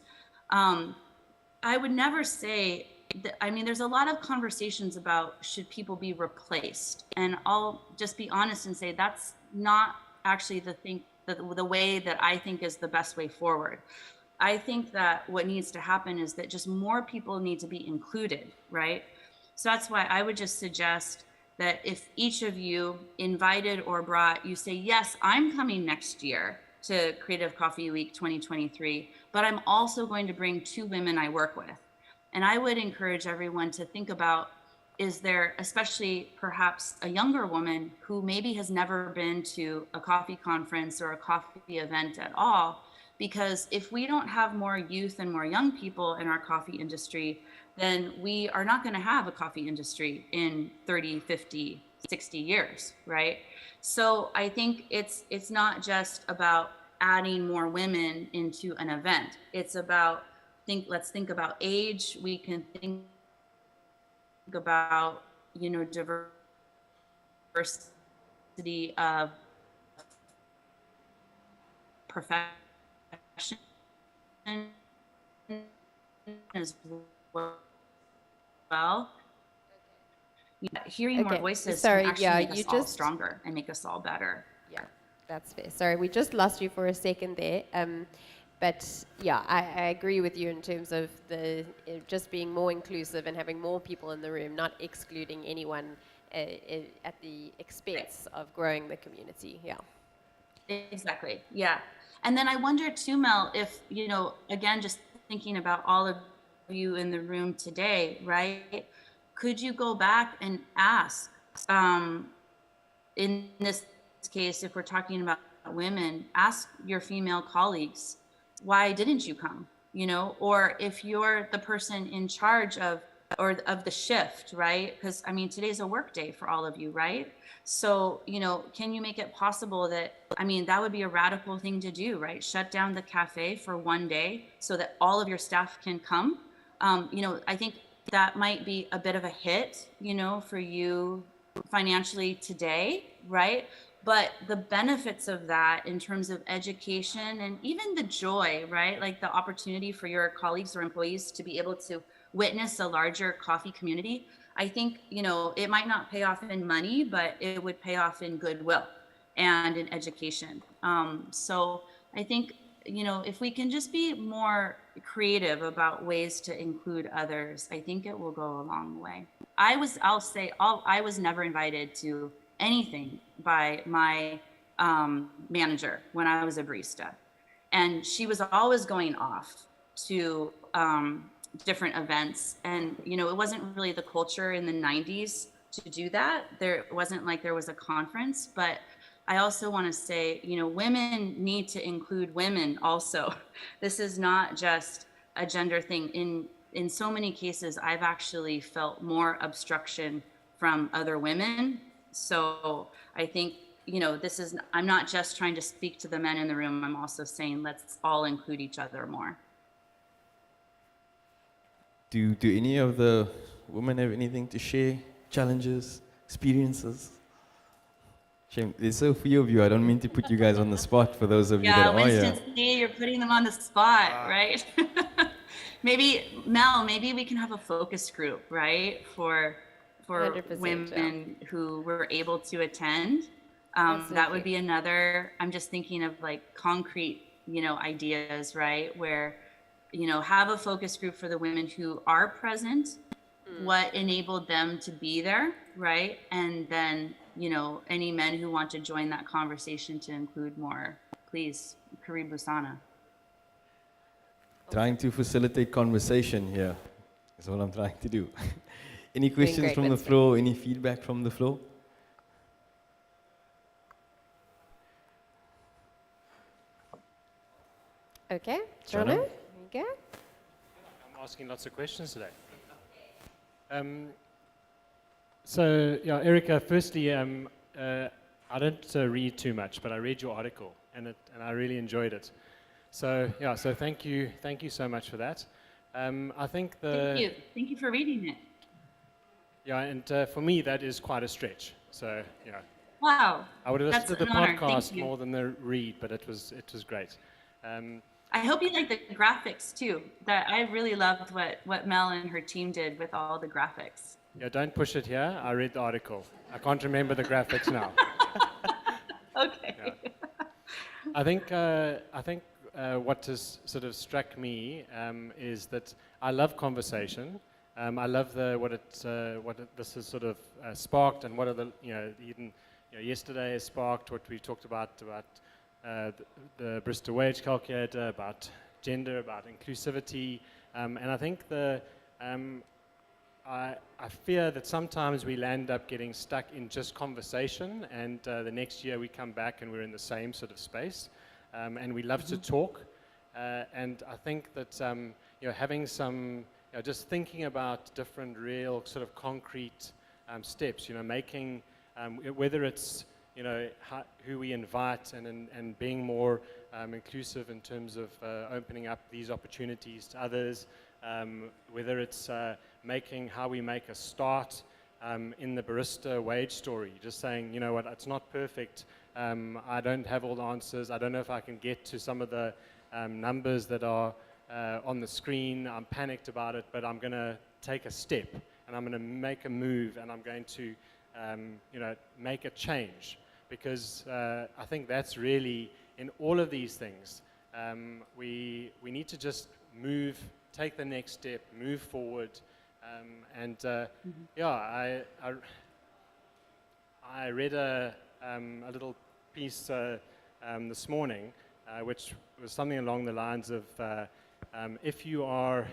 I would never say that, there's a lot of conversations about should people be replaced, and I'll just be honest and say that's not actually the way that I think is the best way forward. I think that what needs to happen is that just more people need to be included, right? So that's why I would just suggest that if each of you invited or brought, you say, yes, I'm coming next year to Creative Coffee Week 2023, but I'm also going to bring two women I work with. And I would encourage everyone to think about, is there, especially perhaps a younger woman who maybe has never been to a coffee conference or a coffee event at all? Because if we don't have more youth and more young people in our coffee industry, then we are not going to have a coffee industry in 30, 50, 60 years, right? So I think it's not just about adding more women into an event. It's about, let's think about age. We can think about, diversity of profession as well. Hearing more voices sorry, can actually yeah, make you us all just stronger and make us all better. Yeah, that's fair. Sorry, we just lost you for a second there. But yeah, I agree with you in terms of just being more inclusive and having more people in the room, not excluding anyone at the expense of growing the community. Yeah. Exactly. Yeah. And then I wonder too, Mel, if, again, just thinking about all of you in the room today, right? Could you go back and ask, in this case, if we're talking about women, ask your female colleagues, why didn't you come? Or if you're the person in charge of the shift, right? Because today's a work day for all of you, right? So, can you make it possible that, that would be a radical thing to do, right? Shut down the cafe for one day so that all of your staff can come. I think that might be a bit of a hit, for you financially today, right? But the benefits of that in terms of education and even the joy, right? Like the opportunity for your colleagues or employees to be able to witness a larger coffee community, I think, it might not pay off in money, but it would pay off in goodwill and in education. So I think, if we can just be more creative about ways to include others, I think it will go a long way. I was never invited to anything by my manager when I was a barista. And she was always going off to different events. And, it wasn't really the culture in the 90s to do that. There wasn't like there was a conference, but I also want to say, women need to include women also. This is not just a gender thing. In so many cases, I've actually felt more obstruction from other women. So I think, I'm not just trying to speak to the men in the room. I'm also saying let's all include each other more. Do any of the women have anything to share? challenges, experiences? Shame, there's so few of you. I don't mean to put you guys on the spot for those of you that Yeah, are Winston, here. see, you're putting them on the spot, right? Maybe, Mel, maybe we can have a focus group, right? For 100%, women who were able to attend. That would be another, I'm just thinking of like concrete, ideas, right? Where, have a focus group for the women who are present, what enabled them to be there, right? And then, any men who want to join that conversation to include more, please, Karibu Sana. Trying to facilitate conversation here is what I'm trying to do. Any questions great, from the Winston. floor? Any feedback from the floor? Okay, Jono? Jono, here you go. I'm asking lots of questions today. So, yeah, Erica, firstly, I don't read too much, but I read your article, and I really enjoyed it. So, yeah, so thank you so much for that. I think Thank you for reading it. Yeah, and for me, that is quite a stretch. So, yeah. Wow. I would have That's listened to the an honor. Thank podcast you. more than the read, but it was great. I hope you like the graphics too. That I really loved what Mel and her team did with all the graphics. Yeah, don't push it here. I read the article. I can't remember the graphics now. Okay. Yeah. I think what has sort of struck me is that I love conversation. I love this has sort of sparked, and what are the even yesterday has sparked what we talked about the Bristol wage calculator, about gender, about inclusivity, and I think I fear that sometimes we land up getting stuck in just conversation, and the next year we come back and we're in the same sort of space, and we love to talk, and I think that having some just thinking about different real sort of concrete steps, making whether it's who we invite and being more inclusive in terms of opening up these opportunities to others, whether it's making how we make a start in the barista wage story, just saying, you know what, it's not perfect. I don't have all the answers. I don't know if I can get to some of the numbers that are on the screen. I'm panicked about it, but I'm going to take a step and I'm going to make a move and I'm going to make a change, because I think that's really in all of these things. We need to just move, take the next step, move forward, I read a little piece this morning, which was something along the lines of if you were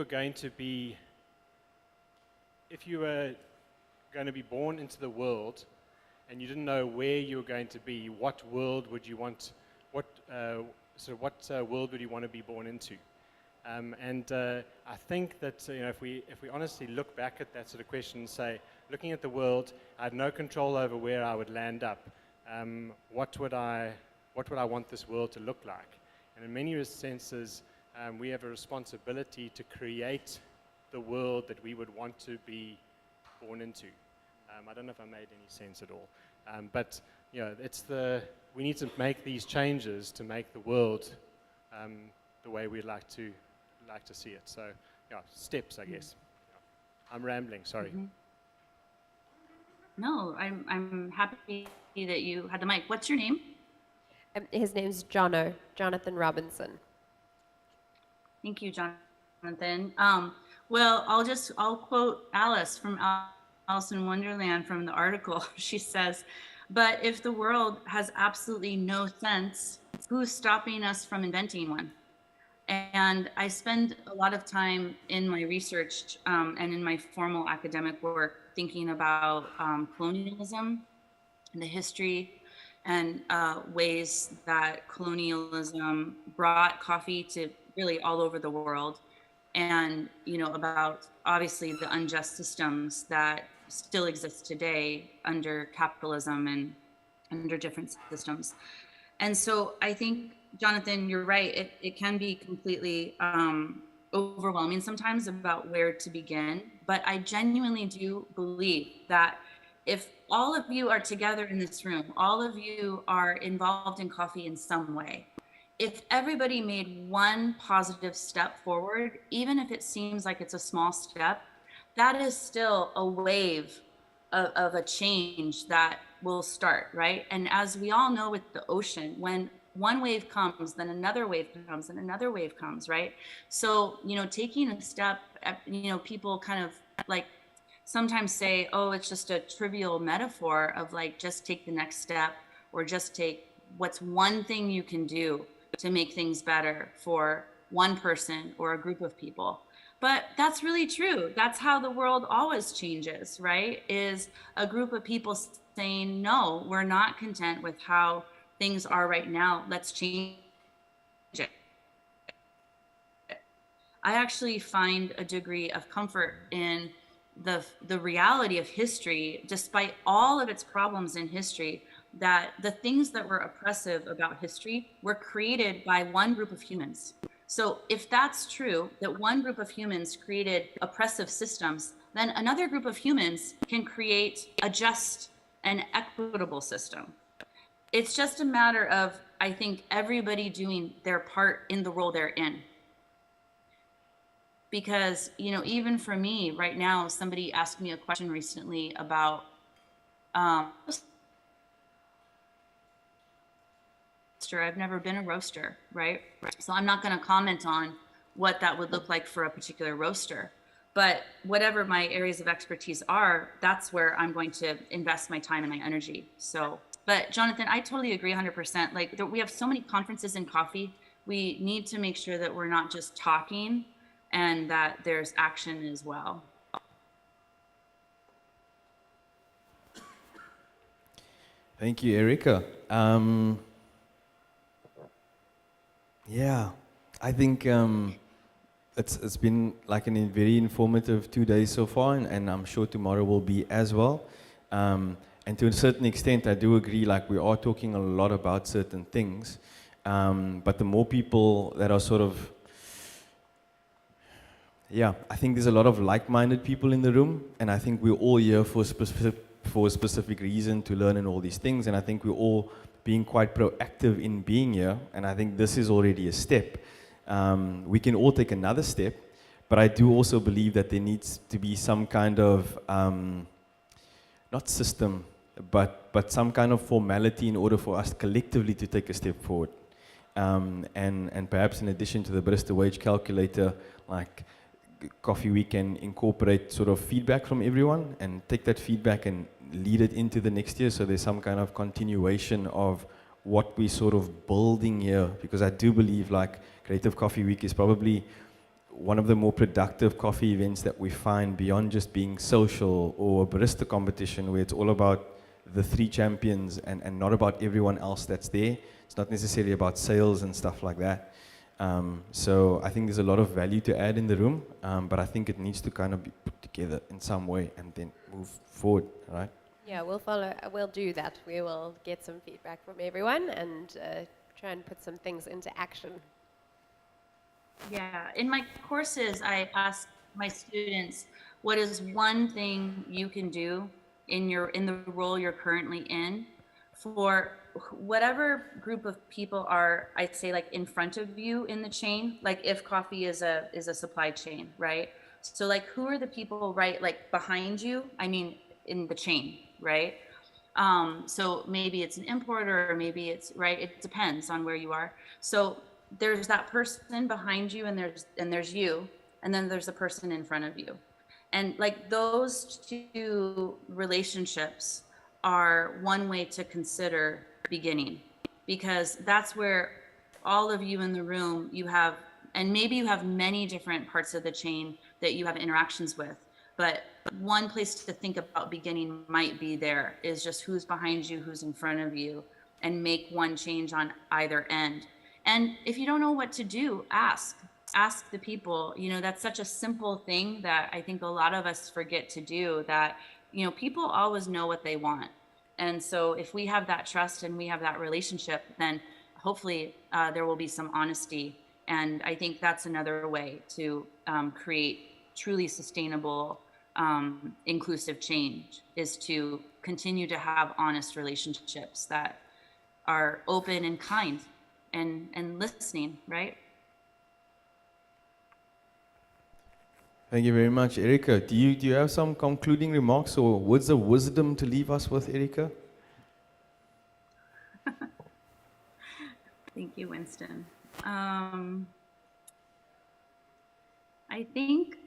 going to be born into the world and you didn't know where you were going to be, what world would you want? What world would you want to be born into? I think that if we honestly look back at that sort of question and say, looking at the world, I had no control over where I would land up. What would I want this world to look like? And in many senses, we have a responsibility to create the world that we would want to be born into. I don't know if I made any sense at all, but we need to make these changes to make the world the way we'd like to see it. So, yeah, steps, I guess. I'm rambling. Sorry. Mm-hmm. No, I'm happy that you had the mic. What's your name? His name's Jono, Jonathan Robinson. Thank you, Jonathan. Well, I'll quote Alice from Alice in Wonderland from the article. She says, "But if the world has absolutely no sense, who's stopping us from inventing one?" And I spend a lot of time in my research and in my formal academic work thinking about colonialism and the history and ways that colonialism brought coffee to really all over the world, and about obviously the unjust systems that still exist today under capitalism and under different systems. And so I think, Jonathan, you're right. It can be completely overwhelming sometimes about where to begin. But I genuinely do believe that if all of you are together in this room, all of you are involved in coffee in some way, if everybody made one positive step forward, even if it seems like it's a small step, that is still a wave of a change that will start, right? And as we all know with the ocean, when one wave comes, then another wave comes, and another wave comes, right? So, you know, taking a step, you know, people kind of like sometimes say, oh, it's just a trivial metaphor of like, just take the next step, or just take what's one thing you can do to make things better for one person or a group of people. But that's really true. That's how the world always changes, right? Is a group of people saying, no, we're not content with how things are right now. Let's change it. I actually find a degree of comfort in the reality of history, despite all of its problems in history, that the things that were oppressive about history were created by one group of humans. So if that's true, that one group of humans created oppressive systems, then another group of humans can create a just and equitable system. It's just a matter of, I think, everybody doing their part in the role they're in. Because, you know, even for me right now, somebody asked me a question recently about I've never been a roaster, right? So I'm not going to comment on what that would look like for a particular roaster. But whatever my areas of expertise are, that's where I'm going to invest my time and my energy. So, but Jonathan, I totally agree 100%. Like we have so many conferences in coffee. We need to make sure that we're not just talking and that there's action as well. Thank you, Erica. Yeah, I think it's been like a very informative 2 days so far, and I'm sure tomorrow will be as well. And to a certain extent, I do agree, like we are talking a lot about certain things, but the more people that are sort of, yeah, I think there's a lot of like-minded people in the room, and I think we're all here for a specific reason to learn and all these things, and I think we're all being quite proactive in being here, and I think this is already a step. We can all take another step, but I do also believe that there needs to be some kind of, not system, but some kind of formality in order for us collectively to take a step forward. And perhaps in addition to the barista wage calculator, like Coffee Week can incorporate sort of feedback from everyone and take that feedback and lead it into the next year, so there's some kind of continuation of what we're sort of building here, because I do believe like Creative Coffee Week is probably one of the more productive coffee events that we find beyond just being social or a barista competition where it's all about the three champions and not about everyone else that's there. It's not necessarily about sales and stuff like that. So I think there's a lot of value to add in the room, but I think it needs to kind of be put together in some way and then move forward, right? Yeah, we'll do that. We will get some feedback from everyone and try and put some things into action. Yeah, in my courses, I ask my students, what is one thing you can do in the role you're currently in for whatever group of people are, I'd say, like in front of you in the chain, like if coffee is a supply chain, right? So like who are the people right like behind you? I mean, in the chain, right? So maybe it's an importer, or maybe it's, right, it depends on where you are. So there's that person behind you, and there's you, and then there's a person in front of you. And like those two relationships are one way to consider beginning, because that's where all of you in the room, you have, and maybe you have many different parts of the chain that you have interactions with, but one place to think about beginning might be there is just who's behind you, who's in front of you, and make one change on either end. And if you don't know what to do, ask the people. You know, that's such a simple thing that I think a lot of us forget to do, that, you know, people always know what they want. And so if we have that trust and we have that relationship, then hopefully there will be some honesty And I think that's another way to create truly sustainable, inclusive change, is to continue to have honest relationships that are open and kind and listening, right? Thank you very much, Erica. Do you have some concluding remarks or words of wisdom to leave us with, Erica? Thank you, Winston. I think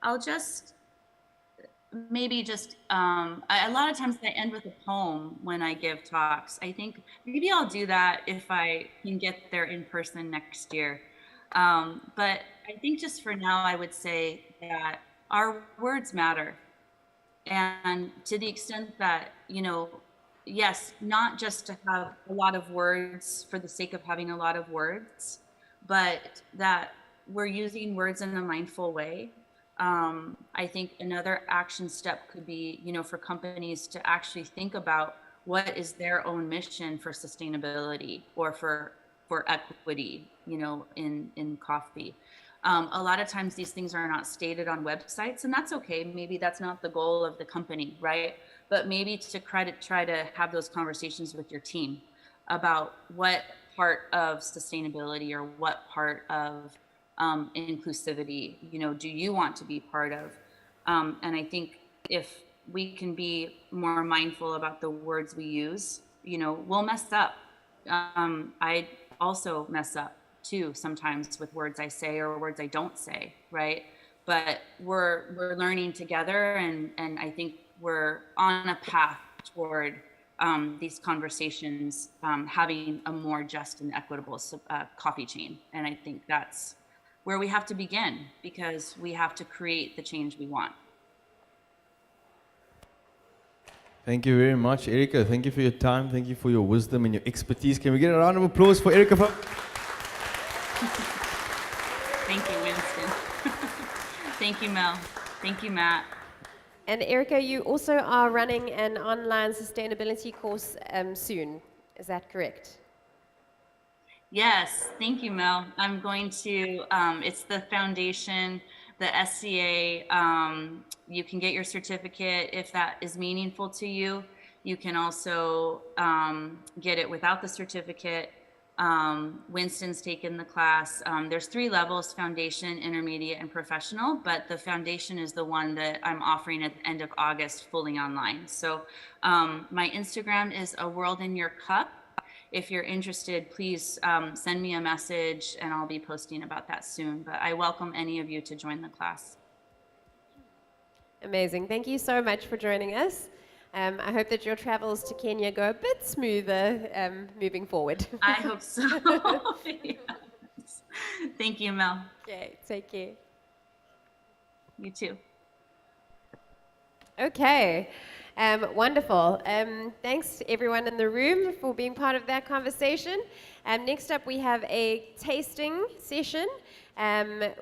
I'll just maybe just a lot of times I end with a poem when I give talks. I think maybe I'll do that if I can get there in person next year. But I think just for now, I would say that our words matter. And to the extent that, you know, yes, not just to have a lot of words for the sake of having a lot of words, but that we're using words in a mindful way. I think another action step could be, you know, for companies to actually think about what is their own mission for sustainability or for equity, you know, in coffee. A lot of times these things are not stated on websites, and that's okay. Maybe that's not the goal of the company, right? But maybe to try to have those conversations with your team about what part of sustainability or what part of inclusivity, you know, do you want to be part of? And I think if we can be more mindful about the words we use, you know, we'll mess up. I also mess up too sometimes with words I say or words I don't say, right? But we're learning together, and I think we're on a path toward these conversations having a more just and equitable coffee chain. And I think that's where we have to begin, because we have to create the change we want. Thank you very much, Erica. Thank you for your time. Thank you for your wisdom and your expertise. Can we get a round of applause for Erica? Thank you, Winston. Thank you, Mel. Thank you, Matt. And Erica, you also are running an online sustainability course soon. Is that correct? Yes, thank you, Mel. I'm going to, it's the foundation, the SCA. You can get your certificate if that is meaningful to you. You can also get it without the certificate. Winston's taken the class. There's 3 levels: foundation, intermediate, and professional, but the foundation is the one that I'm offering at the end of August fully online. So my Instagram is A World in Your Cup. If you're interested, please send me a message and I'll be posting about that soon. But I welcome any of you to join the class. Amazing. Thank you so much for joining us. I hope that your travels to Kenya go a bit smoother moving forward. I hope so. Yes. Thank you, Mel. Okay, take care. You too. Okay, wonderful. Thanks to everyone in the room for being part of that conversation. Next up, we have a tasting session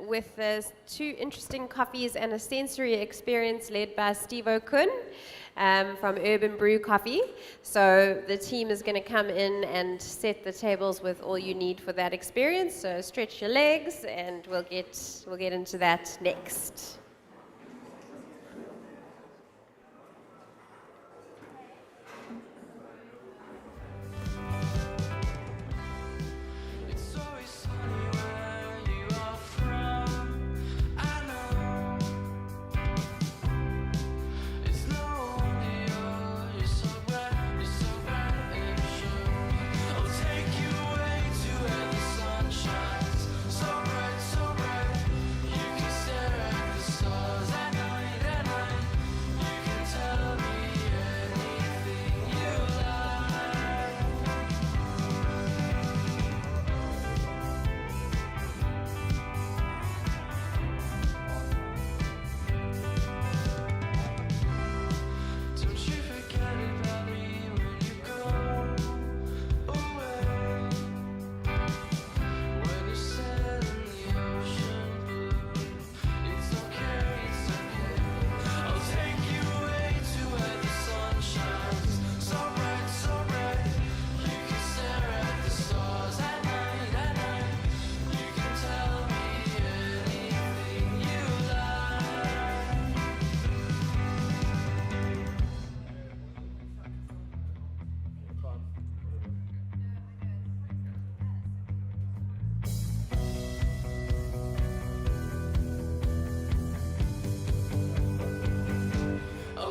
with 2 interesting coffees and a sensory experience led by Steve O'Kun from Urban Brew Coffee. So the team is going to come in and set the tables with all you need for that experience. So stretch your legs, and we'll get into that next. It's always sunny where you are from. I know it's no wonder you're so bright, and I'll take you away to where the sun shines. So bright, you can stare at the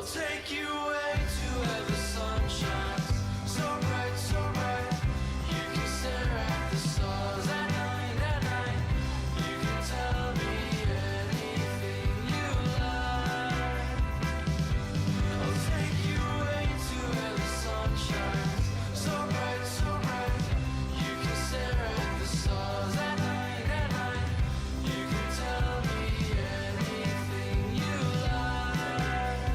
I'll take you away to where the sun shines so bright, so bright. You can stare at the stars at night, at night. You can tell me anything you like. I'll take you away to where the sun shines so bright, so bright. You can stare at the stars at night, at night. You can tell me anything you like.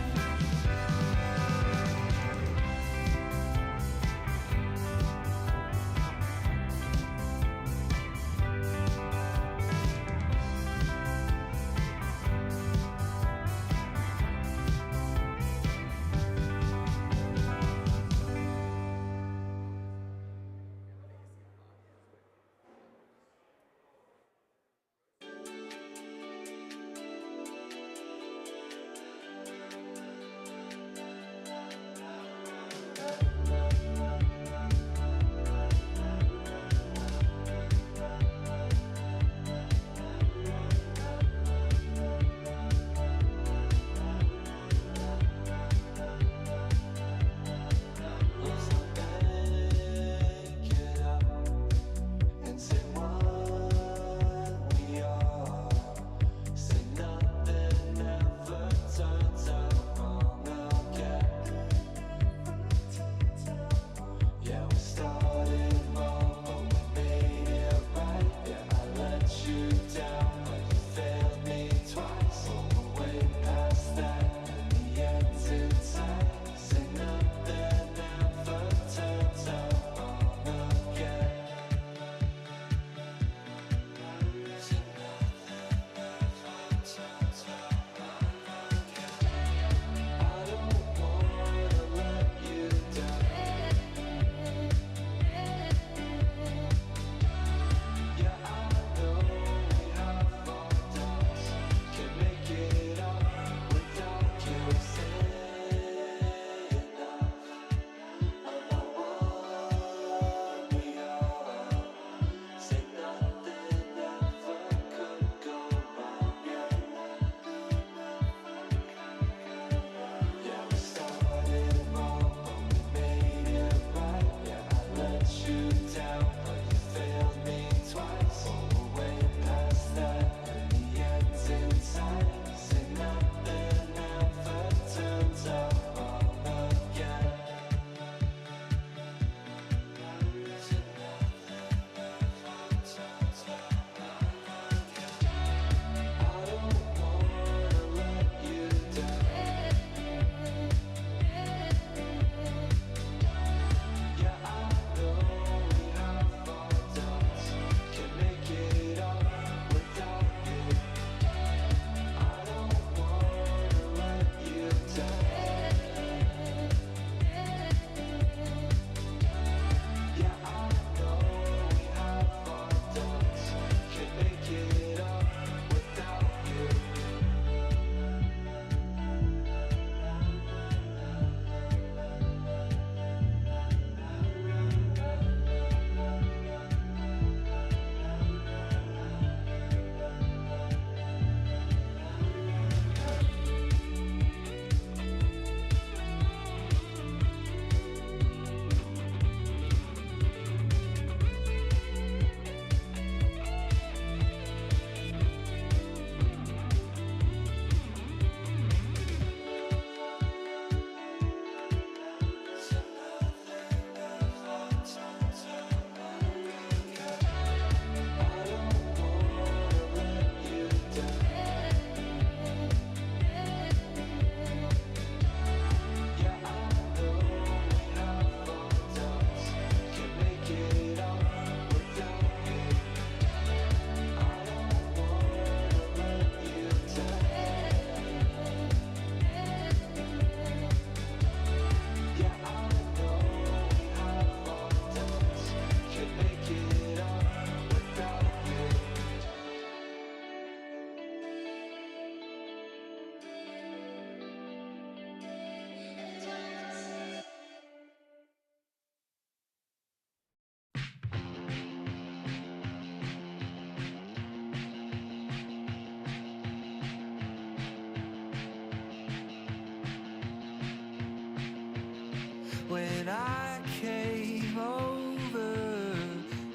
when I came over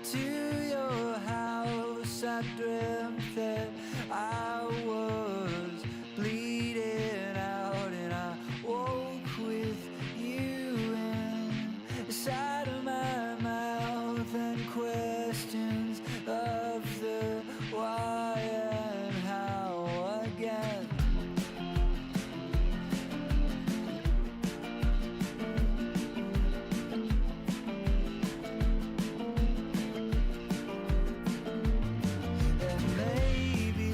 to your house. I dreamt that I was bleeding out, and I woke with you inside of my mouth, and questions of the why and how again. And maybe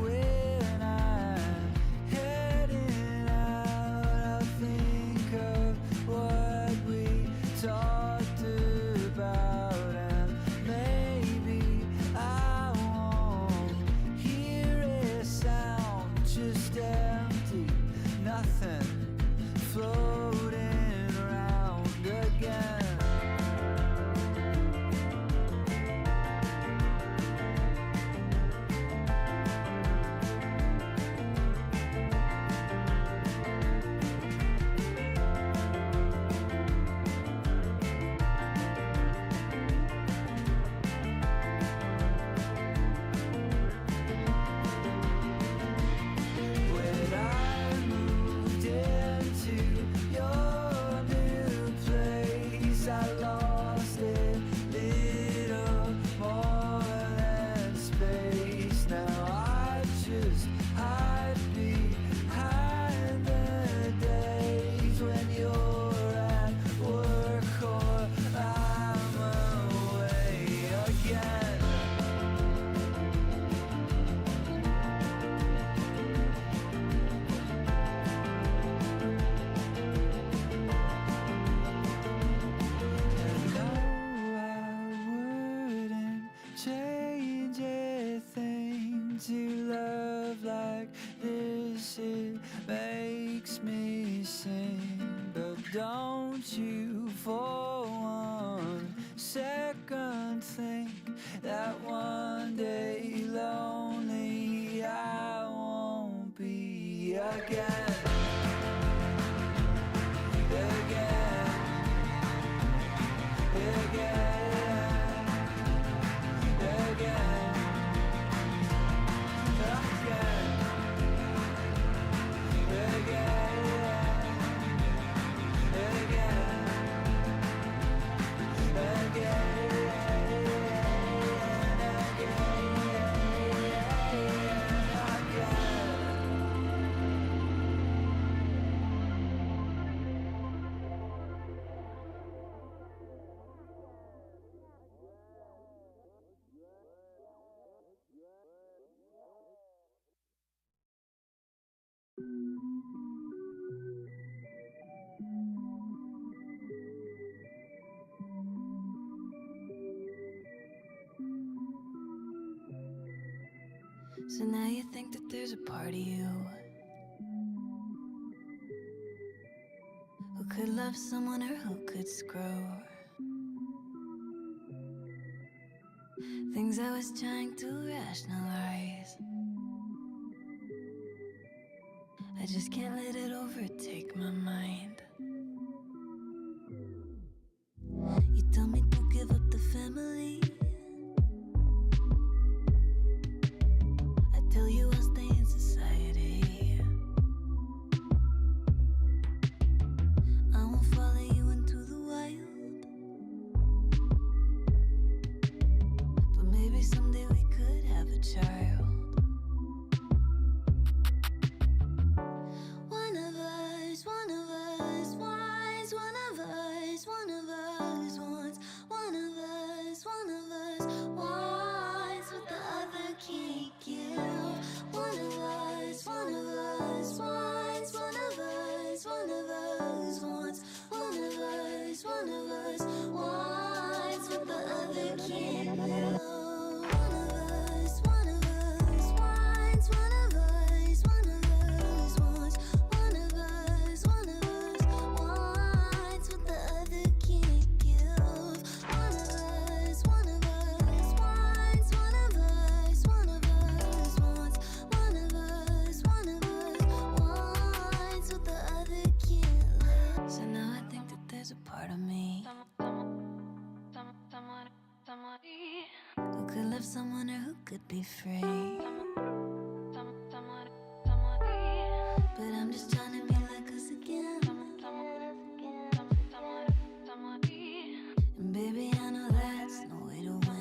when I'm heading out, I'll think of what we talked about, and maybe I won't hear a sound, just empty, nothing floating around again. When I moved into your new place, I lost a little more than space. Now I just hide behind the days when you're at work or I'm away again. Change a thing to love like this, it makes me sing. But don't you for one second think that one day lonely I won't be again. Again. So now you think that there's a part of you who could love someone or who could screw. Things I was trying to rationalize, I just can't let it overtake my mind. You tell me to give up the family, I tell you I'll stay in society. I won't follow you into the wild, but maybe someday we could have a child. One of us love someone who could be free. But I'm just trying to be like us again. And baby, I know that's no way to win.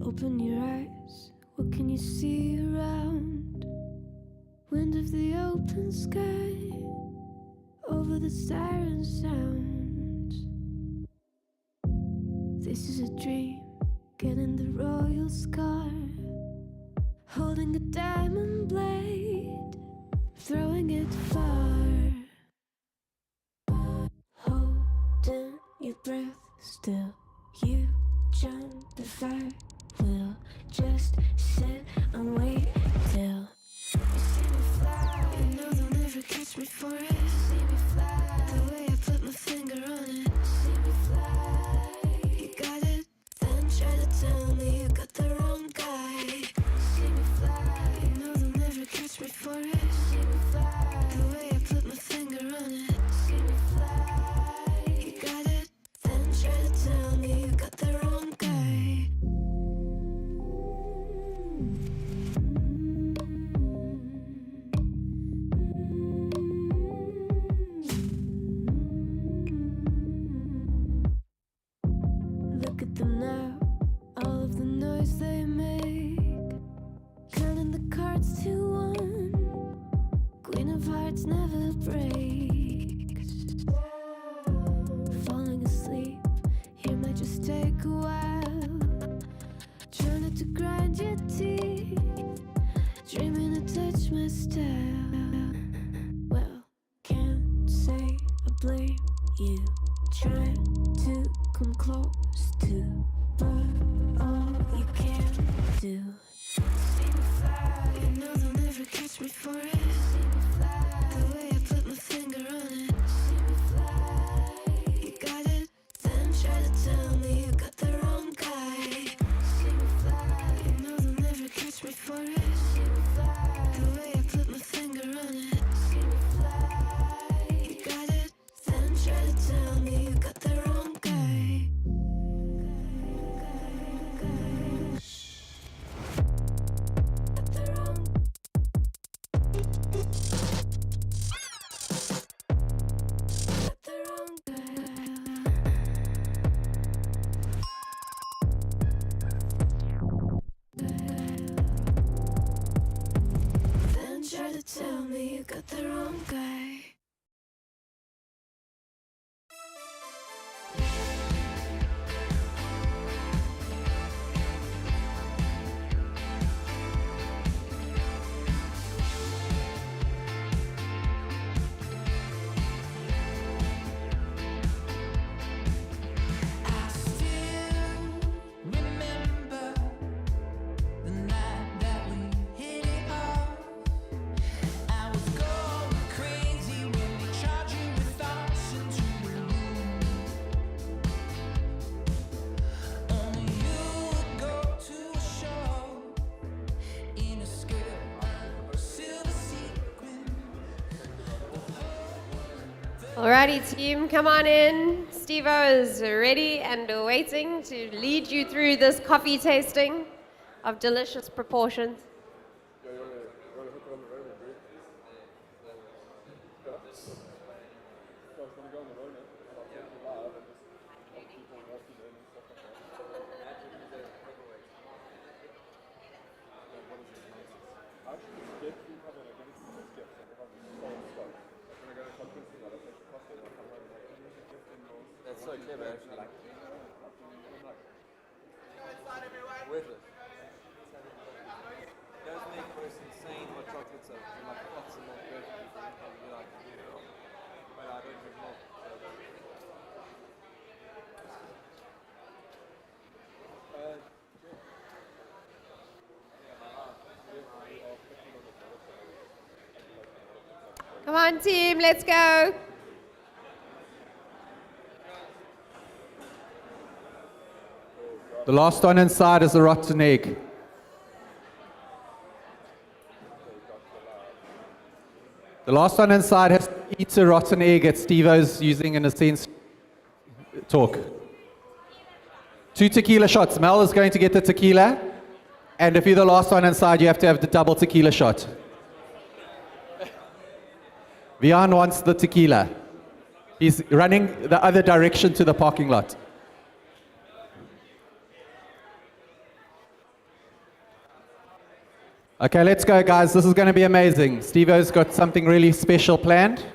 Open your eyes, what can you see around? Wind of the open sky, over the siren sounds. This is a dream, getting the royal scar, holding a diamond blade, throwing it far. Holding your breath still, you jump the fire. We'll just sit and wait till you see me fly. You know they'll never catch me for it. See me fly, the way I put my finger on it. See me fly, you got it, then try to tell me you got the wrong guy. See me fly, you know they'll never catch me for it. See me fly, the way I put my finger on it. See me fly, you got it, then try to tell me you got the wrong guy. Look at them now, all of the noise they make, counting the cards to one. Queen of hearts never breaks. Falling asleep here might just take a while. Try not to grind your teeth, dreaming to touch my style. Well, can't say I blame you, trying to come close to, but all you can do. See me fly, you know they'll never catch me for it. See me fly, the way I put my finger on it. See me fly, you got it, then try to tell me you got the wrong guy. See me fly, you know they'll never catch me for it. See me fly, the way I put my finger on it. See me fly, you got it, then try to tell me you got the wrong guy. Alrighty, team, come on in. Steve-O is ready and waiting to lead you through this coffee tasting of delicious proportions. That's so clever, actually. Worth it. It does make for us insane hot chocolates are like pots and milk perfectly for you. And you're like, but I don't drink milk. Come on, team, let's go. The last one inside is a rotten egg. The last one inside has to eat a rotten egg that Steve-O's using in a sense talk. 2 tequila shots. Mel is going to get the tequila. And if you're the last one inside, you have to have the double tequila shot. Vian wants the tequila. He's running the other direction to the parking lot. Okay, let's go, guys. This is going to be amazing. Steve-O's got something really special planned.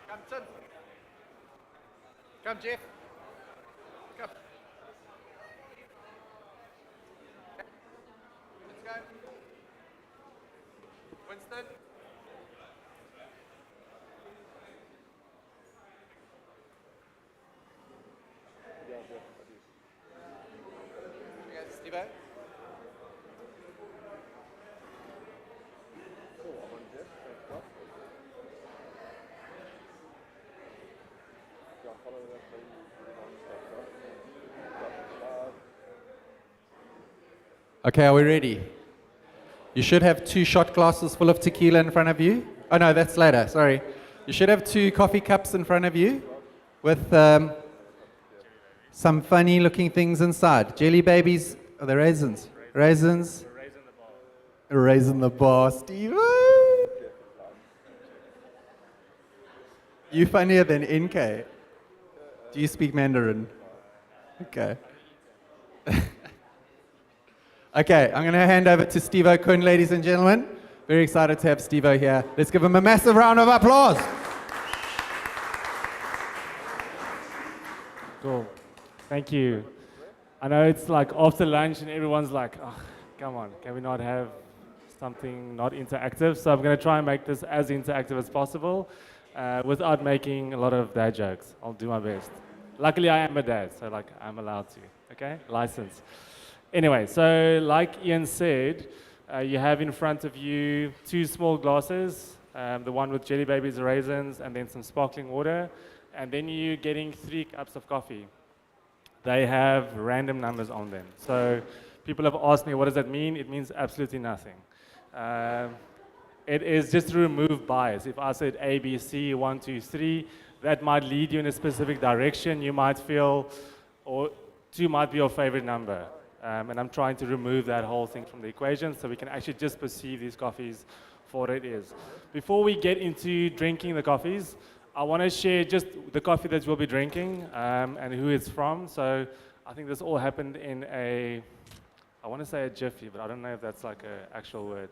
Come, Tim. Come, Jeff. Come. Let's go. Winston. Steve-O. Okay, are we ready? You should have 2 shot glasses full of tequila in front of you. Oh no, that's later, sorry. You should have 2 coffee cups in front of you with some funny looking things inside. Jelly babies, are they raisins? Raisins. Raisin the bar, Steve. You funnier than NK. Do you speak Mandarin? Okay. Okay, I'm going to hand over to Steve-O Kun, ladies and gentlemen. Very excited to have Steve-O here. Let's give him a massive round of applause. Cool. Thank you. I know it's like after lunch and everyone's like, oh, come on, can we not have something not interactive? So I'm going to try and make this as interactive as possible without making a lot of dad jokes. I'll do my best. Luckily, I am a dad, so like I'm allowed to, okay? License. Anyway, so like Ian said, you have in front of you 2 small glasses, the one with jelly babies, raisins, and then some sparkling water. And then you're getting 3 cups of coffee. They have random numbers on them. So people have asked me, what does that mean? It means absolutely nothing. It is just to remove bias. If I said A, B, C, 1, 2, 3, that might lead you in a specific direction. You might feel, or 2 might be your favorite number. And I'm trying to remove that whole thing from the equation so we can actually just perceive these coffees for what it is. Before we get into drinking the coffees, I want to share just the coffee that we'll be drinking and who it's from. So I think this all happened in I want to say a jiffy, but I don't know if that's like an actual word.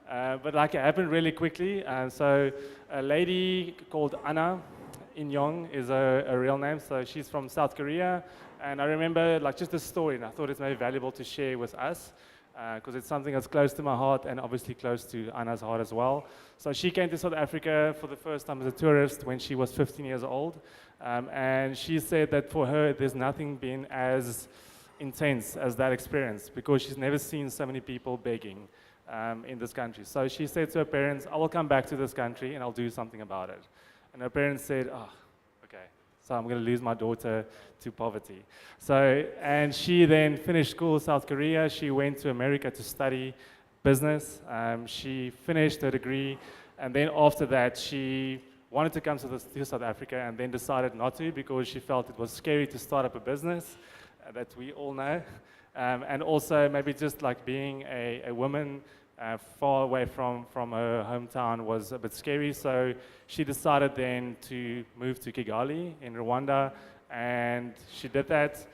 But like it happened really quickly. So a lady called Anna Inyong is a real name. So she's from South Korea. And I remember like just a story, and I thought it's maybe valuable to share with us because it's something that's close to my heart and obviously close to Anna's heart as well. So she came to South Africa for the first time as a tourist when she was 15 years old. And she said that for her, there's nothing been as intense as that experience because she's never seen so many people begging in this country. So she said to her parents, I will come back to this country and I'll do something about it. And her parents said, oh, okay. So I'm going to lose my daughter to poverty. So, and she then finished school in South Korea. She went to America to study business. She finished her degree, and then after that, she wanted to come to South Africa and then decided not to because she felt it was scary to start up a business that we all know. And also maybe just like being a woman far away from her hometown was a bit scary. So she decided then to move to Kigali in Rwanda, and she did that.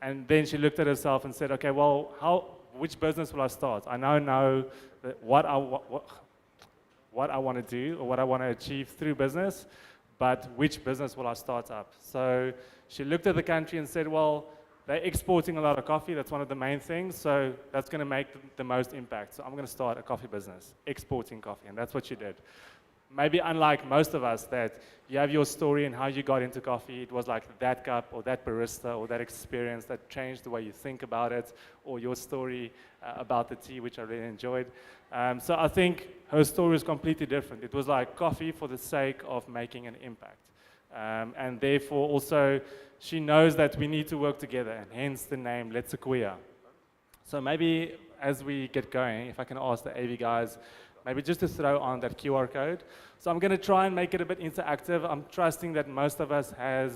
And then she looked at herself and said, okay, well, which business will I start? I now know that what I want to do or what I want to achieve through business, but which business will I start up? So she looked at the country and said, well, they're exporting a lot of coffee. That's one of the main things. So that's going to make the most impact. So I'm going to start a coffee business, exporting coffee. And that's what she did. Maybe unlike most of us, that you have your story and how you got into coffee. It was like that cup or that barista or that experience that changed the way you think about it, or your story about the tea, which I really enjoyed. So I think her story is completely different. It was like coffee for the sake of making an impact. And therefore also she knows that we need to work together, and hence the name Let's Sequoia. So maybe as we get going, if I can ask the AV guys, maybe just to throw on that QR code. So I'm going to try and make it a bit interactive. I'm trusting that most of us have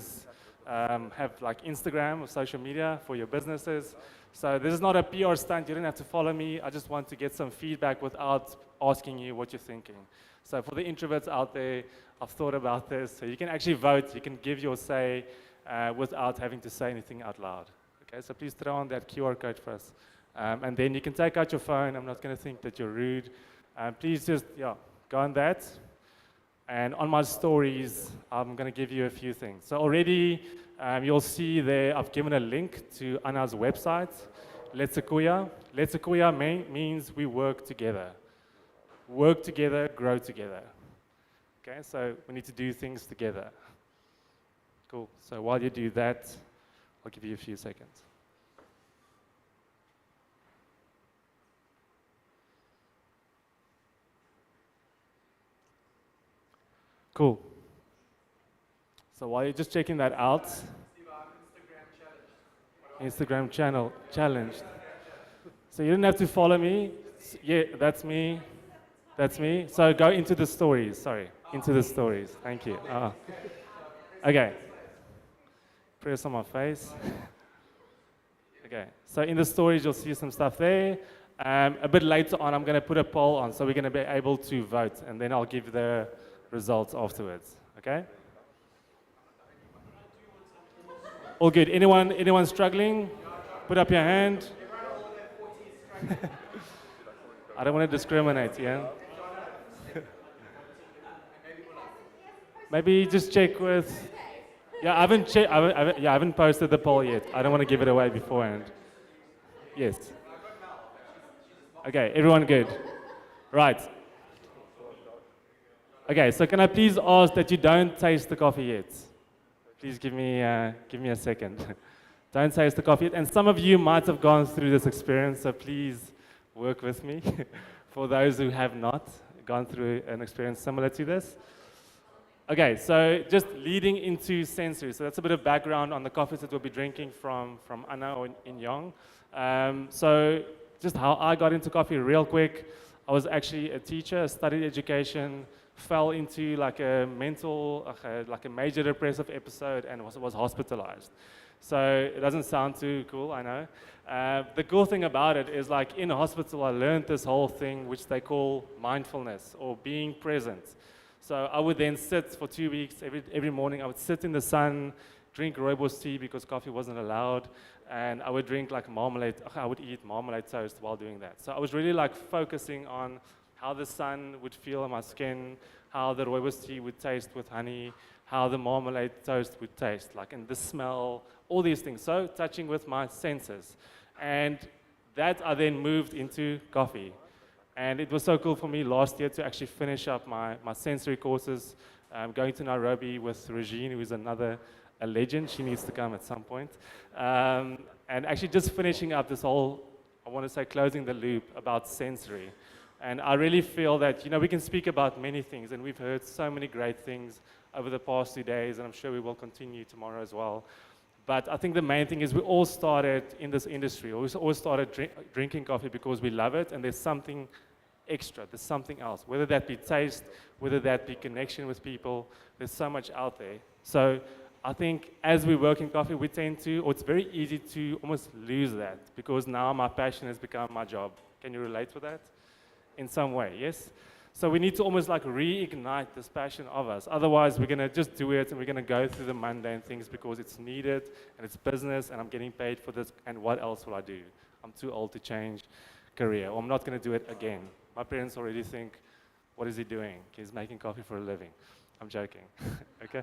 like Instagram or social media for your businesses. So this is not a PR stunt. You don't have to follow me. I just want to get some feedback without asking you what you're thinking. So for the introverts out there, I've thought about this. So you can actually vote. You can give your say without having to say anything out loud. Okay, so please throw on that QR code for us. And then you can take out your phone. I'm not going to think that you're rude. Please just, go on that. And on my stories, I'm going to give you a few things. So already, you'll see there, I've given a link to Anna's website, Let's Sequoia. Let's Sequoia means we work together. Work together, grow together. Okay, so we need to do things together. Cool. So while you do that, I'll give you a few seconds. Cool. So while you're just checking that out, Instagram channel challenge. So you didn't have to follow me. Yeah, that's me. That's me. So go into the stories. Sorry, into the stories. Thank you. Okay. Press on my face. Okay. So in the stories, you'll see some stuff there. A bit later on, I'm going to put a poll on, so we're going to be able to vote, and then I'll give the results afterwards. Okay? All good. Anyone struggling? Put up your hand. I don't want to discriminate, yeah? Maybe just check with... Yeah, I haven't posted the poll yet. I don't want to give it away beforehand. Yes. Okay, everyone good? Right. Okay, so can I please ask that you don't taste the coffee yet? Please give me a second. Don't taste the coffee yet. And some of you might have gone through this experience, so please work with me. For those who have not gone through an experience similar to this. Okay, so just leading into sensory. So that's a bit of background on the coffees that we'll be drinking from Anna or In Young. So just how I got into coffee real quick. I was actually a teacher, studied education, fell into like a like a major depressive episode and was hospitalized. So it doesn't sound too cool, I know. The cool thing about it is like in a hospital, I learned this whole thing which they call mindfulness or being present. So I would then sit for 2 weeks, every morning I would sit in the sun, drink rooibos tea because coffee wasn't allowed, and I would drink like marmalade, I would eat marmalade toast while doing that. So I was really like focusing on how the sun would feel on my skin, how the rooibos tea would taste with honey, how the marmalade toast would taste, like in the smell, all these things. So touching with my senses. And that I then moved into coffee. And it was so cool for me last year to actually finish up my sensory courses, going to Nairobi with Regine, who is a legend. She needs to come at some point. And actually just finishing up this whole, I want to say closing the loop about sensory. And I really feel that, we can speak about many things, and we've heard so many great things over the past 2 days, and I'm sure we will continue tomorrow as well. But I think the main thing is we all started in this industry. We all started drinking coffee because we love it, and there's something extra, there's something else, whether that be taste, whether that be connection with people. There's so much out there. So I think as we work in coffee, we tend to, or it's very easy to almost lose that, because now my passion has become my job. Can you relate to that? In some way, yes? So we need to almost like reignite this passion of us. Otherwise, we're gonna just do it and we're gonna go through the mundane things because it's needed and it's business and I'm getting paid for this, and what else will I do? I'm too old to change career, or I'm not gonna do it again. My parents already think, what is he doing? He's making coffee for a living. I'm joking, okay?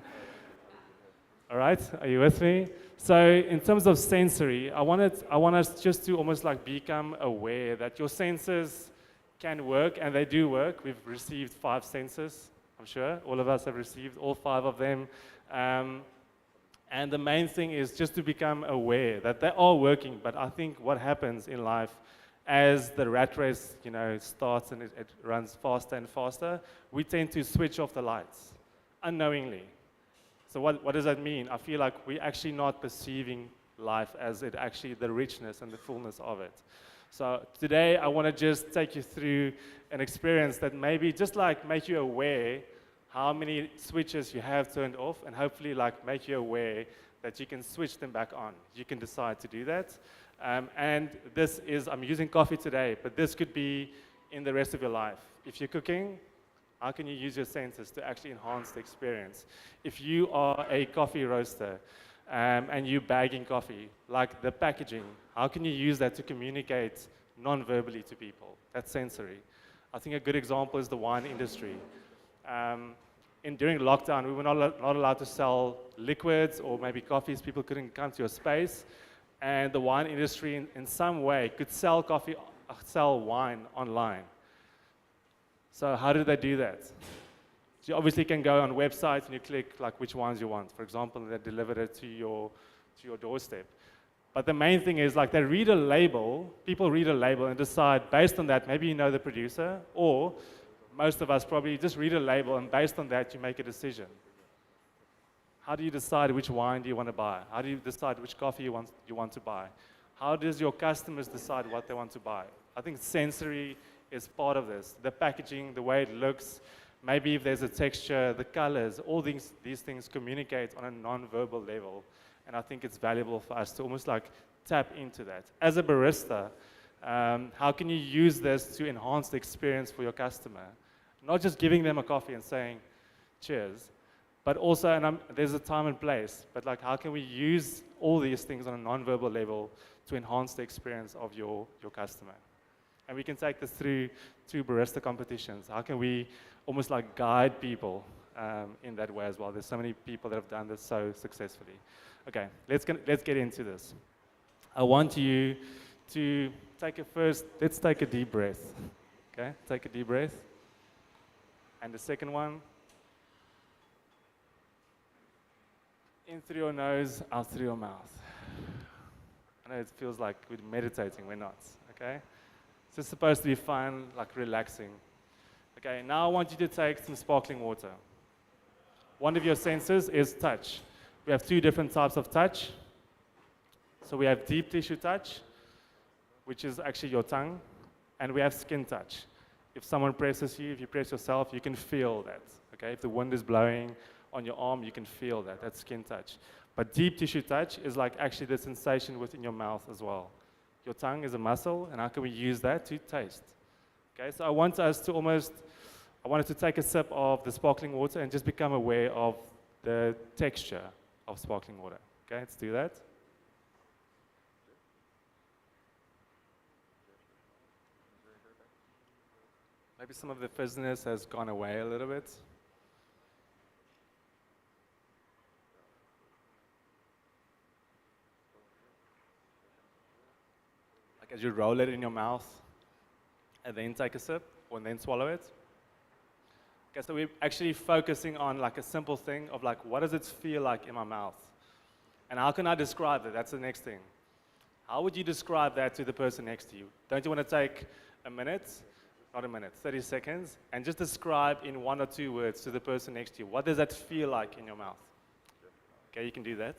All right, are you with me? So in terms of sensory, I want us just to almost like become aware that your senses can work, and they do work. We've received 5 senses, I'm sure. All of us have received all 5 of them. And the main thing is just to become aware that they are working, but I think what happens in life as the rat race, starts and it runs faster and faster, we tend to switch off the lights unknowingly. So what does that mean? I feel like we're actually not perceiving life as it actually, the richness and the fullness of it. So today I want to just take you through an experience that maybe just like make you aware how many switches you have turned off, and hopefully like make you aware that you can switch them back on. You can decide to do that. And this is, I'm using coffee today, but this could be in the rest of your life. If you're cooking, how can you use your senses to actually enhance the experience? If you are a coffee roaster, and you bagging coffee, like the packaging, how can you use that to communicate non-verbally to people? That's sensory. I think a good example is the wine industry. During lockdown, we were not allowed to sell liquids or maybe coffees. People couldn't come to your space. And the wine industry, in some way, could sell wine online. So how did they do that? So you obviously can go on websites and you click like which ones you want. For example, they delivered it to your doorstep. But the main thing is like they read a label, people read a label and decide based on that, maybe you know the producer, or most of us probably just read a label and based on that you make a decision. How do you decide which wine do you want to buy? How do you decide which coffee you want to buy? How does your customers decide what they want to buy? I think sensory is part of this. The packaging, the way it looks, maybe if there's a texture, the colors, all these things communicate on a non-verbal level. And I think it's valuable for us to almost like tap into that. As a barista, how can you use this to enhance the experience for your customer? Not just giving them a coffee and saying, cheers, but also, and there's a time and place, but like how can we use all these things on a non-verbal level to enhance the experience of your customer? And we can take this through barista competitions. How can we almost like guide people in that way as well? There's so many people that have done this so successfully. Okay, let's get into this. I want you to let's take a deep breath. Okay, take a deep breath. And the second one, in through your nose, out through your mouth. I know it feels like we're meditating, we're not, okay? It's just supposed to be fun, like relaxing. Okay, now I want you to take some sparkling water. One of your senses is touch. We have 2 different types of touch. So we have deep tissue touch, which is actually your tongue, and we have skin touch. If someone presses you, if you press yourself, you can feel that, okay? If the wind is blowing on your arm, you can feel that. That's skin touch. But deep tissue touch is like actually the sensation within your mouth as well. Your tongue is a muscle, and how can we use that to taste? Okay, so I want us to I wanted to take a sip of the sparkling water and just become aware of the texture of sparkling water. Okay, let's do that. Maybe some of the fizziness has gone away a little bit. Like as you roll it in your mouth and then take a sip and then swallow it. Okay, so we're actually focusing on like a simple thing of like, what does it feel like in my mouth? And how can I describe it? That's the next thing. How would you describe that to the person next to you? Don't you want to take a minute not a minute, 30 seconds, and just describe in 1 or 2 words to the person next to you, what does that feel like in your mouth? Okay, you can do that.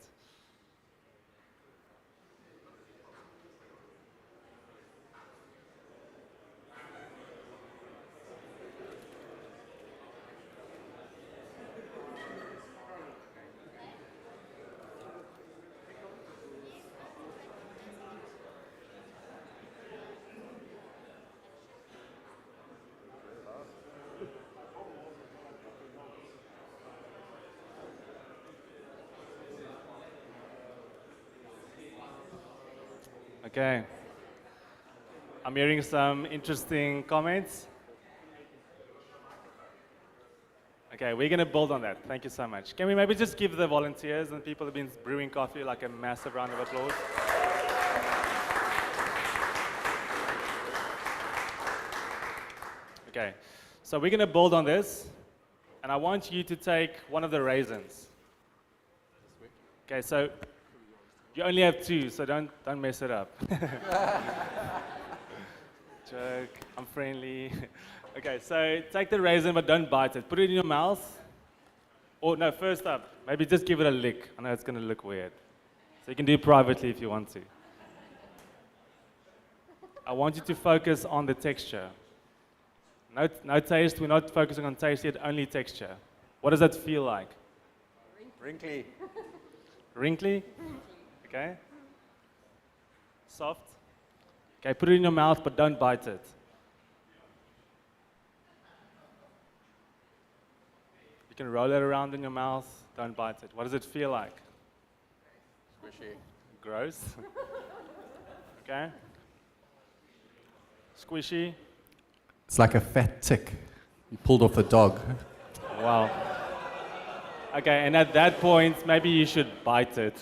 Okay. I'm hearing some interesting comments. Okay, we're going to build on that. Thank you so much. Can we maybe just give the volunteers and people who've been brewing coffee like a massive round of applause? Okay, so we're going to build on this, and I want you to take one of the raisins. Okay, so you only have 2, so don't mess it up. Joke, I'm friendly. Okay, so take the raisin, but don't bite it. Put it in your mouth. Or no, first up, maybe just give it a lick. I know it's going to look weird. So you can do it privately if you want to. I want you to focus on the texture. No taste, we're not focusing on taste yet, only texture. What does that feel like? Wrinkly. Wrinkly? Okay. Soft? Okay, put it in your mouth, but don't bite it. You can roll it around in your mouth, don't bite it. What does it feel like? Squishy. Gross. Okay. Squishy. It's like a fat tick you pulled off the dog. Wow. Okay, and at that point, maybe you should bite it.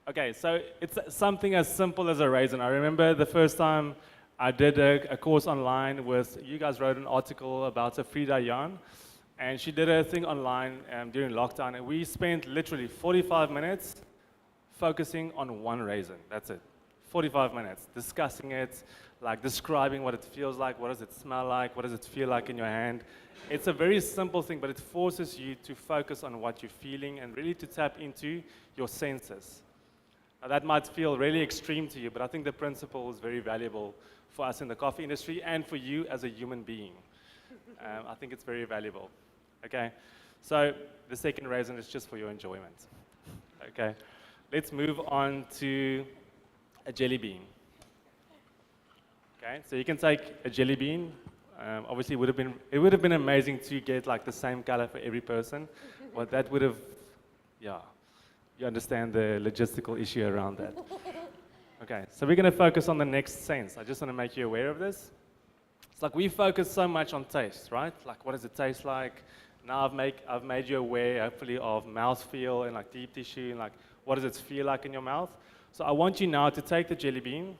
Okay, so it's something as simple as a raisin. I remember the first time I did a course online with, you guys wrote an article about Frida Jan, and she did a thing online during lockdown, and we spent literally 45 minutes focusing on one raisin. That's it. 45 minutes, discussing it, like describing what it feels like, what does it smell like, what does it feel like in your hand. It's a very simple thing, but it forces you to focus on what you're feeling and really to tap into your senses. Now, that might feel really extreme to you, but I think the principle is very valuable for us in the coffee industry and for you as a human being. I think it's very valuable. Okay, so the second raisin is just for your enjoyment. Okay, let's move on to a jelly bean. Okay, so you can take a jelly bean. Obviously, it would have been amazing to get like the same color for every person, but that would have, yeah. You understand the logistical issue around that. Okay, so we're going to focus on the next sense. I just want to make you aware of this. It's like we focus so much on taste, right? Like, what does it taste like? Now I've made you aware, hopefully, of mouthfeel and like deep tissue and like what does it feel like in your mouth. So I want you now to take the jelly bean.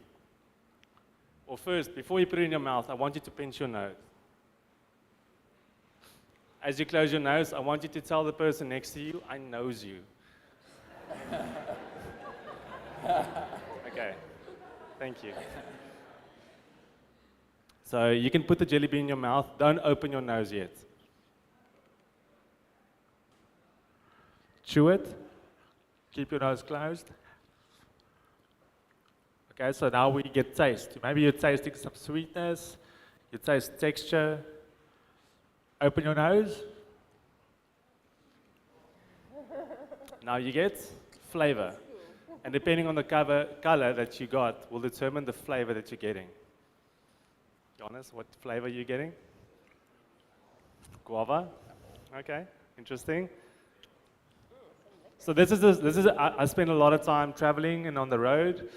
Or first, before you put it in your mouth, I want you to pinch your nose. As you close your nose, I want you to tell the person next to you, I knows you. Okay, thank you. So you can put the jelly bean in your mouth. Don't open your nose yet. Chew it. Keep your nose closed. Okay, so now we get taste. Maybe you're tasting some sweetness. You taste texture. Open your nose. Now you get flavor. And depending on the color that you got will determine the flavor that you're getting. Jonas, what flavor are you getting? Guava? Okay, interesting. So I spend a lot of time traveling and on the road.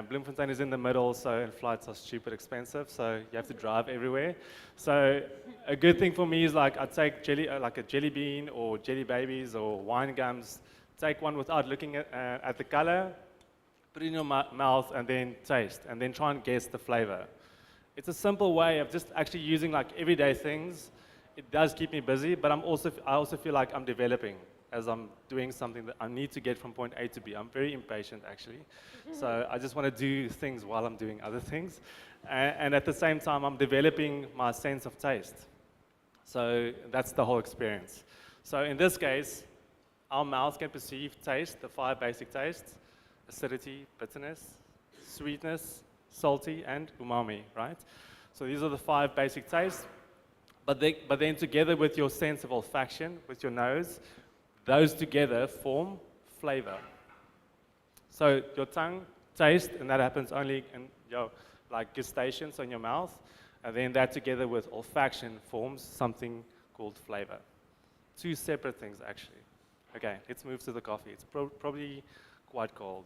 Bloemfontein is in the middle, and flights are stupid expensive, so you have to drive everywhere. So a good thing for me is like I take like a jelly bean or jelly babies or wine gums. Take one without looking at the color, put it in your mouth, and then taste, and then try and guess the flavor. It's a simple way of just actually using like everyday things. It does keep me busy, but I also feel like I'm developing as I'm doing something that I need to get from point A to B. I'm very impatient, actually. So I just want to do things while I'm doing other things. And at the same time, I'm developing my sense of taste. So that's the whole experience. So in this case, our mouth can perceive taste, the 5 basic tastes: acidity, bitterness, sweetness, salty, and umami, right? So these are the 5 basic tastes. But then together with your sense of olfaction, with your nose, those together form flavor. So your tongue tastes, and that happens only in your gustation, so in your mouth, and then that together with olfaction forms something called flavor. 2 separate things, actually. Okay, let's move to the coffee. It's probably quite cold.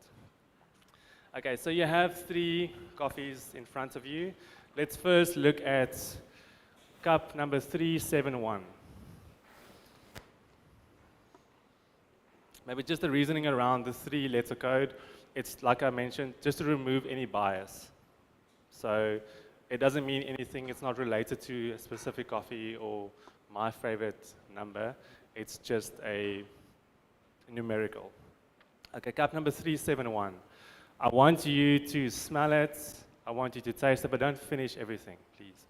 Okay, so you have 3 coffees in front of you. Let's first look at cup number 371. Maybe just the reasoning around the 3-letter code. It's, like I mentioned, just to remove any bias. So it doesn't mean anything. It's not related to a specific coffee or my favorite number. It's just a numerical. Okay, cup number 371. I want you to smell it. I want you to taste it, but don't finish everything, please.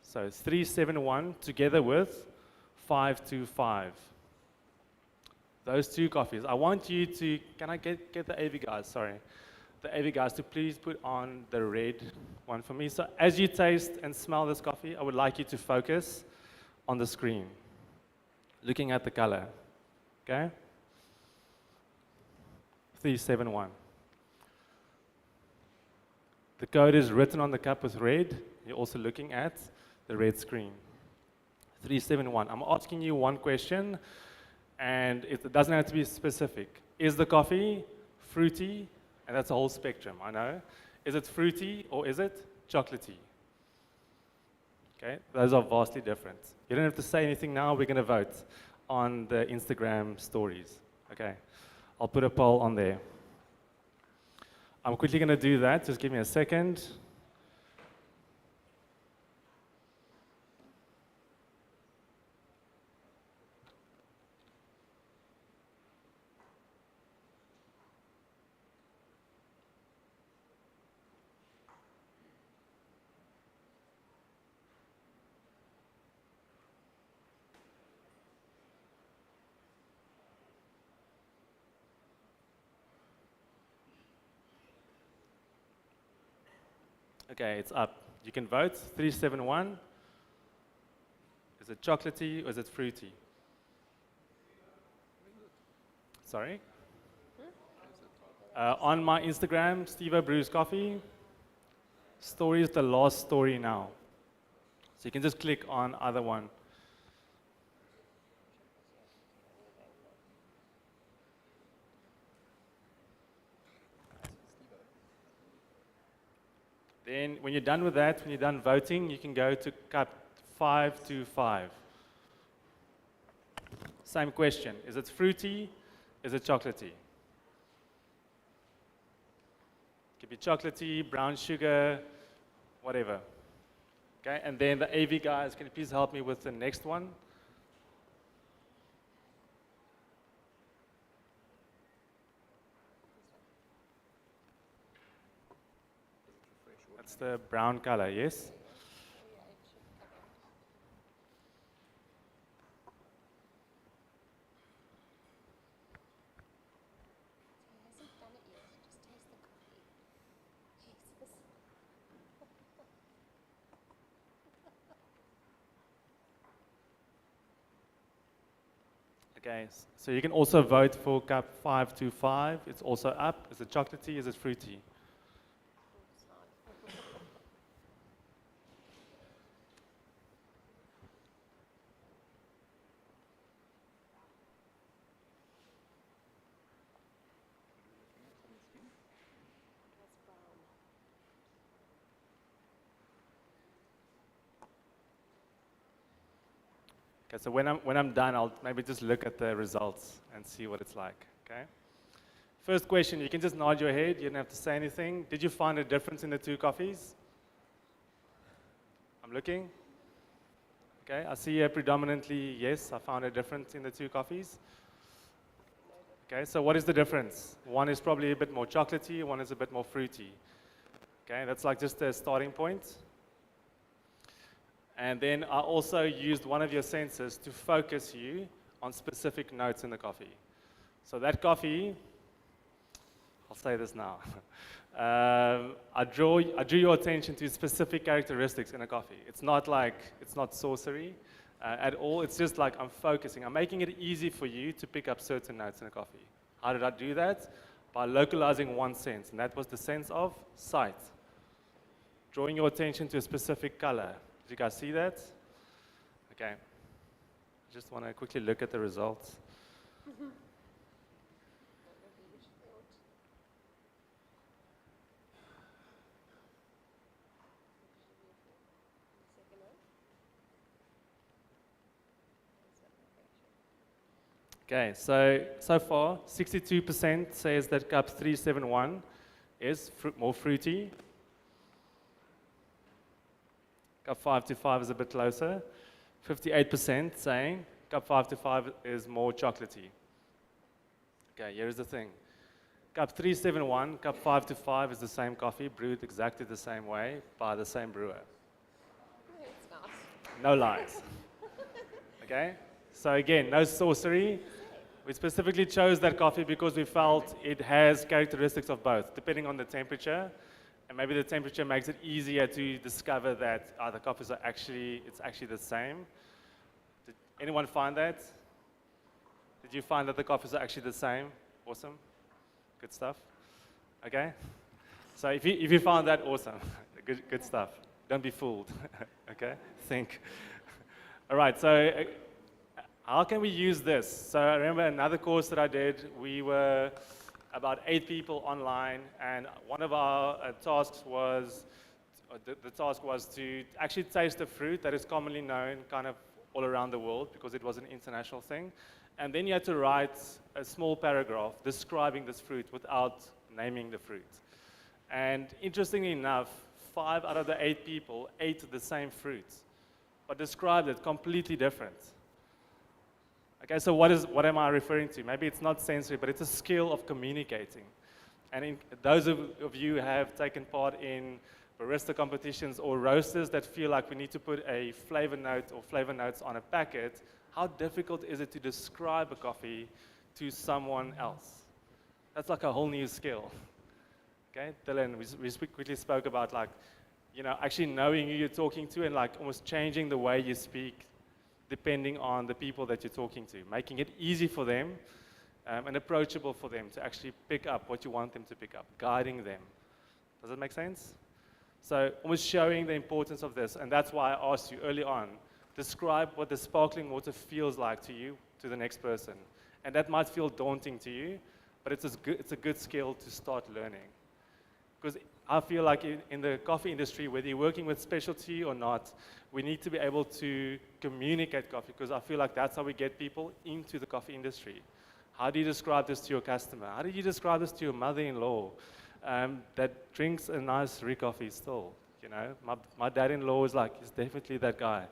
So 371 together with 525. Those 2 coffees. I want you to, can I get the AV guys, sorry. The AV guys to please put on the red one for me. So as you taste and smell this coffee, I would like you to focus on the screen, looking at the color, okay? 371. The code is written on the cup with red. You're also looking at the red screen. 371. I'm asking you one question, and it doesn't have to be specific. Is the coffee fruity? And that's a whole spectrum, I know. Is it fruity or is it chocolatey? Okay, those are vastly different. You don't have to say anything now. We're going to vote on the Instagram stories. Okay, I'll put a poll on there. I'm quickly going to do that. Just give me a second. Okay, it's up. You can vote. 371. Is it chocolatey or is it fruity? Sorry? On my Instagram, Steve Brews Coffee, story is the last story now. So you can just click on either one. Then when you're done with that, when you're done voting, you can go to cup 525. Same question. Is it fruity? Is it chocolatey? It could be chocolatey, brown sugar, whatever. Okay, and then the AV guys, can you please help me with the next one? That's the brown color, yes? Okay, so you can also vote for cup 525. It's also up. Is it chocolatey? Is it fruity? Okay, so when I'm done, I'll maybe just look at the results and see what it's like, okay? First question, you can just nod your head, you don't have to say anything. Did you find a difference in the 2 coffees? I'm looking. Okay, I see predominantly yes, I found a difference in the two coffees. Okay, so what is the difference? One is probably a bit more chocolatey, one is a bit more fruity. Okay, that's like just a starting point. And then I also used one of your senses to focus you on specific notes in the coffee. So that coffee, I'll say this now. I drew your attention to specific characteristics in a coffee. It's not sorcery at all. It's just like I'm focusing. I'm making it easy for you to pick up certain notes in a coffee. How did I do that? By localizing one sense, and that was the sense of sight. Drawing your attention to a specific color. Did you guys see that? Okay. I just want to quickly look at the results. Okay, so far, 62% says that cup 371 is more fruity. Cup 525 is a bit closer. 58% saying cup 525 is more chocolatey. Okay, here's the thing. Cup 371, cup 525 is the same coffee, brewed exactly the same way by the same brewer. It's not. No lies. Okay? So again, no sorcery. We specifically chose that coffee because we felt it has characteristics of both, depending on the temperature. And maybe the temperature makes it easier to discover that the coffees are actually the same. Did anyone find that? Did you find that the coffees are actually the same? Awesome. Good stuff. Okay? So if you found that, awesome. Good stuff. Don't be fooled. Okay? Think. All right, so how can we use this? So I remember another course that I did, we were about 8 people online, and one of our tasks was, the task was to actually taste the fruit that is commonly known kind of all around the world because it was an international thing. And then you had to write a small paragraph describing this fruit without naming the fruit. And interestingly enough, 5 out of the 8 people ate the same fruit, but described it completely different. Okay, so what am I referring to? Maybe it's not sensory, but it's a skill of communicating. And those of you who have taken part in barista competitions or roasters that feel like we need to put a flavor note or flavor notes on a packet, how difficult is it to describe a coffee to someone else? That's like a whole new skill. Okay, Dylan, we quickly spoke about actually knowing who you're talking to and almost changing the way you speak depending on the people that you're talking to, making it easy for them and approachable for them to actually pick up what you want them to pick up, guiding them. Does that make sense? So almost showing the importance of this, and that's why I asked you early on, describe what the sparkling water feels like to you, to the next person. And that might feel daunting to you, but it's a good skill to start learning. Because I feel like in the coffee industry, whether you're working with specialty or not, we need to be able to communicate coffee, because I feel like that's how we get people into the coffee industry. How do you describe this to your customer? How do you describe this to your mother-in-law that drinks a nice coffee still? You know, my dad-in-law is he's definitely that guy.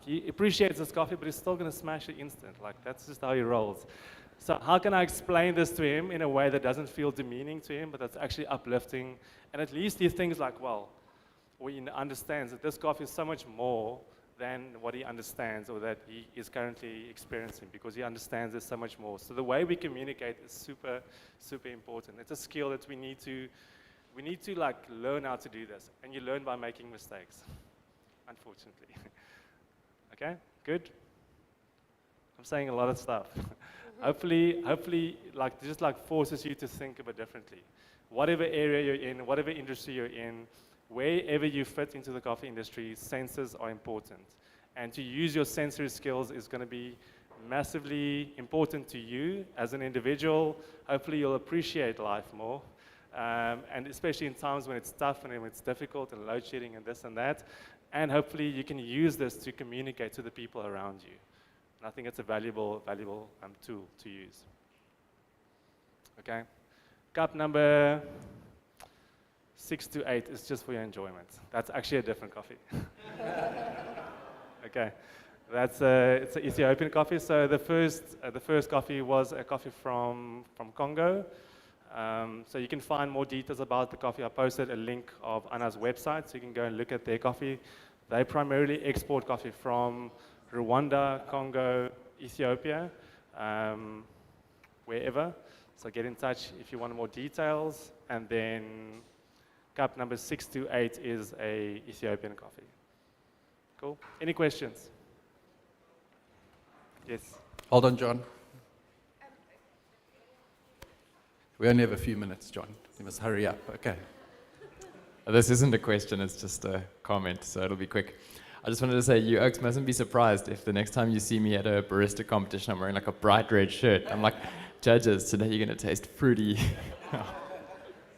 He appreciates his coffee, but he's still going to smash it instant. That's just how he rolls. So how can I explain this to him in a way that doesn't feel demeaning to him, but that's actually uplifting? And at least he thinks or he understands that this coffee is so much more than what he understands or that he is currently experiencing, because he understands there's so much more. So the way we communicate is super, super important. It's a skill that we need to learn how to do this. And you learn by making mistakes, unfortunately. Okay, good? I'm saying a lot of stuff. Hopefully, just forces you to think a bit differently. Whatever area you're in, whatever industry you're in, wherever you fit into the coffee industry, senses are important. And to use your sensory skills is going to be massively important to you as an individual. Hopefully you'll appreciate life more. And especially in times when it's tough and when it's difficult and load shedding and this and that. And hopefully you can use this to communicate to the people around you. And I think it's a valuable tool to use. Okay. Cup number 6 to 8 is just for your enjoyment. That's actually a different coffee. Okay. It's an Ethiopian coffee. So the first coffee was a coffee from Congo. So you can find more details about the coffee. I posted a link of Anna's website, so you can go and look at their coffee. They primarily export coffee from Rwanda, Congo, Ethiopia, wherever. So get in touch if you want more details. And then cup number 6 to 8 is a Ethiopian coffee. Cool. Any questions? Yes. Hold on, John. We only have a few minutes, John. You must hurry up. Okay. This isn't a question, it's just a comment, so it'll be quick. I just wanted to say, you Oaks mustn't be surprised if the next time you see me at a barista competition, I'm wearing like a bright red shirt. I'm like, judges, today you're going to taste fruity.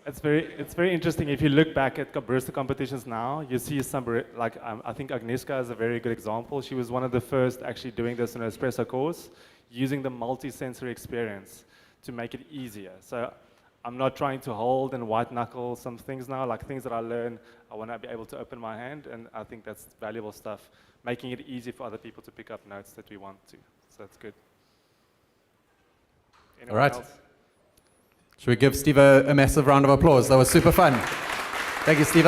It's very interesting. If you look back at barista competitions now, you see some, like I think Agnieszka is a very good example. She was one of the first actually doing this in an espresso course, using the multi-sensory experience to make it easier. So I'm not trying to hold and white knuckle some things now, like things that I learn, I want to be able to open my hand, and I think that's valuable stuff, making it easy for other people to pick up notes that we want to. So that's good. Anyone All right. else? Should we give Steve a massive round of applause? That was super fun. Thank you, Steve.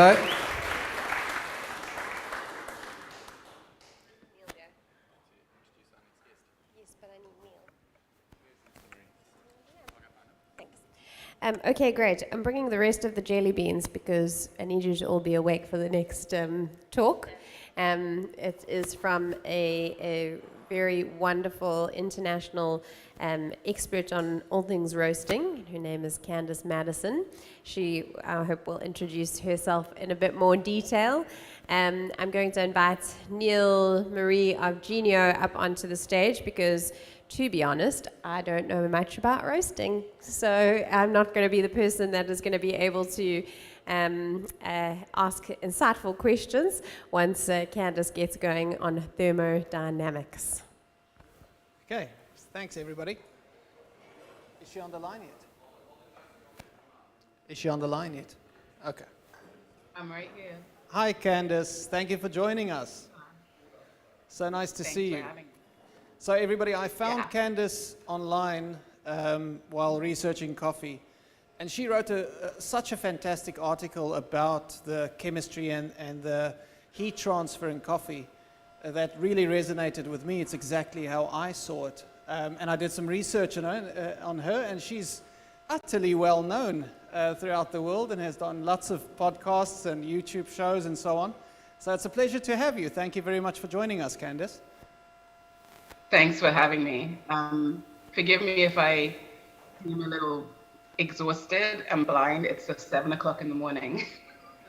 Okay, great. I'm bringing the rest of the jelly beans because I need you to all be awake for the next talk. It is from a very wonderful international expert on all things roasting. Her name is Candice Madison. She, I hope, will introduce herself in a bit more detail. I'm going to invite Neil Marie of Genio up onto the stage because, to be honest, I don't know much about roasting. So I'm not going to be the person that is going to be able to ask insightful questions once Candice gets going on thermodynamics. Okay, thanks everybody. Is she on the line yet? Is she on the line yet? Okay. I'm right here. Hi Candice, thank you for joining us. So nice to see you. So everybody, I found Candice online while researching coffee, and she wrote such a fantastic article about the chemistry and the heat transfer in coffee that really resonated with me. It's exactly how I saw it. And I did some research on her, and she's utterly well known throughout the world and has done lots of podcasts and YouTube shows and so on. So it's a pleasure to have you. Thank you very much for joining us, Candice. Thanks for having me. Forgive me if I seem a little exhausted and blind. It's just 7 o'clock in the morning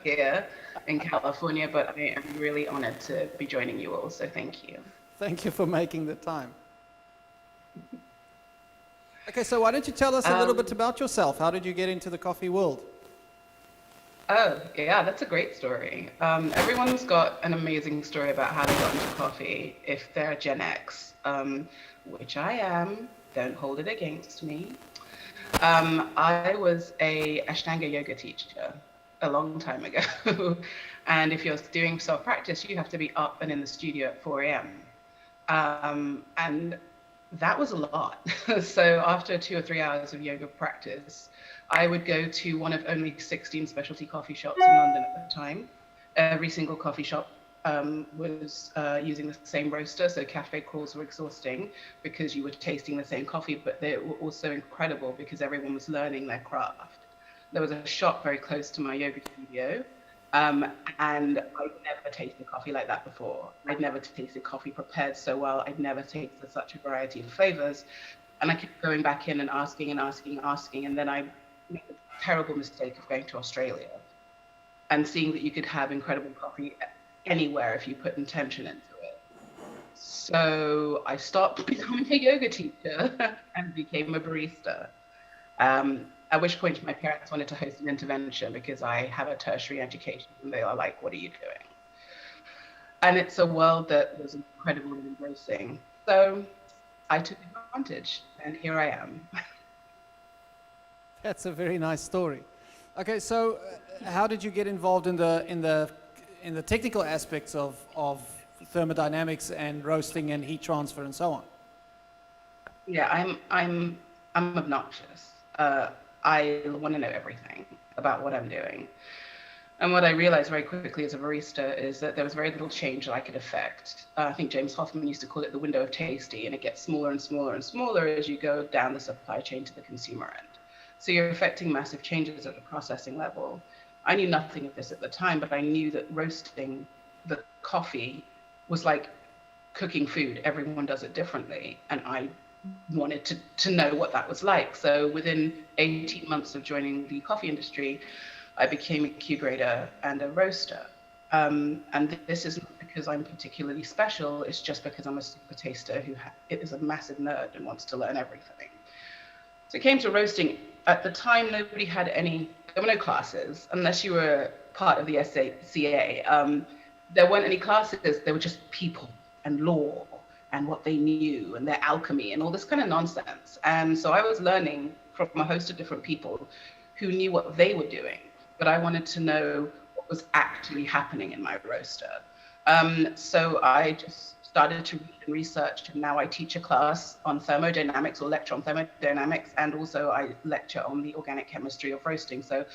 here in California, but I am really honored to be joining you all, so thank you. Thank you for making the time. Okay, so why don't you tell us a little bit about yourself? How did you get into the coffee world? Oh, yeah, that's a great story. Everyone's got an amazing story about how they got into coffee if they're Gen X, which I am. Don't hold it against me. I was a Ashtanga yoga teacher a long time ago. And if you're doing self-practice, you have to be up and in the studio at 4 a.m. And that was a lot. So after 2 or 3 hours of yoga practice, I would go to one of only 16 specialty coffee shops in London at the time. Every single coffee shop was using the same roaster, so cafe crawls were exhausting because you were tasting the same coffee, but they were also incredible because everyone was learning their craft. There was a shop very close to my yoga studio, and I'd never tasted coffee like that before. I'd never tasted coffee prepared so well. I'd never tasted such a variety of flavors. And I kept going back in and asking, and then I made the terrible mistake of going to Australia and seeing that you could have incredible coffee anywhere if you put intention into it. So I stopped becoming a yoga teacher and became a barista. At which point my parents wanted to host an intervention because I have a tertiary education, and they are like, what are you doing? And it's a world that was incredible and embracing. So I took advantage, and here I am. That's a very nice story. Okay, so how did you get involved in the technical aspects of thermodynamics and roasting and heat transfer and so on. Yeah, I'm obnoxious. I want to know everything about what I'm doing. And what I realized very quickly as a barista is that there was very little change that I could affect. I think James Hoffman used to call it the window of tasty, and it gets smaller and smaller and smaller as you go down the supply chain to the consumer end. So you're affecting massive changes at the processing level. I knew nothing of this at the time, but I knew that roasting the coffee was like cooking food. Everyone does it differently. And I wanted to know what that was like. So within 18 months of joining the coffee industry, I became a Q grader and a roaster. And this isn't because I'm particularly special, it's just because I'm a super taster who is a massive nerd and wants to learn everything. So it came to roasting. At the time, nobody had there were no classes, unless you were part of the SCA. There weren't any classes, there were just people and law and what they knew and their alchemy and all this kind of nonsense. And so I was learning from a host of different people who knew what they were doing, but I wanted to know what was actually happening in my roaster. So I just started to read and research, and now I teach a class on thermodynamics or lecture on thermodynamics, and also I lecture on the organic chemistry of roasting. So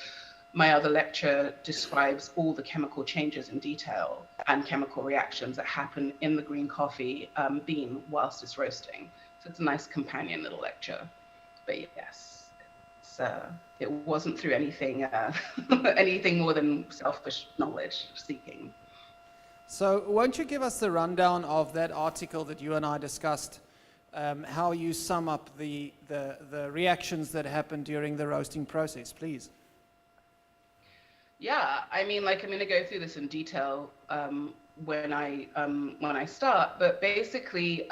my other lecture describes all the chemical changes in detail and chemical reactions that happen in the green coffee bean whilst it's roasting. So it's a nice companion little lecture. But yes, it wasn't through anything, anything more than selfish knowledge seeking. So won't you give us the rundown of that article that you and I discussed, how you sum up the reactions that happen during the roasting process, please? Yeah, I mean, like I'm going to go through this in detail when I start, but basically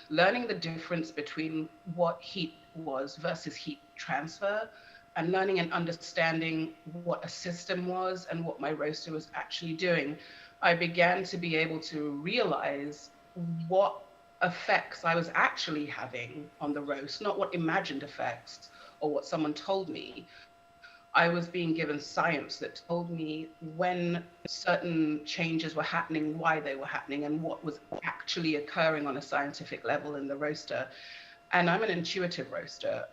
learning the difference between what heat was versus heat transfer, and learning and understanding what a system was and what my roaster was actually doing, I began to be able to realize what effects I was actually having on the roast, not what imagined effects or what someone told me. I was being given science that told me when certain changes were happening, why they were happening, and what was actually occurring on a scientific level in the roaster. And I'm an intuitive roaster.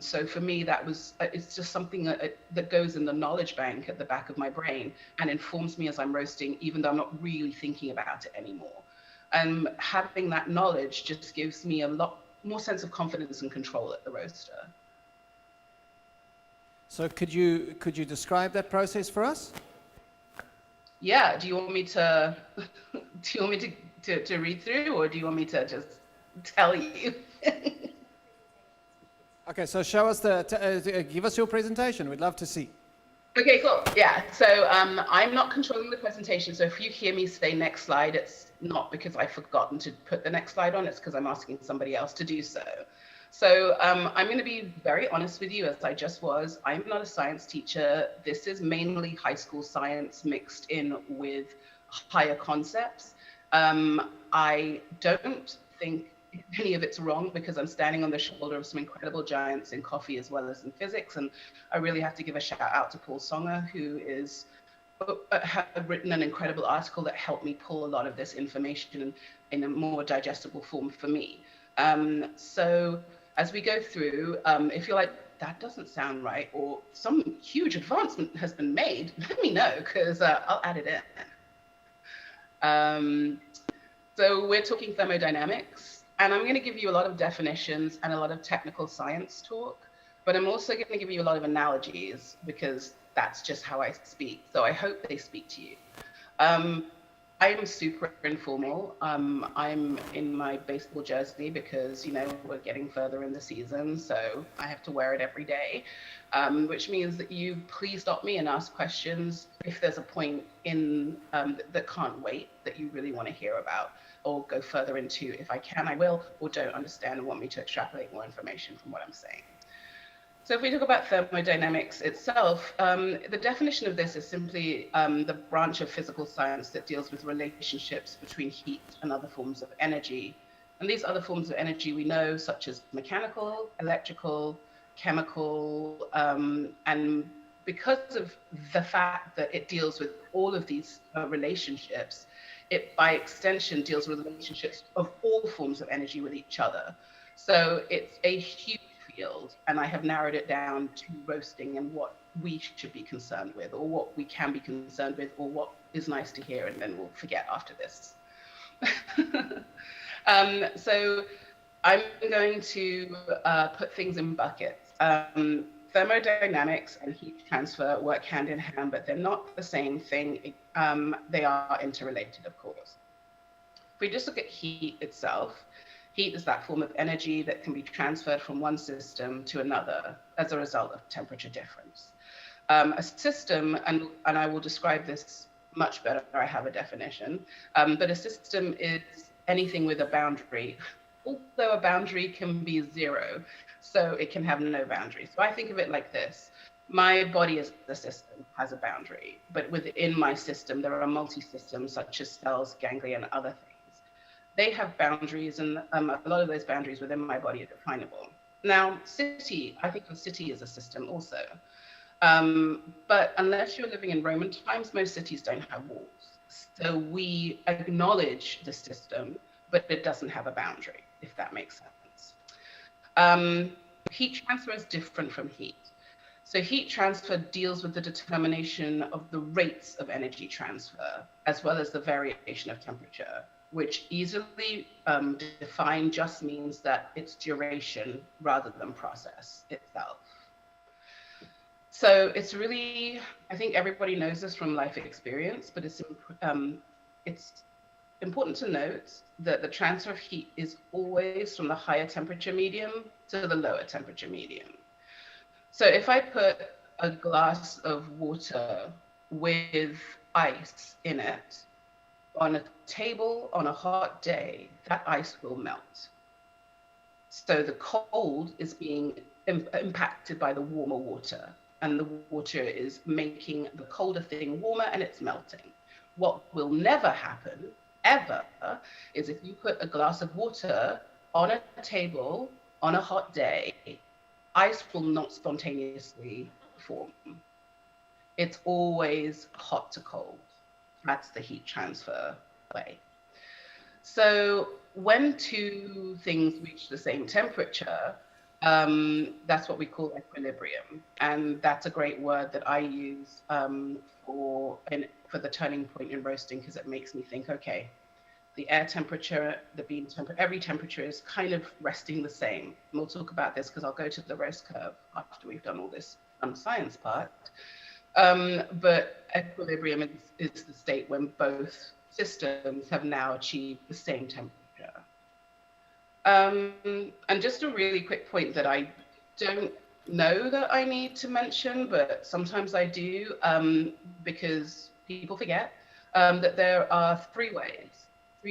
So for me, it's just something that goes in the knowledge bank at the back of my brain and informs me as I'm roasting, even though I'm not really thinking about it anymore. And having that knowledge just gives me a lot more sense of confidence and control at the roaster. So could you describe that process for us? Yeah. Do you want me to to read through, or do you want me to just tell you? Okay, so show us give us your presentation. We'd love to see. Okay, cool. Yeah. So I'm not controlling the presentation. So if you hear me say next slide, it's not because I've forgotten to put the next slide on. It's because I'm asking somebody else to do so. So I'm going to be very honest with you, as I just was. I'm not a science teacher. This is mainly high school science mixed in with higher concepts. I don't think any of it's wrong, because I'm standing on the shoulder of some incredible giants in coffee as well as in physics. And I really have to give a shout out to Paul Songer, who has written an incredible article that helped me pull a lot of this information in a more digestible form for me. So as we go through, if you're like, that doesn't sound right, or some huge advancement has been made, let me know, because I'll add it in. So we're talking thermodynamics, and I'm going to give you a lot of definitions and a lot of technical science talk, but I'm also going to give you a lot of analogies, because that's just how I speak. So I hope they speak to you. I am super informal. I'm in my baseball jersey because, you know, we're getting further in the season, so I have to wear it every day, which means that you please stop me and ask questions if there's a point in that can't wait, that you really want to hear about or go further into. If I can, I will, or don't understand and want me to extrapolate more information from what I'm saying. So if we talk about thermodynamics itself, the definition of this is simply the branch of physical science that deals with relationships between heat and other forms of energy. And these other forms of energy we know, such as mechanical, electrical, chemical, and because of the fact that it deals with all of these relationships, it by extension deals with relationships of all forms of energy with each other. So it's a huge field, and I have narrowed it down to roasting and what we should be concerned with, or what we can be concerned with, or what is nice to hear, and then we'll forget after this. So I'm going to put things in buckets. Thermodynamics and heat transfer work hand in hand, but they're not the same thing. They are interrelated, of course. If we just look at heat itself, heat is that form of energy that can be transferred from one system to another as a result of temperature difference. A system, and I will describe this much better, I have a definition, but a system is anything with a boundary, although a boundary can be zero, so it can have no boundary. So I think of it like this. My body as the system has a boundary, but within my system, there are multi-systems such as cells, ganglia, and other things. They have boundaries, and a lot of those boundaries within my body are definable. Now, I think of a city as a system also. But unless you're living in Roman times, most cities don't have walls. So we acknowledge the system, but it doesn't have a boundary, if that makes sense. Heat transfer is different from heat. So heat transfer deals with the determination of the rates of energy transfer, as well as the variation of temperature, which easily defined just means that it's duration rather than process itself. So it's really, I think everybody knows this from life experience, but it's important to note that the transfer of heat is always from the higher temperature medium to the lower temperature medium. So if I put a glass of water with ice in it on a table on a hot day, that ice will melt. So the cold is being impacted by the warmer water, and the water is making the colder thing warmer and it's melting. What will never happen, ever, is if you put a glass of water on a table on a hot day, ice will not spontaneously form. It's always hot to cold. That's the heat transfer way. So when two things reach the same temperature, that's what we call equilibrium. And that's a great word that I use for the turning point in roasting, because it makes me think, okay, the air temperature, the bean temperature, every temperature is kind of resting the same. And we'll talk about this because I'll go to the roast curve after we've done all this science part. But equilibrium is the state when both systems have now achieved the same temperature. And just a really quick point that I don't know that I need to mention, but sometimes I do, because people forget, that there are three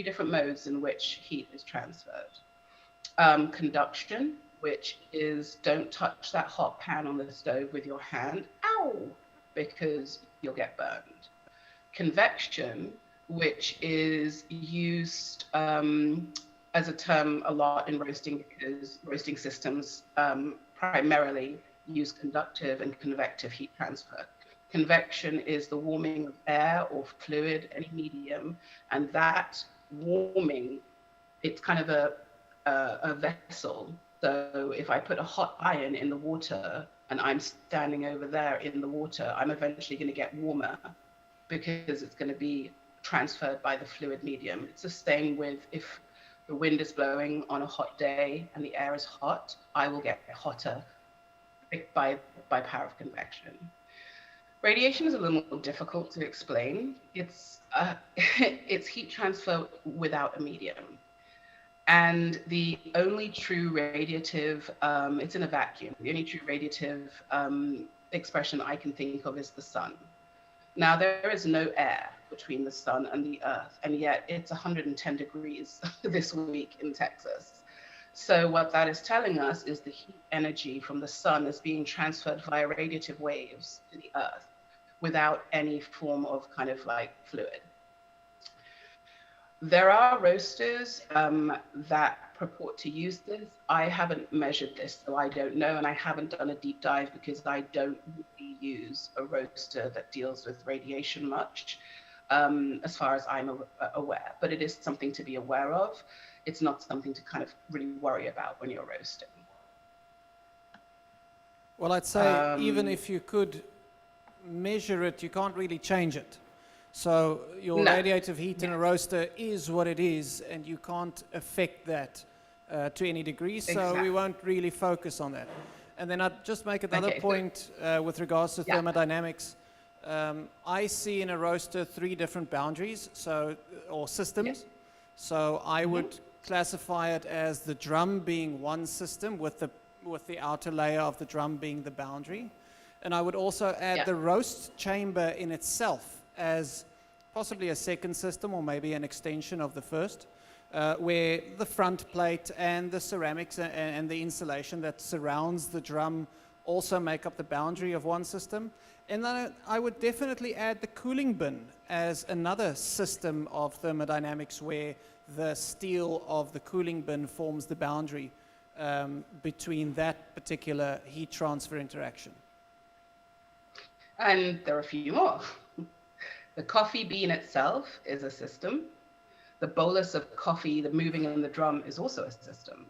different modes in which heat is transferred. Conduction, which is don't touch that hot pan on the stove with your hand, ow, because you'll get burned. Convection, which is used as a term a lot in roasting because roasting systems primarily use conductive and convective heat transfer. Convection is the warming of air or fluid, any medium, and that warming, it's kind of a vessel. So if I put a hot iron in the water and I'm standing over there in the water, I'm eventually going to get warmer because it's going to be transferred by the fluid medium. It's the same with if the wind is blowing on a hot day and the air is hot, I will get hotter by power of convection. Radiation is a little more difficult to explain. It's heat transfer without a medium. And the only true radiative, it's in a vacuum. The only true radiative expression I can think of is the sun. Now, there is no air between the sun and the earth, and yet it's 110 degrees this week in Texas. So what that is telling us is the heat energy from the sun is being transferred via radiative waves to the earth without any form of kind of like fluid. There are roasters that purport to use this. I haven't measured this, so I don't know, and I haven't done a deep dive because I don't really use a roaster that deals with radiation much. as far as I'm aware. But it is something to be aware of. It's not something to kind of really worry about when you're roasting. Well, I'd say even if you could measure it, you can't really change it. So your No. radiative heat in a roaster is what it is, and you can't affect that to any degree, so we Exactly. won't really focus on that. And then I'd just make another Okay, so- point with regards to Yeah. thermodynamics. I see in a roaster 3 different boundaries, or systems. So I would classify it as the drum being one system with the outer layer of the drum being the boundary. And I would also add the roast chamber in itself as possibly a second system or maybe an extension of the first, where the front plate and the ceramics and the insulation that surrounds the drum also make up the boundary of one system. And then I would definitely add the cooling bin as another system of thermodynamics where the steel of the cooling bin forms the boundary between that particular heat transfer interaction. And there are a few more. The coffee bean itself is a system. The bolus of coffee, the moving in the drum, is also a system.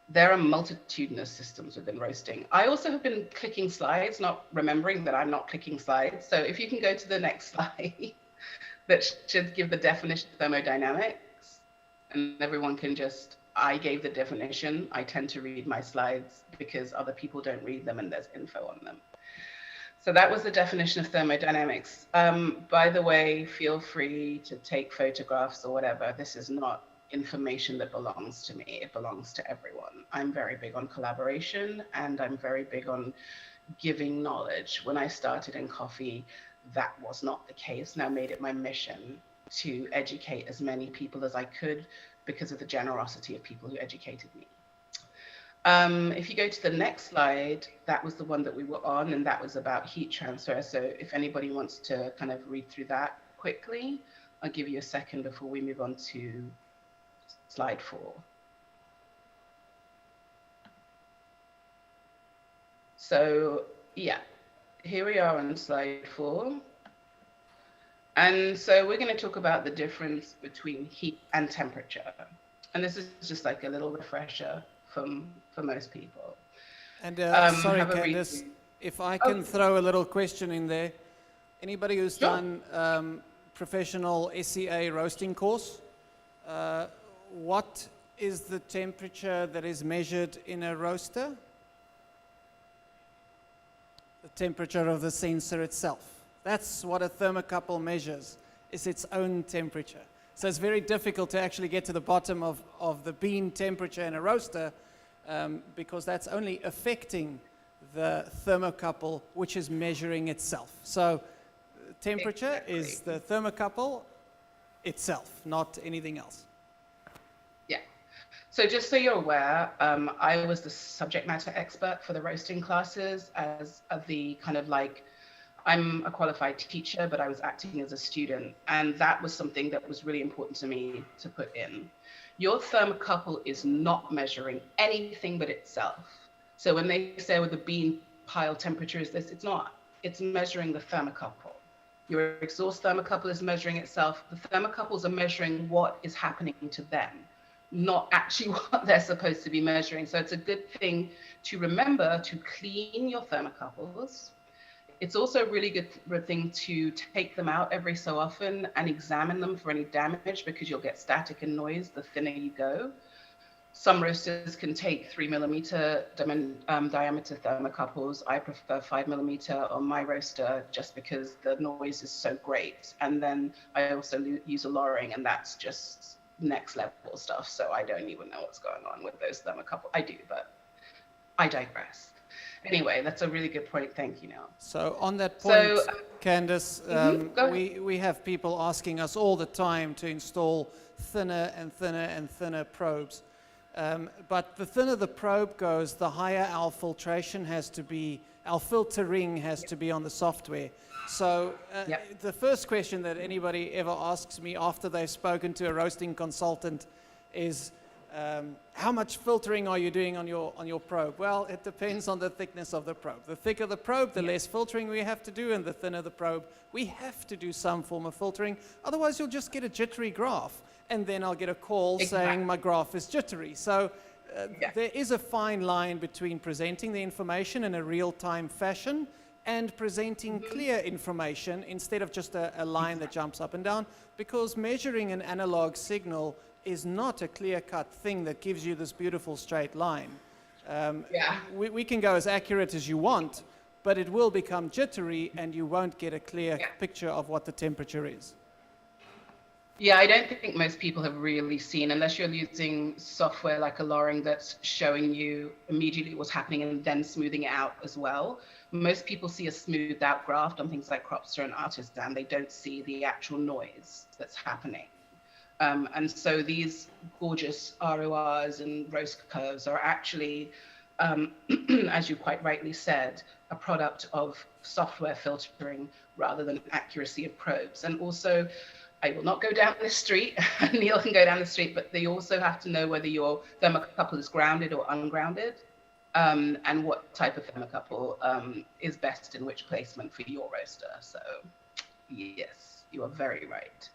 There are multitudinous systems within roasting. I also have been clicking slides, not remembering that I'm not clicking slides. So if you can go to the next slide, that should give the definition of thermodynamics. And everyone can just, I gave the definition. I tend to read my slides because other people don't read them and there's info on them. So that was the definition of thermodynamics. By the way, feel free to take photographs or whatever. This is not information that belongs to me. It belongs to everyone. I'm very big on collaboration and I'm very big on giving knowledge. When I started in coffee, that was not the case. And I made it my mission to educate as many people as I could because of the generosity of people who educated me. If you go to the next slide, that was the one that we were on, and that was about heat transfer. So if anybody wants to kind of read through that quickly, I'll give you a second before we move on to slide 4. So yeah, here we are on slide 4. And so we're going to talk about the difference between heat and temperature. And this is just like a little refresher for most people. And sorry, Candice, if I can throw a little question in there. Anybody who's done professional SCA roasting course, what is the temperature that is measured in a roaster? The temperature of the sensor itself. That's what a thermocouple measures, is its own temperature. So it's very difficult to actually get to the bottom of the bean temperature in a roaster because that's only affecting the thermocouple, which is measuring itself. So temperature is the thermocouple itself, not anything else. Yeah. So just so you're aware, I was the subject matter expert for the roasting classes as the kind of like, I'm a qualified teacher, but I was acting as a student. And that was something that was really important to me to put in. Your thermocouple is not measuring anything but itself. So when they say, well, the bean pile temperature is this, it's not. It's measuring the thermocouple. Your exhaust thermocouple is measuring itself. The thermocouples are measuring what is happening to them, not actually what they're supposed to be measuring. So it's a good thing to remember to clean your thermocouples. It's also a really good thing to take them out every so often and examine them for any damage because you'll get static and noise the thinner you go. Some roasters can take 3mm diameter thermocouples. I prefer 5mm on my roaster just because the noise is so great. And then I also use a lowering, and that's just next level stuff. So I don't even know what's going on with those thermocouples. I do, but I digress. Anyway, that's a really good point. Thank you, Nell. So on that point, So, Candice, go ahead. we have people asking us all the time to install thinner and thinner and thinner probes. But the thinner the probe goes, the higher our filtration has to be, our filtering has to be on the software. So the first question that anybody ever asks me after they've spoken to a roasting consultant is, How much filtering are you doing on your probe? Well, it depends on the thickness of the probe. The thicker the probe, the less filtering we have to do, and the thinner the probe, we have to do some form of filtering. Otherwise, you'll just get a jittery graph, and then I'll get a call saying my graph is jittery. So there is a fine line between presenting the information in a real-time fashion and presenting clear information instead of just a line that jumps up and down, because measuring an analog signal is not a clear-cut thing that gives you this beautiful straight line. We can go as accurate as you want, but it will become jittery and you won't get a clear picture of what the temperature is. Yeah, I don't think most people have really seen, unless you're using software like a Loring that's showing you immediately what's happening and then smoothing it out as well. Most people see a smoothed out graph on things like Cropster and Artisan. They don't see the actual noise that's happening. And so these gorgeous RORs and roast curves are actually, as you quite rightly said, a product of software filtering rather than accuracy of probes. And also, I will not go down the street, Neil can go down the street, but they also have to know whether your thermocouple is grounded or ungrounded, and what type of thermocouple is best in which placement for your roaster. So yes, you are very right.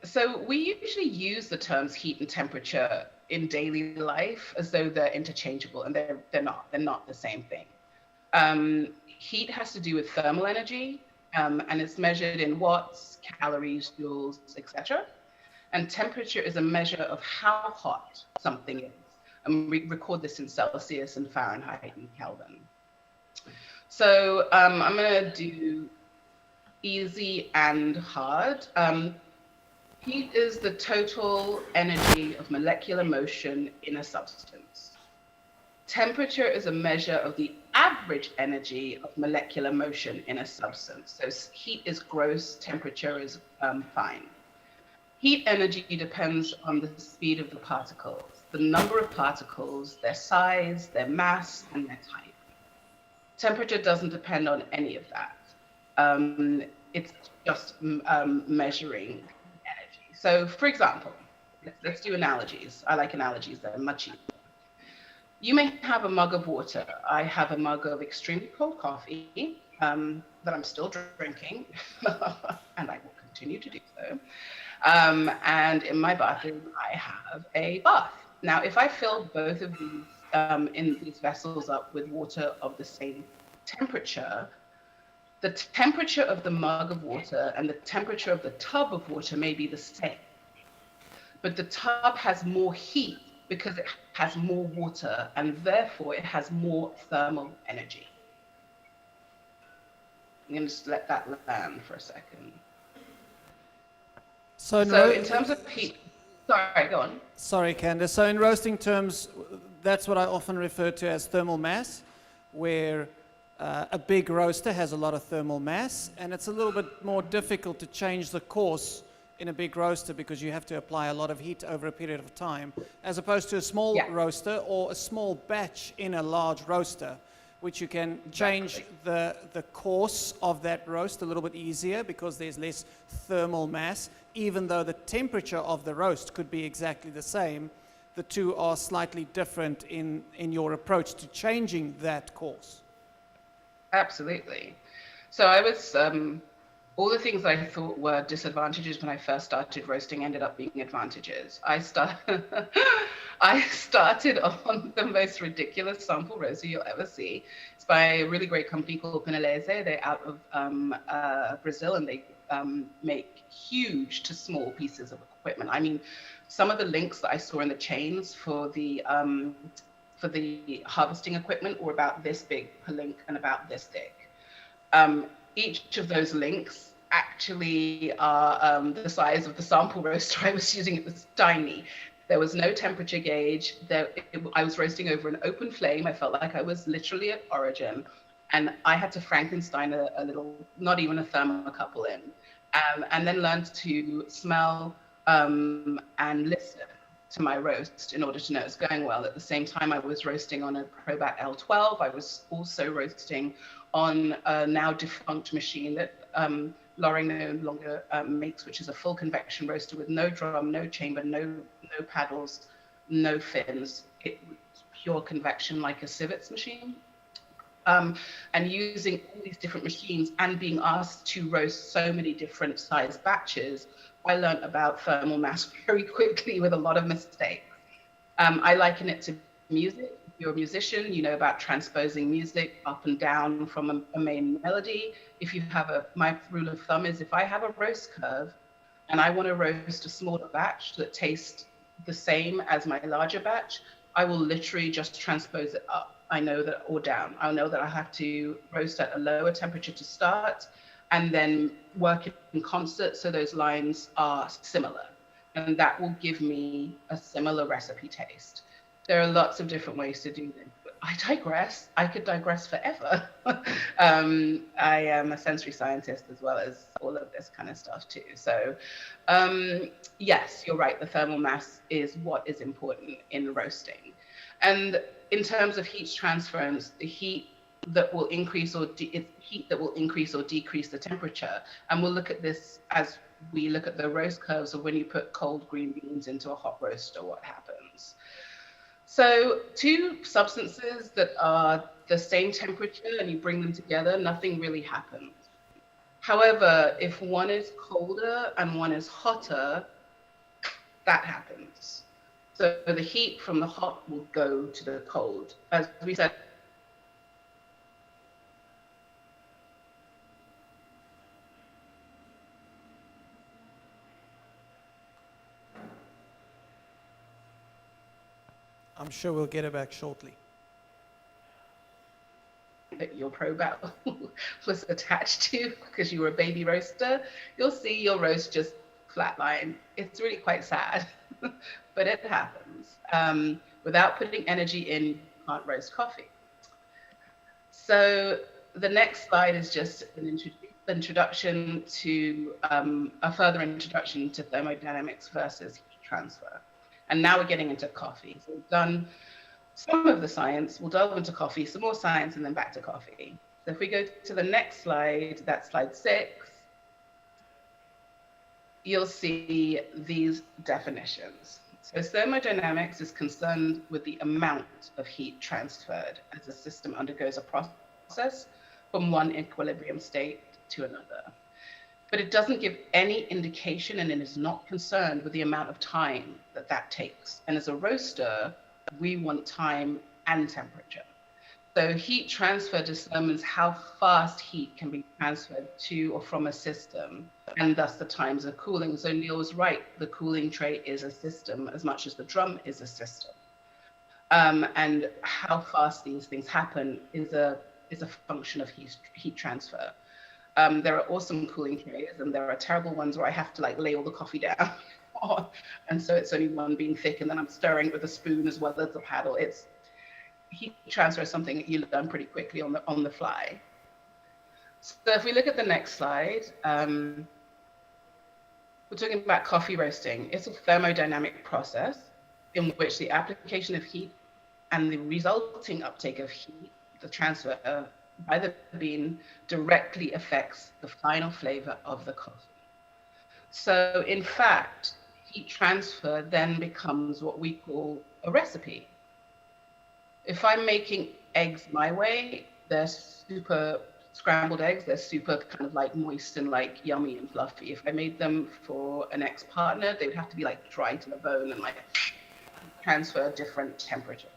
So we usually use the terms heat and temperature in daily life as though they're interchangeable, and they're not the same thing. Heat has to do with thermal energy, and it's measured in watts, calories, joules, etc. And temperature is a measure of how hot something is. And we record this in Celsius and Fahrenheit and Kelvin. So I'm going to do easy and hard. Heat is the total energy of molecular motion in a substance. Temperature is a measure of the average energy of molecular motion in a substance. So heat is gross, temperature is fine. Heat energy depends on the speed of the particles, the number of particles, their size, their mass, and their type. Temperature doesn't depend on any of that. It's just measuring energy. So for example, let's do analogies. I like analogies, they're much easier. You may have a mug of water. I have a mug of extremely cold coffee that I'm still drinking, and I will continue to do so. And in my bathroom, I have a bath. Now, if I fill both of these in these vessels up with water of the same temperature, the temperature of the mug of water and the temperature of the tub of water may be the same. But the tub has more heat because it has more water, and therefore it has more thermal energy. I'm going to just let that land for a second. So in terms of heat, sorry, go on. Sorry, Candace. So in roasting terms, that's what I often refer to as thermal mass, where a big roaster has a lot of thermal mass, and it's a little bit more difficult to change the course in a big roaster because you have to apply a lot of heat over a period of time, as opposed to a small roaster or a small batch in a large roaster, which you can change the course of that roast a little bit easier because there's less thermal mass, even though the temperature of the roast could be exactly the same. The two are slightly different in your approach to changing that course. Absolutely. So I was, all the things I thought were disadvantages when I first started roasting ended up being advantages. I started on the most ridiculous sample roaster you'll ever see. It's by a really great company called Pinalese. They're out of Brazil, and they make huge to small pieces of equipment. I mean, some of the links that I saw in the chains for the harvesting equipment were about this big per link and about this thick. Each of those links actually are the size of the sample roaster I was using. It was tiny. There was no temperature gauge. I was roasting over an open flame. I felt like I was literally at origin. And I had to Frankenstein a little, not even a thermocouple in, and then learned to smell and listen to my roast in order to know it's going well. At the same time, I was roasting on a Probat L12. I was also roasting on a now defunct machine that Loring no longer makes, which is a full convection roaster with no drum, no chamber, no no paddles, no fins. It's pure convection like a civets machine. And using all these different machines and being asked to roast so many different size batches, I learned about thermal mass very quickly with a lot of mistakes. I liken it to music. If you're a musician, you know about transposing music up and down from a main melody. If you have my rule of thumb is if I have a roast curve and I want to roast a smaller batch that tastes the same as my larger batch, I will literally just transpose it up. I know that, or down. I know that I have to roast at a lower temperature to start and then work in concert so those lines are similar. And that will give me a similar recipe taste. There are lots of different ways to do this, but I digress. I could digress forever. I am a sensory scientist as well as all of this kind of stuff too. So yes, you're right. The thermal mass is what is important in roasting. And in terms of heat transference, the heat that will increase or decrease the temperature. And we'll look at this as we look at the roast curves of when you put cold green beans into a hot roaster, what happens. So two substances that are the same temperature and you bring them together, nothing really happens. However, if one is colder and one is hotter, that happens. So the heat from the hot will go to the cold. As we said, I'm sure we'll get it back shortly. that your probe out was attached to because you were a baby roaster, you'll see your roast just flatline. It's really quite sad, but it happens. Without putting energy in, you can't roast coffee. So the next slide is just an introduction to a further introduction to thermodynamics versus heat transfer. And now we're getting into coffee. So we've done some of the science, we'll delve into coffee, some more science, and then back to coffee. So if we go to the next slide, that's slide 6, you'll see these definitions. So thermodynamics is concerned with the amount of heat transferred as a system undergoes a process from one equilibrium state to another. But it doesn't give any indication, and it is not concerned with the amount of time that that takes. And as a roaster, we want time and temperature. So heat transfer determines how fast heat can be transferred to or from a system, and thus the times of cooling. So Neil was right, the cooling tray is a system as much as the drum is a system. And how fast these things happen is a function of heat transfer. There are awesome cooling trays, and there are terrible ones where I have to like lay all the coffee down. And so it's only one bean thick, and then I'm stirring it with a spoon as well as a paddle. It's heat transfer is something that you learn pretty quickly on the fly. So if we look at the next slide, we're talking about coffee roasting. It's a thermodynamic process in which the application of heat and the resulting uptake of heat, the transfer by the bean, directly affects the final flavor of the coffee. So in fact, heat transfer then becomes what we call a recipe. If I'm making eggs my way, they're super scrambled eggs, they're super kind of like moist and like yummy and fluffy. If I made them for an ex-partner, they would have to be like dry to the bone and like transfer different temperature.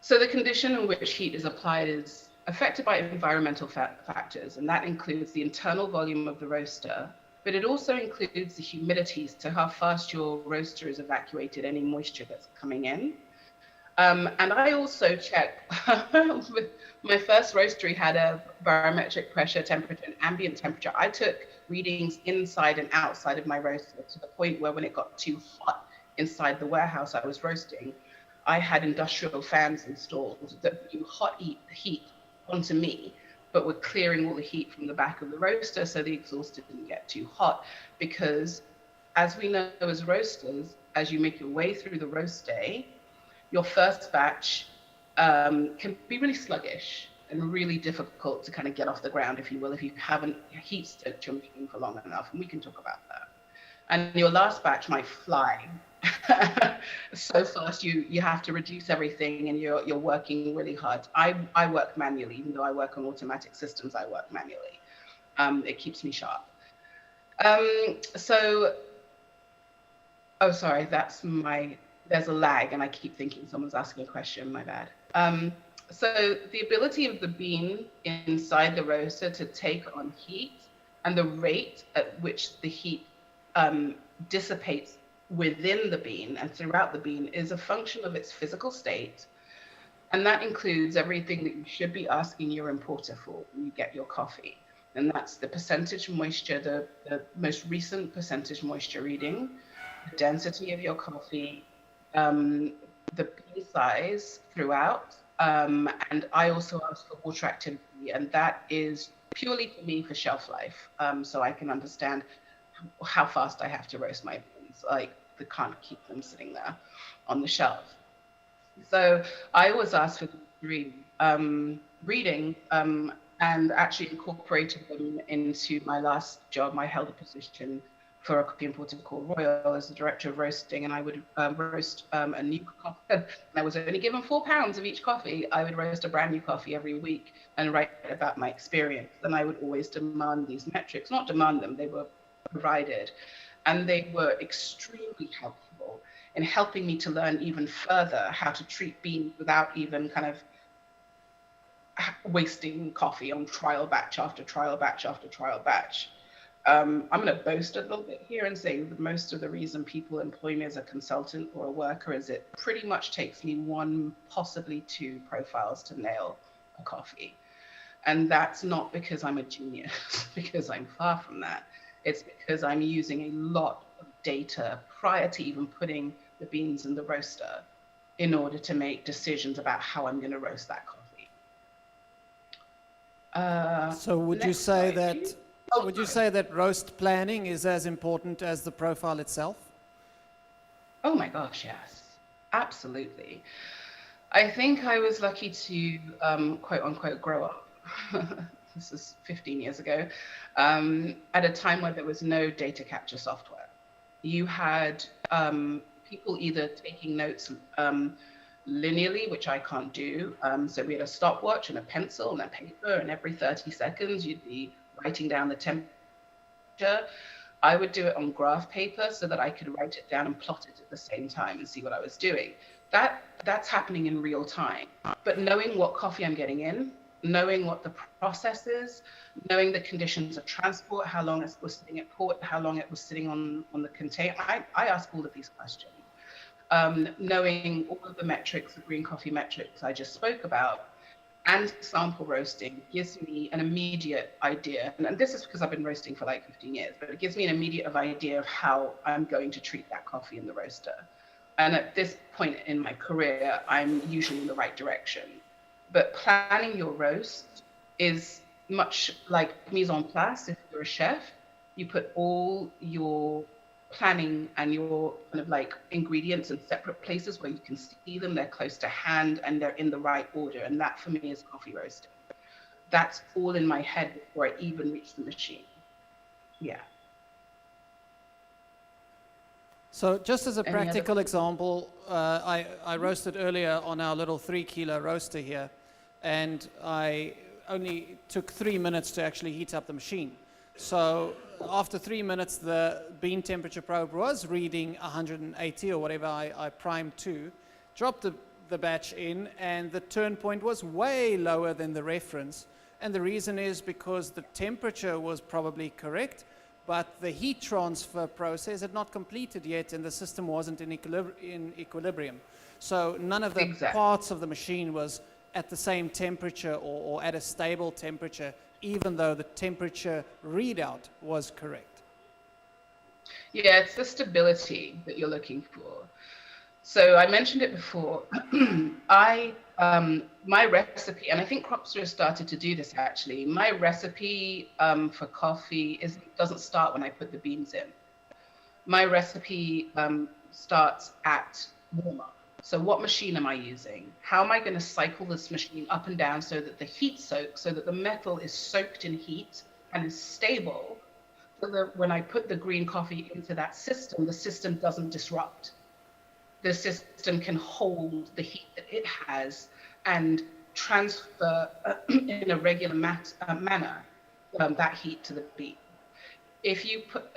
So the condition in which heat is applied is affected by environmental factors, and that includes the internal volume of the roaster, but it also includes the humidity, so how fast your roaster is evacuated any moisture that's coming in. And I also check, my first roastery had a barometric pressure, temperature, and ambient temperature. I took readings inside and outside of my roaster to the point where when it got too hot inside the warehouse I was roasting, I had industrial fans installed that blew hot heat onto me, but were clearing all the heat from the back of the roaster so the exhaust didn't get too hot. Because as we know as roasters, as you make your way through the roast day, your first batch can be really sluggish and really difficult to kind of get off the ground, if you will, if you haven't heat stoked your machine for long enough, and we can talk about that. and your last batch might fly so fast. You have to reduce everything, and you're working really hard. I work manually, even though I work on automatic systems. I work manually. It keeps me sharp. Oh, sorry, there's a lag, and I keep thinking someone's asking a question, my bad. So the ability of the bean inside the roaster to take on heat and the rate at which the heat dissipates within the bean and throughout the bean is a function of its physical state. And that includes everything that you should be asking your importer for when you get your coffee. And that's the percentage moisture, the most recent percentage moisture reading, the density of your coffee, the bean size throughout, and I also ask for water activity, and that is purely for me for shelf life, so I can understand how fast I have to roast my beans. Like, I can't keep them sitting there on the shelf. So I always ask for the reading, and actually incorporated them into my last job. I held a position for a coffee importer called Royal as the director of roasting, and I would roast a new coffee. And I was only given £4 of each coffee. I would roast a brand new coffee every week and write about my experience. And I would always demand these metrics, not demand them, they were provided. And they were extremely helpful in helping me to learn even further how to treat beans without even kind of wasting coffee on trial batch after trial batch after trial batch. I'm going to boast a little bit here and say that most of the reason people employ me as a consultant or a worker is it pretty much takes me 1, possibly 2 profiles to nail a coffee. And that's not because I'm a genius, because I'm far from that. It's because I'm using a lot of data prior to even putting the beans in the roaster in order to make decisions about how I'm going to roast that coffee. So would you say that would you say that roast planning is as important as the profile itself? Oh my gosh, yes, absolutely. I think I was lucky to quote unquote grow up. This is 15 years ago, at a time where there was no data capture software. You had people either taking notes linearly, which I can't do. So we had a stopwatch and a pencil and a paper, and every 30 seconds you'd be writing down the temperature. I would do it on graph paper so that I could write it down and plot it at the same time and see what I was doing. That's happening in real time. But knowing what coffee I'm getting in, knowing what the process is, knowing the conditions of transport, how long it was sitting at port, how long it was sitting on the container, I ask all of these questions. Knowing all of the metrics, the green coffee metrics I just spoke about, and sample roasting gives me an immediate idea. And this is because I've been roasting for like 15 years, but it gives me an immediate idea of how I'm going to treat that coffee in the roaster. And at this point in my career, I'm usually in the right direction. But planning your roast is much like mise en place. If you're a chef, you put all your planning and your kind of like ingredients in separate places where you can see them, they're close to hand, and they're in the right order. And that for me is coffee roasting. That's all in my head before I even reach the machine. Yeah. So just as a practical example, I roasted earlier on our little 3-kilo roaster here, and I only took 3 minutes to actually heat up the machine. So after 3 minutes, the bean temperature probe was reading 180 or whatever I primed to, dropped the batch in, and the turn point was way lower than the reference. And the reason is because the temperature was probably correct, but the heat transfer process had not completed yet, and the system wasn't in equilibrium. So none of the parts of the machine was at the same temperature or at a stable temperature, even though the temperature readout was correct. Yeah, it's the stability that you're looking for. So I mentioned it before. My recipe, and I think Cropster has started to do this actually, my recipe for coffee doesn't start when I put the beans in. My recipe starts at warm-up. So what machine am I using? How am I going to cycle this machine up and down so that the heat soaks, so that the metal is soaked in heat and is stable so that when I put the green coffee into that system, the system doesn't disrupt. The system can hold the heat that it has and transfer in a regular manner that heat to the bean. If you put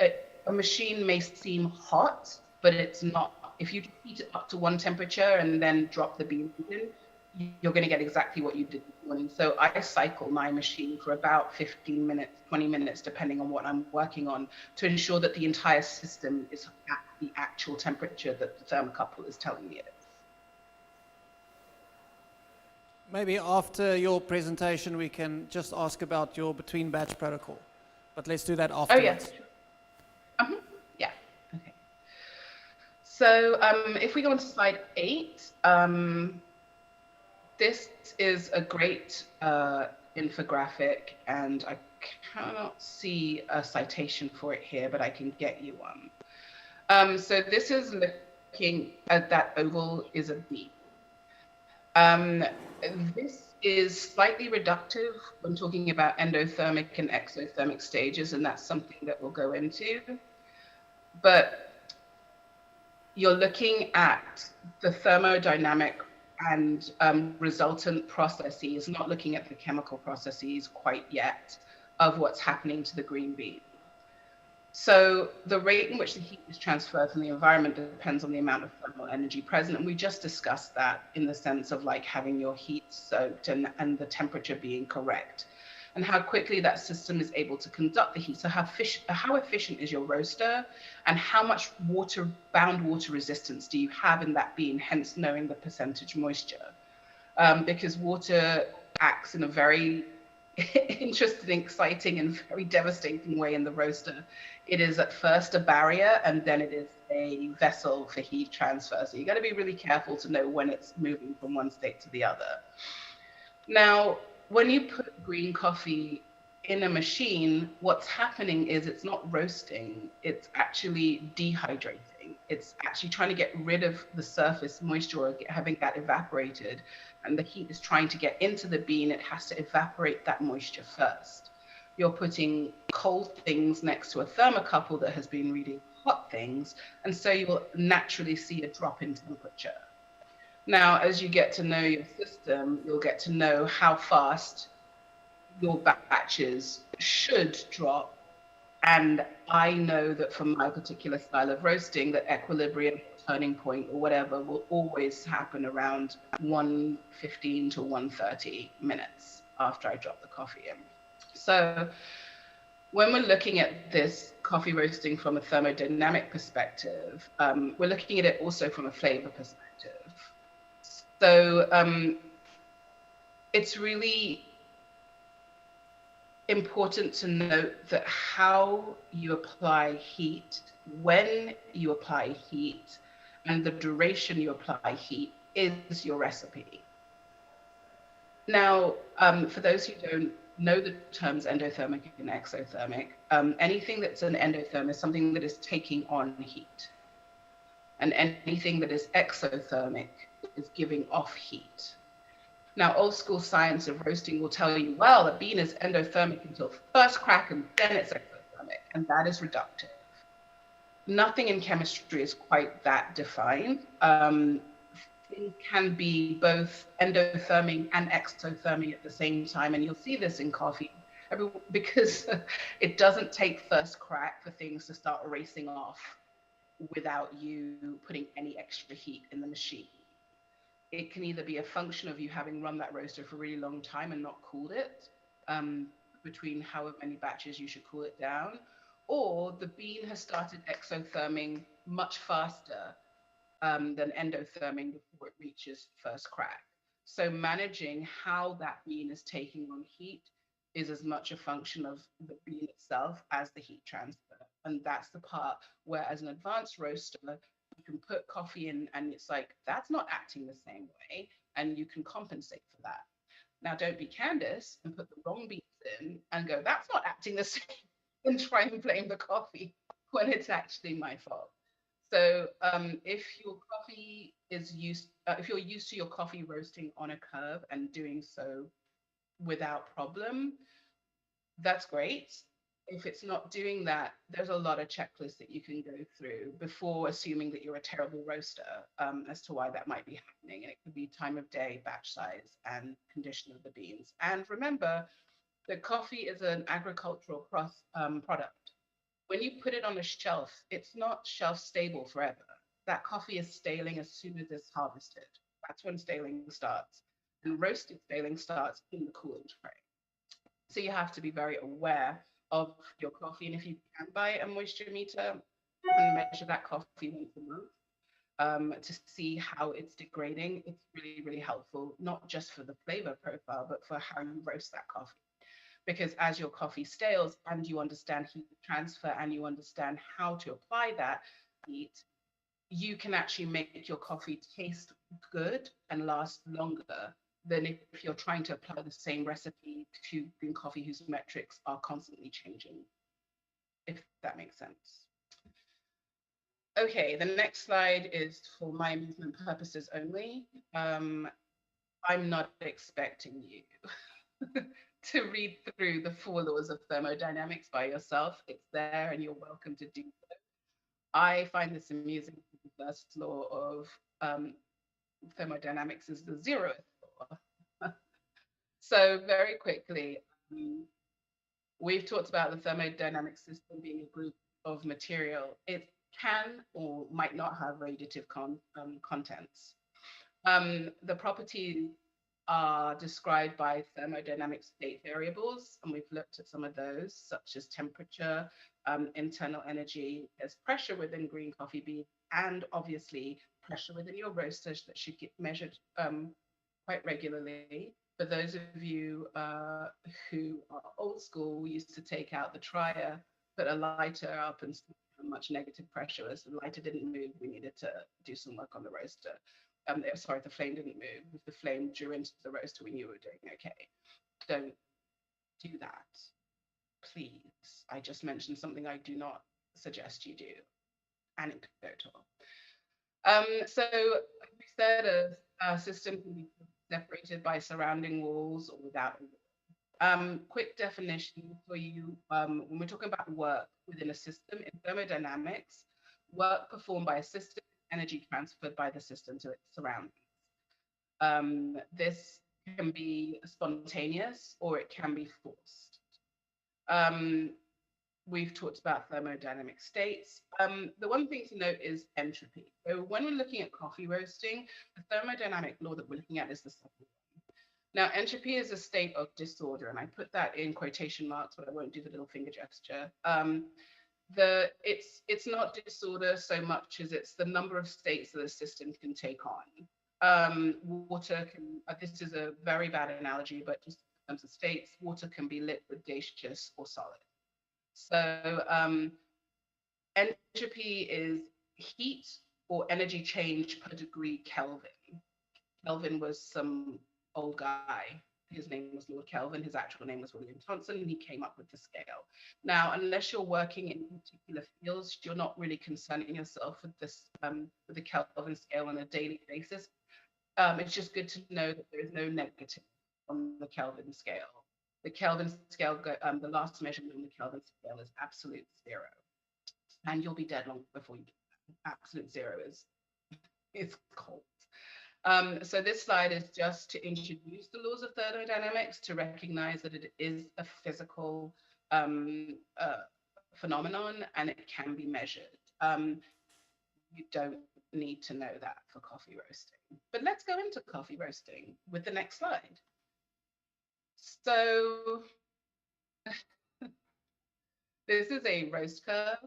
a machine may seem hot, but it's not. If you heat it up to one temperature and then drop the beans in, you're going to get exactly what you did this morning. So I cycle my machine for about 15 minutes, 20 minutes, depending on what I'm working on, to ensure that the entire system is at the actual temperature that the thermocouple is telling me it is. Maybe after your presentation, we can just ask about your between batch protocol. But let's do that afterwards. Oh, yes. Yeah. Okay. So if we go on to slide 8, this is a great infographic, and I cannot see a citation for it here, but I can get you one. So this is looking at that oval is a bean. This is slightly reductive when talking about endothermic and exothermic stages, and that's something that we'll go into. But you're looking at the thermodynamic and resultant processes, not looking at the chemical processes quite yet of what's happening to the green bean. So the rate in which the heat is transferred from the environment depends on the amount of thermal energy present. And we just discussed that in the sense of like having your heat soaked and the temperature being correct, and how quickly that system is able to conduct the heat. So how efficient is your roaster, and how much bound water resistance do you have in that bean, hence knowing the percentage moisture. Because water acts in a very interesting, exciting, and very devastating way in the roaster. It is at first a barrier, and then it is a vessel for heat transfer. So you got to be really careful to know when it's moving from one state to the other. Now, when you put green coffee in a machine, what's happening is it's not roasting, it's actually dehydrating. It's actually trying to get rid of the surface moisture, or having that evaporated, and the heat is trying to get into the bean. It has to evaporate that moisture first. You're putting cold things next to a thermocouple that has been reading hot things, and so you will naturally see a drop in temperature. Now, as you get to know your system, you'll get to know how fast your batches should drop. And I know that from my particular style of roasting, that equilibrium, turning point, or whatever will always happen around 1:15 to 1:30 minutes after I drop the coffee in. So when we're looking at this coffee roasting from a thermodynamic perspective, we're looking at it also from a flavor perspective. So it's really important to note that how you apply heat, when you apply heat, and the duration you apply heat is your recipe. Now, for those who don't know the terms endothermic and exothermic, anything that's an endotherm is something that is taking on heat. And anything that is exothermic is giving off heat. Now, old school science of roasting will tell you, well, a bean is endothermic until first crack, and then it's exothermic, and that is reductive. Nothing in chemistry is quite that defined. Things can be both endothermic and exothermic at the same time, and you'll see this in coffee because it doesn't take first crack for things to start racing off without you putting any extra heat in the machine. It can either be a function of you having run that roaster for a really long time and not cooled it, between however many batches you should cool it down, or the bean has started exotherming much faster than endotherming before it reaches first crack. So managing how that bean is taking on heat is as much a function of the bean itself as the heat transfer. And that's the part where, as an advanced roaster, you can put coffee in and it's like, that's not acting the same way, and you can compensate for that. Now, don't be Candace and put the wrong beans in and go, that's not acting the same, and try and blame the coffee when it's actually my fault. So if your coffee is if you're used to your coffee roasting on a curve and doing so without problem, that's great. if it's not doing that, there's a lot of checklists that you can go through before assuming that you're a terrible roaster, as to why that might be happening. And it could be time of day, batch size, and condition of the beans. And remember that coffee is an agricultural product. When you put it on a shelf, it's not shelf stable forever. That coffee is staling as soon as it's harvested. That's when staling starts. And roasted staling starts in the cooling tray. So you have to be very aware of your coffee. And if you can buy a moisture meter and measure that coffee once a month, to see how it's degrading, it's really, really helpful, not just for the flavor profile, but for how you roast that coffee. Because as your coffee stales and you understand heat transfer and you understand how to apply that heat, you can actually make your coffee taste good and last longer than if you're trying to apply the same recipe to green coffee whose metrics are constantly changing, if that makes sense. Okay, the next slide is for my amusement purposes only. I'm not expecting you to read through the 4 laws of thermodynamics by yourself. It's there and you're welcome to do so. I find this amusing. The first law of thermodynamics is the 0th law. So very quickly, we've talked about the thermodynamic system being a group of material. It can or might not have radiative contents. The properties are described by thermodynamic state variables, and we've looked at some of those, such as temperature, internal energy, there's pressure within green coffee beans, and obviously pressure within your roasters that should get measured quite regularly. For those of you who are old school, we used to take out the trier, put a lighter up and see how much negative pressure was. The lighter didn't move, we needed to do some work on the roaster. Sorry, the flame didn't move. If the flame drew into the roaster, we knew we were doing okay. Don't do that, please. I just mentioned something I do not suggest you do. Anecdotal. So we said a system can be separated by surrounding walls or without a wall. Quick definition for you, when we're talking about work within a system in thermodynamics, work performed by a system, energy transferred by the system to its surroundings. This can be spontaneous or it can be forced. We've talked about thermodynamic states. The one thing to note is entropy. So when we're looking at coffee roasting, the thermodynamic law that we're looking at is the second one. Now, entropy is a state of disorder, and I put that in quotation marks, but I won't do the little finger gesture. It's not disorder so much as it's the number of states that a system can take on. Water can, this is a very bad analogy, but just in terms of states, water can be liquid, gaseous, or solid. So entropy is heat or energy change per degree Kelvin. Kelvin was some old guy. His name was Lord Kelvin. His actual name was William Thomson, and he came up with the scale. Now, unless you're working in particular fields, you're not really concerning yourself with this, with the Kelvin scale on a daily basis. It's just good to know that there is no negative on the Kelvin scale. The Kelvin scale, the last measurement on the Kelvin scale is absolute 0. And you'll be dead long before you get that. Absolute 0 is cold. So this slide is just to introduce the laws of thermodynamics, to recognize that it is a physical phenomenon and it can be measured. You don't need to know that for coffee roasting. But let's go into coffee roasting with the next slide. So this is a roast curve.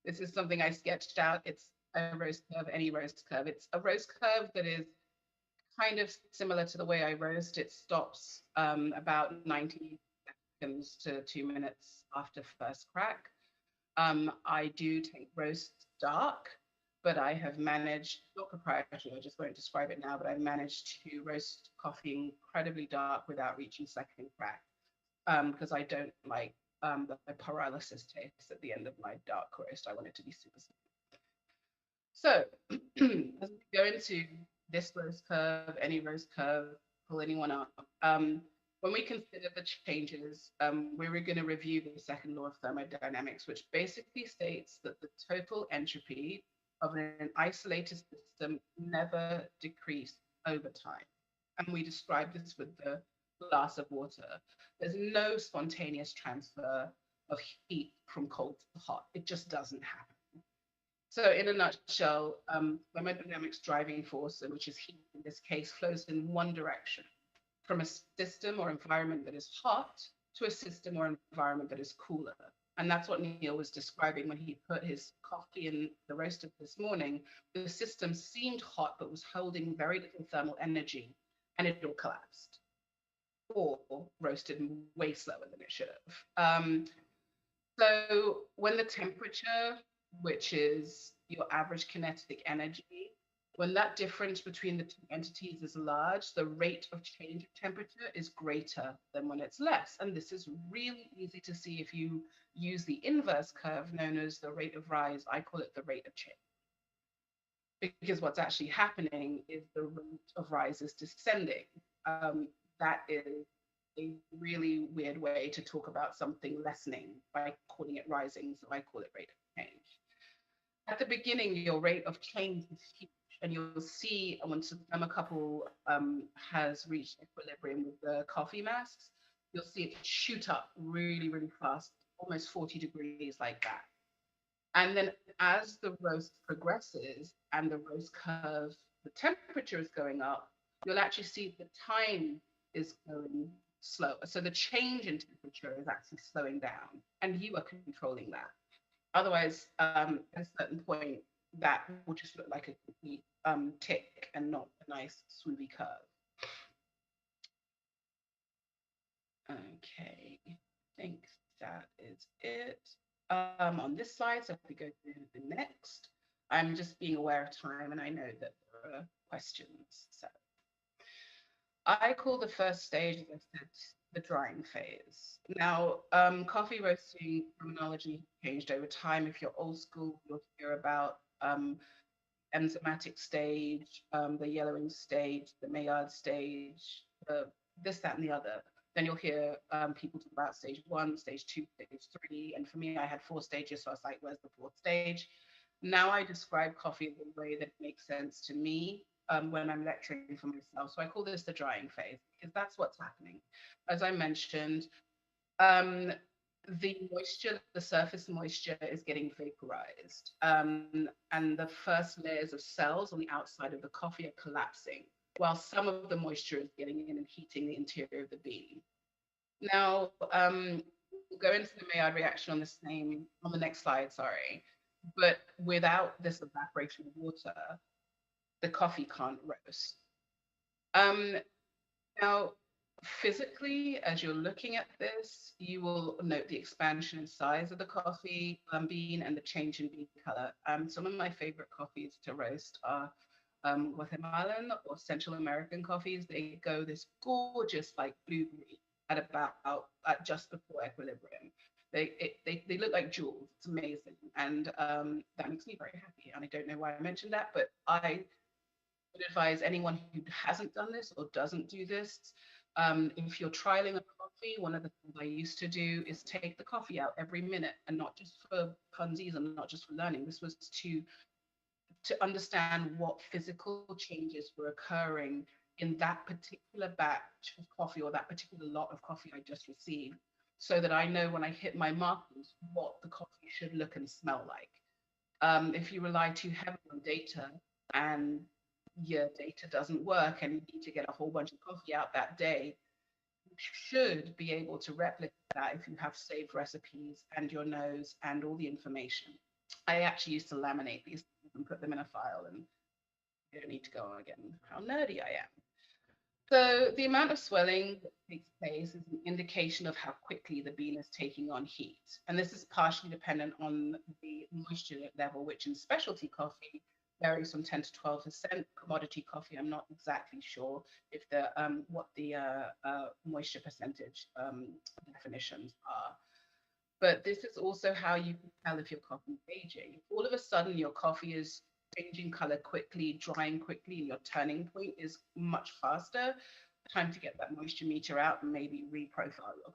This is something I sketched out. It's a roast curve, any roast curve. It's a roast curve that is kind of similar to the way I roast. It stops about 90 seconds to 2 minutes after first crack. I do take roast dark, but I have managed, not proprietary, I just won't describe it now, but I've managed to roast coffee incredibly dark without reaching second crack, because I don't like the pyrolysis taste at the end of my dark roast. I want it to be super sweet. So as we go into this roast curve, any roast curve, pull anyone up, when we consider the changes, we were going to review the second law of thermodynamics, which basically states that the total entropy of an isolated system never decreased over time. And we describe this with the glass of water. There's no spontaneous transfer of heat from cold to hot. It just doesn't happen. So in a nutshell, thermodynamics driving force, which is heat in this case, flows in one direction, from a system or environment that is hot to a system or environment that is cooler. And that's what Neil was describing when he put his coffee in the roaster this morning. The system seemed hot, but was holding very little thermal energy, and it all collapsed or roasted way slower than it should have. So when the temperature, which is your average kinetic energy, when that difference between the two entities is large, the rate of change of temperature is greater than when it's less. And this is really easy to see if you use the inverse curve known as the rate of rise. I call it the rate of change. Because what's actually happening is the rate of rise is descending. That is a really weird way to talk about something lessening by calling it rising, so I call it rate of change. At the beginning, your rate of change is huge, and you'll see once the thermocouple has reached equilibrium with the coffee masks, you'll see it shoot up really, really fast, almost 40 degrees like that. And then as the roast progresses and the roast curve, the temperature is going up, you'll actually see the time is going slow. So the change in temperature is actually slowing down, and you are controlling that. Otherwise, at a certain point, that will just look like a complete tick and not a nice swoopy curve. Okay, I think that is it. On this slide, so if we go to the next, I'm just being aware of time, and I know that there are questions. So I call the first stage, as I said, the drying phase. Now, coffee roasting terminology changed over time. If you're old school, you'll hear about enzymatic stage, the yellowing stage, the Maillard stage, this, that, and the other. Then you'll hear people talk about stage 1, stage 2, stage 3. And for me, I had 4 stages, so I was like, where's the 4th stage? Now I describe coffee the way that it makes sense to me when I'm lecturing for myself. So I call this the drying phase, because that's what's happening. As I mentioned, the moisture, the surface moisture is getting vaporized. And the first layers of cells on the outside of the coffee are collapsing, while some of the moisture is getting in and heating the interior of the bean. Now, we'll go into the Maillard reaction on the next slide, sorry. But without this evaporation of water, the coffee can't roast. Now, physically, as you're looking at this, you will note the expansion in size of the coffee bean and the change in bean color. Some of my favorite coffees to roast are Guatemalan or Central American coffees. They go this gorgeous like blue-green at just before equilibrium. They look like jewels. It's amazing, and that makes me very happy. And I don't know why I mentioned that, but I would advise anyone who hasn't done this or doesn't do this, if you're trialing a coffee, one of the things I used to do is take the coffee out every minute, and not just for funsies and not just for learning. This was to understand what physical changes were occurring in that particular batch of coffee or that particular lot of coffee I just received, so that I know when I hit my markers what the coffee should look and smell like. If you rely too heavily on data and your data doesn't work and you need to get a whole bunch of coffee out that day, you should be able to replicate that if you have saved recipes and your nose and all the information. I actually used to laminate these and put them in a file, and you don't need to go on again how nerdy I am. So the amount of swelling that takes place is an indication of how quickly the bean is taking on heat. And this is partially dependent on the moisture level, which in specialty coffee varies from 10 to 12%. Commodity coffee, I'm not exactly sure if what the moisture percentage definitions are. But this is also how you can tell if your coffee is aging. If all of a sudden your coffee is changing color quickly, drying quickly, and your turning point is much faster, time to get that moisture meter out and maybe reprofile your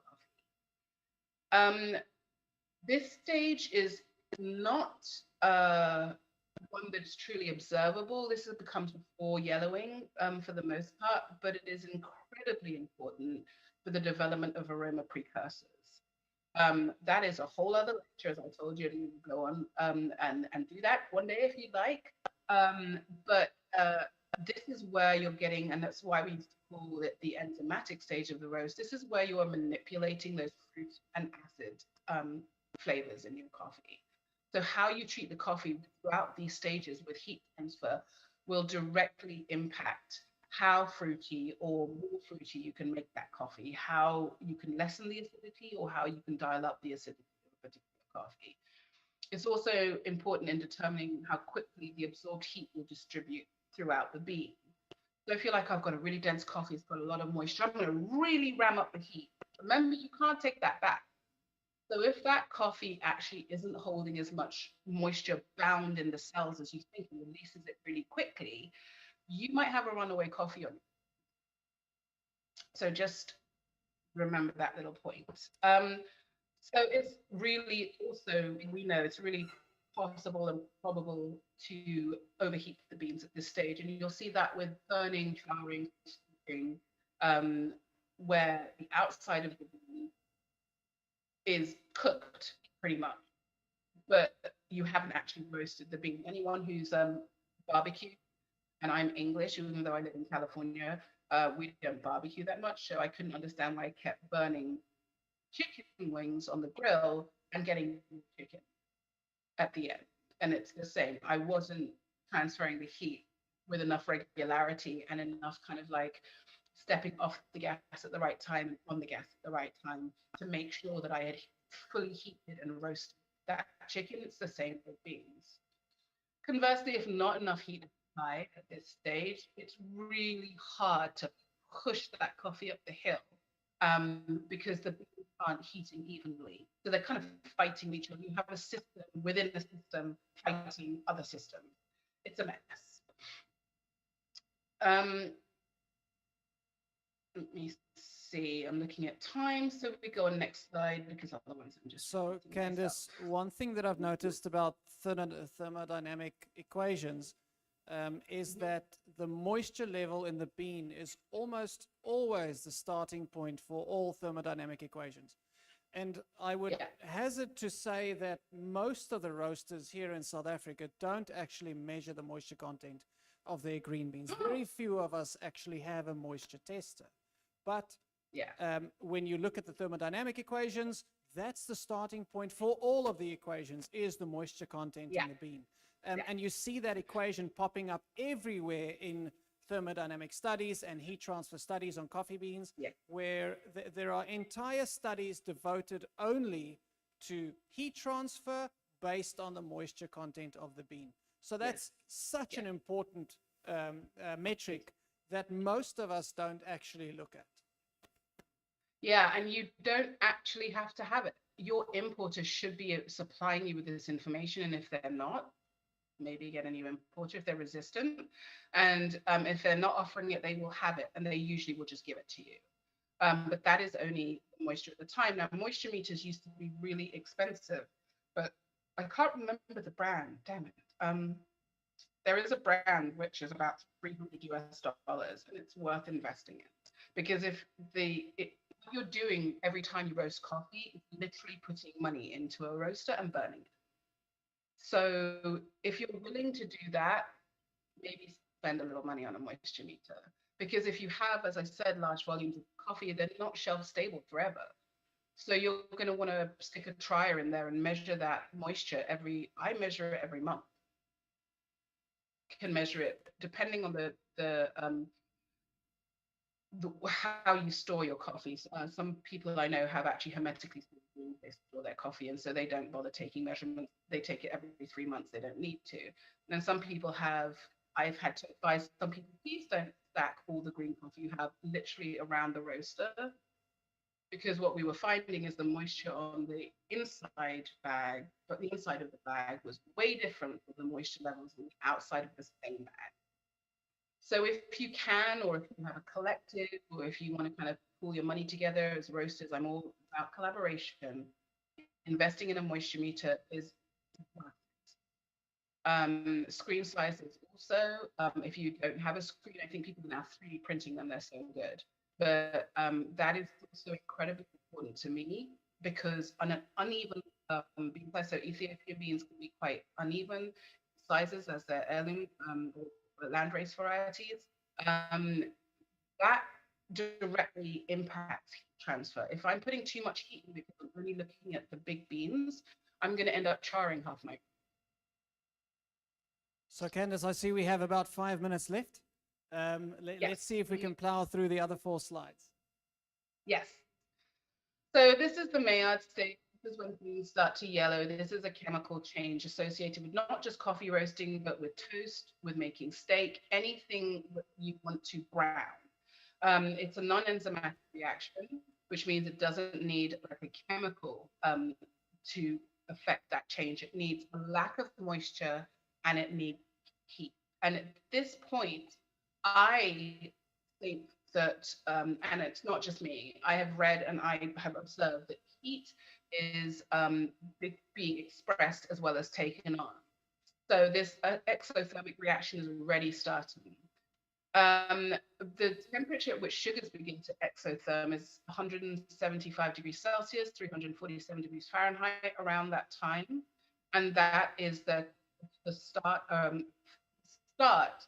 coffee. This stage is not one that's truly observable. This has become before yellowing for the most part, but it is incredibly important for the development of aroma precursors. That is a whole other lecture, as I told you, and you can go on and do that one day if you'd like. But this is where you're getting, and that's why we used to call it the enzymatic stage of the roast. This is where you are manipulating those fruit and acid flavors in your coffee. So how you treat the coffee throughout these stages with heat transfer will directly impact how fruity or more fruity you can make that coffee, how you can lessen the acidity or how you can dial up the acidity of a particular coffee. It's also important in determining how quickly the absorbed heat will distribute throughout the bean. So if you're like, I've got a really dense coffee, it's got a lot of moisture, I'm going to really ram up the heat. Remember, you can't take that back. So if that coffee actually isn't holding as much moisture bound in the cells as you think and releases it really quickly, you might have a runaway coffee on you. So just remember that little point. So it's really also, we know it's really possible and probable to overheat the beans at this stage. And you'll see that with burning, flouring, where the outside of the bean is cooked pretty much, but you haven't actually roasted the bean. Anyone who's barbecued, and I'm English, even though I live in California, we don't barbecue that much, so I couldn't understand why I kept burning chicken wings on the grill and getting chicken at the end. And it's the same. I wasn't transferring the heat with enough regularity and enough kind of like stepping off the gas at the right time and on the gas at the right time to make sure that I had fully heated and roasted that chicken. It's the same with beans. Conversely, if not enough heat is applied at this stage, it's really hard to push that coffee up the hill because the beans aren't heating evenly. So they're kind of fighting each other. You have a system within the system fighting other systems. It's a mess. Let me see, I'm looking at time, so we go on next slide because otherwise I'm just... So, Candice, one thing that I've noticed about thermodynamic equations is that the moisture level in the bean is almost always the starting point for all thermodynamic equations. And I would hazard to say that most of the roasters here in South Africa don't actually measure the moisture content of their green beans. Very few of us actually have a moisture tester. But when you look at the thermodynamic equations, that's the starting point for all of the equations, is the moisture content in the bean. And you see that equation popping up everywhere in thermodynamic studies and heat transfer studies on coffee beans, where there are entire studies devoted only to heat transfer based on the moisture content of the bean. So that's such an important metric that most of us don't actually look at. Yeah, and you don't actually have to have it. Your importer should be supplying you with this information, and if they're not, maybe get a new importer if they're resistant. And if they're not offering it, they will have it, and they usually will just give it to you. But that is only moisture at the time. Now, moisture meters used to be really expensive, but I can't remember the brand, damn it. There is a brand which is about $300 US, and it's worth investing in. Because if what you're doing every time you roast coffee is literally putting money into a roaster and burning it. So if you're willing to do that, maybe spend a little money on a moisture meter. Because if you have, as I said, large volumes of coffee, they're not shelf stable forever. So you're going to want to stick a trier in there and measure that moisture I measure it every month. Can measure it depending on how you store your coffees. Some people I know have actually hermetically sealed, they store their coffee, and so they don't bother taking measurements. They take it every 3 months. They don't need to. And then some people I've had to advise some people, please don't stack all the green coffee you have literally around the roaster, because what we were finding is the moisture on the inside bag, but the inside of the bag was way different from the moisture levels on the outside of the same bag. So if you can, or if you have a collective, or if you want to kind of pull your money together as roasters, I'm all about collaboration. Investing in a moisture meter is worth it. Screen sizes also, if you don't have a screen, I think people are now 3D printing them, they're so good. But that is also incredibly important to me because on an uneven, because so Ethiopian beans can be quite uneven sizes as their heirloom or landrace varieties. That directly impacts heat transfer. If I'm putting too much heat in because I'm only looking at the big beans, I'm going to end up charring half my. So Candace, I see we have about 5 minutes left. Let's see if we can plow through the other 4 slides. Yes. So this is the Maillard stage. This is when beans start to yellow. This is a chemical change associated with not just coffee roasting, but with toast, with making steak, anything that you want to brown. It's a non-enzymatic reaction, which means it doesn't need like a chemical to affect that change. It needs a lack of moisture and it needs heat. And at this point, I think that, and it's not just me, I have read and I have observed that heat is being expressed as well as taken on. So this exothermic reaction is already starting. The temperature at which sugars begin to exotherm is 175 degrees Celsius, 347 degrees Fahrenheit, around that time. And that is the start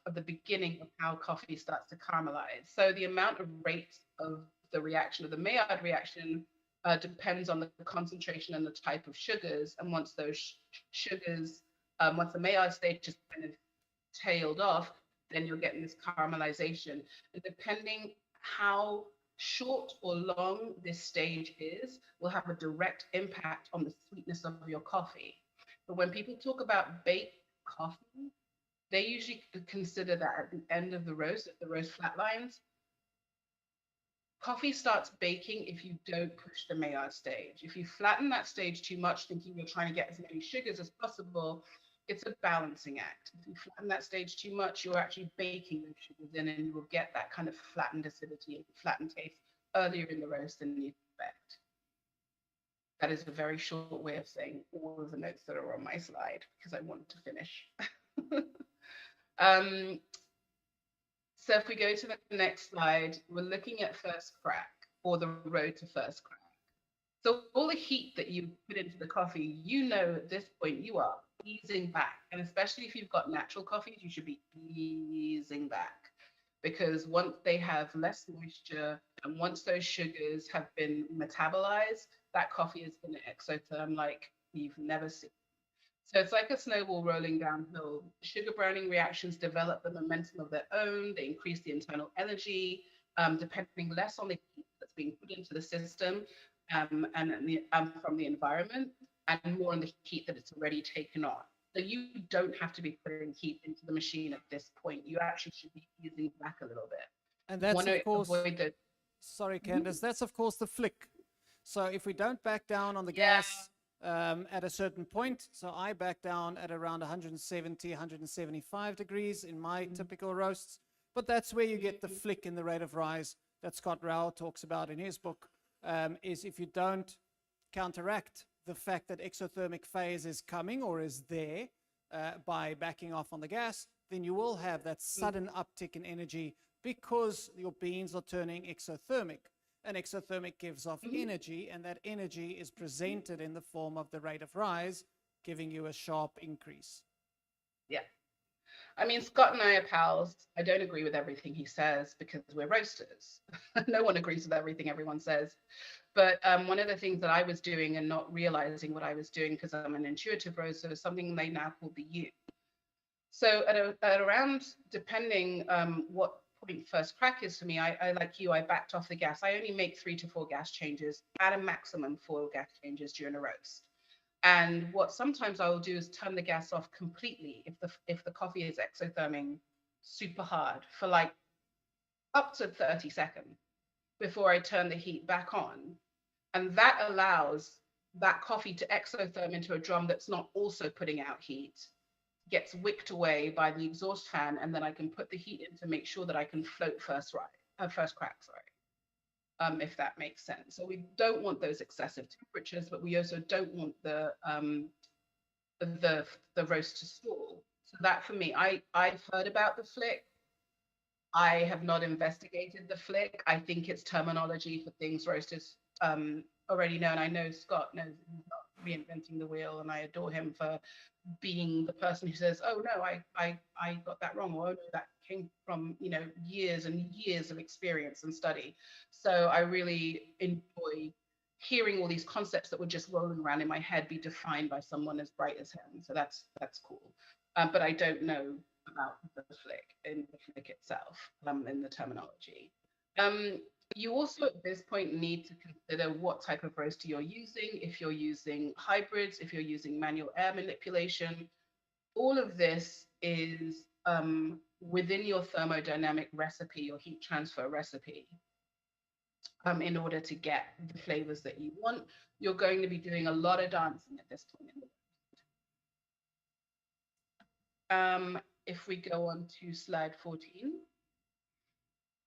of the beginning of how coffee starts to caramelize. So the amount of rate of the reaction of the Maillard reaction depends on the concentration and the type of sugars. And once those sugars, once the Maillard stage is kind of tailed off, then you're getting this caramelization. And depending how short or long this stage is, will have a direct impact on the sweetness of your coffee. But when people talk about baked coffee, they usually consider that at the end of the roast, if the roast flatlines. Coffee starts baking if you don't push the Maillard stage. If you flatten that stage too much, thinking you're trying to get as many sugars as possible, it's a balancing act. If you flatten that stage too much, you're actually baking those sugars in and you will get that kind of flattened acidity and flattened taste earlier in the roast than you expect. That is a very short way of saying all of the notes that are on my slide because I want to finish. So if we go to the next slide, we're looking at first crack or the road to first crack. So all the heat that you put into the coffee, you know at this point you are easing back. And especially if you've got natural coffees, you should be easing back because once they have less moisture and once those sugars have been metabolized, that coffee is going to exotherm like you've never seen. So it's like a snowball rolling downhill. Sugar browning reactions develop the momentum of their own. They increase the internal energy, depending less on the heat that's being put into the system and from the environment, and more on the heat that it's already taken on. So you don't have to be putting heat into the machine at this point. You actually should be easing back a little bit. And that's of course, sorry Candace, that's of course the flick. So if we don't back down on the gas at a certain point, so I back down at around 170, 175 degrees in my typical roasts, but that's where you get the flick in the rate of rise that Scott Rao talks about in his book, is if you don't counteract the fact that exothermic phase is coming or is there by backing off on the gas, then you will have that sudden uptick in energy because your beans are turning exothermic. And exothermic gives off energy, and that energy is presented in the form of the rate of rise, giving you a sharp increase. Yeah. I mean, Scott and I are pals. I don't agree with everything he says because we're roasters. No one agrees with everything everyone says. But one of the things that I was doing and not realizing what I was doing because I'm an intuitive roaster is something they now call the U. So at around, depending what point first crack is for me, I like you, I backed off the gas. I only make 3 to 4 gas changes, at a maximum 4 gas changes during a roast. And what sometimes I will do is turn the gas off completely if the coffee is exotherming super hard for like up to 30 seconds before I turn the heat back on. And that allows that coffee to exotherm into a drum that's not also putting out heat gets wicked away by the exhaust fan, and then I can put the heat in to make sure that I can float first crack, if that makes sense. So we don't want those excessive temperatures, but we also don't want the roast to stall. So that for me, I've heard about the flick. I have not investigated the flick. I think it's terminology for things roasters already know. And I know Scott knows he's not reinventing the wheel, and I adore him for being the person who says, oh no, I got that wrong, or oh no, that came from, you know, years and years of experience and study. So I really enjoy hearing all these concepts that were just rolling around in my head be defined by someone as bright as him. So that's cool. But I don't know about the flick itself, in the terminology. You also at this point need to consider what type of roaster you're using. If you're using hybrids, if you're using manual air manipulation, all of this is within your thermodynamic recipe, your heat transfer recipe. In order to get the flavors that you want, you're going to be doing a lot of dancing at this point in the if we go on to slide 14,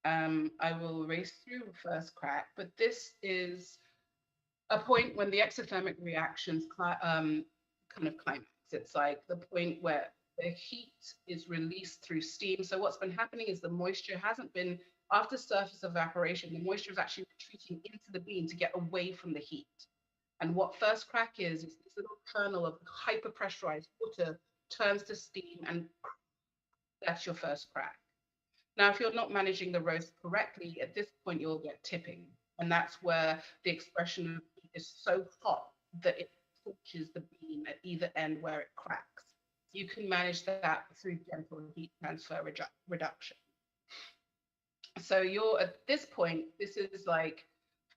I will race through first crack, but this is a point when the exothermic reactions kind of climax. It's like the point where the heat is released through steam. So what's been happening is the moisture hasn't been, after surface evaporation, the moisture is actually retreating into the bean to get away from the heat. And what first crack is this little kernel of hyper-pressurized water turns to steam, and that's your first crack. Now, if you're not managing the roast correctly, at this point, you'll get tipping. And that's where the expression of heat is so hot that it torches the bean at either end where it cracks. You can manage that through gentle heat transfer reduction. So you're at this point, this is like,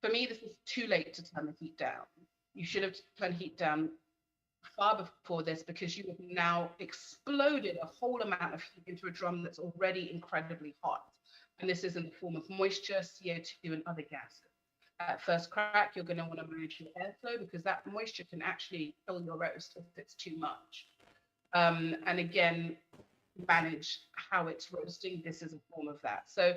for me, this is too late to turn the heat down. You should have turned heat down far before this, because you have now exploded a whole amount of heat into a drum that's already incredibly hot. And this is in the form of moisture, CO2, and other gases. At first crack, you're going to want to manage your airflow, because that moisture can actually kill your roast if it's too much. And again, manage how it's roasting. This is a form of that. So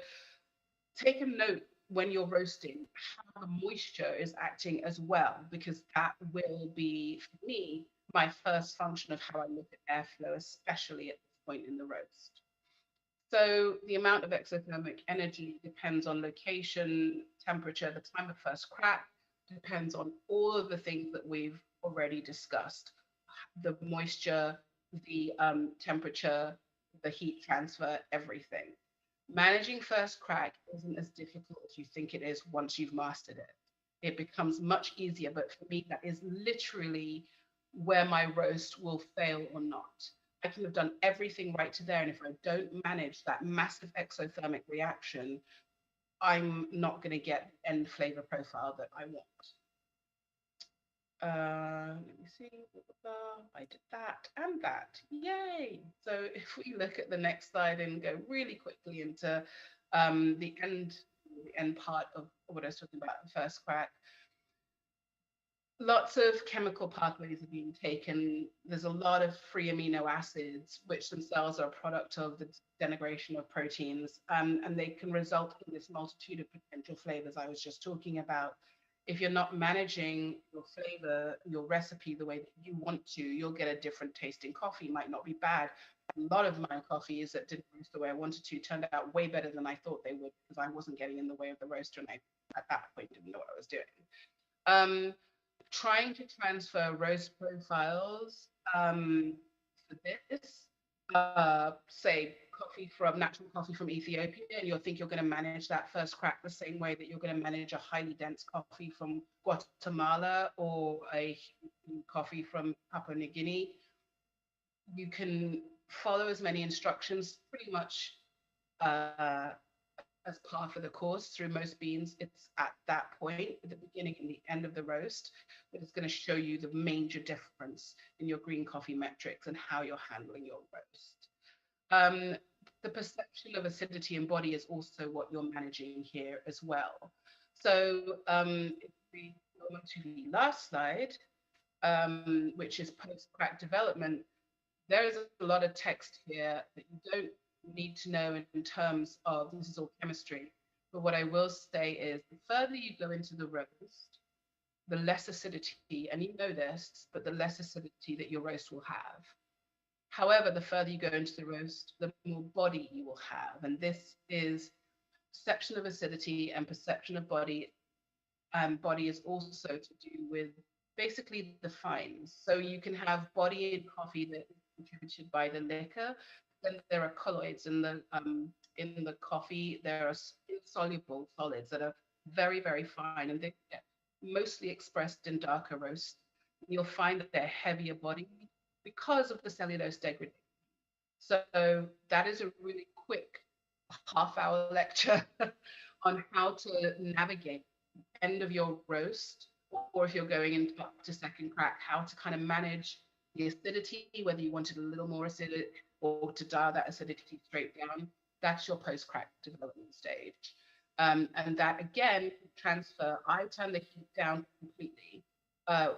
take a note when you're roasting how the moisture is acting as well, because that will be, for me, my first function of how I look at airflow, especially at this point in the roast. So the amount of exothermic energy depends on location, temperature, the time of first crack, depends on all of the things that we've already discussed. The moisture, the temperature, the heat transfer, everything. Managing first crack isn't as difficult as you think it is once you've mastered it. It becomes much easier, but for me, that is literally where my roast will fail or not. I can have done everything right to there, and if I don't manage that massive exothermic reaction, I'm not going to get the end flavor profile that I want. Let me see. I did that and that. Yay! So if we look at the next slide and go really quickly into the end part of what I was talking about, the first crack. Lots of chemical pathways are being taken. There's a lot of free amino acids, which themselves are a product of the denigration of proteins, and they can result in this multitude of potential flavors I was just talking about. If you're not managing your flavor, your recipe the way that you want to, you'll get a different tasting coffee. It might not be bad. A lot of my coffees that didn't roast the way I wanted to turned out way better than I thought they would, because I wasn't getting in the way of the roaster, and I, at that point, didn't know what I was doing. Trying to transfer roast profiles for this, say natural coffee from Ethiopia, and you'll think you're going to manage that first crack the same way that you're going to manage a highly dense coffee from Guatemala or a coffee from Papua New Guinea. You can follow as many instructions pretty much as par for the course through most beans. It's at that point, at the beginning and the end of the roast, that it's going to show you the major difference in your green coffee metrics and how you're handling your roast. The perception of acidity in body is also what you're managing here as well. So if we go on to the last slide, which is post-crack development, there is a lot of text here that you don't need to know in terms of this is all chemistry. But what I will say is the further you go into the roast, the less acidity, and you know this, but the less acidity that your roast will have. However, the further you go into the roast, the more body you will have. And this is perception of acidity and perception of body. And body is also to do with basically the fines. So you can have body in coffee that is contributed by the liquor. Then there are colloids in the coffee. There are insoluble solids that are very, very fine, and they get mostly expressed in darker roasts. You'll find that they're heavier bodied because of the cellulose degradation. So that is a really quick half-hour lecture on how to navigate end of your roast, or if you're going into up to second crack, how to kind of manage the acidity, whether you want it a little more acidic or to dial that acidity straight down. That's your post-crack development stage. And that again, transfer, I turn the heat down completely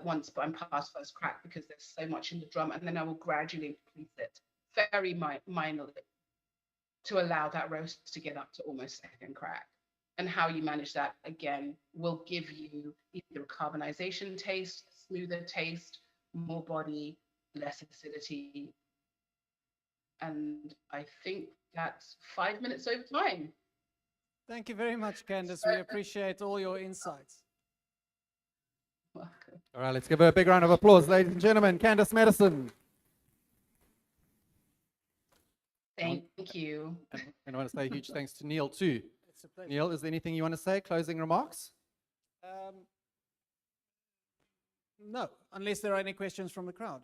once I'm past first crack because there's so much in the drum, and then I will gradually increase it very minorly to allow that roast to get up to almost second crack. And how you manage that, again, will give you either a carbonization taste, smoother taste, more body, less acidity. And I think that's 5 minutes over time. Thank you very much, Candice. We appreciate all your insights. Welcome. All right, let's give her a big round of applause, ladies and gentlemen. Candice Madison. Thank you. And I want to say a huge thanks to Neil too. It's a pleasure. Neil, is there anything you want to say? Closing remarks? No, unless there are any questions from the crowd.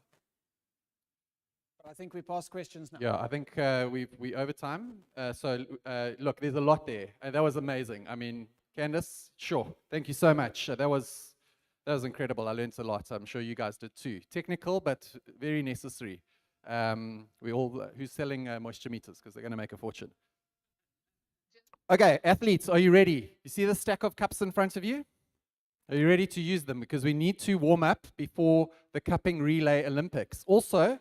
I think we pass questions now. Yeah, I think we over time. Look, there's a lot there. That was amazing. I mean, Candice, sure. Thank you so much. That was incredible. I learned a lot. I'm sure you guys did too. Technical, but very necessary. Who's selling moisture meters because they're going to make a fortune. Okay, athletes, are you ready? You see the stack of cups in front of you? Are you ready to use them? Because we need to warm up before the cupping relay Olympics. Also,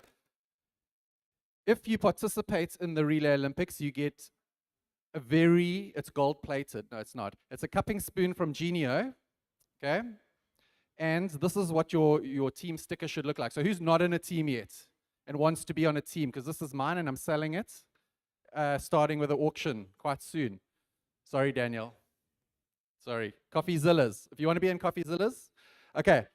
if you participate in the relay Olympics, you get it's gold plated. No, it's not. It's a cupping spoon from Genio. Okay. And this is what your team sticker should look like. So who's not in a team yet and wants to be on a team? Because this is mine and I'm selling it, starting with an auction quite soon. Sorry, Daniel. Sorry. CoffeeZillas. If you want to be in CoffeeZillas. Okay.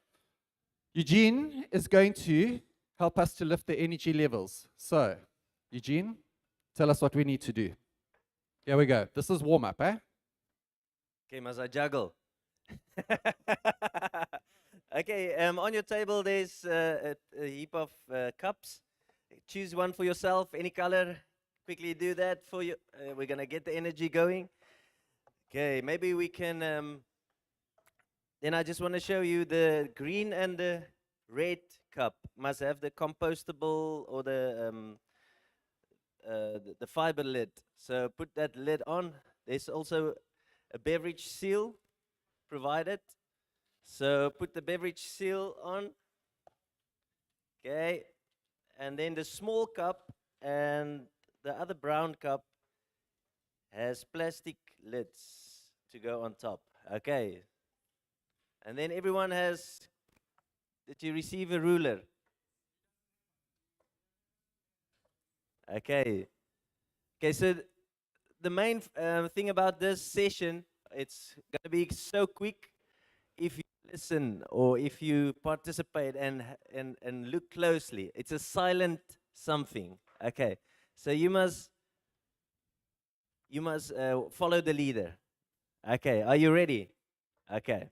Eugene is going to help us to lift the energy levels. So, Eugene, tell us what we need to do. Here we go. This is warm-up, eh? Okay, must I juggle? Okay, on your table there's a heap of cups. Choose one for yourself, any color. Quickly do that for you. We're going to get the energy going. Okay, maybe we can... then I just want to show you the green and the red cup. Must have the compostable or the fiber lid. So put that lid on. There's also a beverage seal provided. So put the beverage seal on. Okay. And then the small cup and the other brown cup has plastic lids to go on top. Okay. And then everyone did you receive a ruler? Okay. Okay, so the main thing about this session, it's going to be so quick if you listen or if you participate and look closely. It's a silent something. Okay. So you must follow the leader. Okay, are you ready? Okay.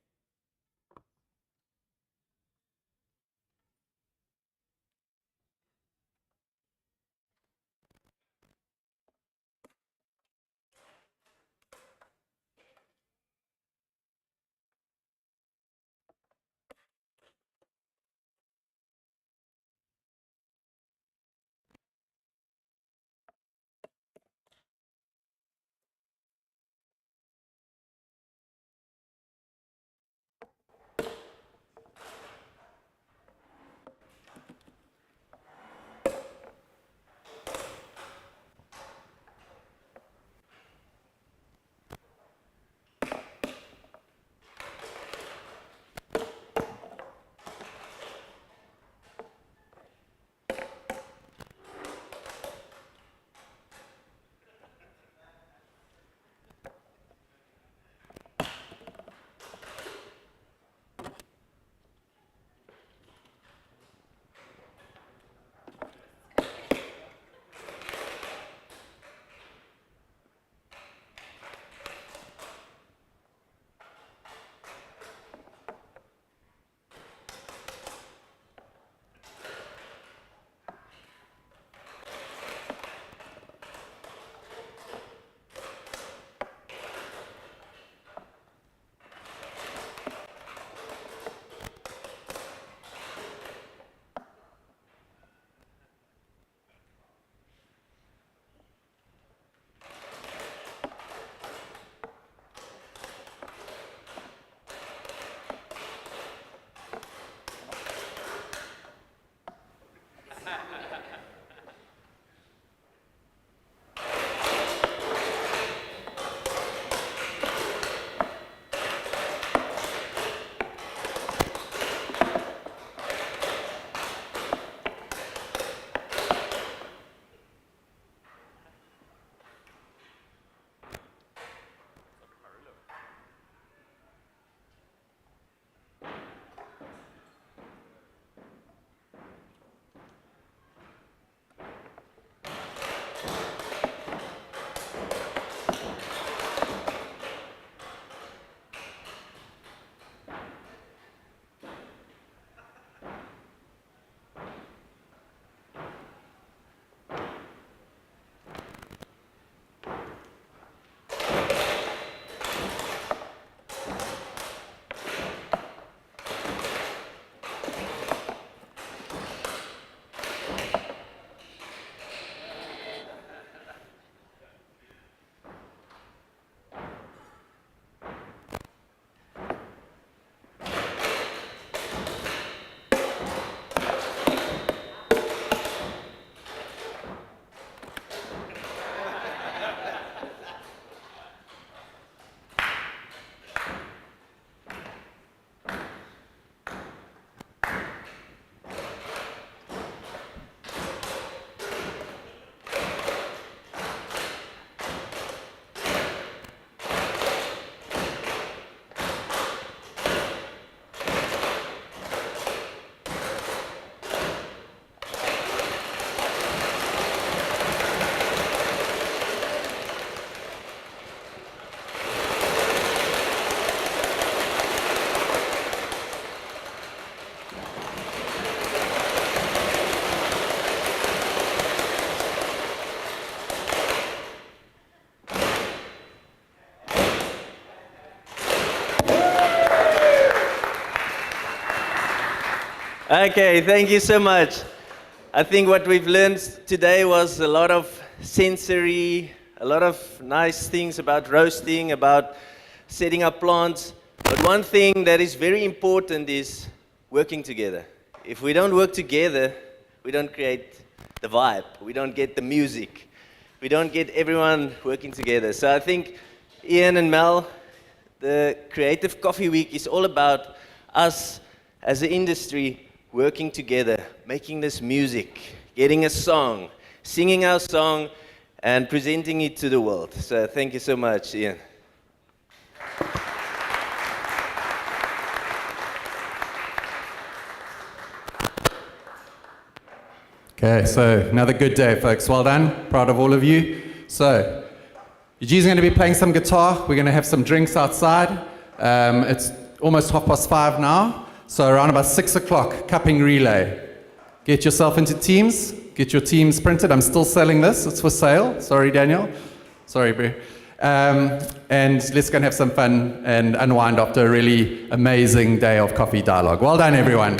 Okay, thank you so much. I think what we've learned today was a lot of sensory, a lot of nice things about roasting, about setting up plants. But one thing that is very important is working together. If we don't work together, we don't create the vibe, we don't get the music, we don't get everyone working together. So I think Ian and Mel, the Creative Coffee Week is all about us as an industry working together, making this music, getting a song, singing our song, and presenting it to the world. So thank you so much, Ian. Okay, so another good day, folks. Well done. Proud of all of you. So, Eugene's going to be playing some guitar. We're going to have some drinks outside. It's almost 5:30 now. So around about 6 o'clock, cupping relay. Get yourself into teams. Get your teams printed. I'm still selling this. It's for sale. Sorry, Daniel. Sorry, Brie. And let's go and have some fun and unwind after a really amazing day of coffee dialogue. Well done, everyone.